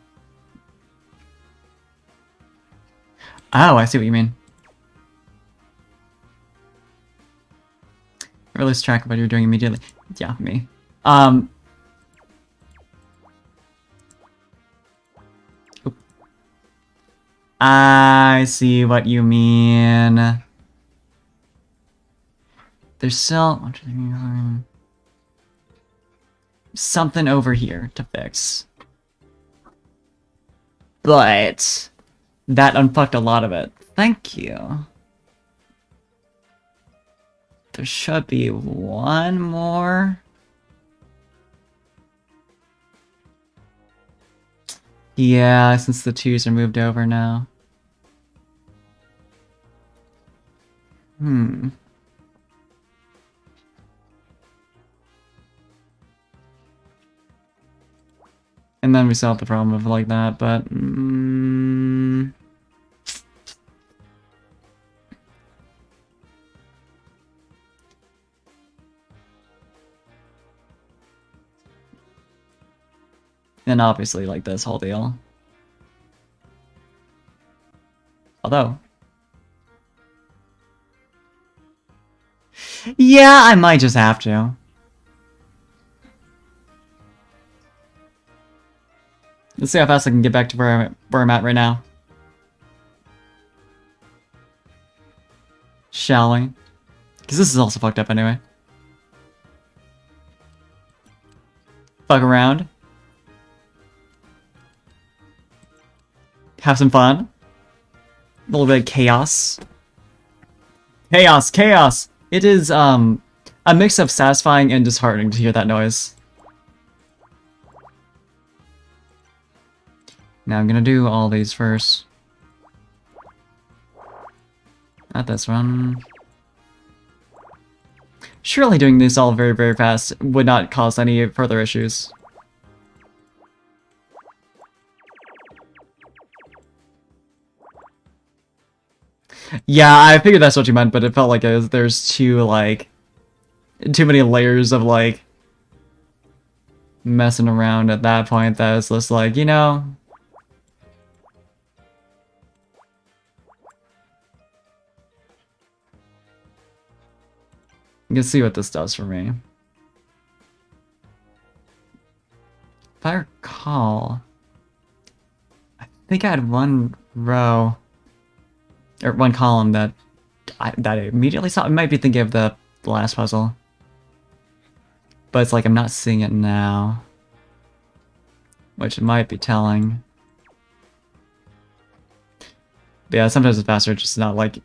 Oh, I see what you mean. Or lose track of what you're doing immediately. Yeah, me. Oop. I see what you mean. There's still something over here to fix. But that unfucked a lot of it. Thank you. There should be one more. Yeah, since the twos are moved over now. And then we solve the problem of like that, but and obviously like this whole deal. Although, yeah, I might just have to. Let's see how fast I can get back to where I'm at right now. Shall we? Because this is also fucked up anyway. Fuck around. Have some fun. A little bit of chaos. Chaos, chaos! It is, a mix of satisfying and disheartening to hear that noise. Now I'm gonna do all these first. Not this one. Surely doing this all very, very fast would not cause any further issues. Yeah, I figured that's what you meant, but it felt like there's too many layers of, like, messing around at that point that it's just like, you know... You can see what this does for me. If I recall... I think I had one row... Or one column that I immediately saw. I might be thinking of the last puzzle. But it's like I'm not seeing it now. Which might be telling. But yeah, sometimes it's faster just not like...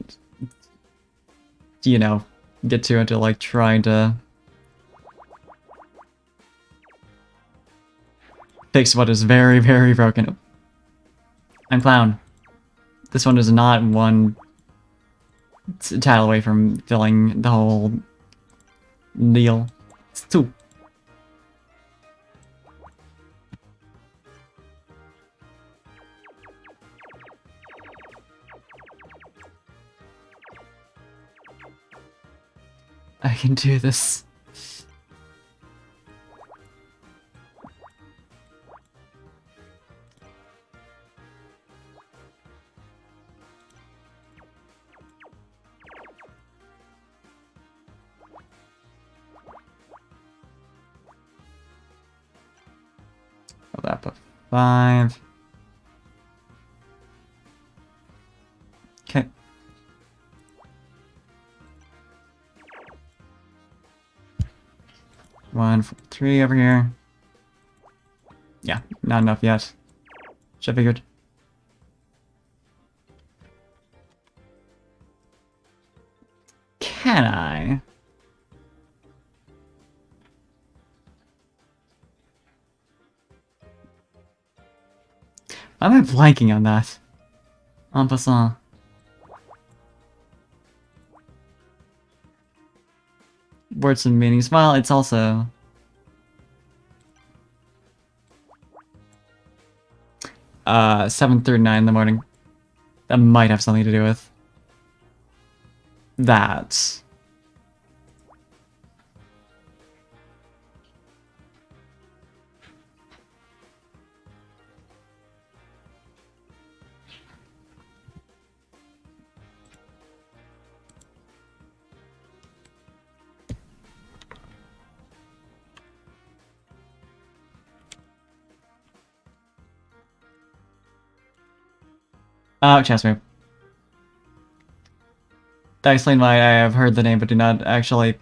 You know, get to it to like trying to... fix what is very, very broken. I'm Clown. This one is not one tile away from filling the whole deal. It's two. I can do this. Hold up, 5. Okay. One, 3 over here. Yeah, not enough yet. Should have figured. Can I? Why am I blanking on that? En passant. Words and meanings. Well, it's also... 7:39 in the morning. That might have something to do with... that. Oh, chess move. That explains why I have heard the name but do not actually...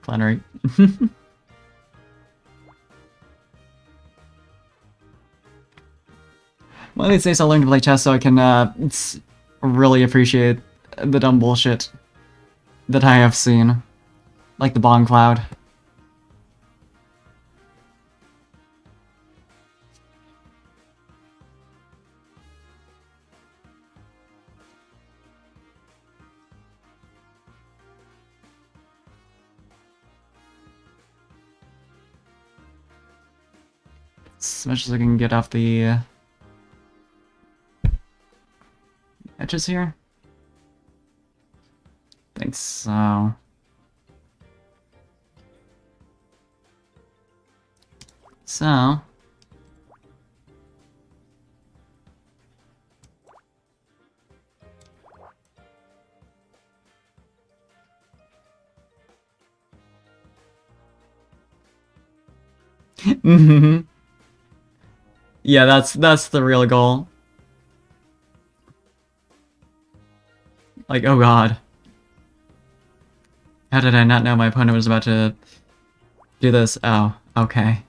Plenary. One of these days I'll learn to play chess so I can really appreciate the dumb bullshit that I have seen. Like the Bong Cloud. As much as I can get off the edges here. Think so. So. Mm-hmm. Yeah, that's the real goal. Like, oh god. How did I not know my opponent was about to do this? Oh, okay.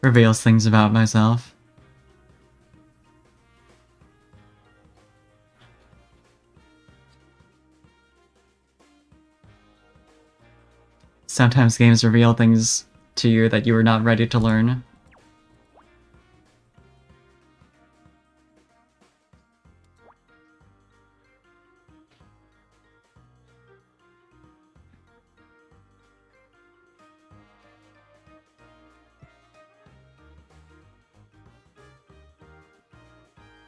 Reveals things about myself. Sometimes games reveal things to you that you were not ready to learn.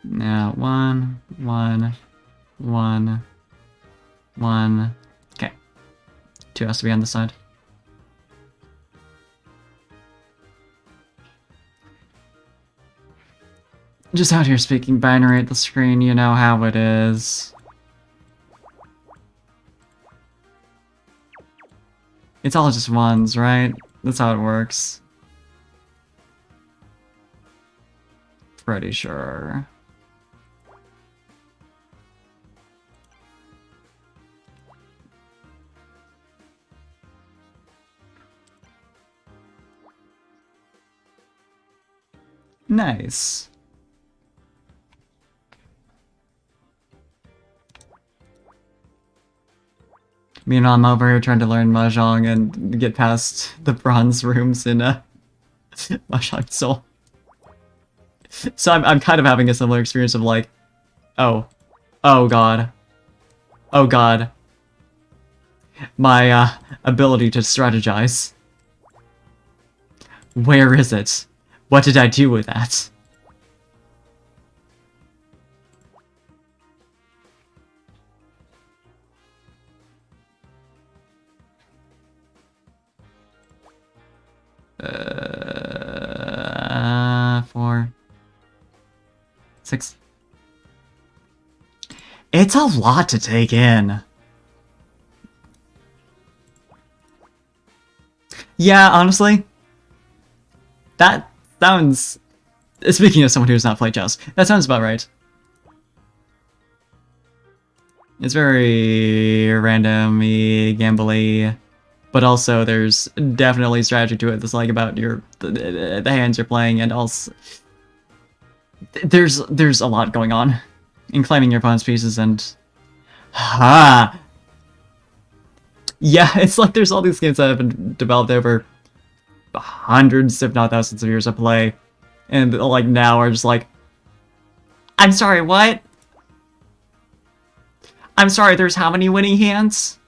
Now, 1, 1, 1, 1. Okay. 2 has to be on the side. Just out here speaking binary at the screen, you know how it is. It's all just ones, right? That's how it works. Pretty sure. Nice. Meanwhile, I'm over here trying to learn Mahjong and get past the bronze rooms in Mahjong Soul. So I'm kind of having a similar experience of like, oh god, oh god, my ability to strategize. Where is it? What did I do with that? Four, 6. It's a lot to take in. Yeah, honestly, that sounds. Speaking of someone who does not play chess, that sounds about right. It's very random-y, gambly, but also there's definitely strategy to it. That's like about the hands you're playing, and also there's a lot going on in claiming your opponent's pieces and yeah, it's like there's all these games that have been developed over hundreds, if not thousands of years of play, and like now are just like, I'm sorry, what? I'm sorry, there's how many winning hands?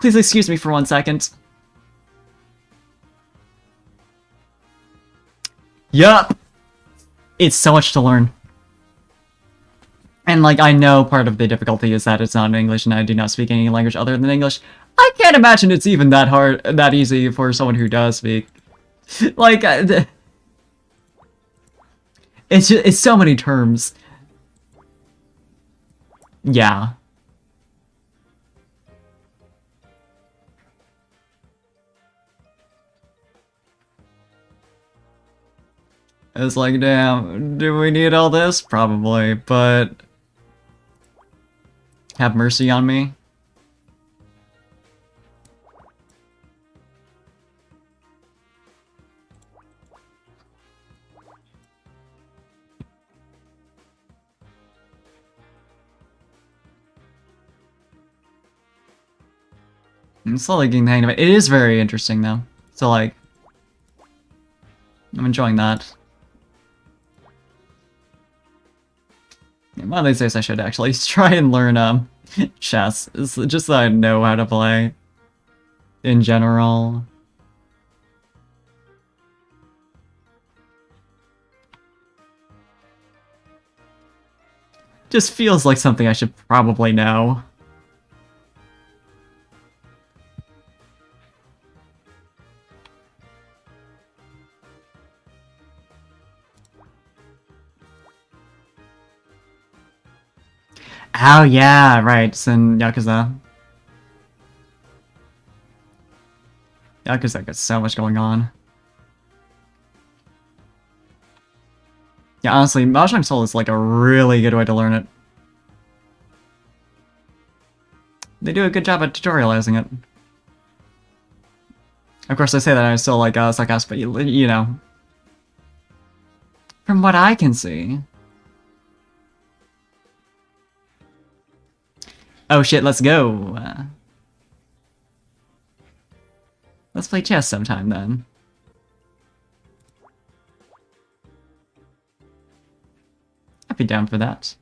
Please excuse me for 1 second. Yup! It's so much to learn. And, like, I know part of the difficulty is that it's not in English and I do not speak any language other than English. I can't imagine it's even that easy for someone who does speak. Like, it's so many terms. Yeah. It's like, damn, do we need all this? Probably, but have mercy on me. I'm slowly getting the hang of it. It is very interesting, though. So, like, I'm enjoying that. Yeah, one of these days I should actually try and learn, chess. It's just so I know how to play. In general. Just feels like something I should probably know. Oh yeah, right, it's in Yakuza. Yakuza got so much going on. Yeah, honestly, Mahjong Soul is like a really good way to learn it. They do a good job at tutorializing it. Of course, I say that I'm still like sarcastic, but you know. From what I can see. Oh shit, let's go. Let's play chess sometime then. I'd be down for that.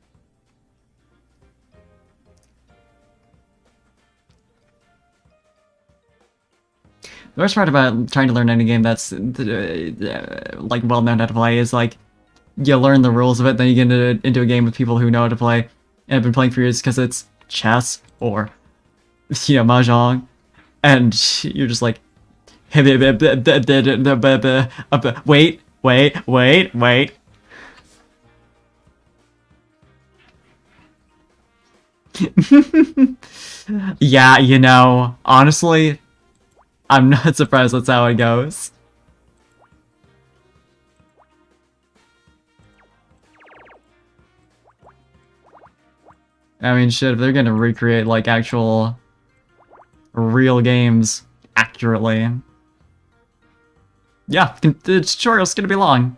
The worst part about trying to learn any game that's like well known how to play is like you learn the rules of it, then you get into a game with people who know how to play and have been playing for years because it's chess or mahjong, and you're just like wait. Yeah, honestly, I'm not surprised that's how it goes. I mean, shit, if they're gonna recreate, like, actual real games accurately. Yeah, the tutorial's gonna be long.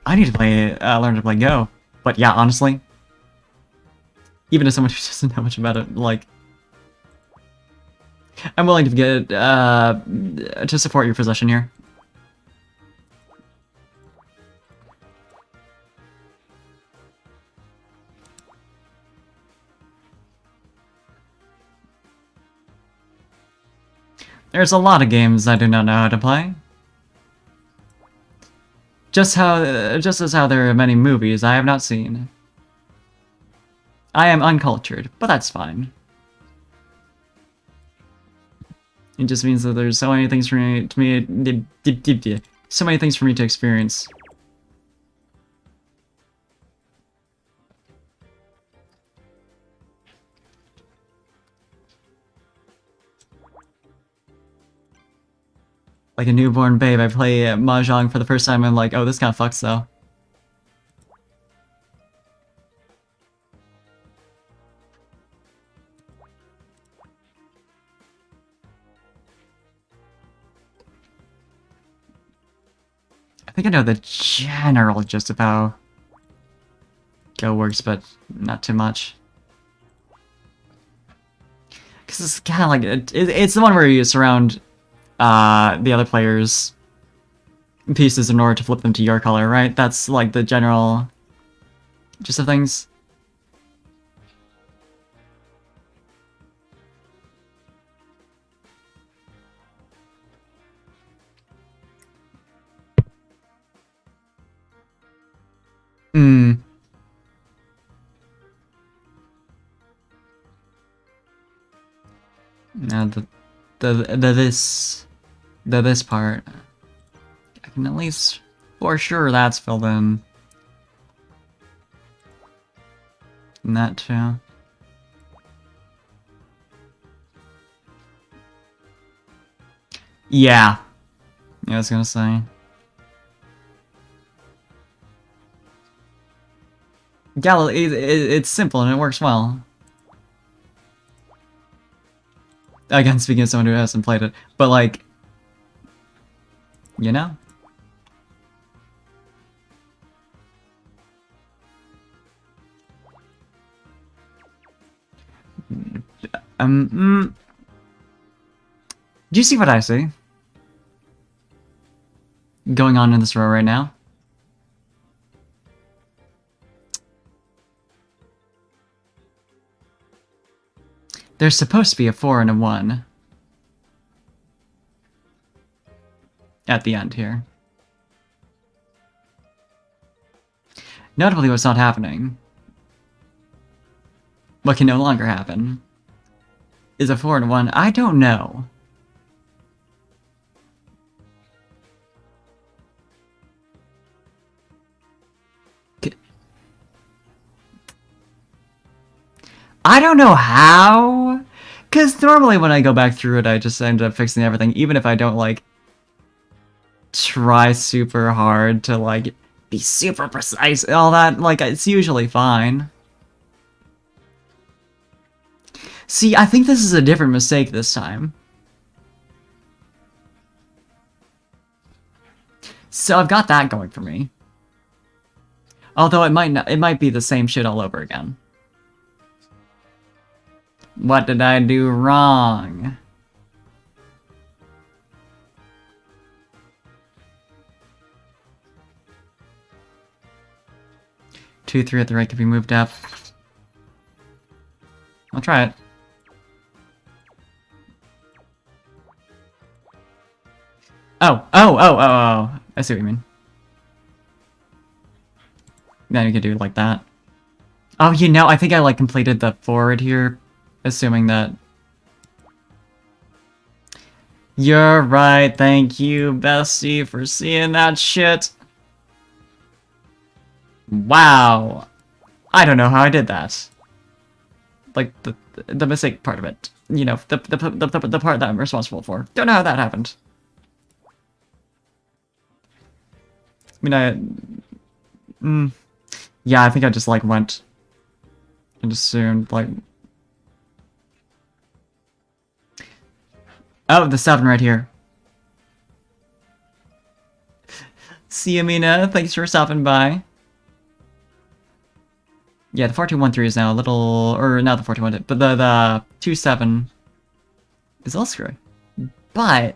I need to play, learn to play Go. But yeah, honestly, even as someone who doesn't know much about it, like, I'm willing to get, to support your position here. There's a lot of games I do not know how to play. Just as how there are many movies I have not seen. I am uncultured, but that's fine. It just means that there's so many things for me so many things for me to experience. Like a newborn babe, I play Mahjong for the first time and I'm like, oh, this kind of fucks though. I think I know the general gist of how Go works, but not too much. Because it's kind of like, it's the one where you surround the other player's pieces in order to flip them to your color, right? That's like the general gist of things. Hmm. Now this part, I can at least for sure that's filled in. And that too. Yeah. I was gonna say. Yeah, it's simple and it works well. Again, speaking of someone who hasn't played it, but like, you know? Do you see what I see? Going on in this row right now? There's supposed to be a 4 and a 1. At the end here. Notably, what's not happening, what can no longer happen, is a 4 and a 1. I don't know. I don't know how, because normally when I go back through it, I just end up fixing everything, even if I don't, like, try super hard to, like, be super precise, all that, like, it's usually fine. See, I think this is a different mistake this time. So I've got that going for me. Although it might be the same shit all over again. What did I do wrong? Two, three at the right could be moved up. I'll try it. Oh. I see what you mean. Then you could do it like that. Oh, you know, I think I, like, completed the forward here, assuming that... You're right, thank you, bestie, for seeing that shit. Wow. I don't know how I did that. Like, the mistake part of it. You know, the part that I'm responsible for. Don't know how that happened. I mean, yeah, I think I just, like, went and assumed, like... Oh, the 7 right here. See you, Mina. Thanks for stopping by. Yeah, the 4213 is now a little... Or, not the 4212, but the 27 is all screwy. But...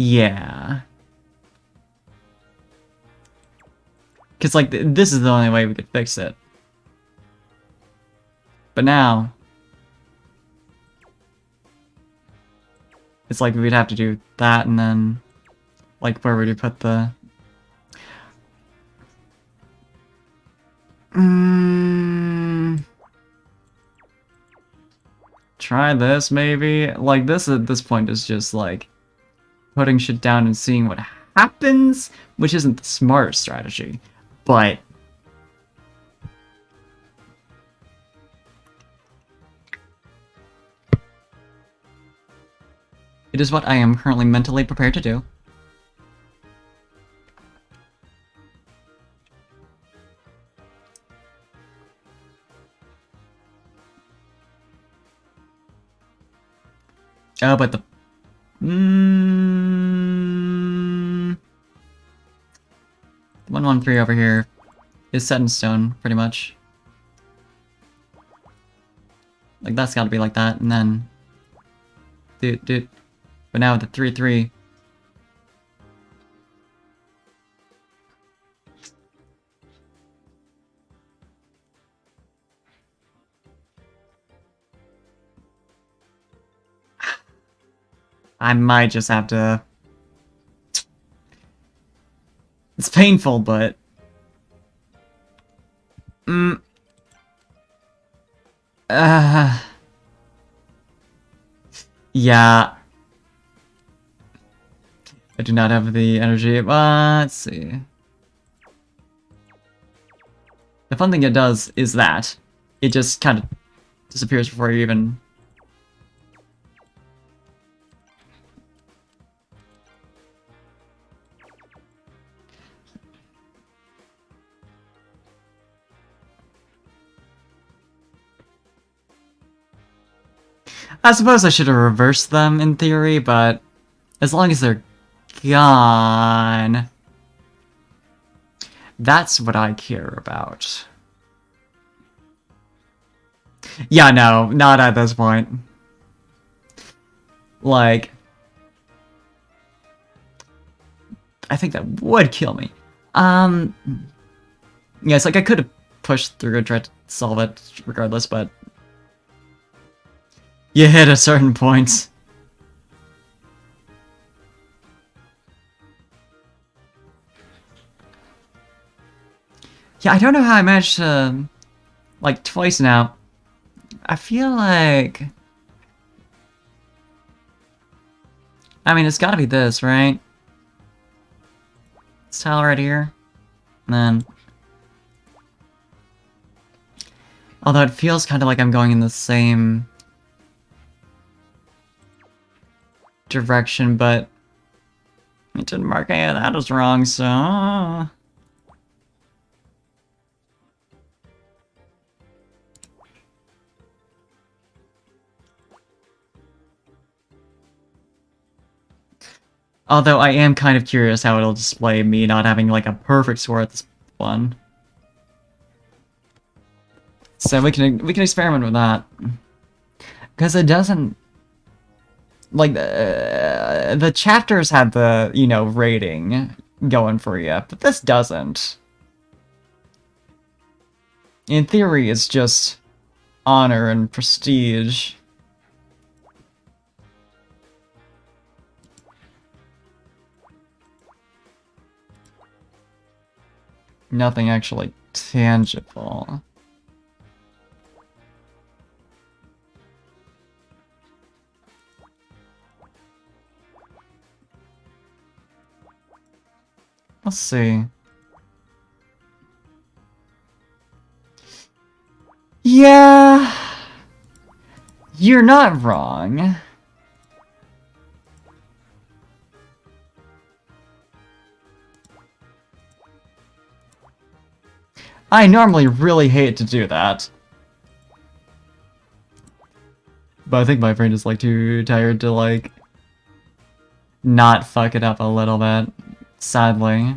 Yeah. Because, like, this is the only way we could fix it. But now, it's like we'd have to do that and then, like, where would you put the... Try this, maybe? Like, this at this point is just, like, putting shit down and seeing what happens, which isn't the smartest strategy, but... It is what I am currently mentally prepared to do. Oh, but the... 113 over here is set in stone, pretty much. Like, that's gotta be like that, and then... Dude. But now with the 3-3... I might just have to... It's painful, but... Yeah. I do not have the energy. Let's see. The fun thing it does is that it just kind of disappears before you even... I suppose I should have reversed them in theory, but as long as they're gone, that's what I care about. Yeah, no, not at this point. Like, I think that would kill me. Yeah, it's like I could have pushed through and tried to solve it regardless, but you hit a certain point. Yeah, I don't know how I managed to, like, twice now. I feel like... I mean, it's gotta be this, right? This tile right here. And then... Although it feels kind of like I'm going in the same... direction, but... It didn't mark any of that as wrong, so... Although I am kind of curious how it'll display me not having like a perfect score at this one. So we can experiment with that. Because it doesn't... Like, the chapters had the, you know, rating going for you, but this doesn't. In theory, it's just honor and prestige. Nothing actually tangible. Let's see. Yeah, you're not wrong. I normally really hate to do that. But I think my brain is like too tired to like not fuck it up a little bit, sadly.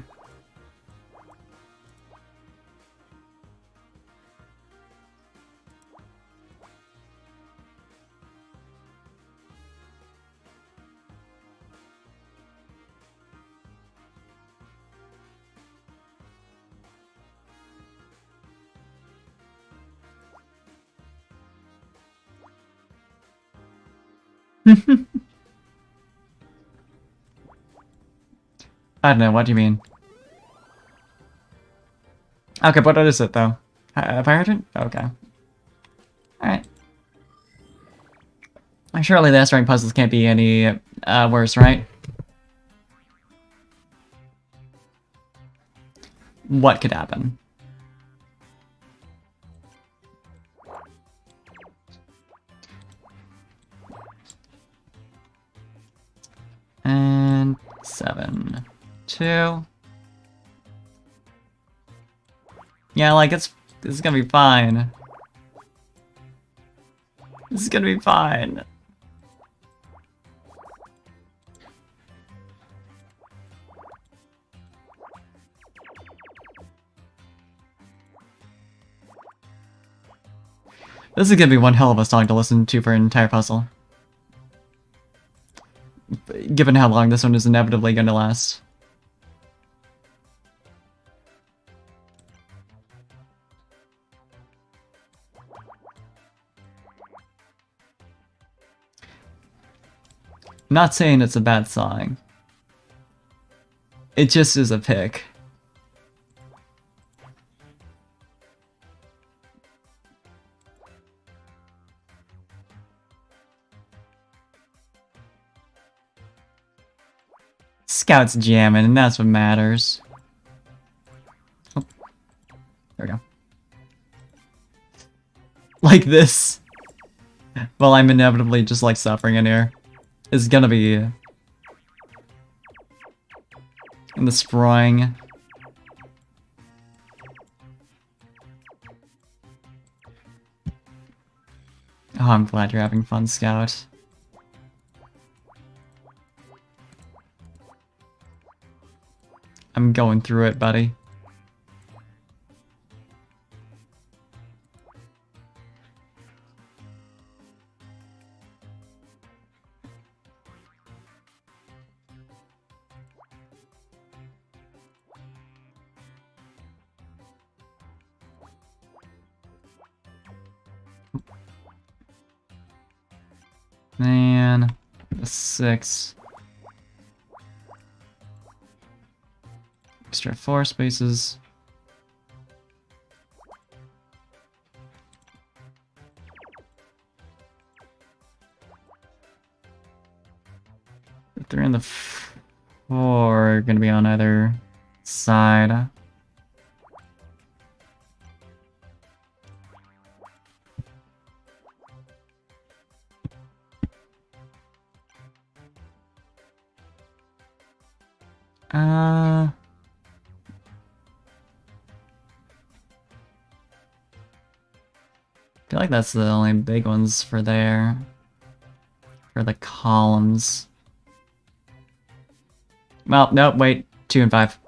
I don't know, what do you mean? Okay, but what is it though? Fire hydrant? Okay. Alright. Surely the S rank puzzles can't be any worse, right? What could happen? And 7, 2. Yeah, like this is gonna be fine. This is gonna be fine. This is gonna be one hell of a song to listen to for an entire puzzle. Given how long this one is inevitably gonna last. Not saying it's a bad song. It just is a pick. Scout's jamming, and that's what matters. Oh, there we go. Like this. Well, I'm inevitably just like suffering in here. It's gonna be in the spring. Oh, I'm glad you're having fun, Scout. I'm going through it, buddy. Man, 6. Extra 4 spaces. The 3 and the 4 are gonna be on either side. I feel like that's the only big ones for there. For the columns. Well, nope, wait. 2 and 5.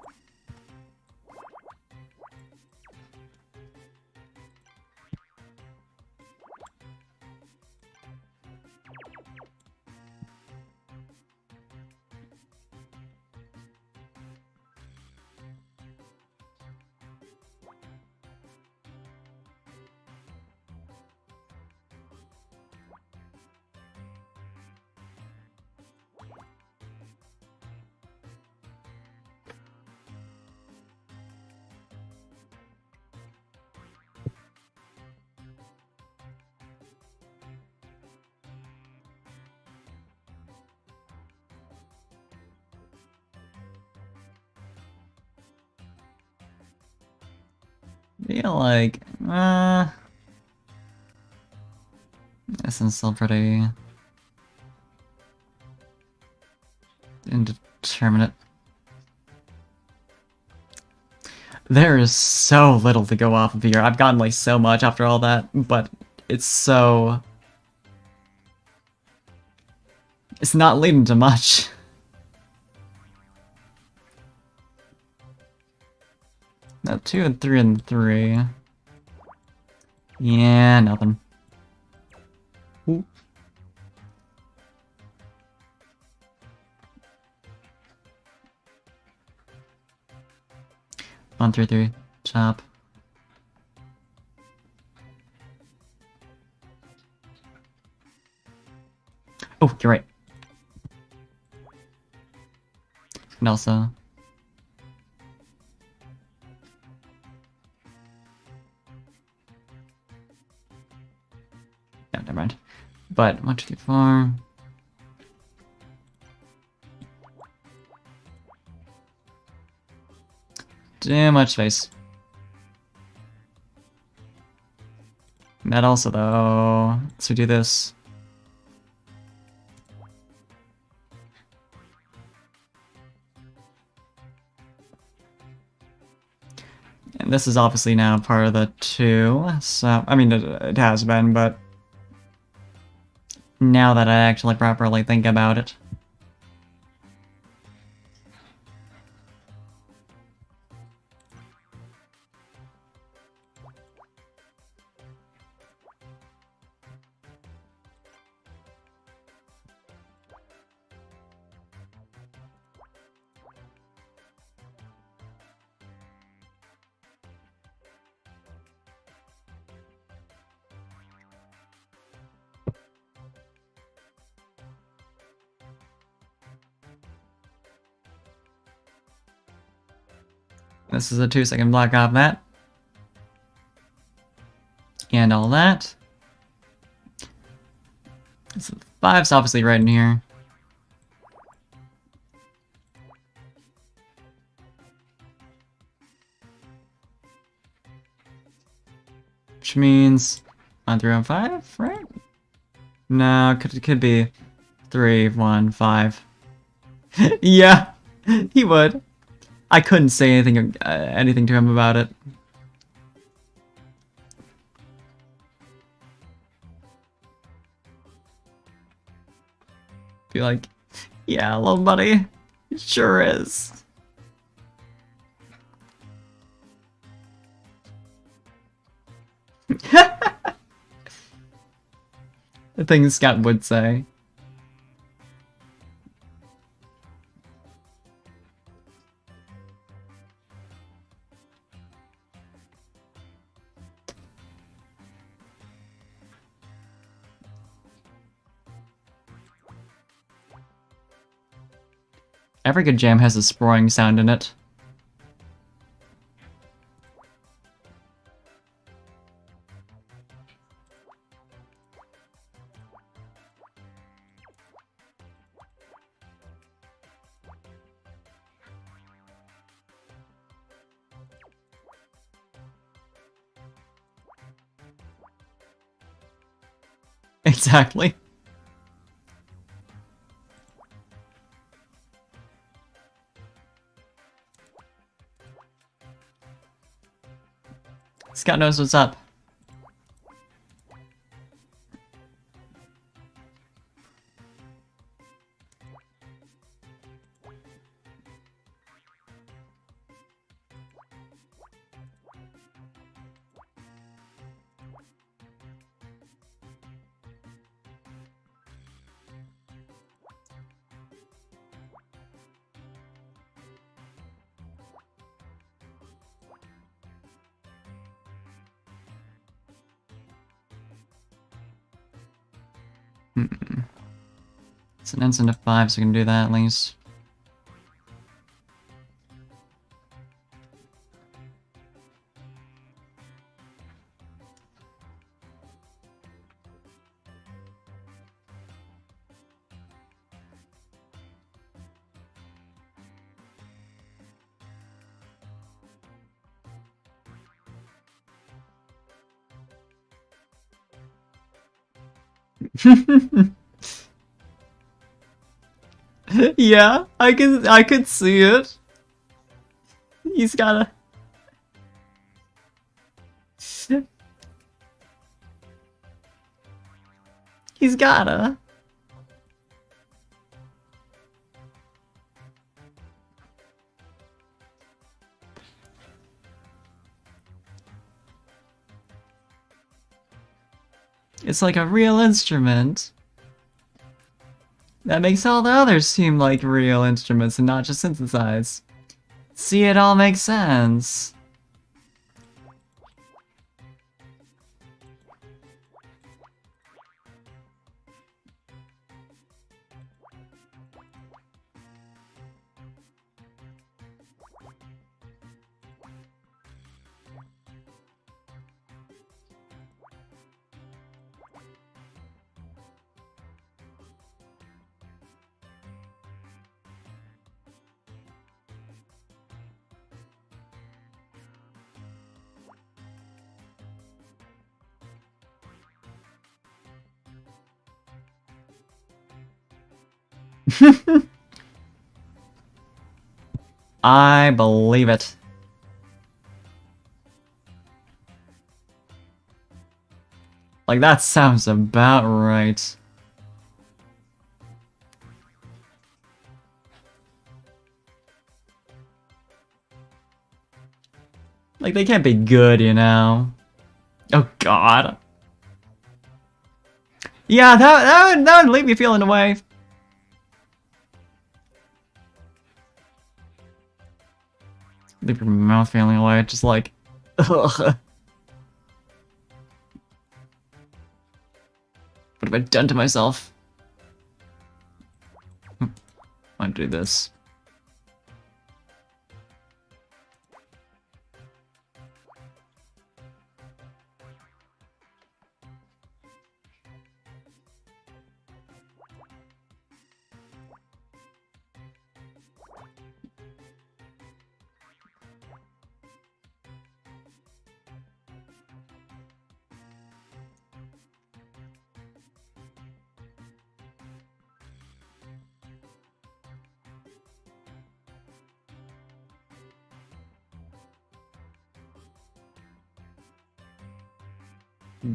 Feel like, this is still pretty indeterminate. There is so little to go off of here. I've gotten like so much after all that, but it's so... It's not leading to much. No, 2 and 3 and 3. Yeah, nothing. Ooh. One, 3, 3. Chop. Oh. you're right. And also... Yeah, never mind. But 1, 2, 3, 4. Too much space. That also though. So do this. And this is obviously now part of the 2, so, I mean, it has been, but now that I actually properly think about it. This is a 2-second block off that. And all that. So 5's obviously right in here. Which means 1, 3, 1, 5, right? No, could be 3, 1, 5. Yeah, he would. I couldn't say anything to him about it. Be like, yeah, little buddy, it sure is. The things Scott would say. Every good jam has a sproing sound in it. Exactly. Scott knows what's up. It's an instant of 5, so we can do that at least. Yeah, I could see it. He's gotta. He's gotta. It's like a real instrument. That makes all the others seem like real instruments and not just synthesized. See, it all makes sense. I believe it. Like, that sounds about right. Like, they can't be good, you know? Oh, God. Yeah, that would leave me feeling away. Leave your mouth feeling away, just like... Ugh. What have I done to myself? I'll do this.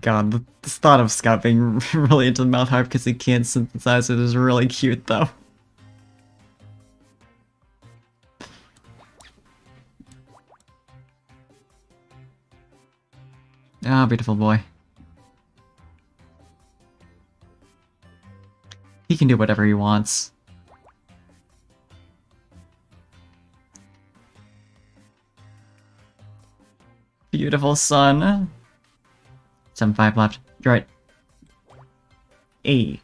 God, the thought of Scott being really into the mouth harp because he can't synthesize it is really cute, though. Ah, beautiful boy. He can do whatever he wants. Beautiful son. 7-5 left. You're right. E.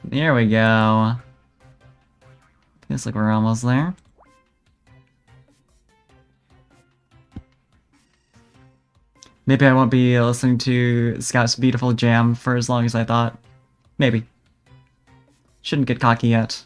There we go. Feels like we're almost there. Maybe I won't be listening to Scout's beautiful jam for as long as I thought. Maybe. Shouldn't get cocky yet.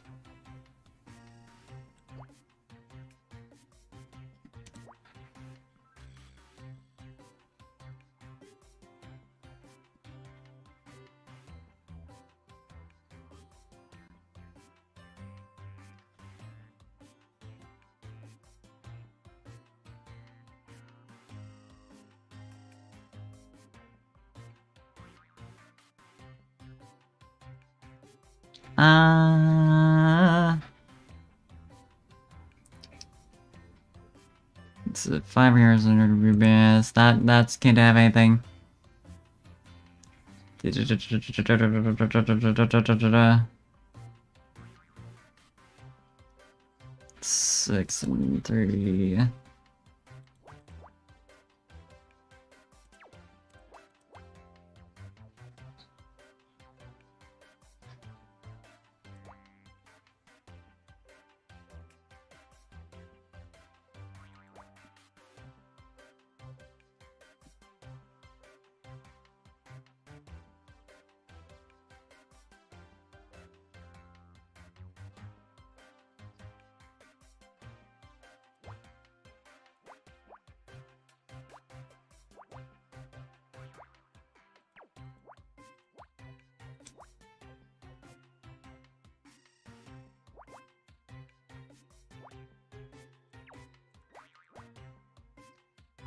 It's 5 years under Rubis. That's can't have anything. 6 and 3.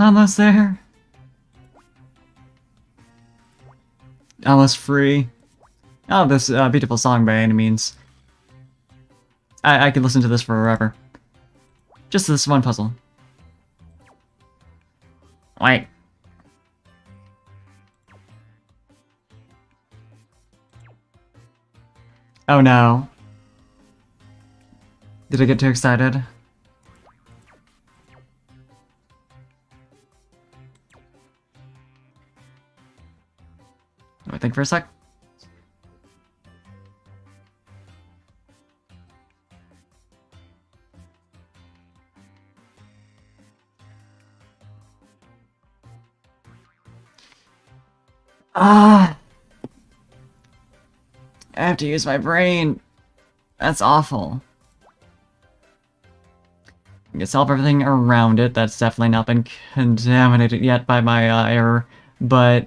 Almost there. Almost free. Oh, this beautiful song by any means. I could listen to this forever. Just this one puzzle. Wait. Oh no. Did I get too excited? Let me think for a sec. Ah! I have to use my brain. That's awful. I can solve everything around it. That's definitely not been contaminated yet by my error, but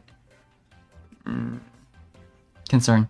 concern.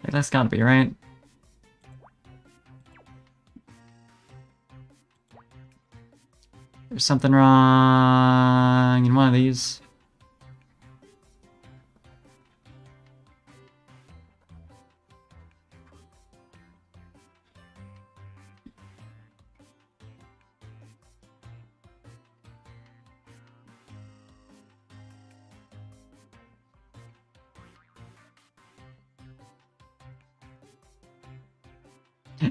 That's gotta be right. There's something wrong in one of these.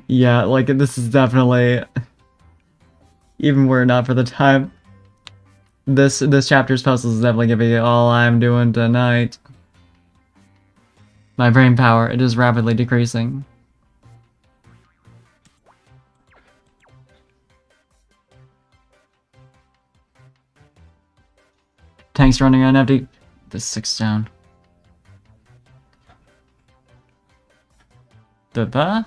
Yeah, like this is definitely, even were it not for the time, this chapter's puzzle is definitely gonna be all I'm doing tonight. My brain power, it is rapidly decreasing. Tank's running on empty. This 6 down. The?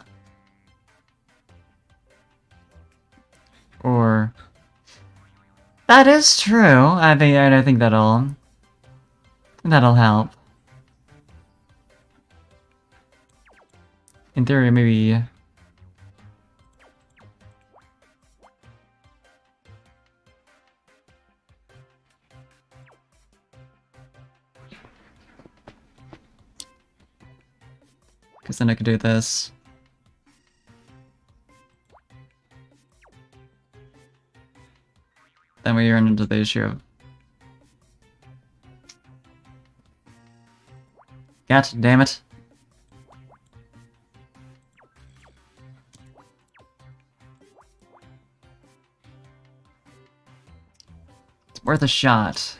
Or that is true. I think that'll help. In theory, maybe. Because then I could do this. Then we run into the issue of... God damn it. It's worth a shot.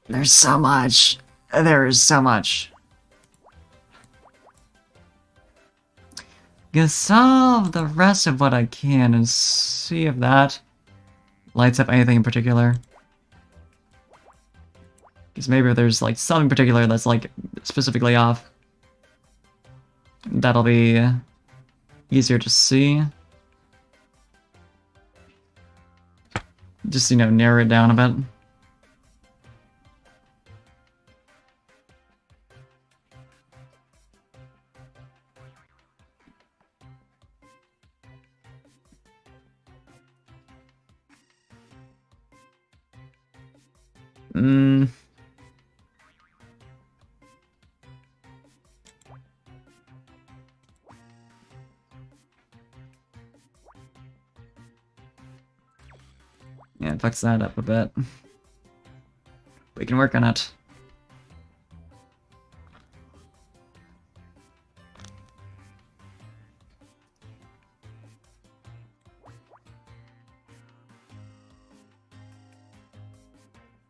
There's so much. There is so much. Gonna solve the rest of what I can and see if that lights up anything in particular. Because maybe there's like something particular that's like specifically off. That'll be easier to see. Just, narrow it down a bit. Yeah, it fucks that up a bit. We can work on it.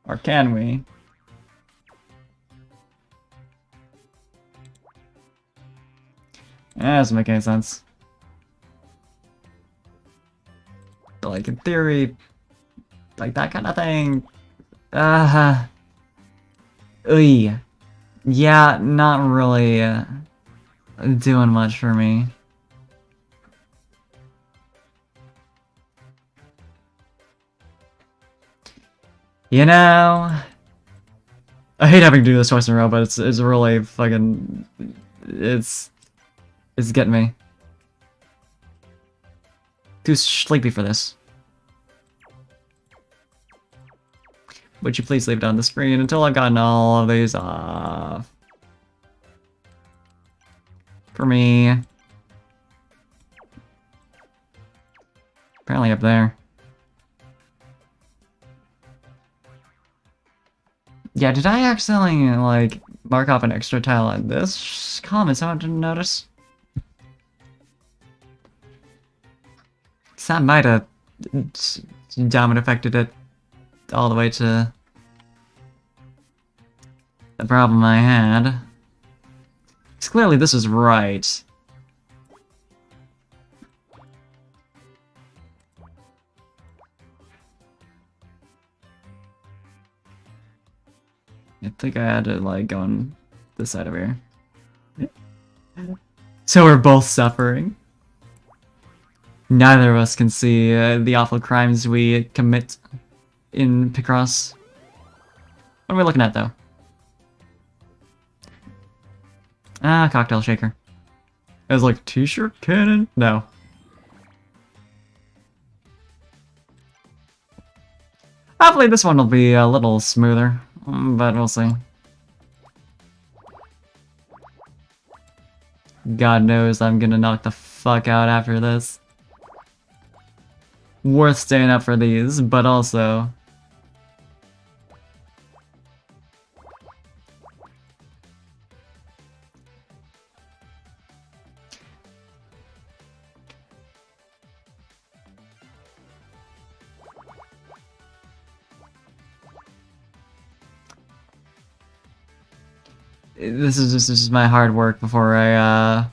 Or can we? That doesn't make any sense. But, like, in theory, like that kind of thing. Yeah, not really doing much for me. You know, I hate having to do this twice in a row, but it's really fucking, it's getting me. Too sleepy for this. Would you please leave it on the screen until I've gotten all of these off? For me. Apparently up there. Yeah, did I accidentally, like, mark off an extra tile on this column? Someone didn't notice? That might have dominant affected it all the way to the problem I had. Because clearly this is right. I think I had to, like, go on this side over here. So we're both suffering. Neither of us can see the awful crimes we commit in Picross. What are we looking at, though? Ah, cocktail shaker. It was like, t-shirt cannon? No. Hopefully this one will be a little smoother, but we'll see. God knows I'm gonna knock the fuck out after this. Worth staying up for these, but also... This is my hard work before I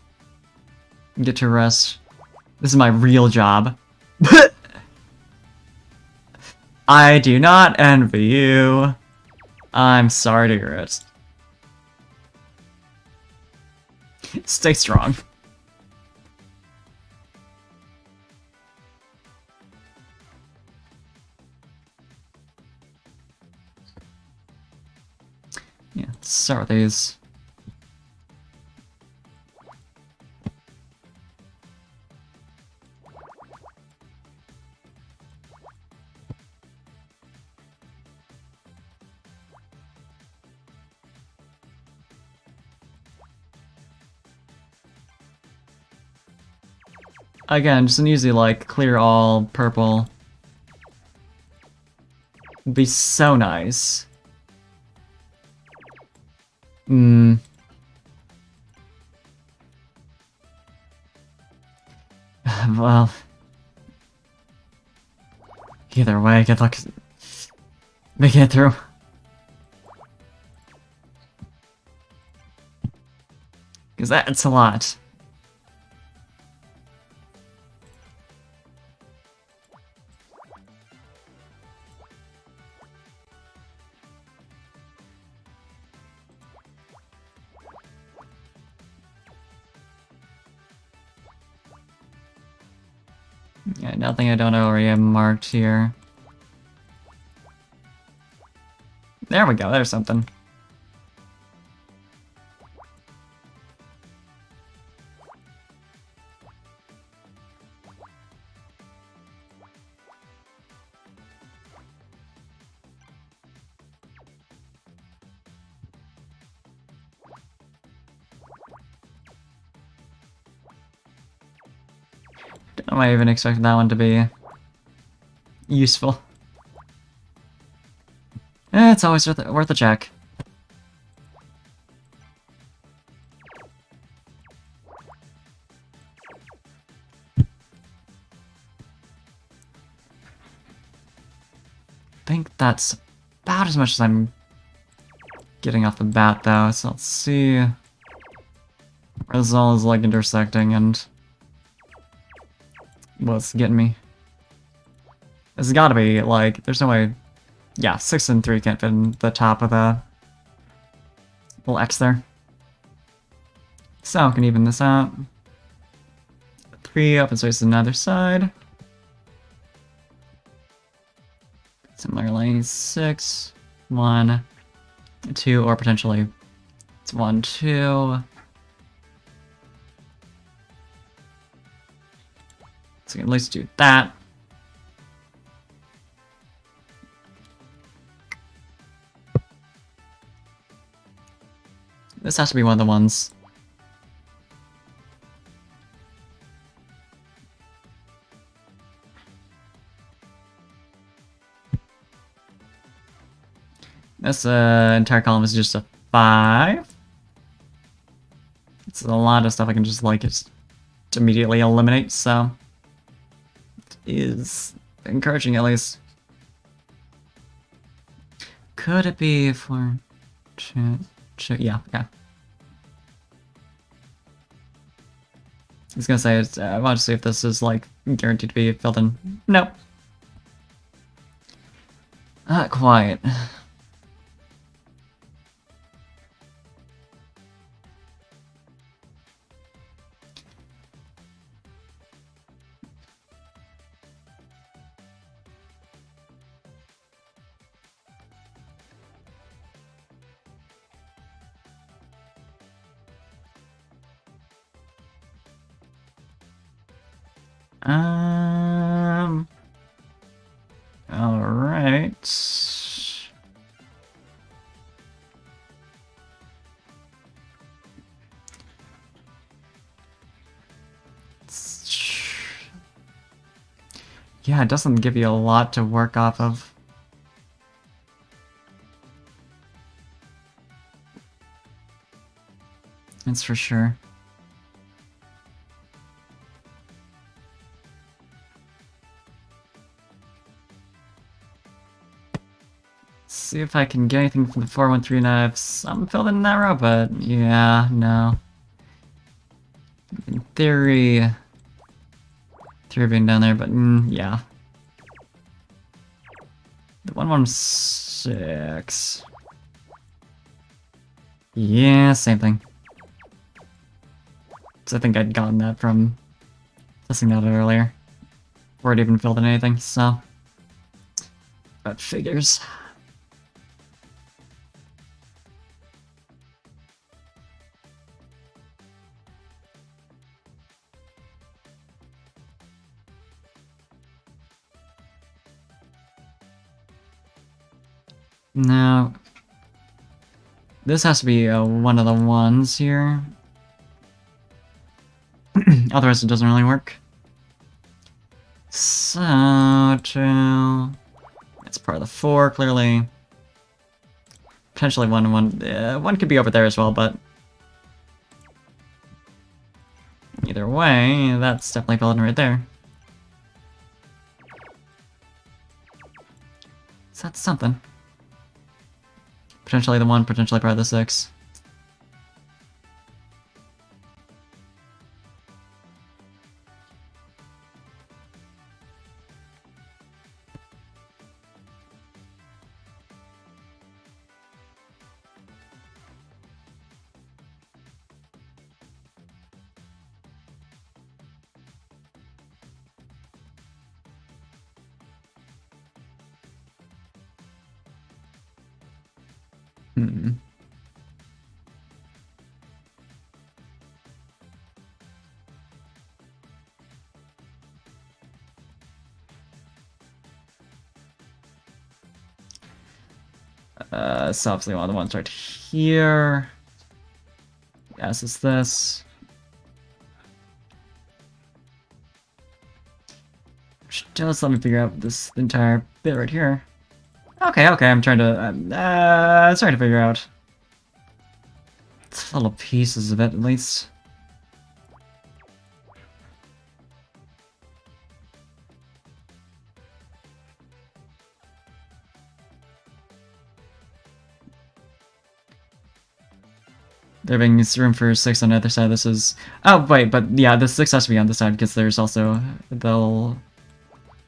get to rest. This is my real job. I do not envy you. I'm sorry to hear it. Stay strong. Yeah, let's start with these. Again, just an easy, like, clear all purple. Would be so nice. Well... Either way, good luck making it through. Because that's a lot. Yeah, nothing I don't already have marked here. There we go, there's something. Don't know why I even expected that one to be useful. It's always worth a check. I think that's about as much as I'm getting off the bat, though, so let's see where this all is, like, intersecting and what's getting me. This has gotta be, like, there's no way... Yeah, 6 and 3 can't fit in the top of the little X there. So, I can even this out. 3 open space to the other side. Similarly, 6, 1, 2, or potentially it's 1, 2. So we can at least do that. This has to be one of the ones. This entire column is just a 5. It's a lot of stuff I can just like just immediately eliminate, so it is encouraging at least. Could it be for yeah, okay. I was gonna say, I want to see if this is like guaranteed to be filled in. Nope. Not quite. All right. Yeah, it doesn't give you a lot to work off of. That's for sure. See if I can get anything from the 413 knives. Some filled in that row, but yeah, no. In theory being down there, but yeah. The 116. Yeah, same thing. So I think I'd gotten that from testing that out earlier. Before it even filled in anything, so. That figures. Now, this has to be one of the ones here. Otherwise it doesn't really work. So, 2... It's part of the 4, clearly. Potentially 1 and 1. 1 could be over there as well, but... Either way, that's definitely filled in right there. So that's something. Potentially the 1, potentially part of the 6. So obviously one of the ones right here. Yes, it's this. Just let me figure out this entire bit right here. Okay, I'm trying to, figure out. It's little pieces of it, at least. There being room for 6 on the other side, this is... Oh, wait, but yeah, the 6 has to be on this side, because there's also the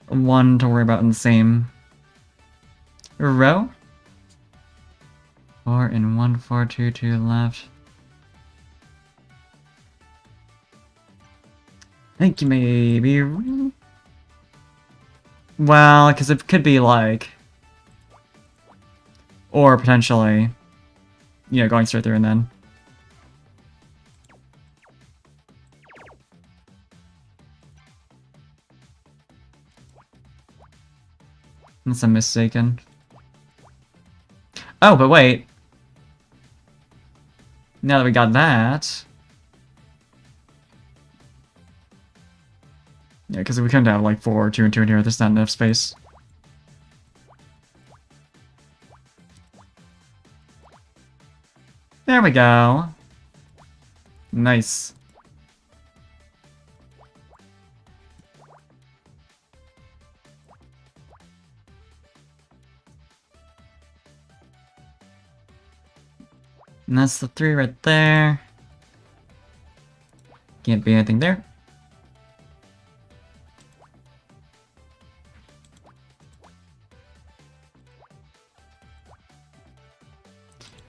1 to worry about in the same row. 4 and 1, 4, 2, 2 left. I think you may be... Well, because it could be like... Or potentially, you know, going straight through and then. Unless I'm mistaken. Oh, but wait. Now that we got that... Yeah, because we couldn't have like 4, 2, and 2 in here. There's not enough space. There we go. Nice. And that's the 3 right there. Can't be anything there.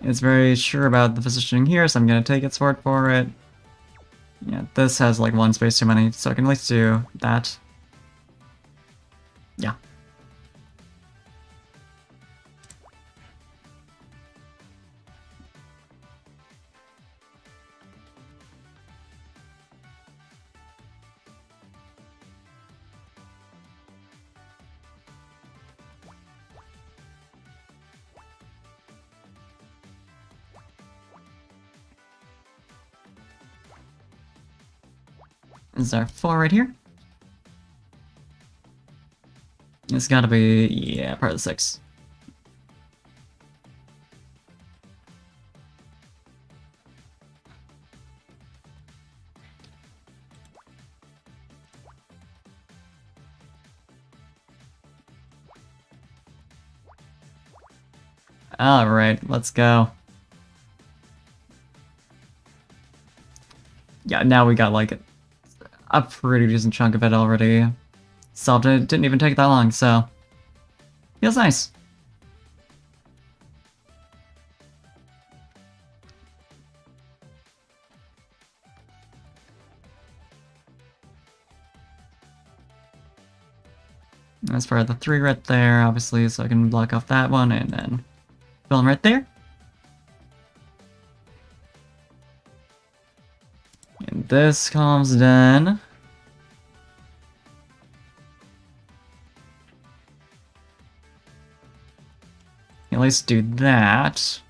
It's very sure about the positioning here, so I'm gonna take its word for it. Yeah, this has like 1 space too many, so I can at least do that. Yeah. This is our 4 right here. It's gotta be, yeah, part of the 6. Alright, let's go. Yeah, now we got like a pretty decent chunk of it already solved. It didn't even take that long, so feels nice. As for the 3 right there, obviously, so I can block off that one and then fill them right there. And this column's done. At least do that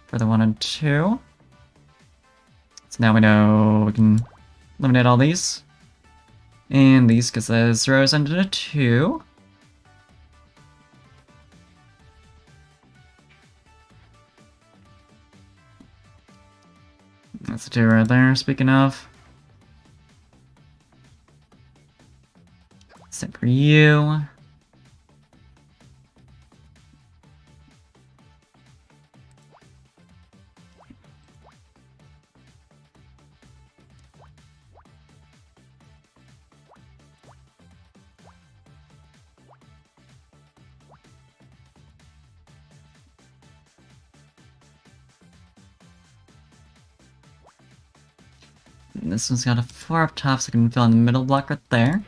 for the 1 and 2. So now we know we can eliminate all these. And these, because the 0s into a 2. That's a 2 right there, speaking of. Same for you. And this one's got a 4 up top, so I can fill in the middle block right there.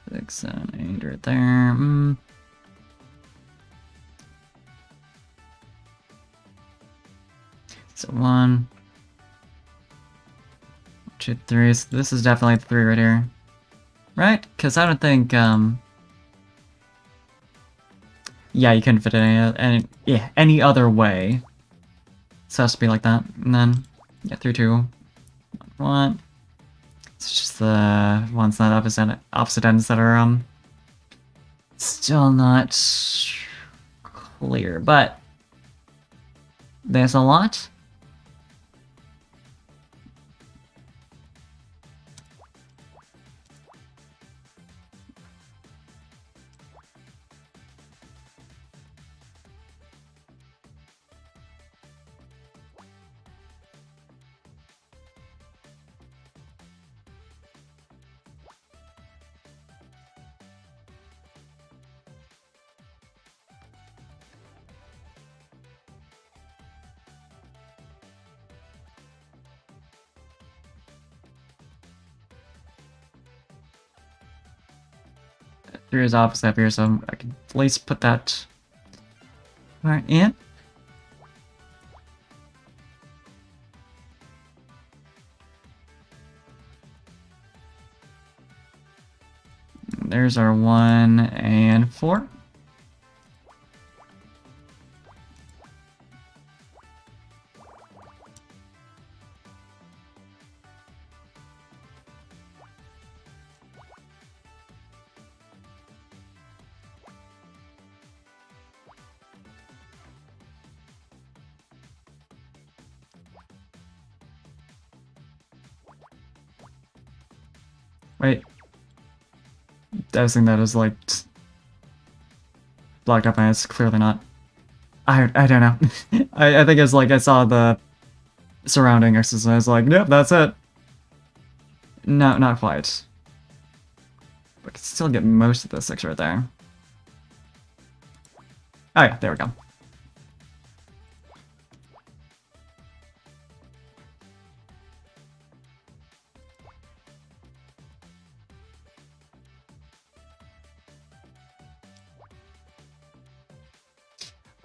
Six, 7, 8 right there. So 1, 2, 3. So this is definitely the 3 right here. Right? Because I don't think, yeah, you couldn't fit it any other way. So it has to be like that. And then, yeah, 3, 2, 1. It's just the ones that opposite ends that are, still not clear, but there's a lot. There is obviously up here, so I can at least put that part in. There's our 1 and 4. Wait. I was thinking that was like blocked up, and it's clearly not. I don't know. I think it's like I saw the surrounding X's and I was like, nope, that's it. No, not quite. But I can still get most of the 6 right there. Oh yeah, there we go.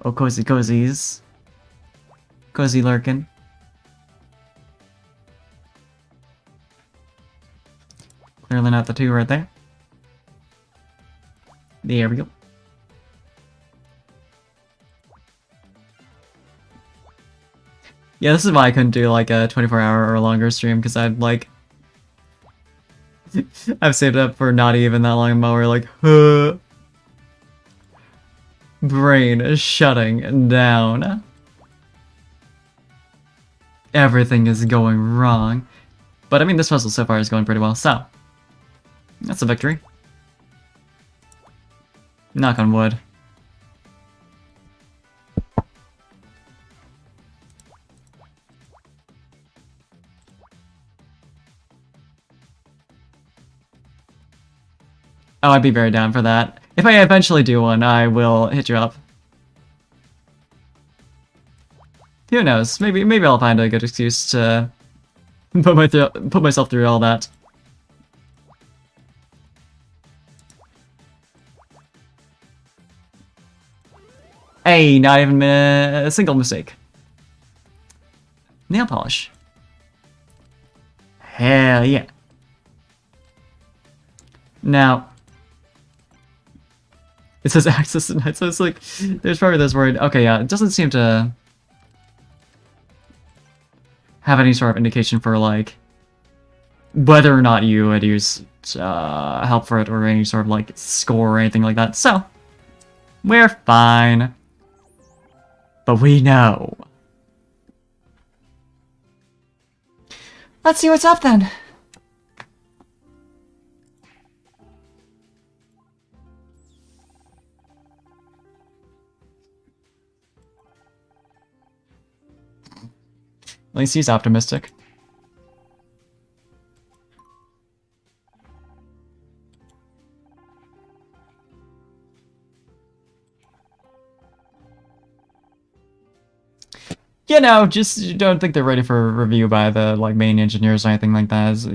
Oh, cozy cozies. Cozy lurkin'. Clearly not the 2 right there. There we go. Yeah, this is why I couldn't do like a 24-hour or longer stream, because I'd like... I've saved up for not even that long, and we're like, huh. Brain is shutting down. Everything is going wrong. But I mean, this puzzle so far is going pretty well, so... That's a victory. Knock on wood. Oh, I'd be very down for that. If I eventually do one, I will hit you up. Who knows? Maybe I'll find a good excuse to put myself through all that. Hey, not even a single mistake. Nail polish. Hell yeah. Now, it says access denied, so it's like, there's probably this word. Okay, yeah, it doesn't seem to have any sort of indication for, like, whether or not you would use help for it or any sort of, like, score or anything like that. So, we're fine. But we know. Let's see what's up then. At least he's optimistic. You know, just don't think they're ready for review by the like main engineers or anything like that.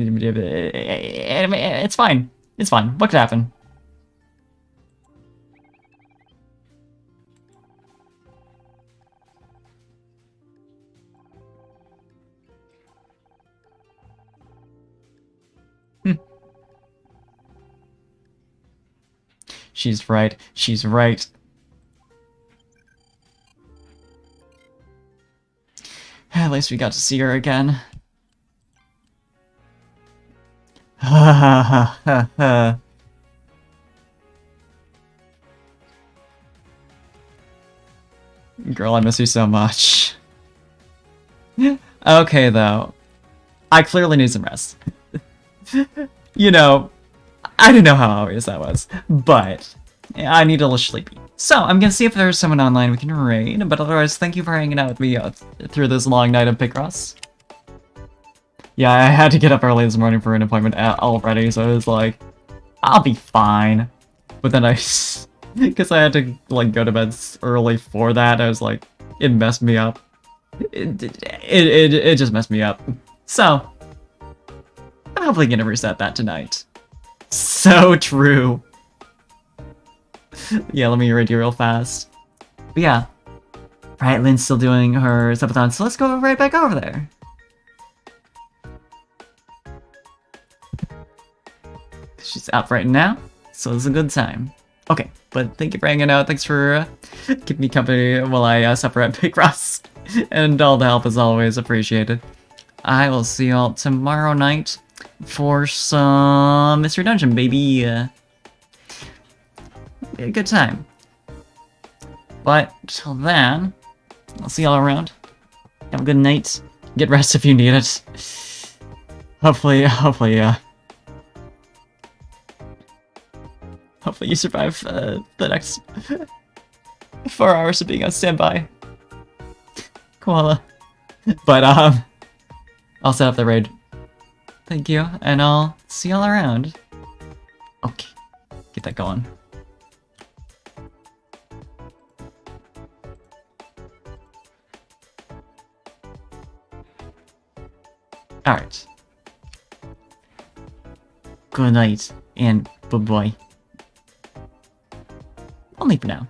It's fine. It's fine. What could happen? She's right. She's right. At least we got to see her again. Ha ha ha ha ha. Girl, I miss you so much. Okay, though. I clearly need some rest. You know, I don't know how obvious that was, but I need a little sleepy. So, I'm gonna see if there's someone online we can raid, but otherwise, thank you for hanging out with me through this long night of Picross. Yeah, I had to get up early this morning for an appointment already, so it was like, I'll be fine. But then because I had to, like, go to bed early for that, I was like, it messed me up. It just messed me up. So, I'm hopefully gonna reset that tonight. So true. Yeah, let me read you real fast. But yeah. Right, Lynn's still doing her subathon, so let's go right back over there. She's up right now, so it's a good time. Okay, but thank you for hanging out. Thanks for keeping me company while I suffer at Big Ross. And all the help is always appreciated. I will see y'all tomorrow night for some Mystery Dungeon, baby. A good time. But till then, I'll see y'all around. Have a good night. Get rest if you need it. Hopefully, hopefully you survive the next 4 hours of being on standby. Koala. But, I'll set up the raid. Thank you, and I'll see y'all around. Okay, get that going. Alright. Good night, and bye-bye. Only for now.